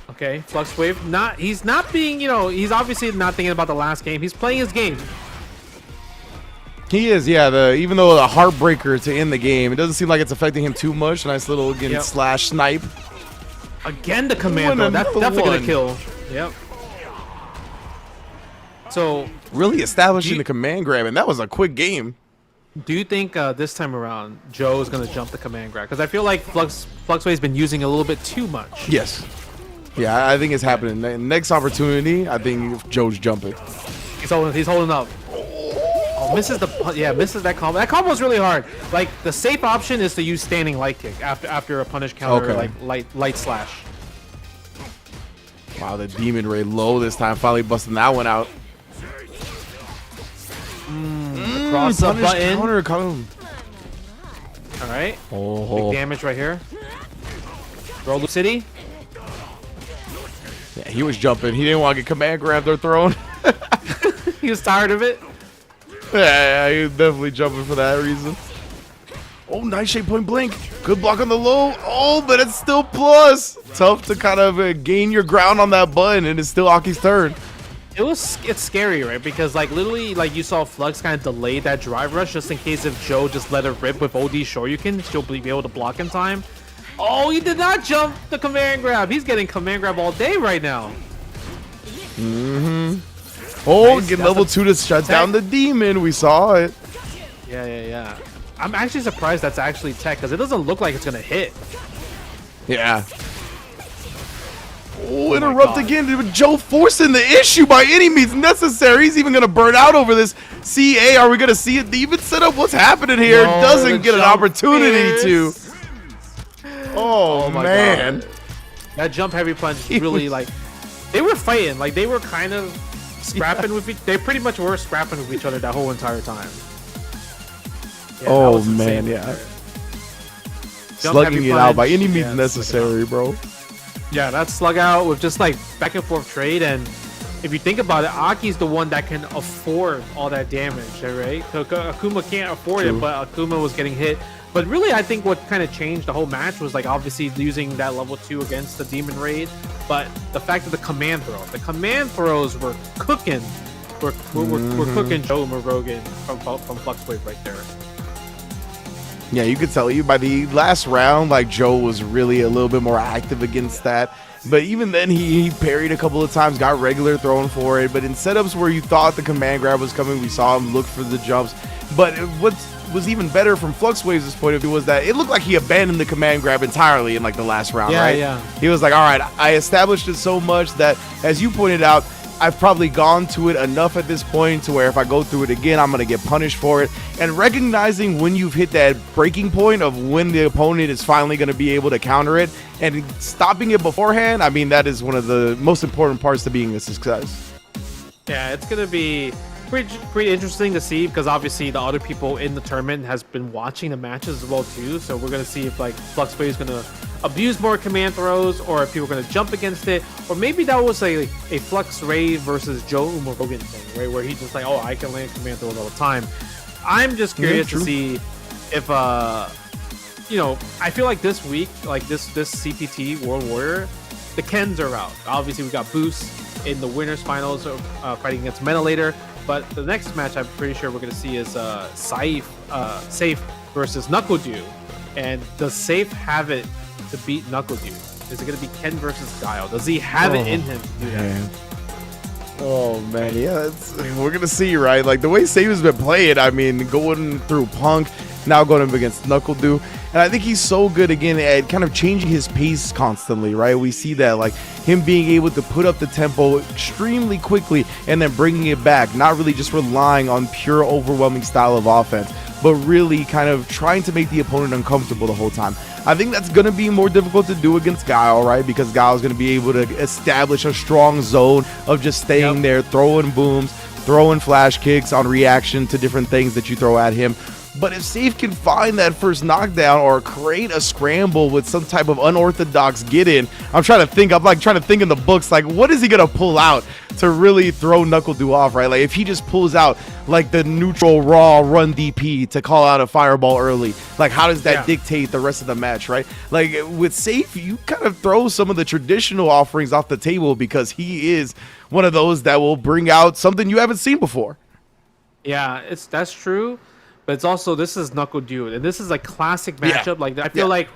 Okay, Flux Wave. He's not being, he's obviously not thinking about the last game. He's playing his game. He is, yeah. Even though the heartbreaker to end the game, it doesn't seem like it's affecting him too much. Nice little slash snipe. Again, the commando. That's definitely gonna kill. Yep. So really establishing the command grab, and that was a quick game. Do you think this time around Joe is gonna jump the command grab? Because I feel like Fluxway's been using a little bit too much. Yes. Yeah, I think it's happening. Next opportunity, I think Joe's jumping. He's holding up. Oh, misses that combo. That combo is really hard. Like the safe option is to use standing light kick after a punish counter, like light slash. Wow, the Demon Ray low this time, finally busting that one out. Cross up button. Counter come. All right. Oh. Big damage right here. Roll City. Yeah, he was jumping. He didn't want to get command grabbed or thrown. He was tired of it. Yeah, he was definitely jumping for that reason. Oh, nice shade point blink. Good block on the low. Oh, but it's still plus. Tough to kind of gain your ground on that button, and it's still Aki's turn. It's scary, right? Because like literally, like you saw Flux kind of delay that drive rush just in case if Joe just let it rip with OD Shoryuken, she'll be able to block in time. Oh, he did not jump the command grab. He's getting command grab all day right now. Oh, Nice. get That's level a 2 to shut down the demon. We saw it. Yeah. I'm actually surprised that's actually tech because it doesn't look like it's gonna hit. Yeah. Oh, my interrupt God. again. Joe forcing the issue by any means necessary. He's even going to burn out over this. CA, are we going to see a demon set up? What's happening here? No, Doesn't the get an jump opportunity to. is- Oh, my man. God. That jump heavy punch really like they were fighting. Like they were kind of scrapping with each. They pretty much were scrapping with each other that whole entire time. Yeah, that Oh, was man, insane. yeah. Jump Slugging heavy it out by punch. any means Yeah, necessary, bro. Yeah, that slug out with just like back and forth trade, and if you think about it, Aki's the one that can afford all that damage, right? So Akuma can't afford True. it, but Akuma was getting hit. But really, I think what kind of changed the whole match was like obviously using that level 2 against the Demon Raid, but the fact of the command throws were cooking. We're cooking Joe Murogan from Fluxwave right there. Yeah, you could tell you by the last round, like Joe was really a little bit more active against that. But even then, he parried a couple of times, got regular throwing for it. But in setups where you thought the command grab was coming, we saw him look for the jumps. But what was even better from Fluxwave's point of view was that it looked like he abandoned the command grab entirely in like the last round, Yeah, right? yeah. He was like, all right, I established it so much that, as you pointed out, I've probably gone to it enough at this point to where if I go through it again, I'm going to get punished for it. And recognizing when you've hit that breaking point of when the opponent is finally going to be able to counter it and stopping it beforehand, I mean, that is one of the most important parts to being a success. Yeah, it's gonna be pretty interesting to see because obviously the other people in the tournament has been watching the matches as well too. So we're gonna see if like Fluxwave is gonna abuse more command throws, or if people are gonna jump against it, or maybe that was a Flux Ray versus Joe Umurogan thing, right? Where he just like, oh, I can land command throws all the time. I'm just curious to see if I feel like this week, like this CPT World Warrior, the Kens are out. Obviously, we got Boose in the winners finals fighting against Mena later. But the next match I'm pretty sure we're going to see is Safe versus Knuckle. And does Safe have it to beat Knuckle? Is it going to be Ken versus Guile? Does he have it in him to do that? Man. Oh, man, yeah, we're going to see, right? Like, the way Safe has been playing, I mean, going through Punk, now going up against Knuckle. And I think he's so good, again, at kind of changing his pace constantly, right? We see that, like, him being able to put up the tempo extremely quickly and then bringing it back, not really just relying on pure overwhelming style of offense, but really kind of trying to make the opponent uncomfortable the whole time. I think that's going to be more difficult to do against Guile, right? Because Guile's going to be able to establish a strong zone of just staying there, throwing booms, throwing flash kicks on reaction to different things that you throw at him. But if Safe can find that first knockdown or create a scramble with some type of unorthodox get-in, I'm trying to think in the books, like, what is he going to pull out to really throw Knuckle off, right? Like, if he just pulls out, like, the neutral raw run DP to call out a fireball early, like, how does that dictate the rest of the match, right? Like, with Safe, you kind of throw some of the traditional offerings off the table because he is one of those that will bring out something you haven't seen before. Yeah, that's true. But it's also, this is Knuckle and this is a classic matchup. Like, I feel like,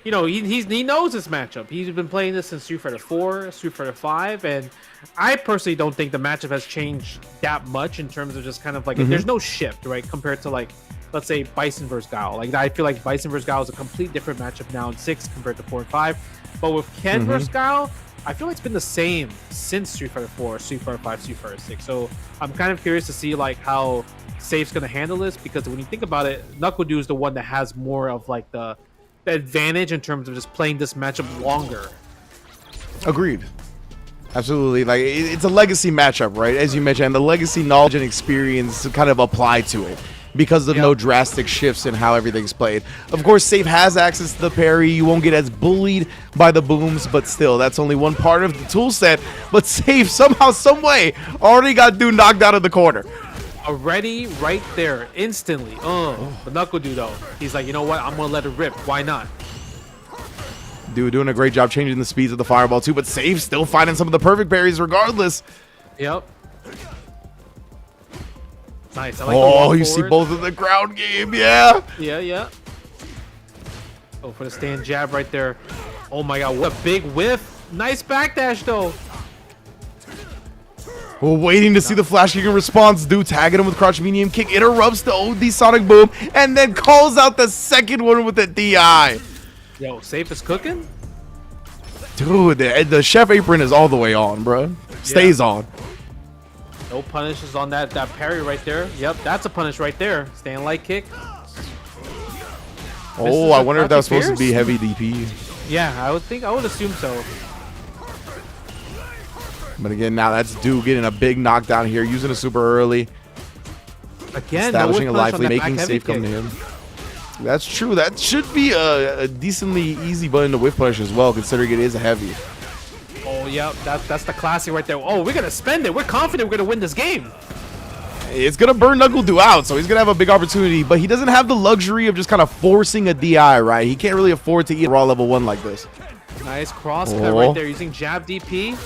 he knows this matchup. He's been playing this since Street Fighter 4, Street Fighter 5, and I personally don't think the matchup has changed that much in terms of just kind of like, there's no shift, right, compared to like, let's say Bison versus Guile. Like, I feel like Bison versus Guile is a complete different matchup now in 6 compared to 4 and 5. But with Ken versus Guile, I feel like it's been the same since Street Fighter 4, Street Fighter 5, Street Fighter 6. So I'm kind of curious to see like how Safe's gonna handle this, because when you think about it, Knuckle is the one that has more of like the advantage in terms of just playing this matchup longer. Agreed. Absolutely. Like, it's a legacy matchup, right? As you mentioned, and the legacy knowledge and experience kind of apply to it. because of no drastic shifts in how everything's played. Of course, Safe has access to the parry. You won't get as bullied by the booms, but still, that's only one part of the tool set. But Safe, somehow, some way, already got dude knocked out of the corner. Already right there, instantly. But Knuckle dude though, he's like, you know what? I'm gonna let it rip. Why not? Dude doing a great job changing the speeds of the fireball too, but Safe still finding some of the perfect parries regardless. Yep. Nice. I like oh, you see both of the ground game, yeah. Yeah. Oh, for the stand jab right there. Oh my god, what a big whiff. Nice backdash though. We're waiting to see the flash kick in response. Dude tagging him with crouch medium kick, interrupts the OD sonic boom, and then calls out the second one with the DI. Yo, Safe is cooking? Dude, the chef apron is all the way on, bro. Stays on. No punishes on that parry right there. Yep, that's a punish right there. Stand light kick. Oh, I wonder if that was supposed to be heavy DP. Yeah, I would assume so. But again, now that's Dude getting a big knockdown here, using a super early. Again, establishing no a life lead, making making Safe come to him. That's true. That should be a decently easy button to whiff punish as well, considering it is a heavy. Oh, yeah, that's the classic right there. Oh, we're going to spend it. We're confident we're going to win this game. It's going to burn Knuckle Dude out, so he's going to have a big opportunity, but he doesn't have the luxury of just kind of forcing a DI, right? He can't really afford to eat raw level 1 like this. Nice cross cut right there using jab DP.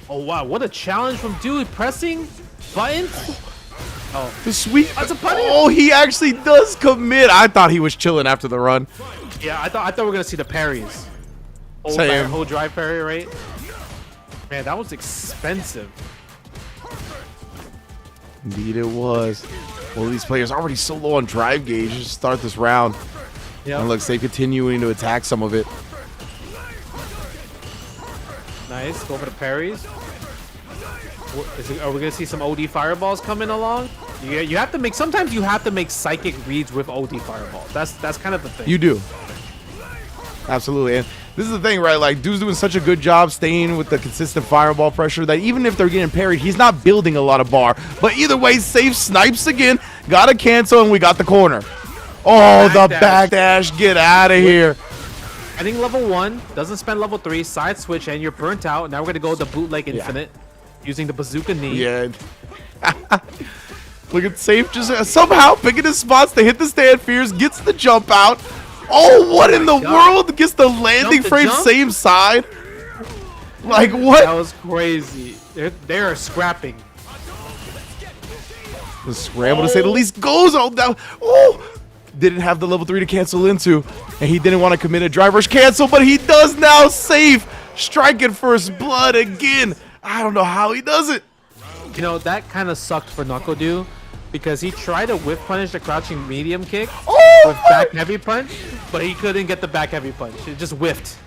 Oh, wow, what a challenge from Dude. Pressing buttons. Oh, the sweet. That's a punish. Oh, he actually does commit. I thought he was chilling after the run. Yeah, I thought we were going to see the parries. Oh, Same. that whole drive parry, right? Man, that was expensive. Indeed it was. Well, these players are already so low on drive gauge to start this round. Yeah. And looks Safe continuing to attack some of it. Nice. Go for the parries. Are we gonna see some OD fireballs coming along? You have to make. Sometimes you have to make psychic reads with OD fireballs. That's kind of the thing. You do. Absolutely. And this is the thing, right? Like, Dude's doing such a good job staying with the consistent fireball pressure that even if they're getting parried, he's not building a lot of bar. But either way, Safe snipes again. Got a cancel, and we got the corner. Oh, the backdash. Get out of here. I think level 1 doesn't spend level 3. Side switch, and you're burnt out. Now we're gonna go the bootleg infinite using the bazooka knee. Yeah. Look at Safe just somehow picking his spots to hit the stand fierce, gets the jump out. Oh, what in the world? Gets the landing frame same side. Like, what? That was crazy. They are scrapping. The scramble to say the least goes all down. Oh, didn't have the level 3 to cancel into, and he didn't want to commit a drive rush cancel, but he does now. Safe striking first blood again. I don't know how he does it. You know, that kind of sucked for Knuckle Dude because he tried to whiff punish the crouching medium kick with back heavy punch, but he couldn't get the back heavy punch. It just whiffed.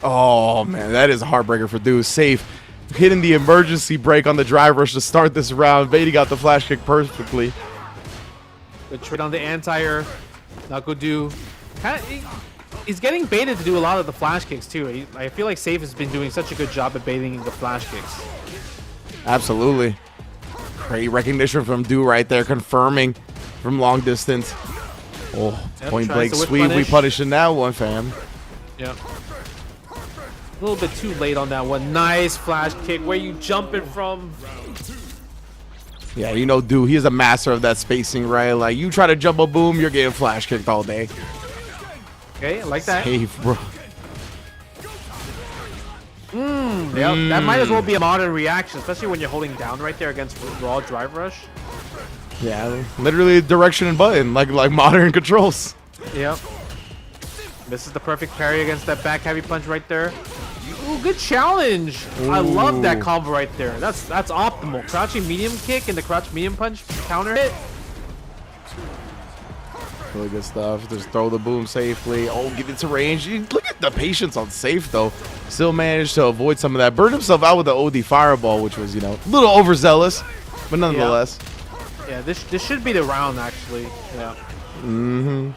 Oh, man, that is a heartbreaker for Dude. Safe hitting the emergency brake on the drive rush to start this round. Beatty got the flash kick perfectly. Good trade on the anti-air. Knuckle Dude. He's getting baited to do a lot of the flash kicks too. I feel like Safe has been doing such a good job at baiting the flash kicks. Absolutely. Great recognition from Dude right there, confirming from long distance. Oh, point blank sweep. We punishing that one, fam. Yep. A little bit too late on that one. Nice flash kick. Where you jumping from? Yeah, you know, Dude, he is a master of that spacing, right? Like, you try to jump a boom, you're getting flash kicked all day. Okay, I like that. Safe, bro. Yep, that might as well be a modern reaction, especially when you're holding down right there against raw drive rush. Yeah, literally direction and button, like modern controls. Yep. This is the perfect parry against that back heavy punch right there. Ooh, good challenge. Ooh. I love that combo right there. That's optimal. Crouching medium kick and the crouch medium punch counter hit. Really good stuff. Just throw the boom safely. Oh, get into range. Look at the patience on Safe, though. Still managed to avoid some of that. Burned himself out with the OD fireball, which was, you know, a little overzealous, but nonetheless. Yeah, this should be the round, actually. Yeah. Mm-hmm.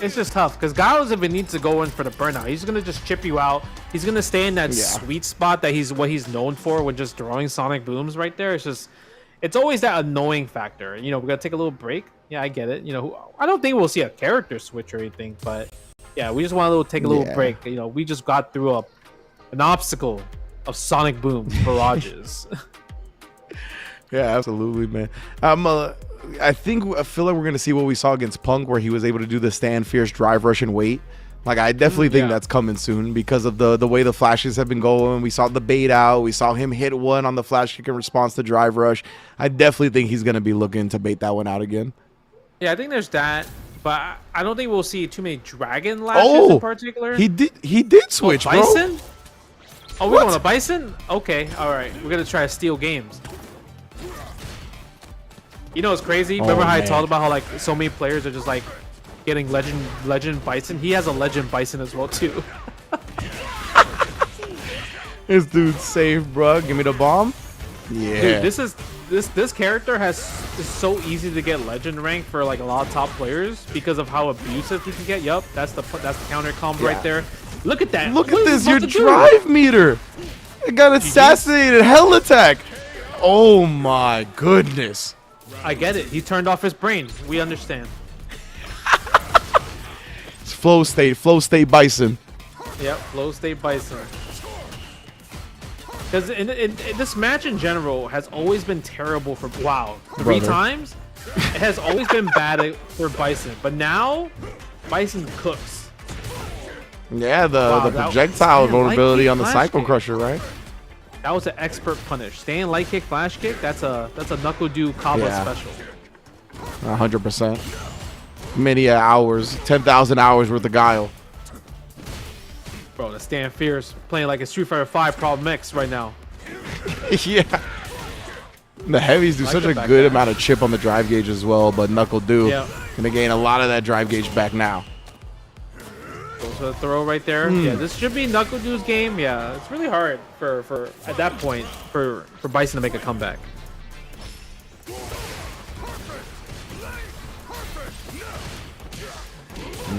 It's just tough, because Giles, if it needs to go in for the burnout, he's going to just chip you out. He's going to stay in that sweet spot that what he's known for when just throwing sonic booms right there. It's just, it's always that annoying factor. You know, we're gonna take a little break. Yeah, I get it. You know, I don't think we'll see a character switch or anything, but yeah, we just want to take a little break. You know, we just got through an obstacle of Sonic Boom barrages. Yeah, absolutely, man. I feel like we're gonna see what we saw against Punk, where he was able to do the stand fierce drive rush and wait. Like, I definitely think that's coming soon because of the way the flashes have been going. We saw the bait out. We saw him hit one on the flash kick in response to drive rush. I definitely think he's gonna be looking to bait that one out again. Yeah, I think there's that, but I don't think we'll see too many dragon lashes in particular. He did switch, Bison? bro. Oh, we're going to Bison? Okay, all right. We're going to try to steal games. You know what's crazy? Remember how I talked about how like so many players are just like getting legend Bison? He has a legend Bison as well too. This dude's safe, bro. Give me the bomb. Yeah. Dude, this character is so easy to get legend rank for like a lot of top players because of how abusive he can get. Yup, that's the counter combo right there. Look at that. Look at this, your drive meter. It got assassinated. Hell attack. Oh my goodness. I get it. He turned off his brain. We understand. It's flow state Bison. Yep, flow state Bison. Because in this match in general has always been terrible for three times. It has always been bad for Bison, but now Bison cooks. Yeah, the projectile vulnerability on the Psycho Crusher, right? That was an expert punish. Staying light kick, flash kick. That's a Knuckle do Kaba special. 100%. Many hours, 10,000 hours worth of guile. Bro, the stand fierce playing like a Street Fighter 5 Problem X right now. Yeah. The heavies do such a good amount of chip on the drive gauge as well, but Knuckle gonna gain a lot of that drive gauge back now. Goes for the throw right there. Yeah, this should be Knuckle Dude's game. Yeah, it's really hard for at that point for Bison to make a comeback.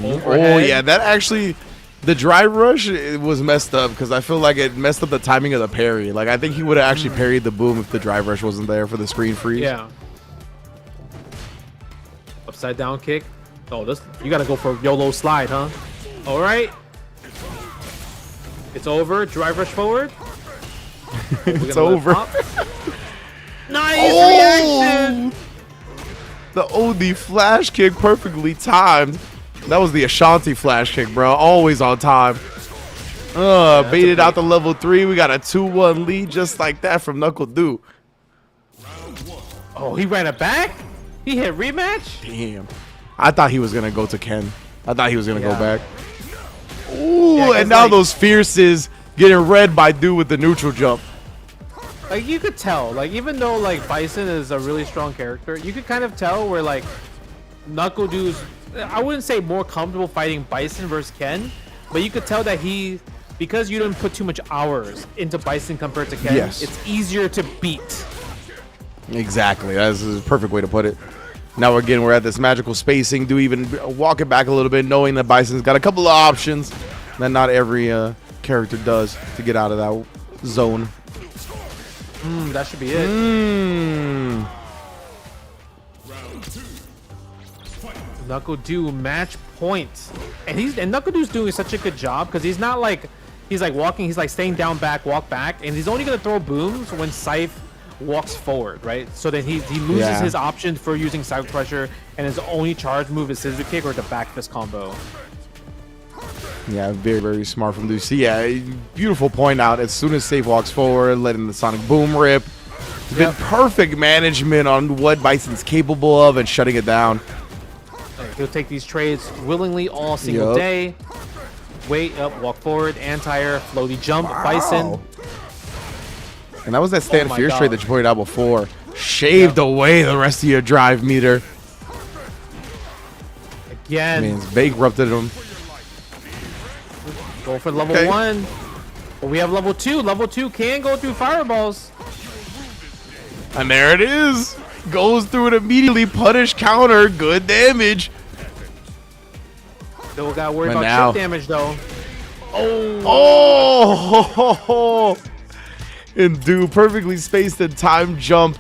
Oh yeah, that actually, the drive rush, it was messed up because I feel like it messed up the timing of the parry. Like, I think he would have actually parried the boom if the drive rush wasn't there for the screen freeze. Yeah. Upside down kick. Oh, this, you gotta go for YOLO slide, huh? All right. It's over. Drive rush forward. It's over. Nice reaction. The OD flash kick perfectly timed. That was the Ashanti flash kick, bro. Always on time. Baited out the level 3. We got a 2-1 lead just like that from Knuckle Dude. Oh, he ran it back? He hit rematch? Damn. I thought he was going to go to Ken. I thought he was going to go back. Ooh, and now like, those fierces getting read by Dude with the neutral jump. Like, you could tell. Like, even though, like, Bison is a really strong character, you could kind of tell where, like, Knuckle Dude's, I wouldn't say more comfortable fighting Bison versus Ken, but you could tell that because you didn't put too much hours into Bison compared to Ken, it's easier to beat. Exactly. That's a perfect way to put it. Now, again, we're at this magical spacing. Do even walk it back a little bit, knowing that Bison's got a couple of options that not every character does to get out of that zone. That should be it. Knuckle Dude match point, and Knuckle Dude's doing such a good job because he's not like he's like walking, he's like staying down back, walk back, and he's only gonna throw booms when Scythe walks forward, right? So then he loses his option for using Psycho Crusher, and his only charge move is Scissor Kick or the back fist combo. Yeah, very, very smart from Goose. Yeah, beautiful point out. As soon as Safe walks forward, letting the Sonic Boom rip. It's been perfect management on what Bison's capable of and shutting it down. He'll take these trades willingly all single day. Wait up, walk forward, anti-air, floaty jump, Bison. And that was that stand fierce trade that you pointed out before. Shaved away the rest of your drive meter. Again. Means bankrupted him. Go for level 1. But we have level 2. Level 2 can go through fireballs. And there it is. Goes through it immediately. Punish counter. Good damage. Still got to worry about chip damage, though. Oh! And Dude perfectly spaced the time jump.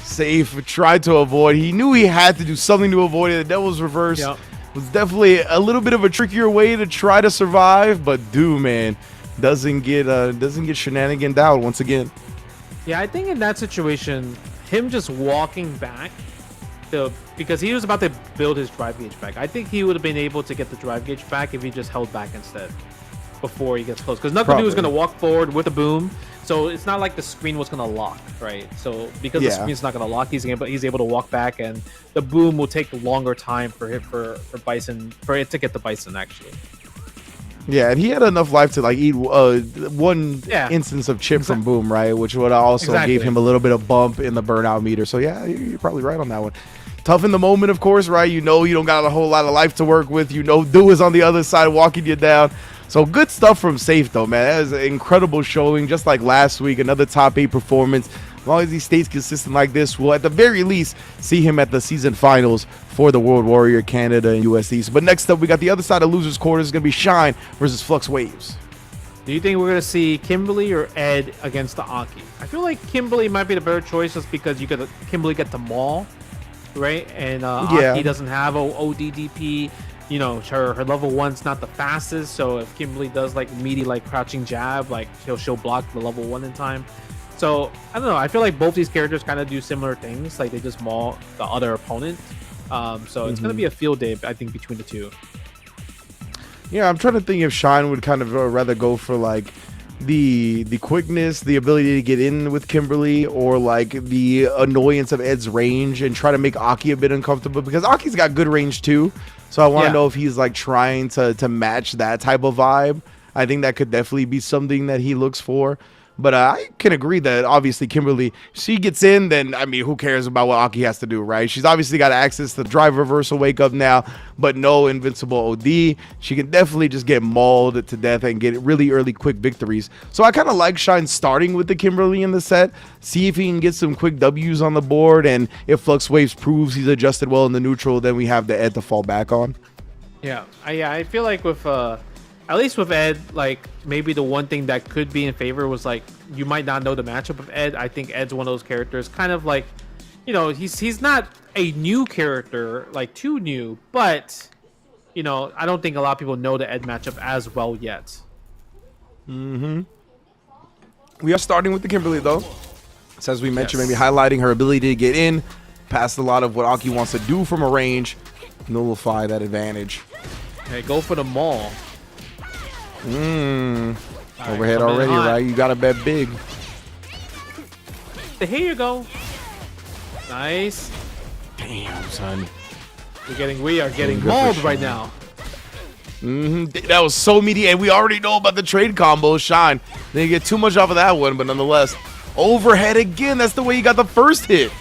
Safe tried to avoid. He knew he had to do something to avoid it. The Devil's Reverse was definitely a little bit of a trickier way to try to survive, but man, doesn't get shenaniganed out once again. Yeah, I think in that situation, him just walking back, because he was about to build his drive gauge back. I think he would have been able to get the drive gauge back if he just held back instead before he gets close. Because Knuckle was going to walk forward with a boom, so it's not like the screen was going to lock, right? So because the screen's not going to lock, he's able to walk back, and the boom will take a longer time for it to get the Bison actually. Yeah, and he had enough life to like eat one instance of chip from Boom, right? Which would also gave him a little bit of bump in the burnout meter. So yeah, you're probably right on that one. Tough in the moment, of course, right? You know you don't got a whole lot of life to work with. You know Do is on the other side walking you down. So good stuff from Safe, though, man. That was an incredible showing, just like last week. Another top 8 performance. As long as he stays consistent like this, we'll at the very least see him at the season finals for the World Warrior Canada and US East. But next up, we got the other side of losers quarters. It's going to be Shine versus Flux Waves. Do you think we're going to see Kimberly or Ed against the Aki? I feel like Kimberly might be the better choice just because Kimberly get the maul, right? And Aki doesn't have ODDP. You know, her level 1's not the fastest, so if Kimberly does like meaty like crouching jab, like she'll block the level 1 in time. So I don't know, I feel like both these characters kind of do similar things, like they just maul the other opponent. So it's gonna be a field day, I think, between the two. Yeah, I'm trying to think if Shine would kind of rather go for like the quickness, the ability to get in with Kimberly, or like the annoyance of Ed's range and try to make Aki a bit uncomfortable, because Aki's got good range too. So I want to know if he's like trying to match that type of vibe. I think that could definitely be something that he looks for. But I can agree that obviously Kimberly, she gets in, then, I mean, who cares about what Aki has to do, right? She's obviously got access to drive reversal wake up now, but no invincible OD. She can definitely just get mauled to death and get really early quick victories. So I kind of like Shine starting with the Kimberly in the set, see if he can get some quick W's on the board, and if Flux Waves proves he's adjusted well in the neutral, then we have the Ed to fall back on. Yeah, I feel like with at least with Ed, like maybe the one thing that could be in favor was like you might not know the matchup of Ed. I think Ed's one of those characters, kind of like, you know, he's not a new character, like too new, but you know, I don't think a lot of people know the Ed matchup as well yet. We are starting with the Kimberly though. So as we mentioned, maybe highlighting her ability to get in, past a lot of what Aki wants to do from a range, nullify that advantage. Hey, go for the maul. Overhead already, right? You gotta bet big. Here you go. Nice. Damn, son. We are getting mauled right now. That was so meaty, and we already know about the trade combo. Shine. They get too much off of that one, but nonetheless, overhead again. That's the way you got the first hit.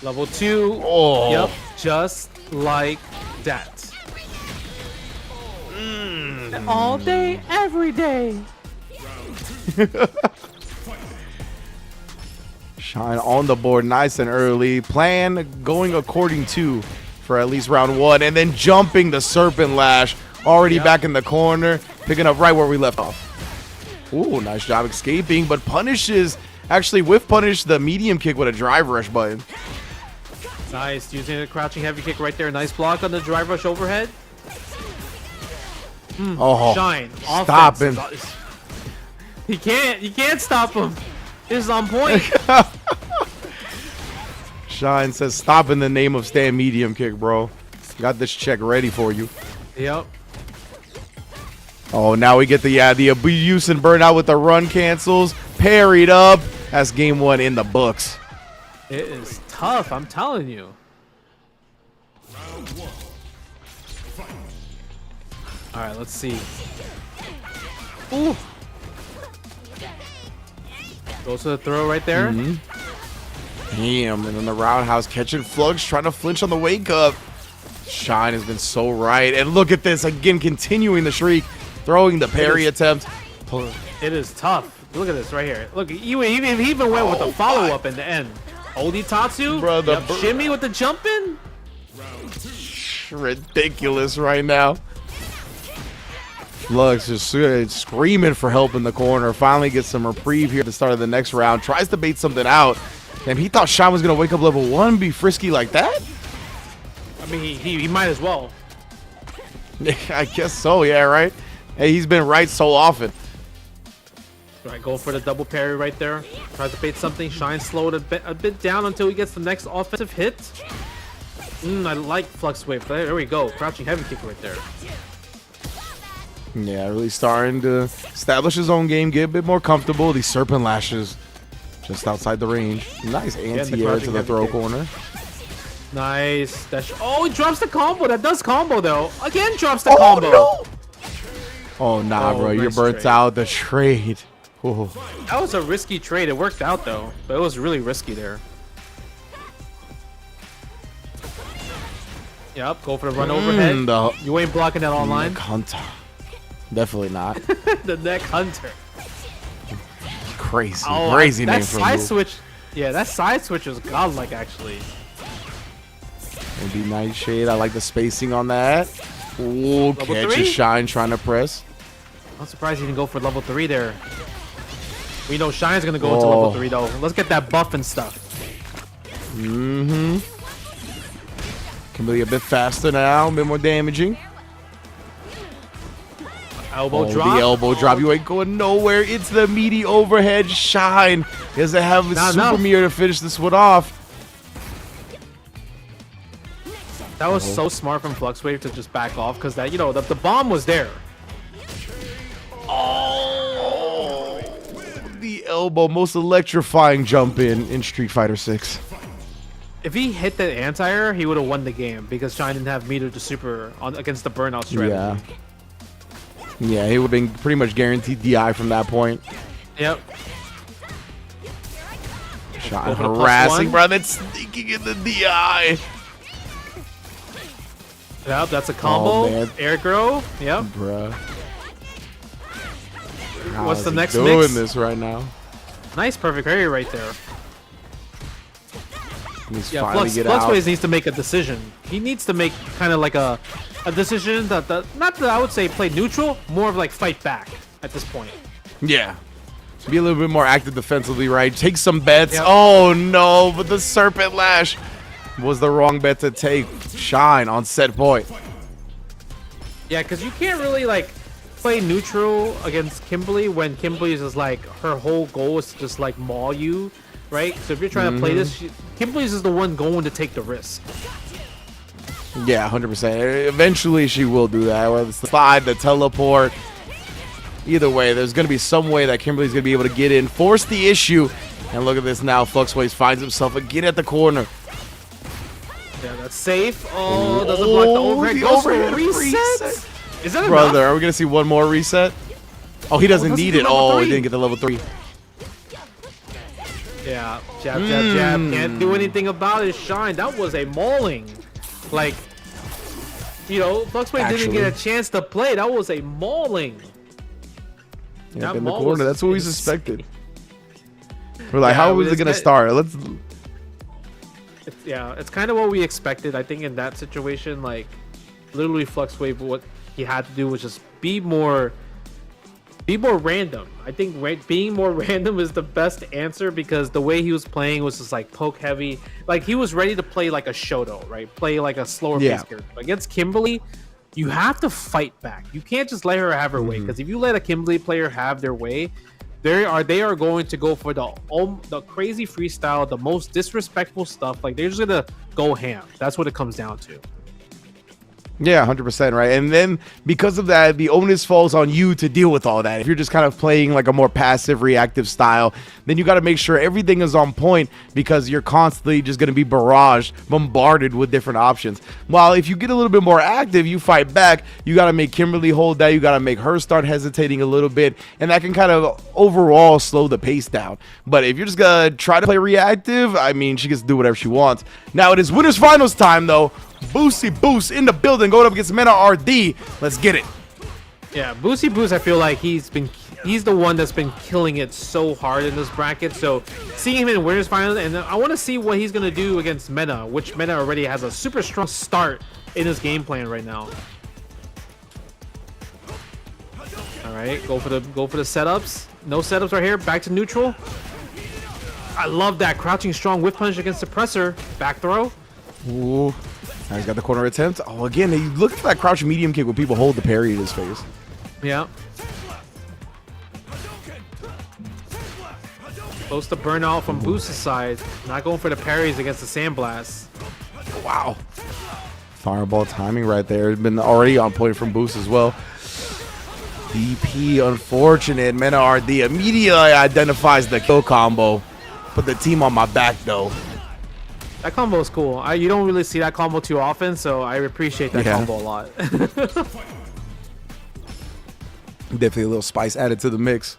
Level 2. Oh. Yep, just like that. All day, every day. Shine on the board nice and early. Plan going according to for at least round 1. And then jumping the Serpent Lash. Already back in the corner. Picking up right where we left off. Ooh, nice job escaping. But punishes, actually whiff punish the medium kick with a drive rush button. Nice. Using a crouching heavy kick right there. Nice block on the drive rush overhead. Shine. Stop him. You can't stop him. This is on point. Shine says stop in the name of stand medium kick, bro. Got this check ready for you. Yep. Oh, now we get the abuse and burnout with the run cancels. Parried up. That's game 1 in the books. It is tough, I'm telling you. All right, let's see. Ooh. Goes to the throw right there. Damn, and then the roundhouse catching Flux, trying to flinch on the wake up. Shine has been so right. And look at this, again, continuing the streak, throwing the parry attempt. It is tough. Look at this right here. Look, he even went with the follow-up in the end. Oldie Tatsu, shimmy with the jump in. Ridiculous right now. Flux just screaming for help in the corner. Finally gets some reprieve here at the start of the next round. Tries to bait something out. Damn, he thought Shine was gonna wake up level 1, be frisky like that? I mean, he might as well. I guess so, yeah, right? Hey, he's been right so often. Right, go for the double parry right there. Tries to bait something. Shine slowed a bit down until he gets the next offensive hit. I like Flux Wave. There we go. Crouching heavy kick right there. Yeah, really starting to establish his own game, get a bit more comfortable. These Serpent Lashes just outside the range. Nice anti-air to the throw corner. Nice. Oh, he drops the combo. That does combo, though. Again, drops the combo. No. Oh, nah, bro. Nice You're burnt trade. out. The trade. Oh. That was a risky trade. It worked out, though. But it was really risky there. Yep, go for the run overhead. You ain't blocking that online. Neck Hunter. Definitely not. The Neck Hunter. Crazy. Oh, Crazy that name for a side move. switch. Yeah, that side switch was godlike, actually. Maybe Nightshade. I like the spacing on that. Ooh, catches 3? Shine trying to press. I'm surprised he didn't go for level 3 there. We know Shine's gonna go into level 3 though. Let's get that buff and stuff. Mm-hmm. Can be a bit faster now, a bit more damaging. Elbow drop. The elbow drop. You ain't going nowhere. It's the meaty overhead. Shine. He doesn't have his super mirror to finish this one off. That was so smart from Fluxwave to just back off because that, you know, the bomb was there. Oh, the elbow, most electrifying jump in Street Fighter 6. If he hit that anti-air, he would have won the game because Shine didn't have meter to super on against the burnout strategy. Yeah, he would have been pretty much guaranteed DI from that point. Yep. Shine harassing, bro. That's sneaking in the DI. Yep, that's a combo. Air grow. Yep. Bruh. What's the next doing mix? This right now? Nice perfect parry right there. He's Yeah, finally Fluxwaves needs to make a decision. He needs to make kind of like a decision that not that I would say play neutral, more of like fight back at this point. Yeah. Be a little bit more active defensively, right? Take some bets. Yep. Oh no, but the Serpent Lash was the wrong bet to take. Shine on set point. Yeah, because you can't really like play neutral against Kimberly when Kimberly is just like her whole goal is to just like maul you, right? So if you're trying to play this, Kimberly's is the one going to take the risk. Yeah, 100%. Eventually she will do that. Whether it's the slide, the teleport. Either way, there's going to be some way that Kimberly's going to be able to get in, force the issue. And look at this now. Fluxwaves finds himself again at the corner. Yeah, that's safe. Oh, doesn't block the overhead. Goes for a reset. Is that Brother, enough? are we going to see one more reset? Oh, he doesn't need it. Oh, he didn't get the level 3. Yeah, jab, jab, jab. Can't do anything about it. Shine. That was a mauling. Like, you know, Fluxwave didn't get a chance to play. That was a mauling. Yeah, in the corner. That's what we suspected. We're like, how was it going to start? It's kind of what we expected. I think in that situation, like, literally Fluxwave, what he had to do was just be more random. I think being more random is the best answer because the way he was playing was just like poke heavy. Like he was ready to play like a Shoto, right? Play like a slower pace character. Against Kimberly, you have to fight back. You can't just let her have her way because if you let a Kimberly player have their way, they are going to go for the crazy freestyle, the most disrespectful stuff. Like they're just gonna go ham. That's what it comes down to. Yeah, 100%, right? And then because of that, the onus falls on you to deal with all that. If you're just kind of playing like a more passive, reactive style, then you got to make sure everything is on point because you're constantly just going to be bombarded with different options. While if you get a little bit more active, you fight back, you got to make Kimberly hold that, you got to make her start hesitating a little bit, and that can kind of overall slow the pace down. But if you're just going to try to play reactive, I mean, she gets to do whatever she wants. Now it is winners finals time, though. Boose in the building, going up against Mena RD. Let's get it. Yeah, Boose, I feel like he's the one that's been killing it so hard in this bracket. So seeing him in winners finals, and I want to see what he's gonna do against Mena, which Mena already has a super strong start in his game plan right now. All right, go for the setups. No setups right here. Back to neutral. I love that crouching strong whip punch against suppressor. Back throw. Ooh. Now he's got the corner attempt. Oh, again, he look at that crouch medium kick where people hold the parry in his face. Yeah. Close to burnout from Boose's side. Not going for the parries against the Sandblast. Wow. Fireball timing right there. It's been already on point from Boose as well. DP, unfortunate. Mena RD immediately identifies the kill combo. Put the team on my back, though. That combo is cool. You don't really see that combo too often, so I appreciate that combo a lot. Definitely a little spice added to the mix.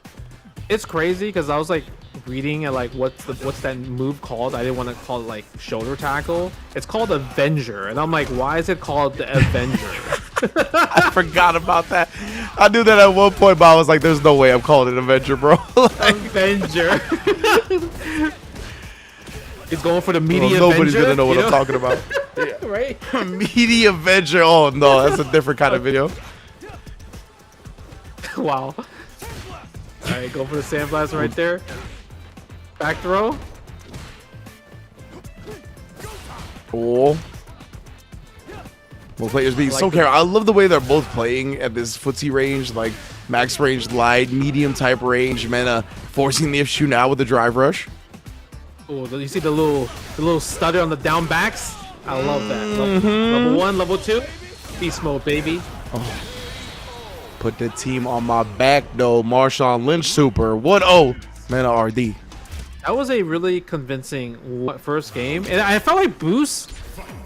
It's crazy because I was like reading at like what's that move called? I didn't want to call it like shoulder tackle. It's called Avenger, and I'm like, why is it called the Avenger? I forgot about that. I knew that at one point, but I was like, "There's no way I'm calling it Avenger, bro." Avenger. He's going for the media nobody's Avenger. gonna know what I'm talking about. Yeah. Right? Media Avenger. Oh no, that's a different kind of video. Wow. All right, go for the Sandblast right there. Back throw. Oh. Both players being so careful. I love the way they're both playing at this footsie range, like max range, light, medium type range. Mena forcing the issue now with the drive rush. Oh, you see the little stutter on the down backs? I love that. Level 1, level 2. Beast mode, baby. Oh. Put the team on my back, though. Marshawn Lynch super. 1-0. Mena RD. That was a really convincing first game. And I felt like Boose,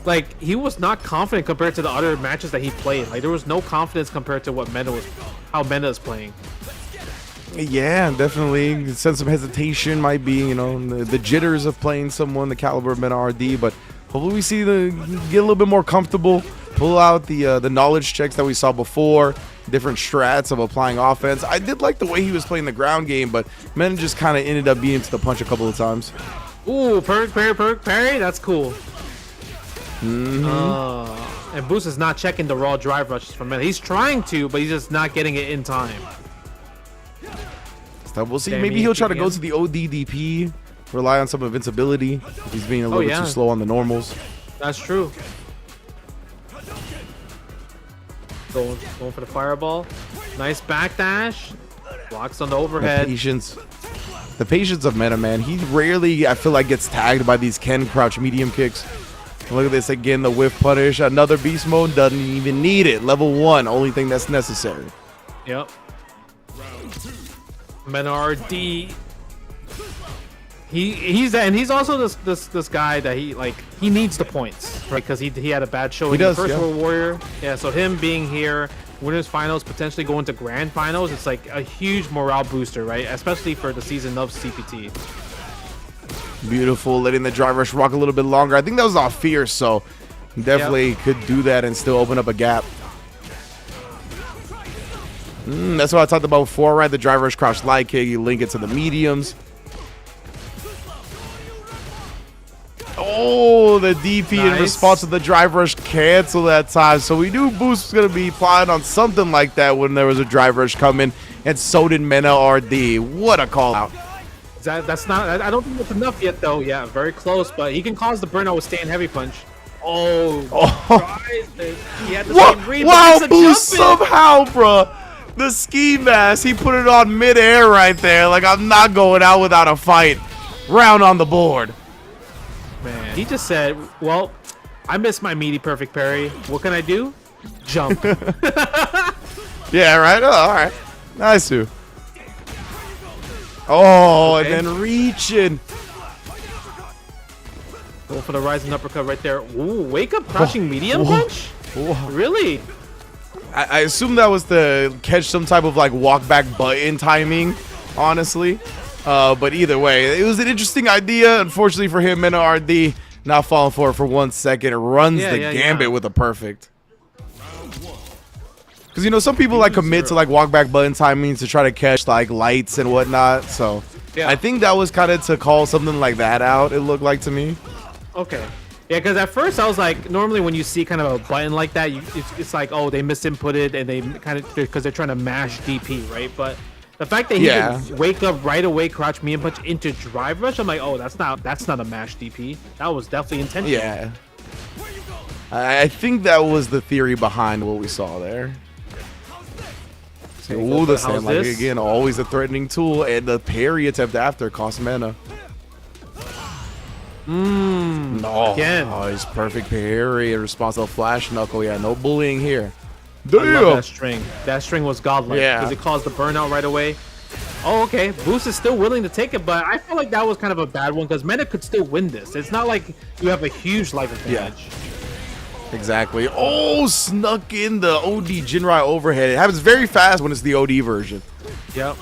like, he was not confident compared to the other matches that he played. Like, there was no confidence compared to how Mena is playing. Yeah, definitely. Sense some hesitation might be, you know, the jitters of playing someone the caliber of Mena RD, but hopefully we see get a little bit more comfortable, pull out the knowledge checks that we saw before, different strats of applying offense. I did like the way he was playing the ground game, but Mena just kind of ended up being to the punch a couple of times. Ooh, parry. That's cool. And Boose is not checking the raw drive rushes from Mena. He's trying to, but he's just not getting it in time. So we'll see. Maybe he'll try to go to the ODDP, rely on some invincibility if he's being a little bit too slow on the normals. That's true. Going for the fireball. Nice backdash. Blocks on the overhead. The patience of Mena, man. He rarely, I feel like, gets tagged by these Ken crouch medium kicks. Look at this again, the whiff punish. Another beast mode, doesn't even need it. Level 1, only thing that's necessary. Yep. Mena RD. He's also this guy that he needs the points, right? Because he had a bad showing in the first World Warrior. Yeah, so him being here, winners finals, potentially going to grand finals, it's like a huge morale booster, right? Especially for the season of CPT. Beautiful, letting the drive rush rock a little bit longer. I think that was off fierce, so definitely could do that and still open up a gap. That's what I talked about before, right? The drive rush crouch light kick, you link it to the mediums. Oh, the DP in response to the drive rush cancel that time. So we knew Boose was going to be plotting on something like that when there was a drive rush coming, and so did Mena RD. What a call out. That's not, I don't think that's enough yet, though. Yeah, very close, but he can cause the burnout with stand heavy punch. Oh. He had the same read, wow, Boose somehow, bruh. The ski mask, he put it on mid-air right there. Like, I'm not going out without a fight. Round on the board. Man, he just said, well, I missed my meaty perfect parry. What can I do? Jump. Yeah, right? Oh, all right. Nice, too. Oh, okay. And then reaching. Go for the rising uppercut right there. Ooh, wake up crushing medium punch? Really? I assume that was to catch some type of like walk back button timing, honestly. But either way, it was an interesting idea. Unfortunately for him, Mena RD not falling for it for 1 second. Runs the gambit with a perfect. Because, you know, some people like commit to like walk back button timings to try to catch like lights and whatnot. So I think that was kind of to call something like that out, it looked like to me. Okay. Yeah, because at first I was like, normally when you see kind of a button like that, it's like, oh, they misinputted and they kind of, because they're trying to mash DP, right? But The fact that he can wake up right away, crouch medium punch into drive rush, I'm like, oh, that's not a mash DP. That was definitely intentional. Yeah. I think that was the theory behind what we saw there. Ooh, the sand like again, always a threatening tool, and the parry attempt after cost Mena. No, his perfect parry in response to a flash knuckle. Yeah, no bullying here. Damn. I love that string. That string was godlike because it caused the burnout right away. Oh, okay. Boose is still willing to take it, but I feel like that was kind of a bad one because Mena could still win this. It's not like you have a huge life advantage. Exactly. Oh, snuck in the OD Jinrai overhead. It happens very fast when it's the OD version. Yep.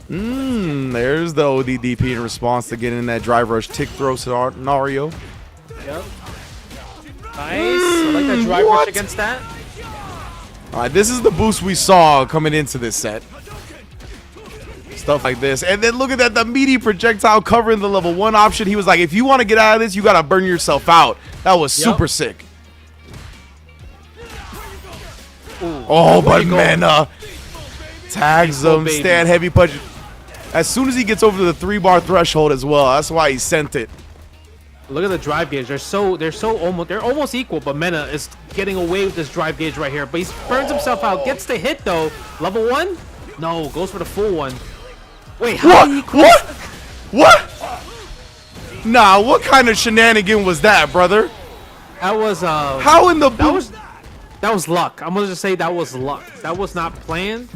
There's the OD DP in response to getting that drive rush tick throw scenario. Yep. Nice. I like that drive rush against that. All right, this is the boost we saw coming into this set. Stuff like this. And then look at that, the meaty projectile covering the level 1 option. He was like, if you want to get out of this, you got to burn yourself out. That was super sick. Ooh. Oh, but Mena tags him, stand heavy punch. As soon as he gets over the 3-bar threshold as well, that's why he sent it. Look at the drive gauge. They're almost equal, but Mena is getting away with this drive gauge right here. But he burns himself out, gets the hit though. Level 1? No, goes for the full one. Wait, how did he What? What? Nah, what kind of shenanigan was that, brother? That was how in the that was luck. I'm gonna just say that was luck. That was not planned.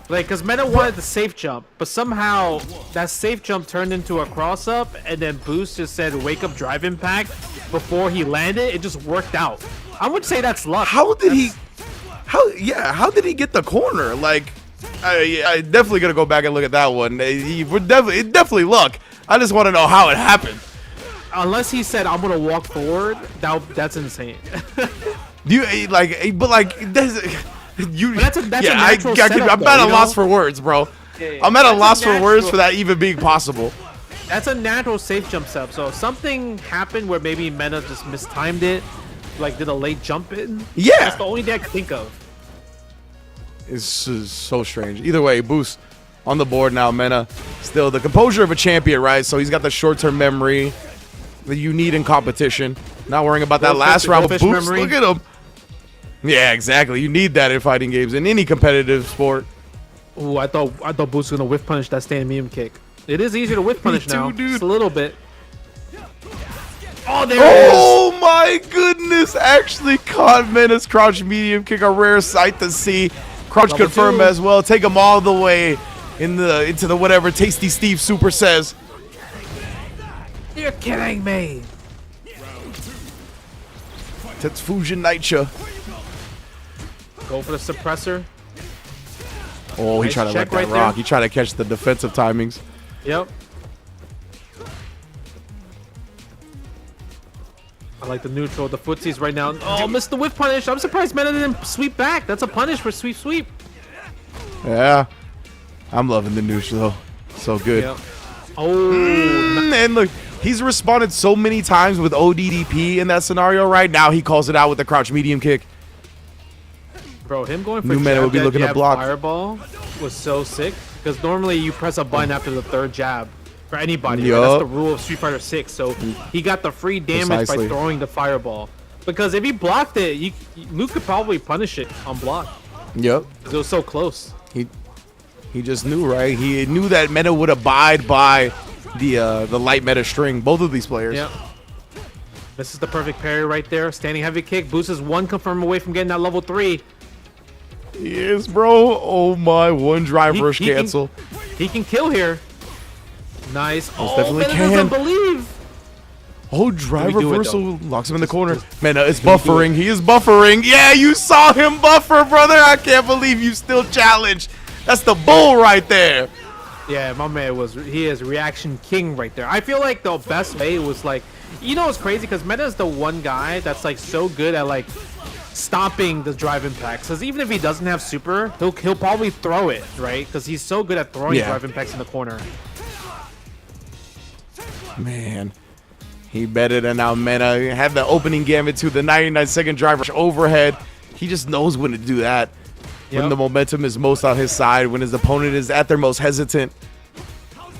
Like, cause Mena wanted the safe jump, but somehow that safe jump turned into a cross up, and then Boose just said wake up drive impact before he landed. It just worked out. I would say that's luck. How did he get the corner? Like, I definitely gonna go back and look at that one. It's definitely luck. I just want to know how it happened. Unless he said I'm gonna walk forward, that's insane. You like, but like that's a natural setup, I'm at a loss for words, bro. I'm at a loss for words for that even being possible. That's a natural safe jump setup. So if something happened where maybe Mena just mistimed it, like did a late jump in. Yeah, that's the only thing I can think of. It's so strange. Either way, Boose on the board now. Mena still the composure of a champion, right? So he's got the short-term memory that you need in competition. Not worrying about that last round with Boose. Look at him. Yeah, exactly. You need that in fighting games in any competitive sport. Ooh, I thought Boose was gonna whiff punish that stand medium kick. It is easier to whiff punish now. Dude. Just a little bit. Oh, there it is. Oh my goodness! Actually caught Mena's crouch medium kick. A rare sight to see. Crouch confirm as well. Take him all the way into the whatever Tasty Steve Super says. You're kidding me. Tetsufusion Naicha. Go for the suppressor. Oh, he tried to let that rock. He tried to catch the defensive timings. Yep. I like the neutral, the footsies right now. Oh, missed the whip punish. I'm surprised Mena didn't sweep back. That's a punish for sweep. Yeah. I'm loving the neutral though. So good. Yep. Oh. And look, he's responded so many times with ODDP in that scenario right now. He calls it out with the crouch medium kick. Bro, him going for New Mena would be looking to block. Fireball was so sick because normally you press a button after the 3rd jab for anybody. Right? That's the rule of Street Fighter 6. So he got the free damage by throwing the fireball. Because if he blocked it, Luke could probably punish it on block. Yep. It was so close. He just knew, right? He knew that Mena would abide by the light meta string. Both of these players. Yep. This is the perfect parry right there. Standing heavy kick. Boost is 1 confirm away from getting that level 3. Yes, bro. Oh my, 1 drive rush cancel. He can kill here. Nice. Most definitely Mena can. doesn't believe. Oh, drive reversal locks him in the corner. Mena is buffering. He is buffering. Yeah, you saw him buffer, brother. I can't believe you still challenged. That's the bull right there. Yeah, my man he is reaction king right there. I feel like the best way was like, you know, it's crazy because Mena is the one guy that's like so good at like stopping the drive impacts. Because even if he doesn't have super, he'll probably throw it, right? Because he's so good at throwing drive impacts in the corner. Man, he betted, and now Mena had the opening gambit to the 99-second drive rush overhead. He just knows when to do that. when the momentum is most on his side, when his opponent is at their most hesitant.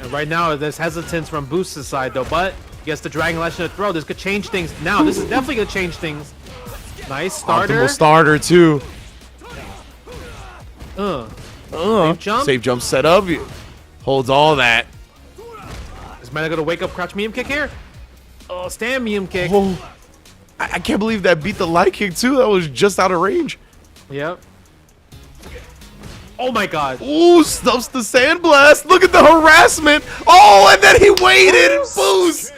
And right now, there's hesitance from Boose's side, though, but he gets the Dragon Lash in the throw. This could change things. Now, this is definitely going to change things. Nice starter. Optimal starter, too. Safe jump. Safe jump set up. Holds all that. Is Mena going to wake up crouch medium kick here? Oh, stand medium kick. Oh, I can't believe that beat the light kick, too. That was just out of range. Yep. Oh my god. Ooh, stuffs the sandblast. Look at the harassment. Oh, and then he waited. Boose.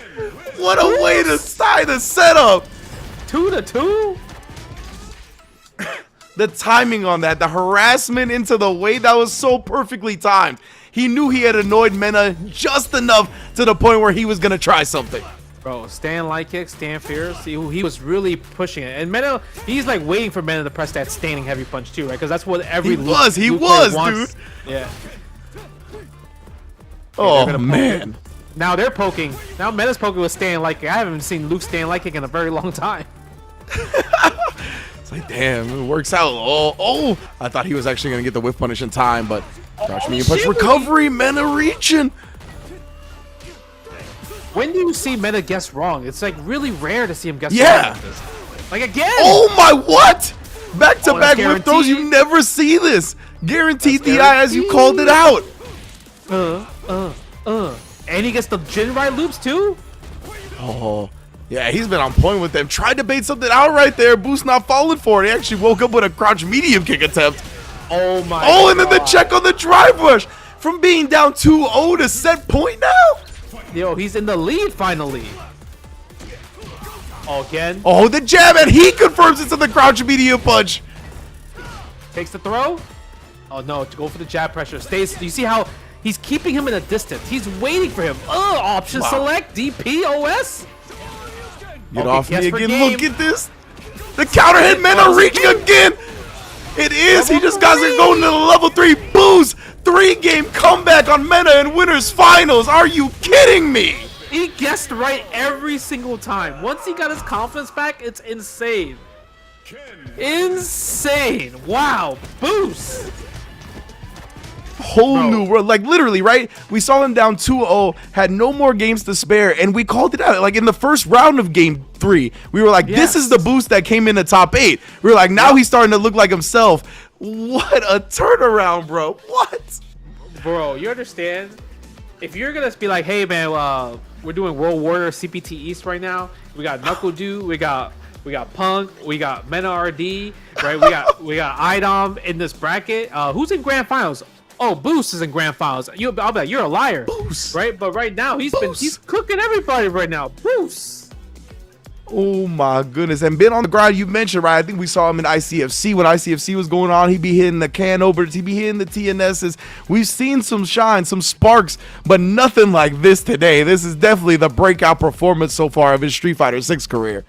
What a way to tie the setup. 2-2. The timing on that, the harassment into the wait, that was so perfectly timed. He knew he had annoyed Mena just enough to the point where he was going to try something. Bro, stand light kick, stand fierce. He was really pushing it. And Mena, he's like waiting for Mena to press that standing heavy punch too, right? Because that's what every He was, dude. Yeah. Oh, man. Now they're poking. Now Mena's poking with stand light kick. I haven't seen Luke stand light kick in a very long time. It's like, damn, it works out. Oh, I thought he was actually going to get the whiff punish in time, but crouch medium punch recovery. Mena reaching. When do you see Mena guess wrong? It's like really rare to see him guess wrong like this. Like again. Oh my, what? Back to back that's whip throws. You guaranteed. never see this. Guaranteed That's DI as you called it out. And he gets the Jin right loops too. Oh, yeah, he's been on point with them. Tried to bait something out right there. Boose not falling for it. He actually woke up with a crouch medium kick attempt. Oh my. Oh, and then the check on the drive rush. From being down 2-0 to set point now. Yo, he's in the lead finally. Oh, again. Oh, the jab, and he confirms it to the crouch medium punch. Takes the throw. Oh no, to go for the jab pressure. Stays. You see how he's keeping him in a distance. He's waiting for him. Option select DP OS. Get off me again. game. Look at this. The counter hit, Mena reaching again. It is. He just got to go into the level 3 Boose. 3-game comeback on Mena in winners finals. Are you kidding me? He guessed right every single time. Once he got his confidence back, it's insane. Insane. Wow. Boose. Whole new world. Like literally, right? We saw him down 2-0, had no more games to spare, and we called it out. Like in the first round of game 3, we were like, this is the Boose that came in the top 8. We were like, now he's starting to look like himself. What a turnaround, bro. What? Bro, you understand? If you're going to be like, hey, man, we're doing World Warrior CPT East right now. We got Knuckle Dude. We got Punk. We got Mena RD. Right? We got Idom in this bracket. Who's in grand finals? Oh, Boose is in grand finals. I'll be like, you're a liar. Boose. Right? But right now, he's cooking everybody right now. Boose. Oh my goodness. And been on the grind, you mentioned, right? I think we saw him in ICFC. When ICFC was going on, he'd be hitting the can overs, he'd be hitting the TNSs. We've seen some shine, some sparks, but nothing like this today. This is definitely the breakout performance so far of his Street Fighter 6 career.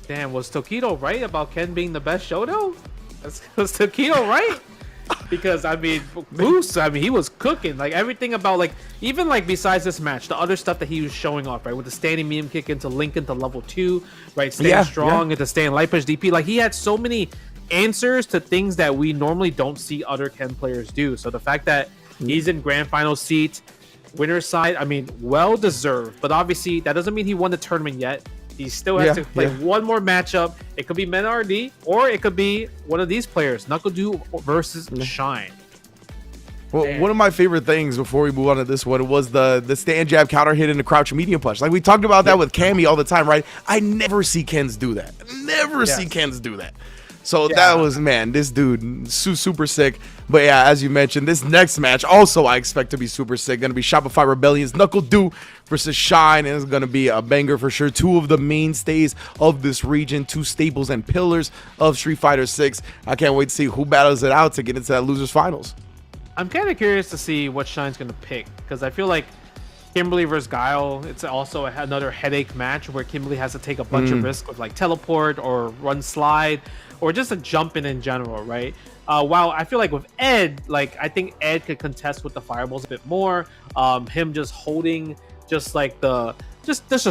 Damn, was Tokido right about Ken being the best Shoto? Was Tokido right? Because I mean, Boose, he was cooking. Like everything about even besides this match, the other stuff that he was showing off, right? With the standing medium kick into Link into level 2, right? Staying strong into staying light push DP. Like he had so many answers to things that we normally don't see other Ken players do. So the fact that he's in grand final seat, winner's side, I mean, well deserved. But obviously that doesn't mean he won the tournament yet. He still has to play one more matchup. It could be Mena RD, or it could be one of these players, Knuckle Dude versus Shine. Well, one of my favorite things before we move on to this one was the stand jab counter hit and the crouch medium punch. Like we talked about that with Cammy all the time, right? I never see Kens do that. Never see Kens do that. So that was, man, this dude, super sick. But yeah, as you mentioned, this next match also I expect to be super sick. Going to be Shopify Rebellion's Knuckle Dude versus Shine. And it's going to be a banger for sure. Two of the mainstays of this region, two staples and pillars of Street Fighter 6. I can't wait to see who battles it out to get into that losers finals. I'm kind of curious to see what Shine's going to pick, because I feel like Kimberly versus Guile, it's also another headache match where Kimberly has to take a bunch of risks with like teleport or run slide or just a jump in general, right? While I feel like with Ed, I think Ed could contest with the fireballs a bit more. Him just holding just a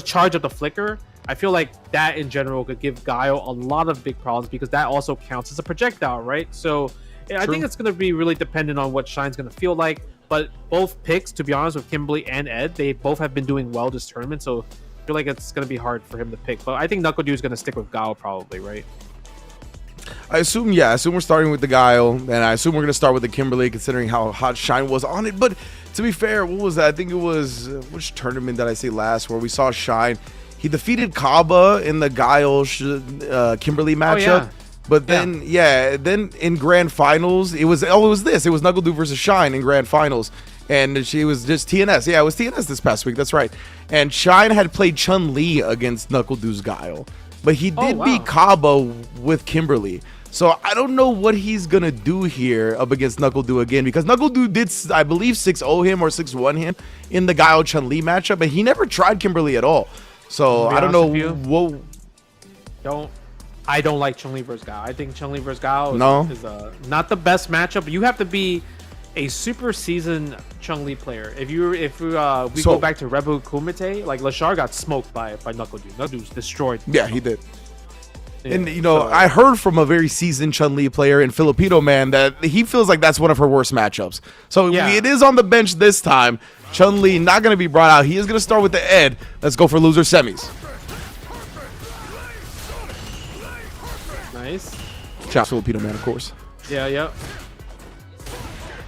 charge of the flicker. I feel like that in general could give Guile a lot of big problems, because that also counts as a projectile, right? So I think it's going to be really dependent on what Shine's going to feel like. But both picks, to be honest, with Kimberly and Ed, they both have been doing well this tournament. So I feel like it's going to be hard for him to pick. But I think Knuckle is going to stick with Gao probably, right? I assume we're starting with the Guile, and I assume we're going to start with the Kimberly, considering how hot Shine was on it. But to be fair, what was that? I think it was, which tournament did I say last, where we saw Shine? He defeated Kaba in the Guile Kimberly matchup. Yeah. But then, then in grand finals, it was Knuckle versus Shine in grand finals. And she was just TNS. Yeah, it was TNS this past week. That's right. And Shine had played Chun-Li against Knuckle-Doo's Guile. But he did beat Kaba with Kimberly. So I don't know what he's going to do here up against Knuckle-Doo again. Because Knuckle-Doo did, I believe, 6-0 him or 6-1 him in the Guile Chun-Li matchup. But he never tried Kimberly at all. So I don't know. I don't like Chun-Li versus Gao. I think Chun-Li versus Gao is not the best matchup. You have to be a super seasoned Chun-Li player. If we go back to Rebu Kumite, like Lashar got smoked by Knuckle-Doo. Knuckle-Doo's destroyed. Yeah, he did. Yeah, and I heard from a very seasoned Chun-Li player in Filipino Man that he feels like that's one of her worst matchups. So it is on the bench this time. Chun-Li not going to be brought out. He is going to start with the Ed. Let's go for loser semis. Nice. Shout out Filipino Man, of course. Yeah.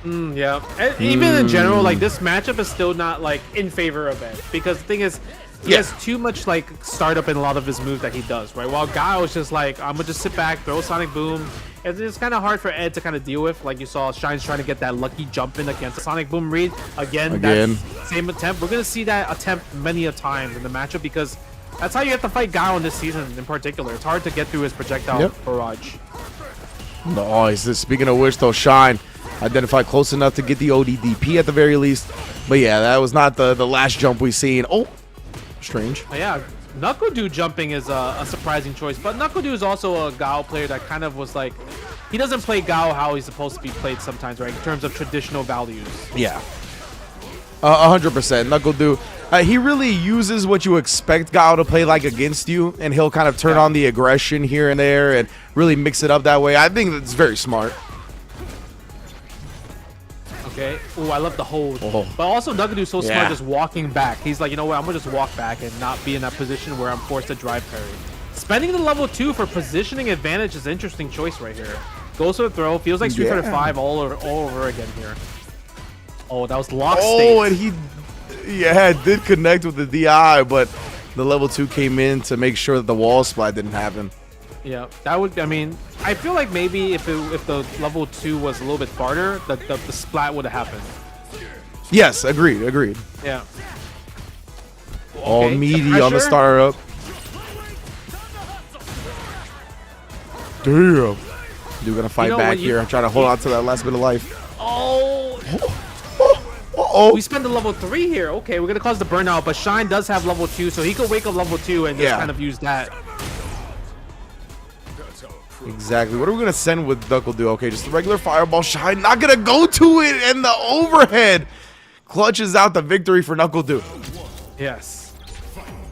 Even in general, like this matchup is still not like in favor of Ed, because the thing is, he has too much like startup in a lot of his moves that he does, right? While Gao is just like, I'm gonna just sit back, throw Sonic Boom. It's kind of hard for Ed to kind of deal with. Like you saw, Shine's trying to get that lucky jump in against the Sonic Boom read. Again. That same attempt. We're gonna see that attempt many a times in the matchup, because that's how you have to fight Gao in this season in particular. It's hard to get through his projectile barrage. Oh, speaking of which, though, Shine identified close enough to get the ODDP at the very least. But yeah, that was not the last jump we've seen. Oh, strange. Yeah, Knuckle-Doo jumping is a surprising choice. But Knuckle-Doo is also a Gao player that kind of was like, he doesn't play Gao how he's supposed to be played sometimes, right? In terms of traditional values. Yeah. 100%. Knuckle-Doo, he really uses what you expect Gao to play like against you, and he'll kind of turn on the aggression here and there and really mix it up that way. I think that's very smart. Okay. Oh, I love the hold. But also, Knuckle-Doo's so smart just walking back. He's like, you know what? I'm going to just walk back and not be in that position where I'm forced to drive parry. Spending the level 2 for positioning advantage is an interesting choice right here. Goes for the throw. Feels like Street Fighter 5 all over again here. Oh, that was lock state. Oh, and he did connect with the DI, but the level 2 came in to make sure that the wall splat didn't happen. Yeah, that would, I mean, I feel like maybe if the level 2 was a little bit farther, the splat would have happened. Yes, agreed. Yeah. All meaty on the starter up. Damn. Dude, gonna fight back here. I'm trying to hold on to that last bit of life. We spend the level 3 here. Okay, we're gonna cause the burnout, but Shine does have level 2, so he could wake up level 2 and just kind of use that. Exactly. What are we gonna send with Knuckle-Doo? Okay, just a regular fireball. Shine not gonna go to it, and the overhead clutches out the victory for Knuckle-Doo. Yes.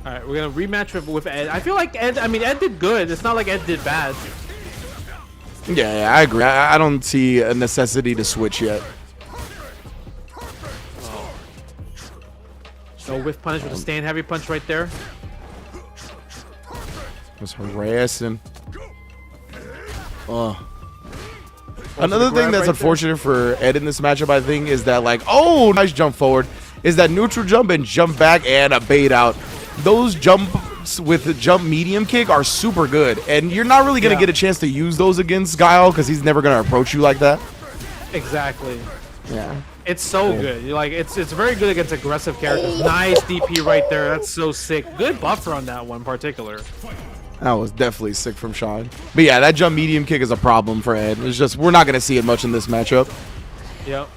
All right, we're gonna rematch with Ed. I feel like Ed did good. It's not like Ed did bad. Yeah, I agree. I don't see a necessity to switch yet. No whiff punish with a stand heavy punch right there. Was harassing. Another thing that's unfortunate for Ed in this matchup, I think, is that nice jump forward, is that neutral jump and jump back and a bait out. Those jumps with the jump medium kick are super good, and you're not really gonna get a chance to use those against Guile because he's never gonna approach you like that. Exactly. Yeah. It's so good. Like it's very good against aggressive characters. Nice DP right there. That's so sick. Good buffer on that one in particular. That was definitely sick from Sean. But yeah, that jump medium kick is a problem for Ed. It's just we're not going to see it much in this matchup. Yep.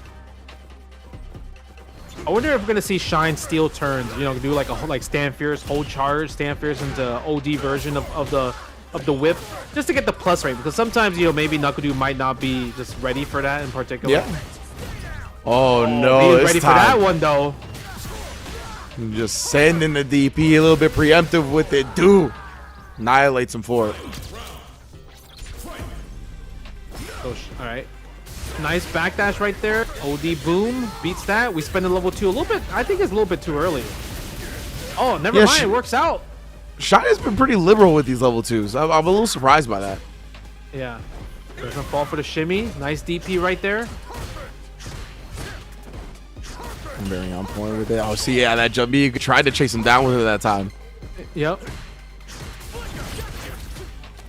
I wonder if we're going to see Shine steal turns. You know, do like stand fierce, hold charge, stand fierce into OD version of the whip, just to get the plus rate. Because sometimes maybe Knuckle-Doo might not be just ready for that in particular. Yeah. Oh no! He's ready for that one though. Just sending the DP a little bit preemptive with it. Annihilates him for it. Oh, all right. Nice backdash right there. OD boom beats that. We spend a level 2 a little bit. I think it's a little bit too early. Oh, never mind. It works out. Shine has been pretty liberal with these level 2s. I'm a little surprised by that. Yeah. Doesn't fall for the shimmy. Nice DP right there. I'm very on point with it. Oh, see, yeah, that jump. You tried to chase him down with it that time. Yep.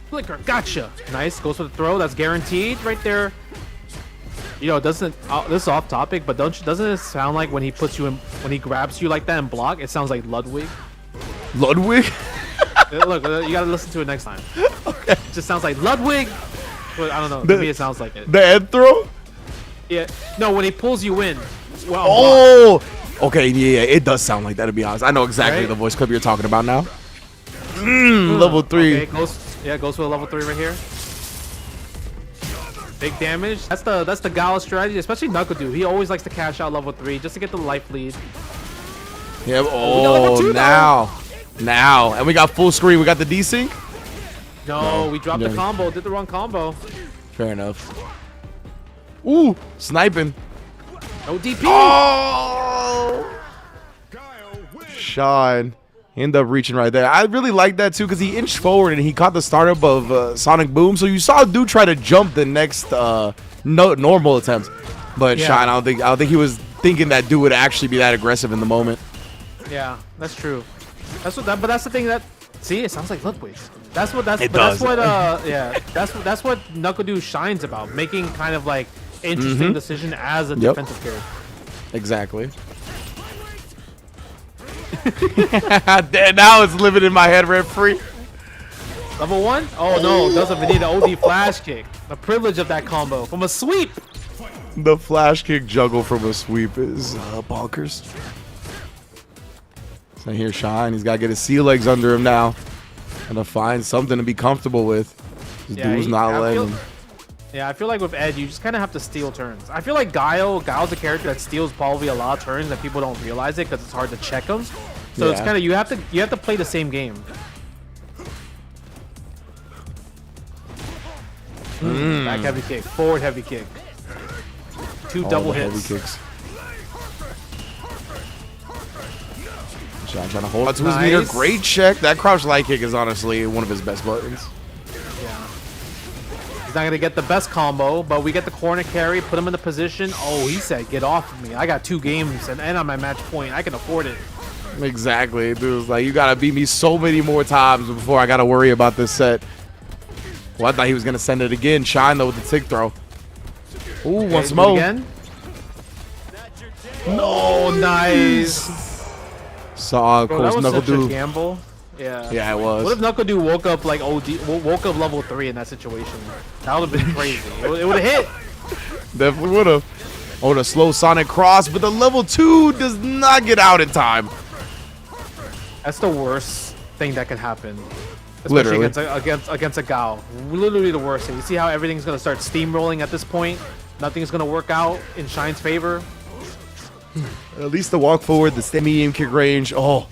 Flicker, gotcha. Nice. Goes for the throw. That's guaranteed right there. You know, doesn't this is off topic, but doesn't it sound like when he puts you in, when he grabs you like that and block, it sounds like Ludwig? Ludwig? Look, you gotta listen to it next time. Okay. It just sounds like Ludwig. But I don't know. To me, it sounds like it. The head throw? Yeah. No, when he pulls you in. Well, oh. Okay. Yeah. It does sound like that. To be honest, I know exactly right? the voice clip you're talking about now. Level 3. Okay, goes for a level 3 right here. Big damage. That's the Gala strategy, especially Knuckle Dude. He always likes to cash out level 3 just to get the life lead. Yeah. Oh, now, and we got full screen. We got the desync. No, we dropped the combo. Did the wrong combo. Fair enough. Ooh, sniping. No DP. Oh! Shine. He ended up reaching right there. I really like that too because he inched forward and he caught the startup of Sonic Boom. So you saw dude try to jump the next normal attempt, but yeah. Shine, I don't think he was thinking that dude would actually be that aggressive in the moment. Yeah, that's true. But that's the thing that. See, it sounds like Ludwig. That's what Knuckle Dude shines about, making kind of like interesting decision as a defensive character. Exactly. Now it's living in my head rent free. Level 1? Oh no, doesn't need an OD flash kick. The privilege of that combo from a sweep. The flash kick juggle from a sweep is bonkers. So here Shine, he's got to get his sea legs under him now. And to find something to be comfortable with. This dude's not letting him. Yeah, I feel like with Ed, you just kind of have to steal turns. I feel like Guile's a character that steals probably a lot of turns that people don't realize it because it's hard to check them. So it's kind of you have to play the same game. Back heavy kick, forward heavy kick. Two double hits. Heavy kicks. Shine trying to hold on to his meter. Great check. That crouch light kick is honestly one of his best buttons. Yeah. He's not going to get the best combo, but we get the corner carry, put him in the position. Oh, he said, get off of me. I got 2 games and on my match point. I can afford it. Exactly. Dude was like, you got to beat me so many more times before I got to worry about this set. Well, I thought he was going to send it again. Shine, though, with the tick throw. Ooh, okay, once more. Again. No, nice. Saw, of course, Knuckle Dude. Gamble. Yeah. Yeah, it was. What if Knuckle Dude woke up like woke up level 3 in that situation? That would have been crazy. It would have hit. Definitely would have. Oh, the slow Sonic cross, but the level 2 does not get out in time. That's the worst thing that can happen. Especially literally against a Gao. Literally the worst thing. You see how everything's gonna start steamrolling at this point? Nothing's gonna work out in Shine's favor. At least the walk forward, the semi-aim kick range. Oh,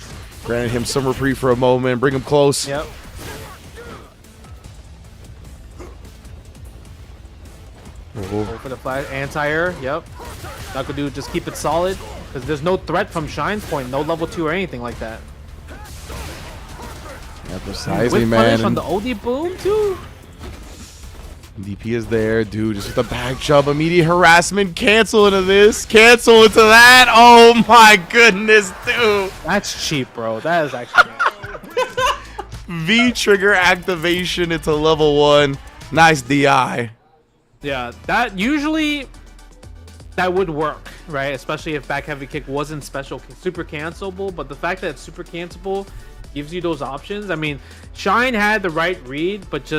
granted him some reprieve for a moment, bring him close. Yep. Go for the flash anti-air. Yep. Knuckle Dude, just keep it solid because there's no threat from Shine's point, no level 2 or anything like that. Yeah, precisely, man. On the OD boom too. DP is there, dude. Just with the back jump, immediate harassment. Cancel into this. Cancel into that. Oh my goodness, dude. That's cheap, bro. That is actually V trigger activation into level 1. Nice DI. Yeah, that usually that would work, right? Especially if back heavy kick wasn't super cancelable. But the fact that it's super cancelable gives you those options. I mean, Shine had the right read, but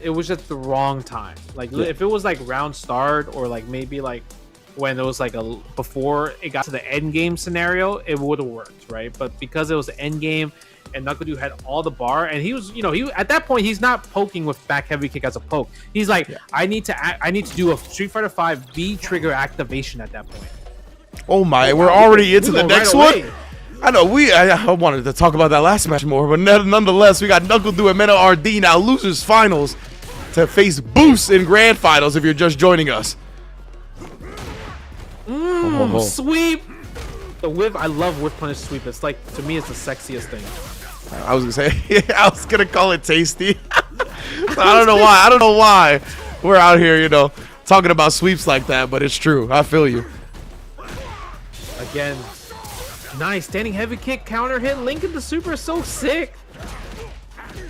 it was just the wrong time. Like if it was like round start or like maybe like when it was like before it got to the end game scenario, it would have worked, right? But because it was the end game and Knuckle Dude had all the bar and he was, he at that point he's not poking with back heavy kick as a poke. He's like, I need to do a Street Fighter 5 V trigger activation at that point. Oh my, we're already into the next one. I know I wanted to talk about that last match more, but nonetheless, we got Knuckle Dude and Mena RD now losers finals to face Boose in grand finals if you're just joining us. Sweep. The whip. I love whip punish sweep. It's like, to me, it's the sexiest thing. I was gonna say, I was gonna call it tasty. I don't know why. I don't know why we're out here, you know, talking about sweeps like that, but it's true. I feel you. Again, nice standing heavy kick counter hit. Linking the super is so sick.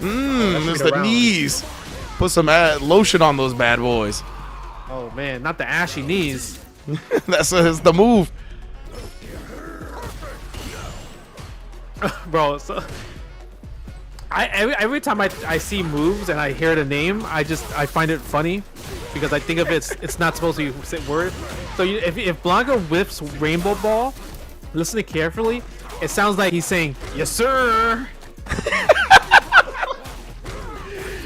It's the knees. Put some lotion on those bad boys. Oh man, not the ashy knees. That's the move. Bro, so every time I see moves and I hear the name, I find it funny because I think of it's not supposed to be a word. So if Blanca whips Rainbow Ball, listen carefully, it sounds like he's saying yes sir.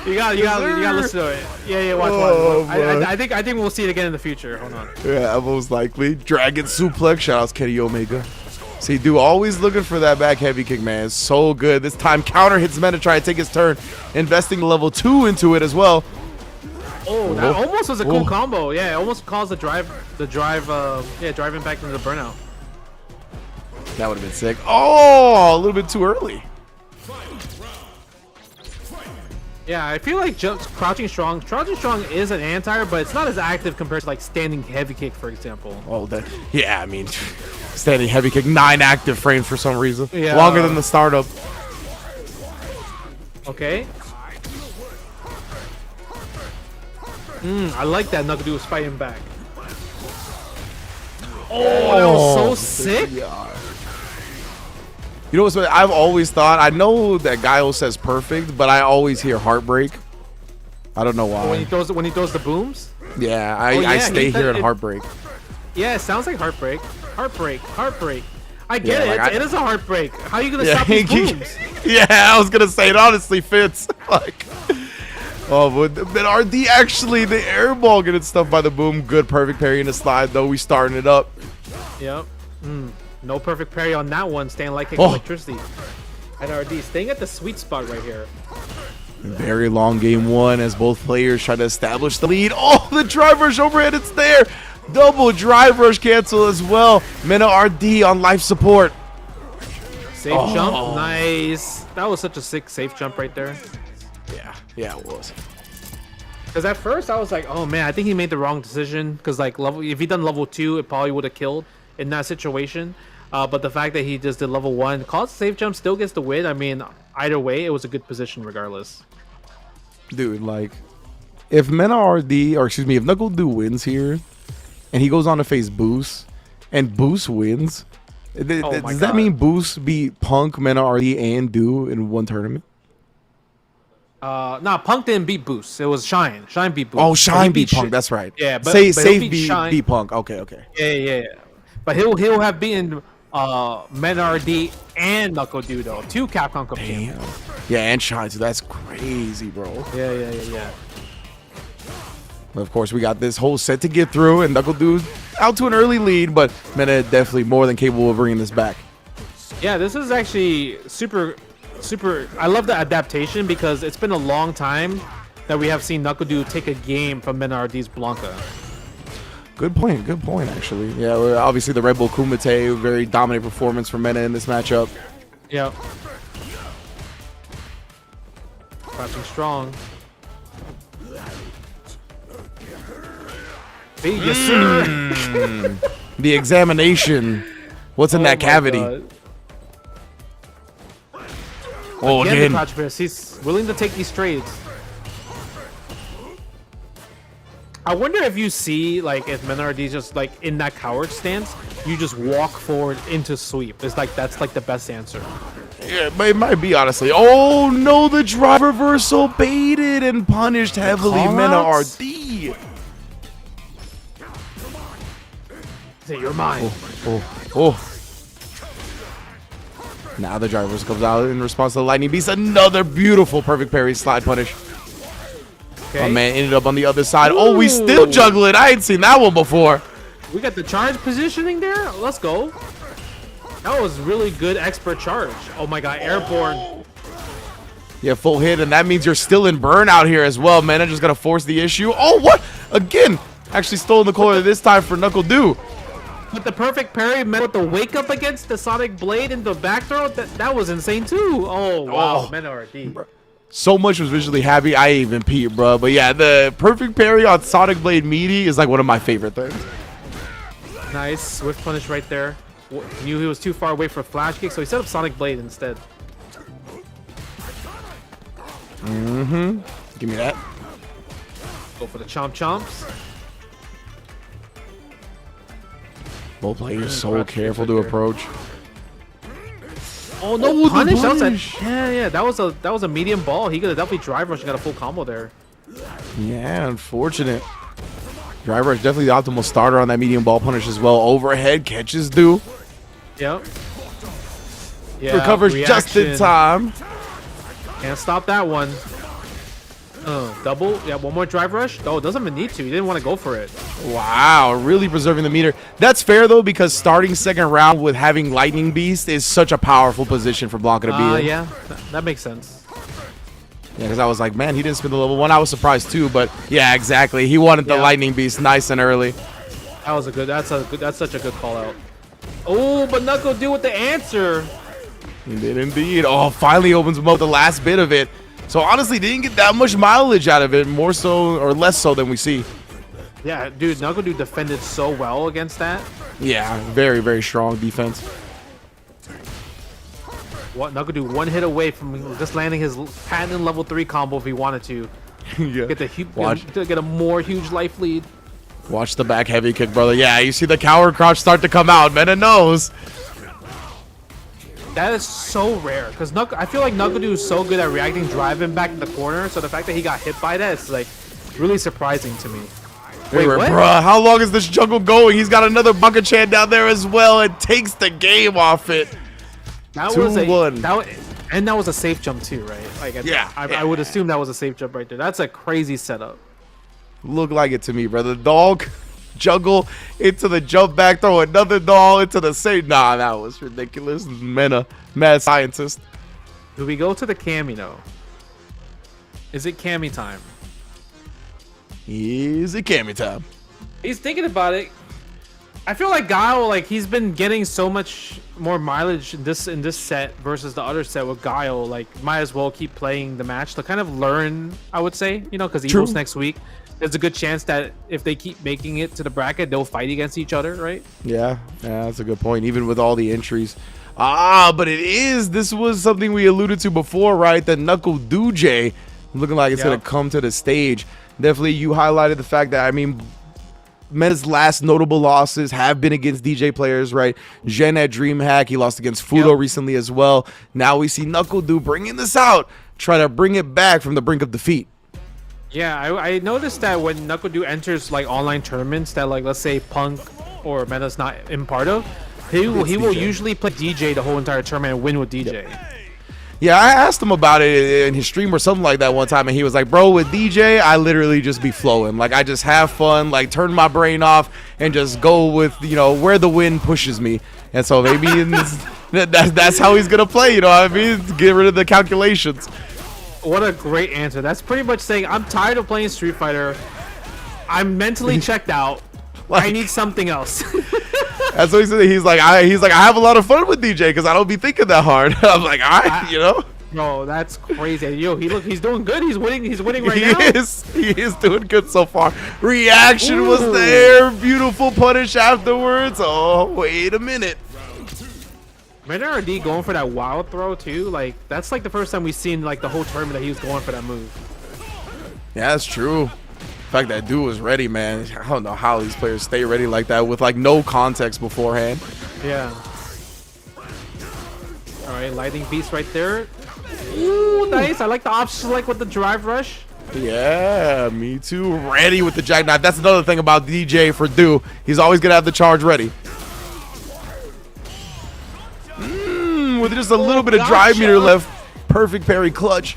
You gotta listen to it. Yeah, watch. I think we'll see it again in the future. Hold on. Yeah, most likely. Dragon suplex. Shout out to Kenny Omega. See, dude, always looking for that back heavy kick, man. It's so good. This time, counter hits Mena, try to take his turn. Investing level 2 into it as well. Oh, that almost was a cool combo. Yeah, it almost caused driving back into the burnout. That would have been sick. Oh, a little bit too early. Yeah, I feel like crouching strong is an anti-air, but it's not as active compared to like standing heavy kick, for example. Oh, yeah, I mean, standing heavy kick, 9 active frames for some reason. Yeah. Longer than the startup. Okay. I like that Knuckle was fighting back. Oh, that was so sick. You know what's what I've always thought? I know that Guile says perfect, but I always hear heartbreak. I don't know why. When he throws the booms? Yeah, I stay here at heartbreak. Yeah, it sounds like heartbreak. Heartbreak. I get it. Like it is a heartbreak. How are you gonna stop these booms? Yeah, I was gonna say it honestly fits. Like, oh, but RD actually the air ball getting stuffed by the boom. Good, perfect parry in the slide though. We starting it up. Yep. No perfect parry on that one. Staying like electricity. And RD staying at the sweet spot right here. Very long game 1 as both players try to establish the lead. Oh, the drive rush overhead, it's there. Double drive rush cancel as well. Mena RD on life support. Safe jump, nice. That was such a sick safe jump right there. Yeah, it was. Because at first I was like, oh man, I think he made the wrong decision. Because like if he done level 2, it probably would have killed in that situation. But the fact that he just did level 1, calls safe jump, still gets the win. I mean, either way, it was a good position regardless. Dude, like, if Mena RD, or excuse me, if Knuckle wins here, and he goes on to face Boose, and Boose wins, does that mean Boose beat Punk, Mena RD, and Do in one tournament? Nah, Punk didn't beat Boose. It was Shine. Shine beat Boose. Oh, Shine beat Punk. That's right. Yeah, but Safe beat Punk. Okay. Yeah. But he'll have beaten Mena RD and Knuckle though. 2 Capcom Cup champions. Yeah, and Shine too. That's crazy, bro. Yeah. Of course, we got this whole set to get through, and Knuckle out to an early lead, but Mena definitely more than capable of bringing this back. Yeah, this is actually super. I love the adaptation because it's been a long time that we have seen Knuckle take a game from Mena RD's Blanca. Good point, actually. Yeah, obviously the Red Bull Kumite, very dominant performance from Mena in this matchup. Yep. Crouching strong. Hey, yes, sir. The examination. What's in that cavity? God. Oh, again. The crouch press. He's willing to take these trades. I wonder if you see, like, if Mena RD just, like, in that coward stance, you just walk forward into sweep. It's like, that's, like, the best answer. Yeah, it might be, honestly. Oh, no, the drive reversal baited and punished heavily Mena RD. Say, you're mine. Oh. Now the drivers comes out in response to the lightning beast. Another beautiful perfect parry slide punish. Okay. My man ended up on the other side. Ooh. Oh, we still juggle it. I ain't seen that one before. We got the charge positioning there. Let's go. That was really good expert charge. Oh my god, airborne. Yeah, full hit, and that means you're still in burnout here as well. Mena just gonna force the issue. Oh, what? Again, actually stolen the corner this time for Knuckle. But the perfect parry met with the wake up against the Sonic Blade and the back throw, that was insane too. Oh wow, Mena RD. So much was visually happy. I even peed, bro. But yeah, the perfect parry on Sonic Blade meaty is like one of my favorite things. Nice swift punish right there. Knew he was too far away for a flash kick, so he set up Sonic Blade instead. Give me that. Go for the chomp chomps. Both players so careful to approach. Oh no, punish! That was punish. yeah. That was a medium ball. He could have definitely drive rush and got a full combo there. Yeah, unfortunate. Driver is definitely the optimal starter on that medium ball punish as well. Overhead catches do. Yep. Yeah, Recovers just in time. Can't stop that one. Double. Yeah, one more drive rush. Oh, doesn't even need to. He didn't want to go for it. Wow, really preserving the meter. That's fair though, because starting second round with having Lightning Beast is such a powerful position for Blanca to be in. Yeah, that makes sense. Yeah, because I was like, man, he didn't spin the level 1. I was surprised too, but yeah, exactly. He wanted the Lightning Beast nice and early. That was a good. That's such a good call out. Oh, but Knuckle do with the answer. He did indeed. Oh, finally opens him up the last bit of it. So honestly, didn't get that much mileage out of it, more so or less so than we see. Yeah, dude, Knuckle dude defended so well against that. Yeah, very, very strong defense. What Knuckle dude one hit away from just landing his patent level 3 combo if he wanted to. Yeah. Get a more huge life lead. Watch the back heavy kick, brother. Yeah, you see the coward crouch start to come out. Mena knows. That is so rare because I feel like Knuckle dude is so good at reacting, driving back in the corner. So the fact that he got hit by that is like really surprising to me. Wait, what? Bruh, how long is this jungle going? He's got another bucket chan down there as well. It takes the game off it. That 2-1. that was a safe jump too, right? Like, I would assume that was a safe jump right there. That's a crazy setup. Look like it to me, brother. Dog, juggle into the jump back, throw another dog into the same. Nah, that was ridiculous. Mena, mad scientist. Do we go to the Camino? Is it Cammy time? Is it Cammy time? He's thinking about it. I feel like Guile, like he's been getting so much more mileage in this set versus the other set with Guile. Like, might as well keep playing the match to kind of learn. I would say, you know, because Evil's next week. There's a good chance that if they keep making it to the bracket, they'll fight against each other, right? Yeah, that's a good point. Even with all the entries. But this was something we alluded to before, right? The Knuckle Duje looking like it's going to come to the stage. Definitely, you highlighted the fact that, I mean, Mena's last notable losses have been against DJ players, right? Zhen at DreamHack, he lost against Fudo recently as well. Now we see Knuckle Do bringing this out, try to bring it back from the brink of defeat. Yeah, I noticed that when Knuckle Do enters like online tournaments that, like, let's say Punk or Mena's not in part of, he will usually play DJ the whole entire tournament and win with DJ. Yeah, I asked him about it in his stream or something like that one time, and he was like, bro, with DJ, I literally just be flowing. Like, I just have fun, like, turn my brain off and just go with, you know, where the wind pushes me. And so maybe that's how he's going to play, you know what I mean? Get rid of the calculations. What a great answer. That's pretty much saying, I'm tired of playing Street Fighter. I'm mentally checked out. Like, I need something else. That's what he said. He's like, I have a lot of fun with DJ because I don't be thinking that hard. I'm like, all right, you know. No, that's crazy. Yo, he's doing good. He's winning. He's winning right now. He is doing good so far. Reaction was there. Beautiful punish afterwards. Oh, wait a minute. Mena RD going for that wild throw too. Like, that's like the first time we've seen like the whole tournament that he was going for that move. Yeah, that's true. The fact that dude was ready, man. I don't know how these players stay ready like that with like no context beforehand. Yeah. All right, lightning beast right there. Ooh, nice. I like the option select with the drive rush. Yeah, me too. Ready with the jackknife. That's another thing about DJ for Do. He's always gonna have the charge ready. With just a little bit of drive meter left. Perfect parry clutch.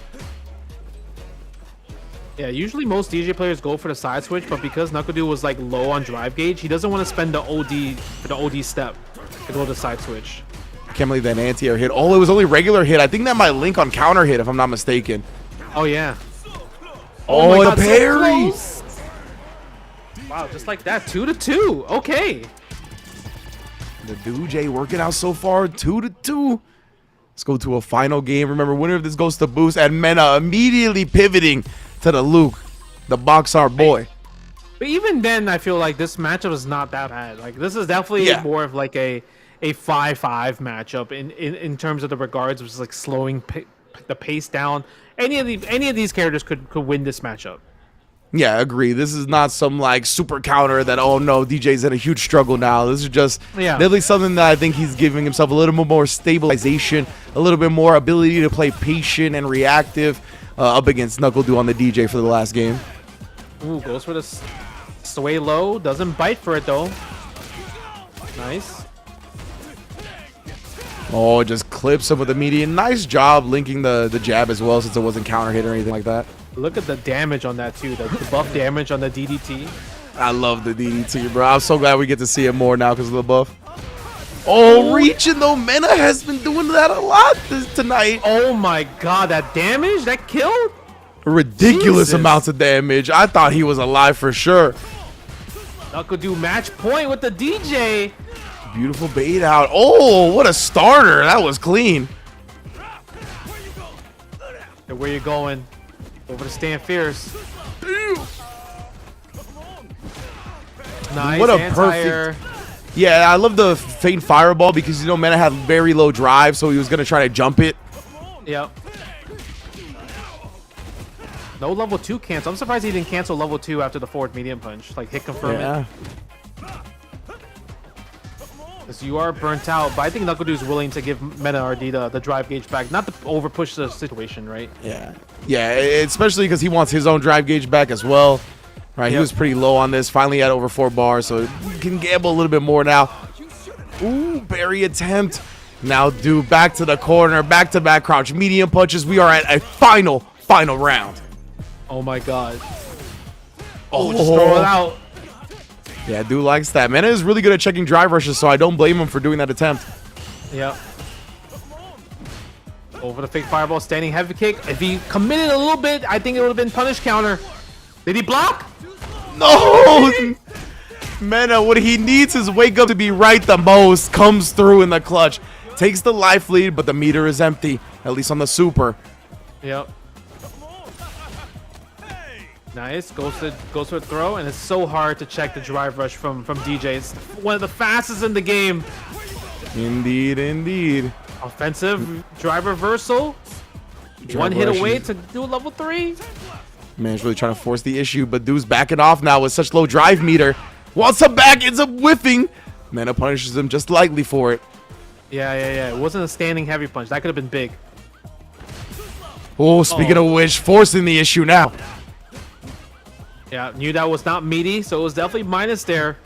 Yeah, usually most DJ players go for the side switch, but because Knuckle Dude was like low on drive gauge, he doesn't want to spend the OD for the OD step to go to side switch. I can't believe that anti-air hit. Oh, it was only regular hit. I think that might link on counter hit if I'm not mistaken. Oh yeah. Oh, my God, the parry. So wow, just like that, 2-2. Okay. The DJ working out so far, 2-2. Let's go to a final game. Remember, winner of this goes to Boose, and Mena immediately pivoting to the Luke, the box art boy. But even then, I feel like this matchup is not that bad. Like, this is definitely more of like a 5-5 matchup in terms of the regards, which is like slowing the pace down. Any of these characters could win this matchup. Yeah, agree. This is not some like super counter that, oh no, DJ's in a huge struggle now. This is just definitely something that I think he's giving himself a little bit more stabilization, a little bit more ability to play patient and reactive up against Knuckle on the DJ for the last game. Ooh, goes for the sway low. Doesn't bite for it though. Nice. Oh, just clips him with the median. Nice job linking the jab as well, since it wasn't counter hit or anything like that. Look at the damage on that too. The buff damage on the DDT. I love the DDT, bro. I'm so glad we get to see it more now because of the buff. Oh, reaching though. Mena has been doing that a lot tonight. Oh my god, that damage? That killed? Ridiculous amounts of damage. I thought he was alive for sure. Knuckle do match point with the DJ. Beautiful bait out. Oh, what a starter. That was clean. Hey, where you going? Over to Stand Fierce. Nice. What a anti-air. perfect. Yeah, I love the faint fireball because, you know, Mena had very low drive, so he was going to try to jump it. Yep. No level 2 cancel. I'm surprised he didn't cancel level 2 after the forward medium punch. Like, hit confirm it. Because you are burnt out, but I think Knuckle is willing to give Mena RD the drive gauge back, not to overpush the situation, right? Yeah. Yeah, especially because he wants his own drive gauge back as well. Right, he was pretty low on this. Finally at over 4 bars, so he can gamble a little bit more now. Ooh, berry attempt. Now do back to the corner, back-to-back crouch, medium punches. We are at a final round. Oh my god. Oh, just throw it out. Yeah, dude likes that. Mena is really good at checking drive rushes, so I don't blame him for doing that attempt. Yep. Over the fake fireball, standing heavy kick. If he committed a little bit, I think it would have been punish counter. Did he block? No! Mena, what he needs is wake up to be right the most. Comes through in the clutch. Takes the life lead, but the meter is empty. At least on the super. Yep. Nice. Goes to a throw, and it's so hard to check the drive rush from DJ. It's one of the fastest in the game. Indeed, indeed. Offensive drive reversal. One hit away to do a level 3. Man's really trying to force the issue, but dude's backing off now with such low drive meter. Wants him back, ends up whiffing. Mena punishes him just lightly for it. Yeah. It wasn't a standing heavy punch. That could have been big. Oh, speaking of which, forcing the issue now. Yeah, knew that was not meaty, so it was definitely minus there.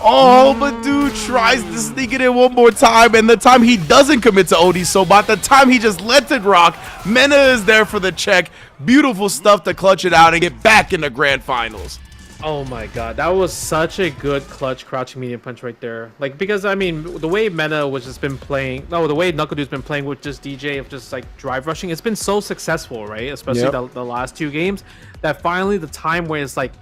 Oh, but dude tries to sneak it in one more time, and the time he doesn't commit to OD Sobat, the time he just lets it rock, Mena is there for the check. Beautiful stuff to clutch it out and get back in the grand finals. Oh my god, that was such a good clutch crouching medium punch right there. Like, because I mean, the way Mena was just been playing, the way Knuckle-Du's been playing with just DJ of just like drive rushing, it's been so successful, right? Especially the last 2 games, that finally the time where it's like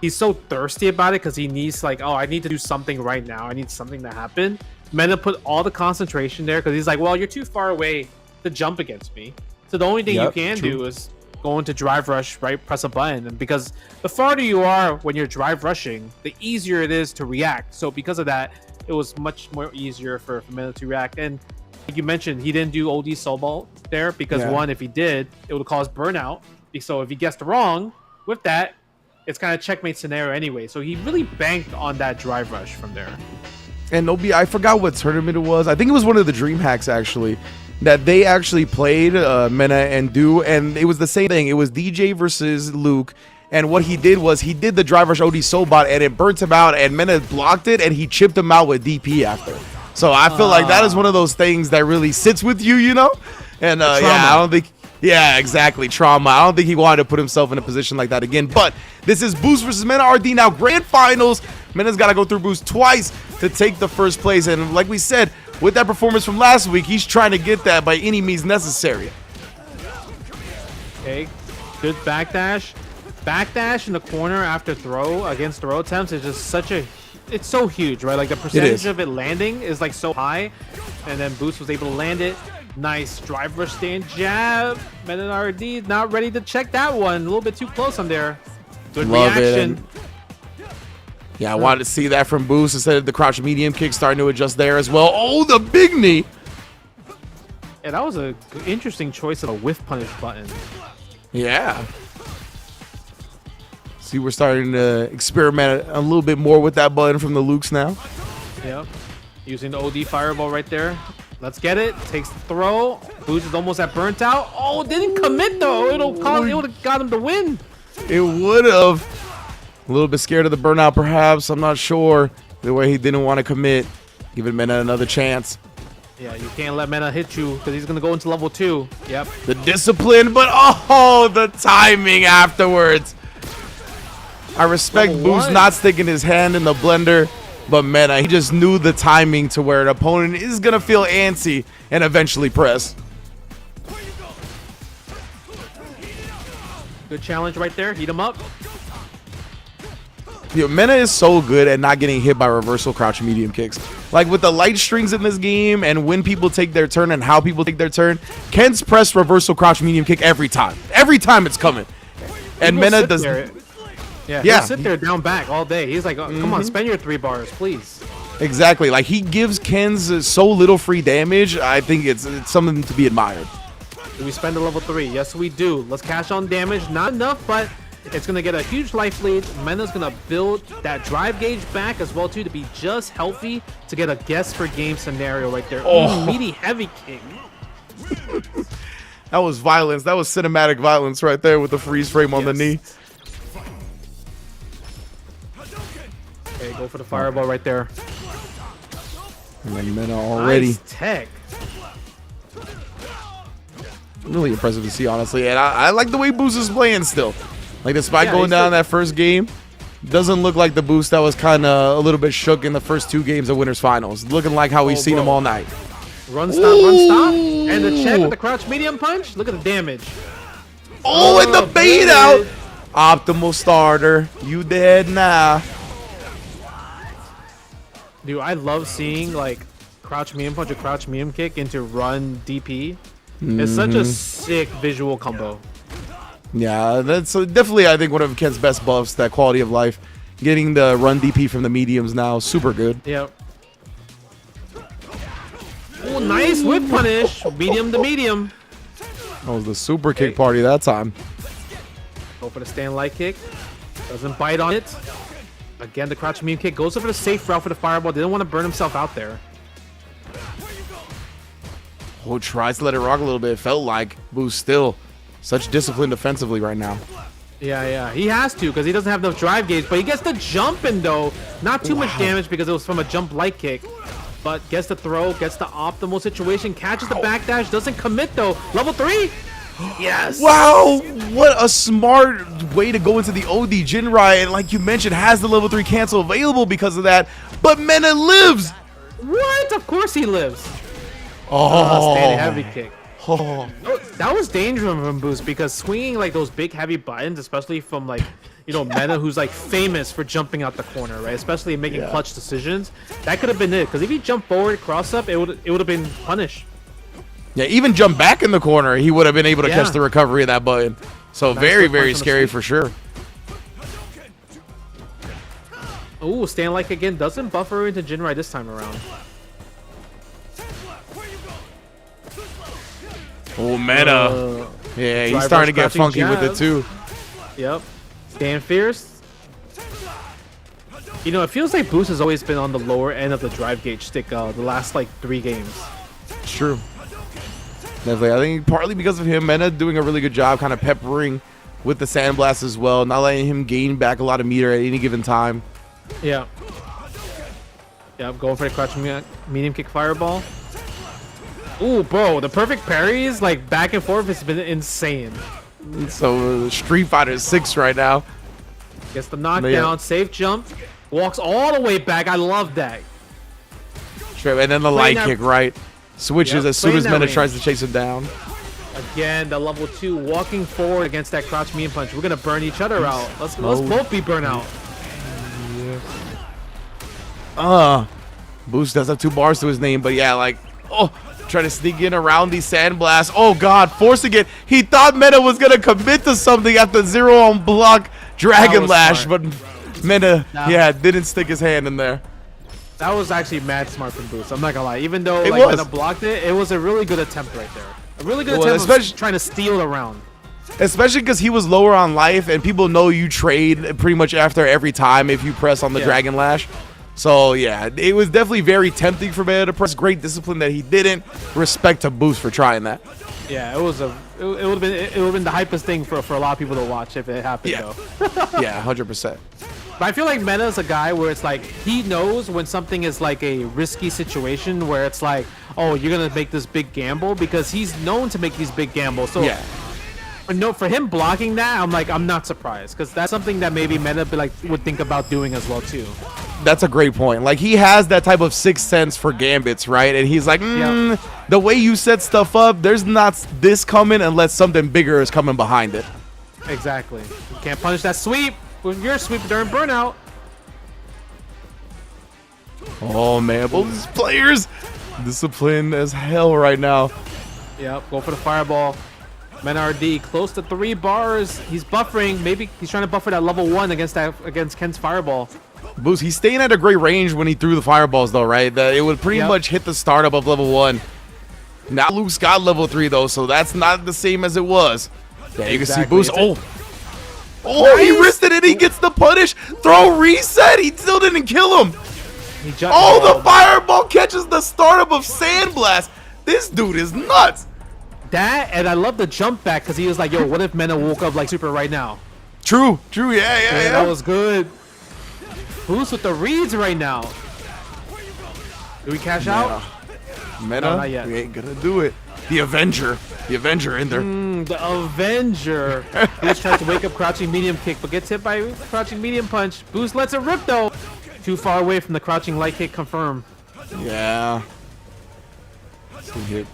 he's so thirsty about it because he needs like, oh, I need to do something right now. I need something to happen. Mena put all the concentration there because he's like, well, you're too far away to jump against me. So the only thing you can do is go into drive rush, right? Press a button. And because the farther you are when you're drive rushing, the easier it is to react. So because of that, it was much more easier for Mena to react. And like you mentioned, he didn't do OD Soul there because one, if he did, it would cause burnout. So if he guessed wrong with that, it's kind of checkmate scenario anyway. So he really banked on that drive rush from there. And Obi, I forgot what tournament it was. I think it was one of the Dream Hacks actually, that they actually played Mena and Do, and it was the same thing. It was DJ versus Luke, and what he did was he did the drive rush OD Soulbot, and it burnt him out, and Mena blocked it, and he chipped him out with DP after. So I feel like that is one of those things that really sits with you, you know? And yeah, I don't think... Yeah, exactly. Trauma. I don't think he wanted to put himself in a position like that again. But this is Boose versus Mena RD now. Grand finals. Mena's got to go through Boose twice to take the first place. And like we said, with that performance from last week, he's trying to get that by any means necessary. Okay. Good backdash. backdash in the corner after throw against throw attempts is just such a, it's so huge, right? Like the percentage of it landing is like so high, and then Boose was able to land it. Nice driver stand jab. Mena RD not ready to check that one. A little bit too close on there. Good reaction. Yeah, I wanted to see that from Boose instead of the crouch medium kick starting to adjust there as well. Oh, the big knee. Yeah, that was a interesting choice of a whiff punish button. Yeah. See, we're starting to experiment a little bit more with that button from the Lukes now. Yep. Using the OD fireball right there. Let's get it. Takes the throw. Boose is almost at burnt out. Oh, didn't commit though. It would have got him the win. It would have. A little bit scared of the burnout, perhaps. I'm not sure. The way he didn't want to commit. Giving Mena another chance. Yeah, you can't let Mena hit you because he's going to go into level 2. Yep. The discipline, but oh, the timing afterwards. I respect Boose not sticking his hand in the blender, but Mena, he just knew the timing to where an opponent is going to feel antsy and eventually press. Good challenge right there. Heat him up. Yo, Mena is so good at not getting hit by reversal crouch medium kicks. Like with the light strings in this game and when people take their turn and how people take their turn, Ken's press reversal crouch medium kick every time. Every time it's coming. And Mena does. Yeah, he'll sit there down back all day. He's like, oh, come on, spend your 3 bars, please. Exactly. Like he gives Ken's so little free damage. I think it's something to be admired. Do we spend a level 3? Yes, we do. Let's cash on damage. Not enough, but it's going to get a huge life lead. Mena's going to build that drive gauge back as well, too, to be just healthy to get a guess for game scenario right there. Oh, meaty heavy kick. That was violence. That was cinematic violence right there with the freeze frame on the knee. Okay, go for the fireball right there. And then Mena already. Nice tech. Really impressive to see, honestly. And I like the way Boose is playing still. Like, despite going down that first game, doesn't look like the Boose that was kind of a little bit shook in the first 2 games of Winners Finals. Looking like how we've seen him all night. Run, stop. And the check with the crouch medium punch. Look at the damage. Oh, and the bait out. Optimal starter. You dead now. Dude, I love seeing, like, crouch medium punch or crouch medium kick into run DP. It's such a sick visual combo. Yeah, that's definitely, I think, one of Ken's best buffs, that quality of life. Getting the run DP from the mediums now, super good. Yep. Oh, nice whip punish. Medium to medium. That was the super kick party that time. Go for the stand light kick. Doesn't bite on it. Again, the crouch medium kick. Goes over the safe route for the fireball. Didn't want to burn himself out there. Oh, tries to let it rock a little bit. It felt like Boose still such discipline defensively right now. Yeah. He has to because he doesn't have enough drive gauge. But he gets the jump in, though. Not too much damage because it was from a jump light kick. But gets the throw, gets the optimal situation, catches the backdash, doesn't commit, though. Level 3. Yes. Wow, what a smart way to go into the OD. Jinrai, and like you mentioned, has the level 3 cancel available because of that. But Mena lives. What? Of course he lives. Oh, standing heavy kick. Oh. That was dangerous from Boose because swinging like those big heavy buttons, especially from like, you know, Mena, who's like famous for jumping out the corner, right? Especially making clutch decisions. That could have been it. Because if he jumped forward, cross up, it would have been punished. Yeah, even jump back in the corner, he would have been able to catch the recovery of that button. So nice, very scary for sure. Ooh, stand like again doesn't buffer into Jinrai this time around. Oh, Mena. Yeah, he's starting to get funky with it too. Yep. Stand fierce. You know, it feels like Boose has always been on the lower end of the drive gauge stick the last like 3 games. It's true. Definitely. I think partly because of him, Mena doing a really good job kind of peppering with the sandblast as well, not letting him gain back a lot of meter at any given time. Yeah. Yeah, going for the crouch medium kick fireball. Ooh, bro, the perfect parries, like back and forth, has been insane. So Street Fighter 6 right now. Gets the knockdown, safe jump, walks all the way back. I love that. And then the light kick, right? Switches as soon as Mena tries to chase him down. Again, the level 2 walking forward against that crouch medium punch. We're gonna burn each other out. Let's both be burnt out. Boose does have 2 bars to his name, but yeah, like, trying to sneak in around these sandblasts. Oh God, forcing it. He thought Mena was gonna commit to something after 0 on block Dragon Lash, smart. but Mena, didn't stick his hand in there. That was actually mad smart from Boose. I'm not gonna lie. Even though It like was. Mena blocked it, it was a really good attempt right there. A really good attempt of trying to steal around. Especially because he was lower on life, and people know you trade pretty much after every time if you press on the Dragon Lash. So yeah, it was definitely very tempting for Mena to press. Great discipline that he didn't. Respect to Boose for trying that. Yeah, it would have been the hypest thing for a lot of people to watch if it happened though. Yeah, 100%. But I feel like Mena's a guy where it's like he knows when something is like a risky situation where it's like, oh, you're gonna make this big gamble, because he's known to make these big gambles. So no, for him blocking that, I'm not surprised, because that's something that maybe Mena would think about doing as well too. That's a great point. Like, he has that type of sixth sense for gambits, right? And he's like, the way you set stuff up, there's not this coming unless something bigger is coming behind it. Exactly. You can't punish that sweep with your sweep during burnout. Oh man, both these players disciplined as hell right now. Yep, go for the fireball. Mena RD close to 3 bars. He's buffering. Maybe he's trying to buffer that level 1 against Ken's fireball. Boose, he's staying at a great range when he threw the fireballs though, right? That it would pretty much hit the startup of level 1. Now Luke's got level 3 though, so that's not the same as it was. Yeah, you can see Boose. Oh, he wristed it. He gets the punish. Throw reset. He still didn't kill him. The fireball catches the startup of Sandblast. This dude is nuts. That, and I love the jump back, because he was like, yo, what if Mena woke up like super right now? True, yeah. That was good. Who's with the reads right now? Do we cash out? Mena, no, not yet. We ain't gonna do it. The Avenger in there. The Avenger. Boose tries to wake up crouching medium kick, but gets hit by crouching medium punch. Boose lets it rip though. Too far away from the crouching light kick confirm. Yeah. See hit.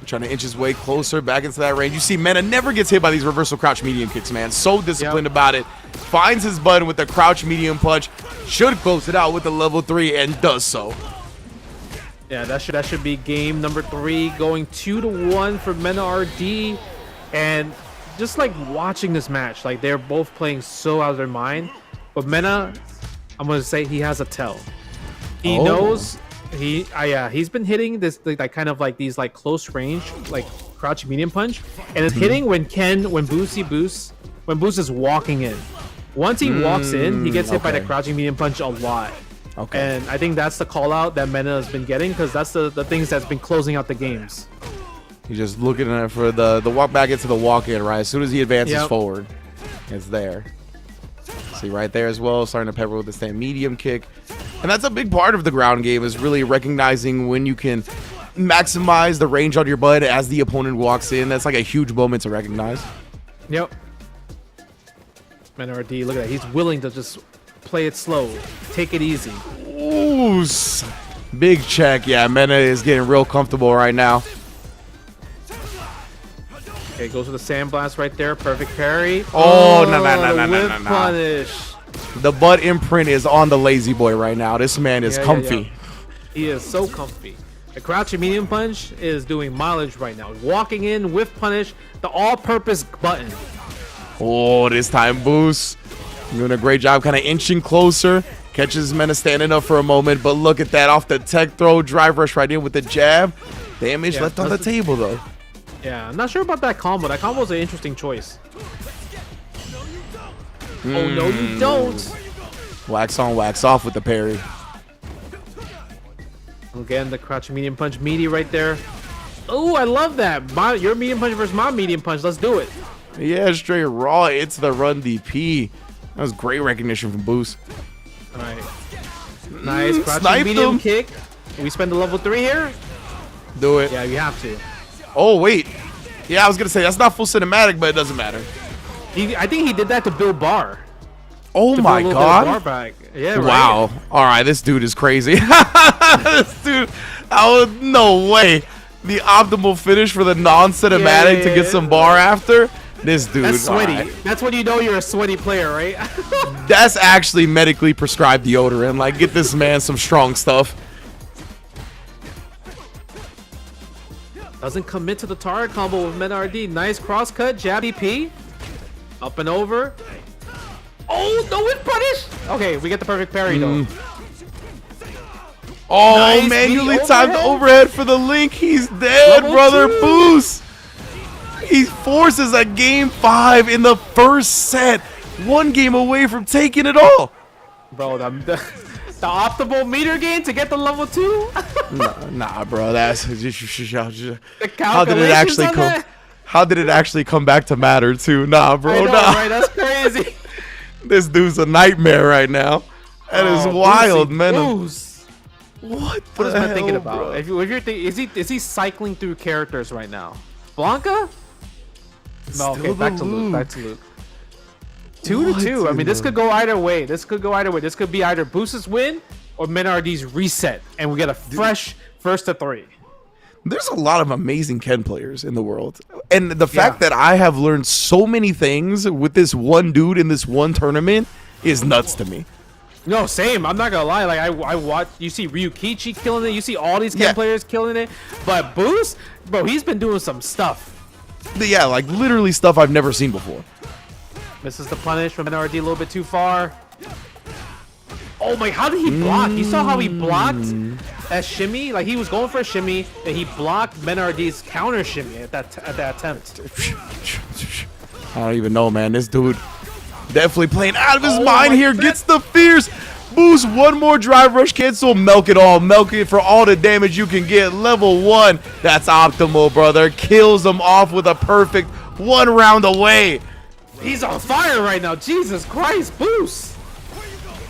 Trying to inch his way closer back into that range. You see, Mena never gets hit by these reversal crouch medium kicks, man. So disciplined about it. Finds his button with the crouch medium punch. Should close it out with the level 3 and does so. Yeah, that should be game number 3, going 2-1 for Mena RD. And just like watching this match, like they're both playing so out of their mind. But Mena, I'm gonna say he has a tell. He knows. He's been hitting this like kind of like these like close range like crouch medium punch, and it's hitting when Boose is walking in. Once he walks in, he gets hit by the crouching medium punch a lot. Okay. And I think that's the call out that Mena has been getting, because that's the things that's been closing out the games. He's just looking at it for the walk back into the walk in, right? As soon as he advances forward, it's there. See right there as well, starting to pepper with the stand medium kick. And that's a big part of the ground game, is really recognizing when you can maximize the range on your butt as the opponent walks in. That's like a huge moment to recognize. Yep. Mena RD, look at that. He's willing to just play it slow. Take it easy. Ooh, big check. Yeah, Mena is getting real comfortable right now. Okay, goes with the sandblast right there. Perfect parry. No. Punish. The butt imprint is on the lazy boy right now. This man is comfy. He is so comfy. The crouching medium punch is doing mileage right now. Walking in with punish, the all-purpose button. Oh, this time Boose doing a great job, kind of inching closer. Catches Mena standing up for a moment, but look at that, off the tech throw, drive rush right in with the jab. Damage left on the table though. Yeah, I'm not sure about that combo. That combo is an interesting choice. Oh, no, you don't. Wax on, wax off with the parry. Again, the crouching medium punch meaty right there. Oh, I love that. Your medium punch versus my medium punch. Let's do it. Yeah, straight raw. It's the run DP. That was great recognition from Boose. All right. Nice crouching medium kick. We spend the level 3 here? Do it. Yeah, you have to. Oh, wait. Yeah, I was going to say, that's not full cinematic, but it doesn't matter. I think he did that to build bar. Oh my god. Bar back. Yeah, right. Wow. All right, this dude is crazy. This dude, no way. the optimal finish for the non-cinematic to get some bar after. This dude. That's sweaty. Alright. That's when you know you're a sweaty player, right? That's actually medically prescribed deodorant. Like, get this man some strong stuff. Doesn't commit to the target combo with Mena RD. Nice cross cut, jab EP. Up and over. Oh, no whip punish! Okay, we get the perfect parry though. Oh, Nice manually knee timed the overhead for the link. He's dead, Level brother. 2. Boose. He forces a game 5 in the first set. One game away from taking it all. Bro, the optimal meter gain to get the level 2? Nah, bro. That's how did it calculations actually on come? that? How did it actually come back to matter too? Nah, bro. I know, Nah. right? That's crazy. This dude's a nightmare right now. That is wild, man. Boose. What What is the man thinking hell, about? bro? If you're is he cycling through characters right now? Blanca? No, okay, Still back the to Luke. loop. Back to Luke. 2 What to 2. I in mean, this the- could go either way. This could be either Boose's win or Mena RD's reset, and we get a fresh first to 3. There's a lot of amazing Ken players in the world. And the fact that I have learned so many things with this one dude in this one tournament is nuts to me. No, same. I'm not gonna lie. Like I watch. You see Ryukichi killing it. You see all these Ken Yeah. players killing it. But Boose, bro, he's been doing some stuff. Yeah, like literally stuff I've never seen before. Misses the punish from Mena RD a little bit too far. Oh my! How did he block? You saw how he blocked that shimmy. Like he was going for a shimmy, and he blocked Mena RD's counter shimmy at that attempt. I don't even know, man. This dude definitely playing out of his Oh mind my here. God. Gets the fierce boost. One more drive rush cancel. Milk it all. Milk it for all the damage you can get. Level 1. That's optimal, brother. Kills them off with a perfect 1 round away. He's on fire right now. Jesus Christ, Boose.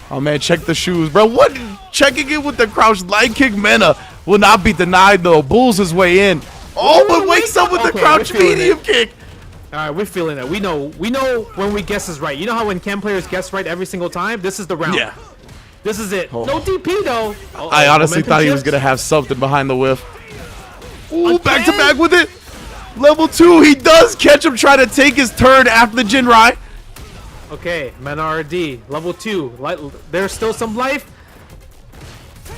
Oh, man, check the shoes, bro. What? Checking it with the crouch light kick. Mena will not be denied, though. Bulls his way in. Oh, but wakes up with the Okay, crouch we're feeling medium kick. All right, we're feeling it. We know when we guess is right. You know how when Ken players guess right every single time? This is the round. Yeah. This is it. Oh. No DP though. I honestly Momentum thought he was shifts. going to have something behind the whiff. Ooh, Again? back to back with it. Level 2, he does catch him trying to take his turn after the Jinrai. Okay, Mena RD, level 2. There's still some life.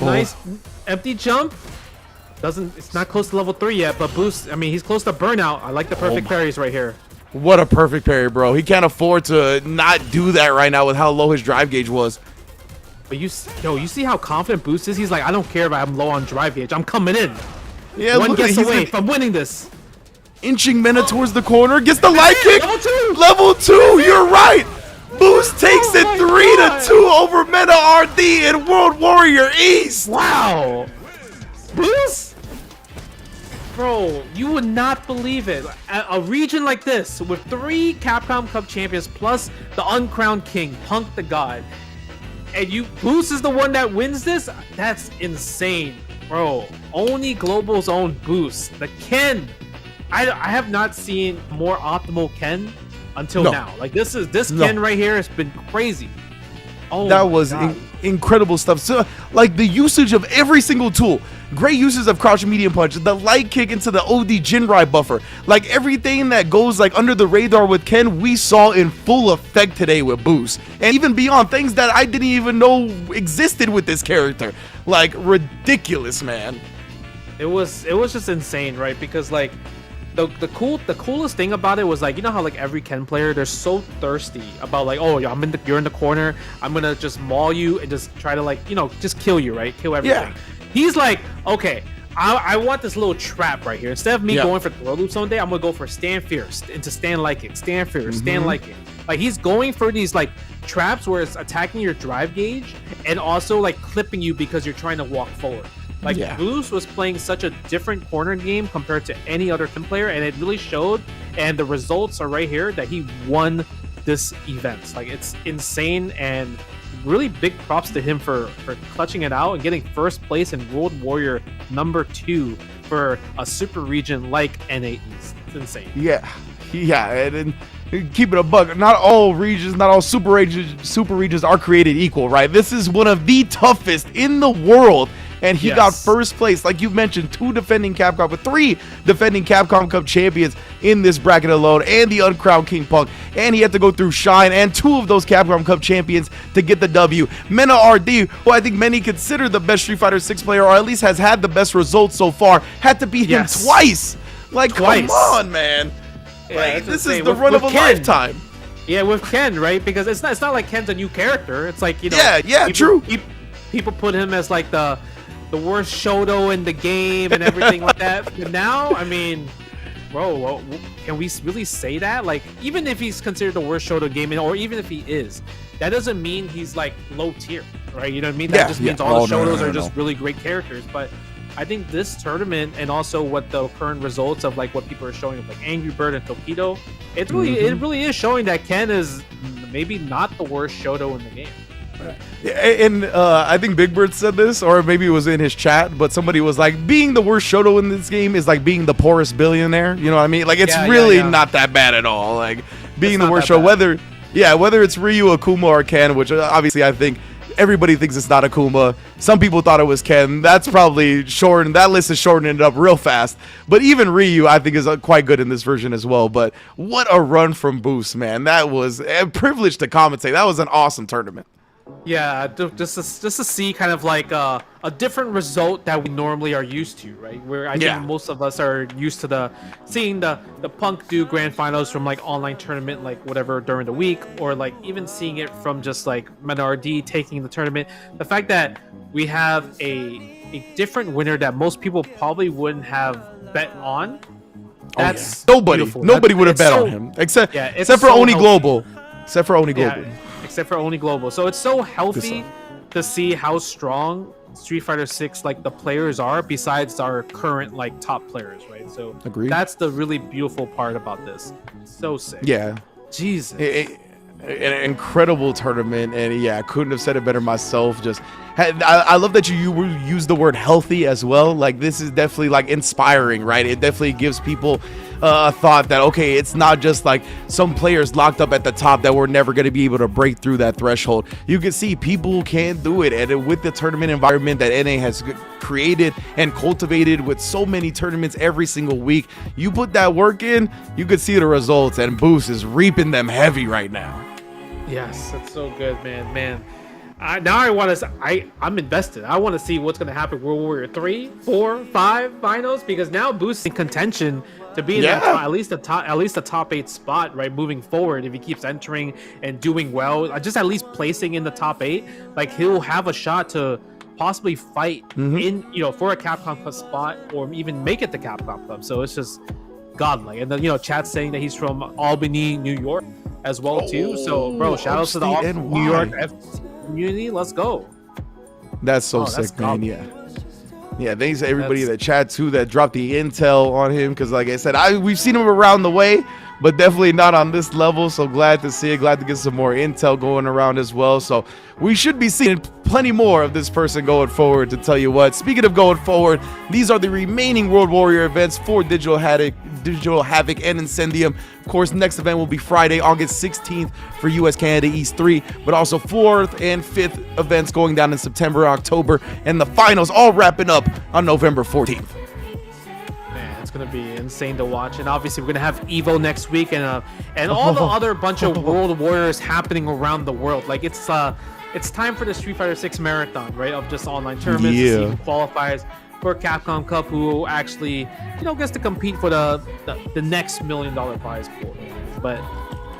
Oh. Nice empty jump. It's not close to level 3 yet, but Boost, I mean, he's close to burnout. I like the perfect parries right here. What a perfect parry, bro. He can't afford to not do that right now with how low his drive gauge was. But you see how confident Boost is? He's like, I don't care if I'm low on drive gauge. I'm coming in. Yeah, One look at guess he's away like from winning this. inching Mena towards the corner. Gets the light kick. Level 2. Level 2, you're right. Boost takes Oh my it 3 God. to 2 over Mena RD in World Warrior East. Wow. Boost? Bro, you would not believe it. A region like this with 3 Capcom Cup champions plus the uncrowned king, Punk the God, and Boose is the one that wins this? That's insane, bro. Only Global's own Boose. The Ken. I have not seen more optimal Ken until No. now. Like this No. Ken right here has been crazy. Oh, That my was God. incredible stuff. So, like the usage of every single tool, great uses of crouch and medium punch, the light kick into the OD Jinrai buffer, like everything that goes like under the radar with Ken, we saw in full effect today with Boose, and even beyond things that I didn't even know existed with this character. Like ridiculous, man. It was just insane, right? Because like the coolest thing about it was like, you know how like every Ken player, they're so thirsty about like, oh yeah, you're in the corner, I'm gonna just maul you and just try to like, you know, just kill you, right? Kill everything. Yeah. He's like, okay, I want this little trap right here. Instead of me Yeah. going for throw loop someday, I'm gonna go for stand fierce into stand like it, stand fierce, Mm-hmm. stand like it. Like he's going for these like traps where it's attacking your drive gauge and also like clipping you because you're trying to walk forward. Like Yeah. Goose was playing such a different corner game compared to any other Ken player, and it really showed. And the results are right here that he won this event. Like it's insane, and really big props to him for clutching it out and getting first place in World Warrior #2 for a super region like N8 East. It's insane. Yeah, and keep it a buck. Not all regions, not all super regions are created equal, right? This is one of the toughest in the world and he Yes. got first place. Like you mentioned, 3 defending Capcom Cup champions in this bracket alone, and the uncrowned King Punk, and he had to go through Shine and 2 of those Capcom Cup champions to get the W. Mena RD, who I think many consider the best Street Fighter 6 player, or at least has had the best results so far, had to beat him twice. Like, come on, man. Like, this is the run of a lifetime. Yeah, with Ken, right? Because it's not like Ken's a new character. It's like, you know, true. People put him as like the worst Shoto in the game and everything like that. But now, I mean, bro, can we really say that? Like, even if he's considered the worst Shoto game, or even if he is, that doesn't mean he's like low tier, right? You know what I mean? That just means all the Shotos are just really great characters. But I think this tournament, and also what the current results of like what people are showing of like Angry Bird and Tokido, it really is showing that Ken is maybe not the worst Shoto in the game. Yeah, and I think Big Bird said this, or maybe it was in his chat, but somebody was like, being the worst Shoto in this game is like being the poorest billionaire. You know what I mean? Like, it's really not that bad at all. Like, being the worst Shoto, whether it's Ryu, Akuma, or Ken, which obviously I think everybody thinks it's not Akuma. Some people thought it was Ken. That's probably shortened. That list is shortening it up real fast. But even Ryu, I think, is quite good in this version as well. But what a run from Boose, man. That was a privilege to commentate. That was an awesome tournament. Yeah, just to see kind of like a different result that we normally are used to, right? Where I think most of us are used to seeing the Punk do grand finals from like online tournament, like whatever during the week, or like even seeing it from just like Mena RD taking the tournament. The fact that we have a different winner that most people probably wouldn't have bet on. That's nobody would have bet on him except for Oni Global. Except for Oni Global. So it's so healthy to see how strong Street Fighter 6 like the players are, besides our current like top players, right? So that's the really beautiful part about this. So sick. Yeah. Jesus. An incredible tournament, and I couldn't have said it better myself. I love that you use the word healthy as well. Like, this is definitely like inspiring, right? It definitely gives people a thought that, okay, it's not just like some players locked up at the top that we're never going to be able to break through that threshold. You can see people can do it, and with the tournament environment that NA has created and cultivated with so many tournaments every single week, you put that work in, you could see the results, and Boose is reaping them heavy right now. Yes, that's so good, man. I'm invested. I want to see what's going to happen World Warrior 3, 4, 5 finals, because now Boose in contention to be in that at least the top 8 spot, right? Moving forward, if he keeps entering and doing well, just at least placing in the top 8, like he'll have a shot to possibly fight in for a Capcom Cup spot, or even make it to Capcom Cup. So it's just godlike. And then chat's saying that he's from Albany, New York as well too. So bro, shout out to the New York community. Let's go. That's so sick, man. Yeah, thanks to everybody in the chat too that dropped the intel on him, because like I said, we've seen him around the way, but definitely not on this level. So glad to see it, glad to get some more intel going around as well. So we should be seeing plenty more of this person going forward, to tell you what. Speaking of going forward, these are the remaining World Warrior events for Digital Havoc and Incendium. Of course, next event will be Friday, August 16th for US Canada East 3, but also 4th and 5th events going down in September, October, and the finals all wrapping up on November 14th. Man, it's gonna be insane to watch. And obviously we're gonna have Evo next week, and all the other bunch of World Warriors happening around the world. Like, it's time for the Street Fighter 6 marathon, right? Of just online tournaments to see who qualifies for Capcom Cup, who actually, gets to compete for the next $1 million prize pool. But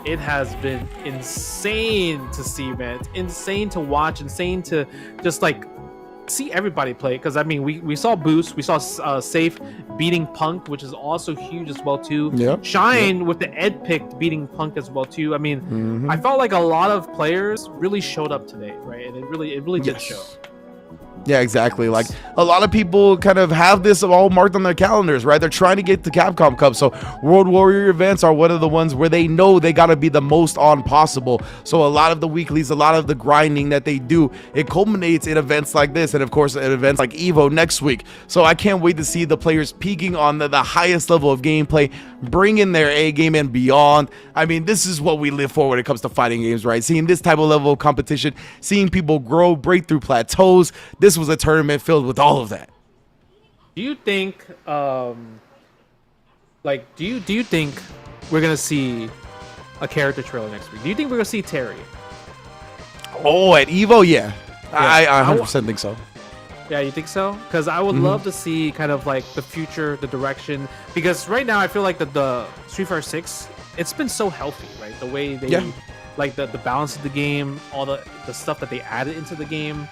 it has been insane to see, man. It's insane to watch, insane to just like see everybody play. Because I mean, we saw Boose, we saw Safe beating Punk, which is also huge as well too. Shine with the Ed pick beating Punk as well too. I mean, I felt like a lot of players really showed up today, right? And it really did show. Yeah, exactly. Like, a lot of people kind of have this all marked on their calendars, right? They're trying to get to Capcom Cup. So World Warrior events are one of the ones where they know they got to be the most on possible. So a lot of the weeklies, a lot of the grinding that they do, it culminates in events like this. And of course, at events like Evo next week. So I can't wait to see the players peaking on the highest level of gameplay, bringing their A game and beyond. I mean, this is what we live for when it comes to fighting games, right? Seeing this type of level of competition, seeing people grow, break through plateaus. This this was a tournament filled with all of that. Do you think, like, do you think we're gonna see a character trailer next week? Do you think we're gonna see Terry? Oh, at Evo, yeah. I 100% think so. Yeah, you think so? Because I would love to see kind of like the future, the direction. Because right now I feel like the Street Fighter 6, it's been so healthy, right? The way they, like the balance of the game, all the stuff that they added into the game,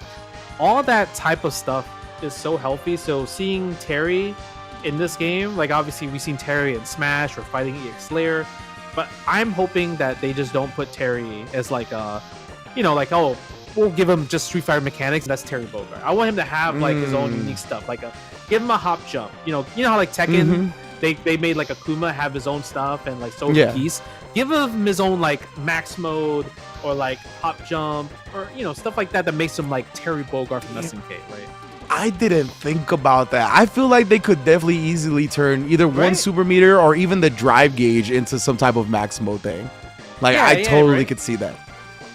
all that type of stuff is so healthy. So seeing Terry in this game, like obviously we've seen Terry in Smash or fighting EX Slayer, but I'm hoping that they just don't put Terry as like a, you know, like, oh, we'll give him just Street Fighter mechanics. That's Terry Bogard. I want him to have like his own unique stuff, like give him a hop jump. You know how like Tekken, they made like Akuma have his own stuff and like Soul Peace. Give him his own like max mode or like hop jump or stuff like that that makes him like Terry Bogard from SNK, right? I didn't think about that. I feel like they could definitely easily turn either one super meter or even the drive gauge into some type of max mode thing. Like I totally could see that.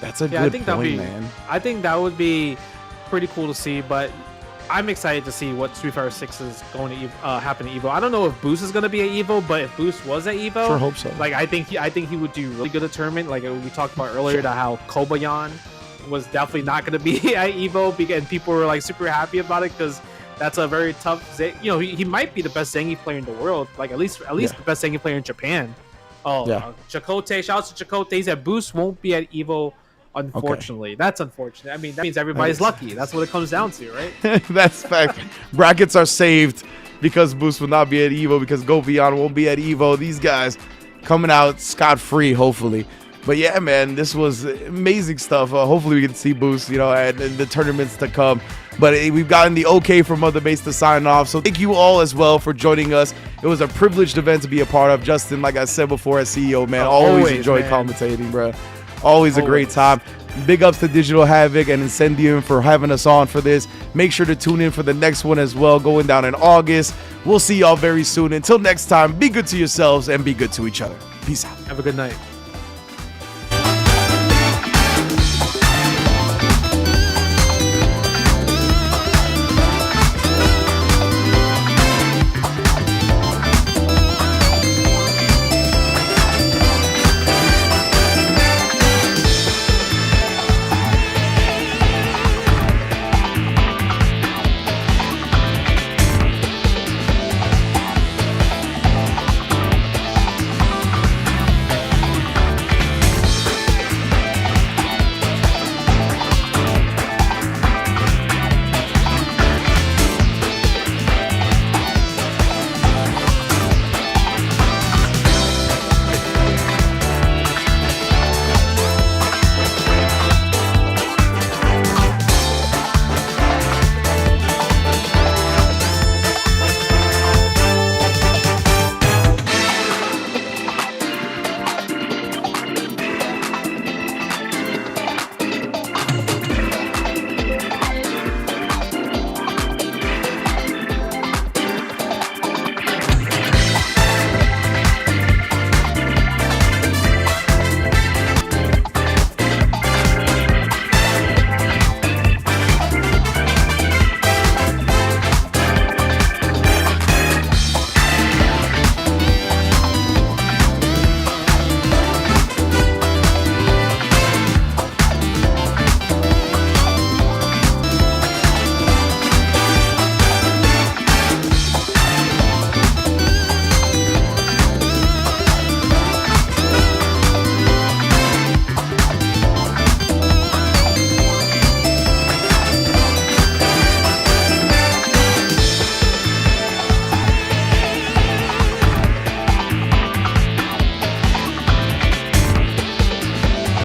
That's a good point, man. I think that would be pretty cool to see, but I'm excited to see what Street Fighter 6 is going to happen at Evo. I don't know if Boose is going to be at Evo, but if Boose was at Evo, sure hope so. Like I think he would do really good at tournament. Like we talked about earlier, how Kobayan was definitely not going to be at Evo, and people were like super happy about it because that's a very tough. He might be the best Zangief player in the world. Like at least the best Zangief player in Japan. Chakotay, shout out to Chakotay. He said Boose won't be at Evo. Unfortunately, that's unfortunate. I mean, that means everybody's lucky. That's what it comes down to, right? That's fact. Brackets are saved because Boost will not be at Evo, because Go Beyond won't be at Evo. These guys coming out scot-free, hopefully. But yeah, man, this was amazing stuff. Hopefully we can see Boost, and the tournaments to come. But we've gotten the okay from Mother Base to sign off. So thank you all as well for joining us. It was a privileged event to be a part of. Justin, like I said before, as CEO, man, always enjoy commentating, bro. Always a great time. Big ups to Digital Havoc and Incendium for having us on for this. Make sure to tune in for the next one as well, going down in August. We'll see y'all very soon. Until next time, be good to yourselves and be good to each other. Peace out. Have a good night.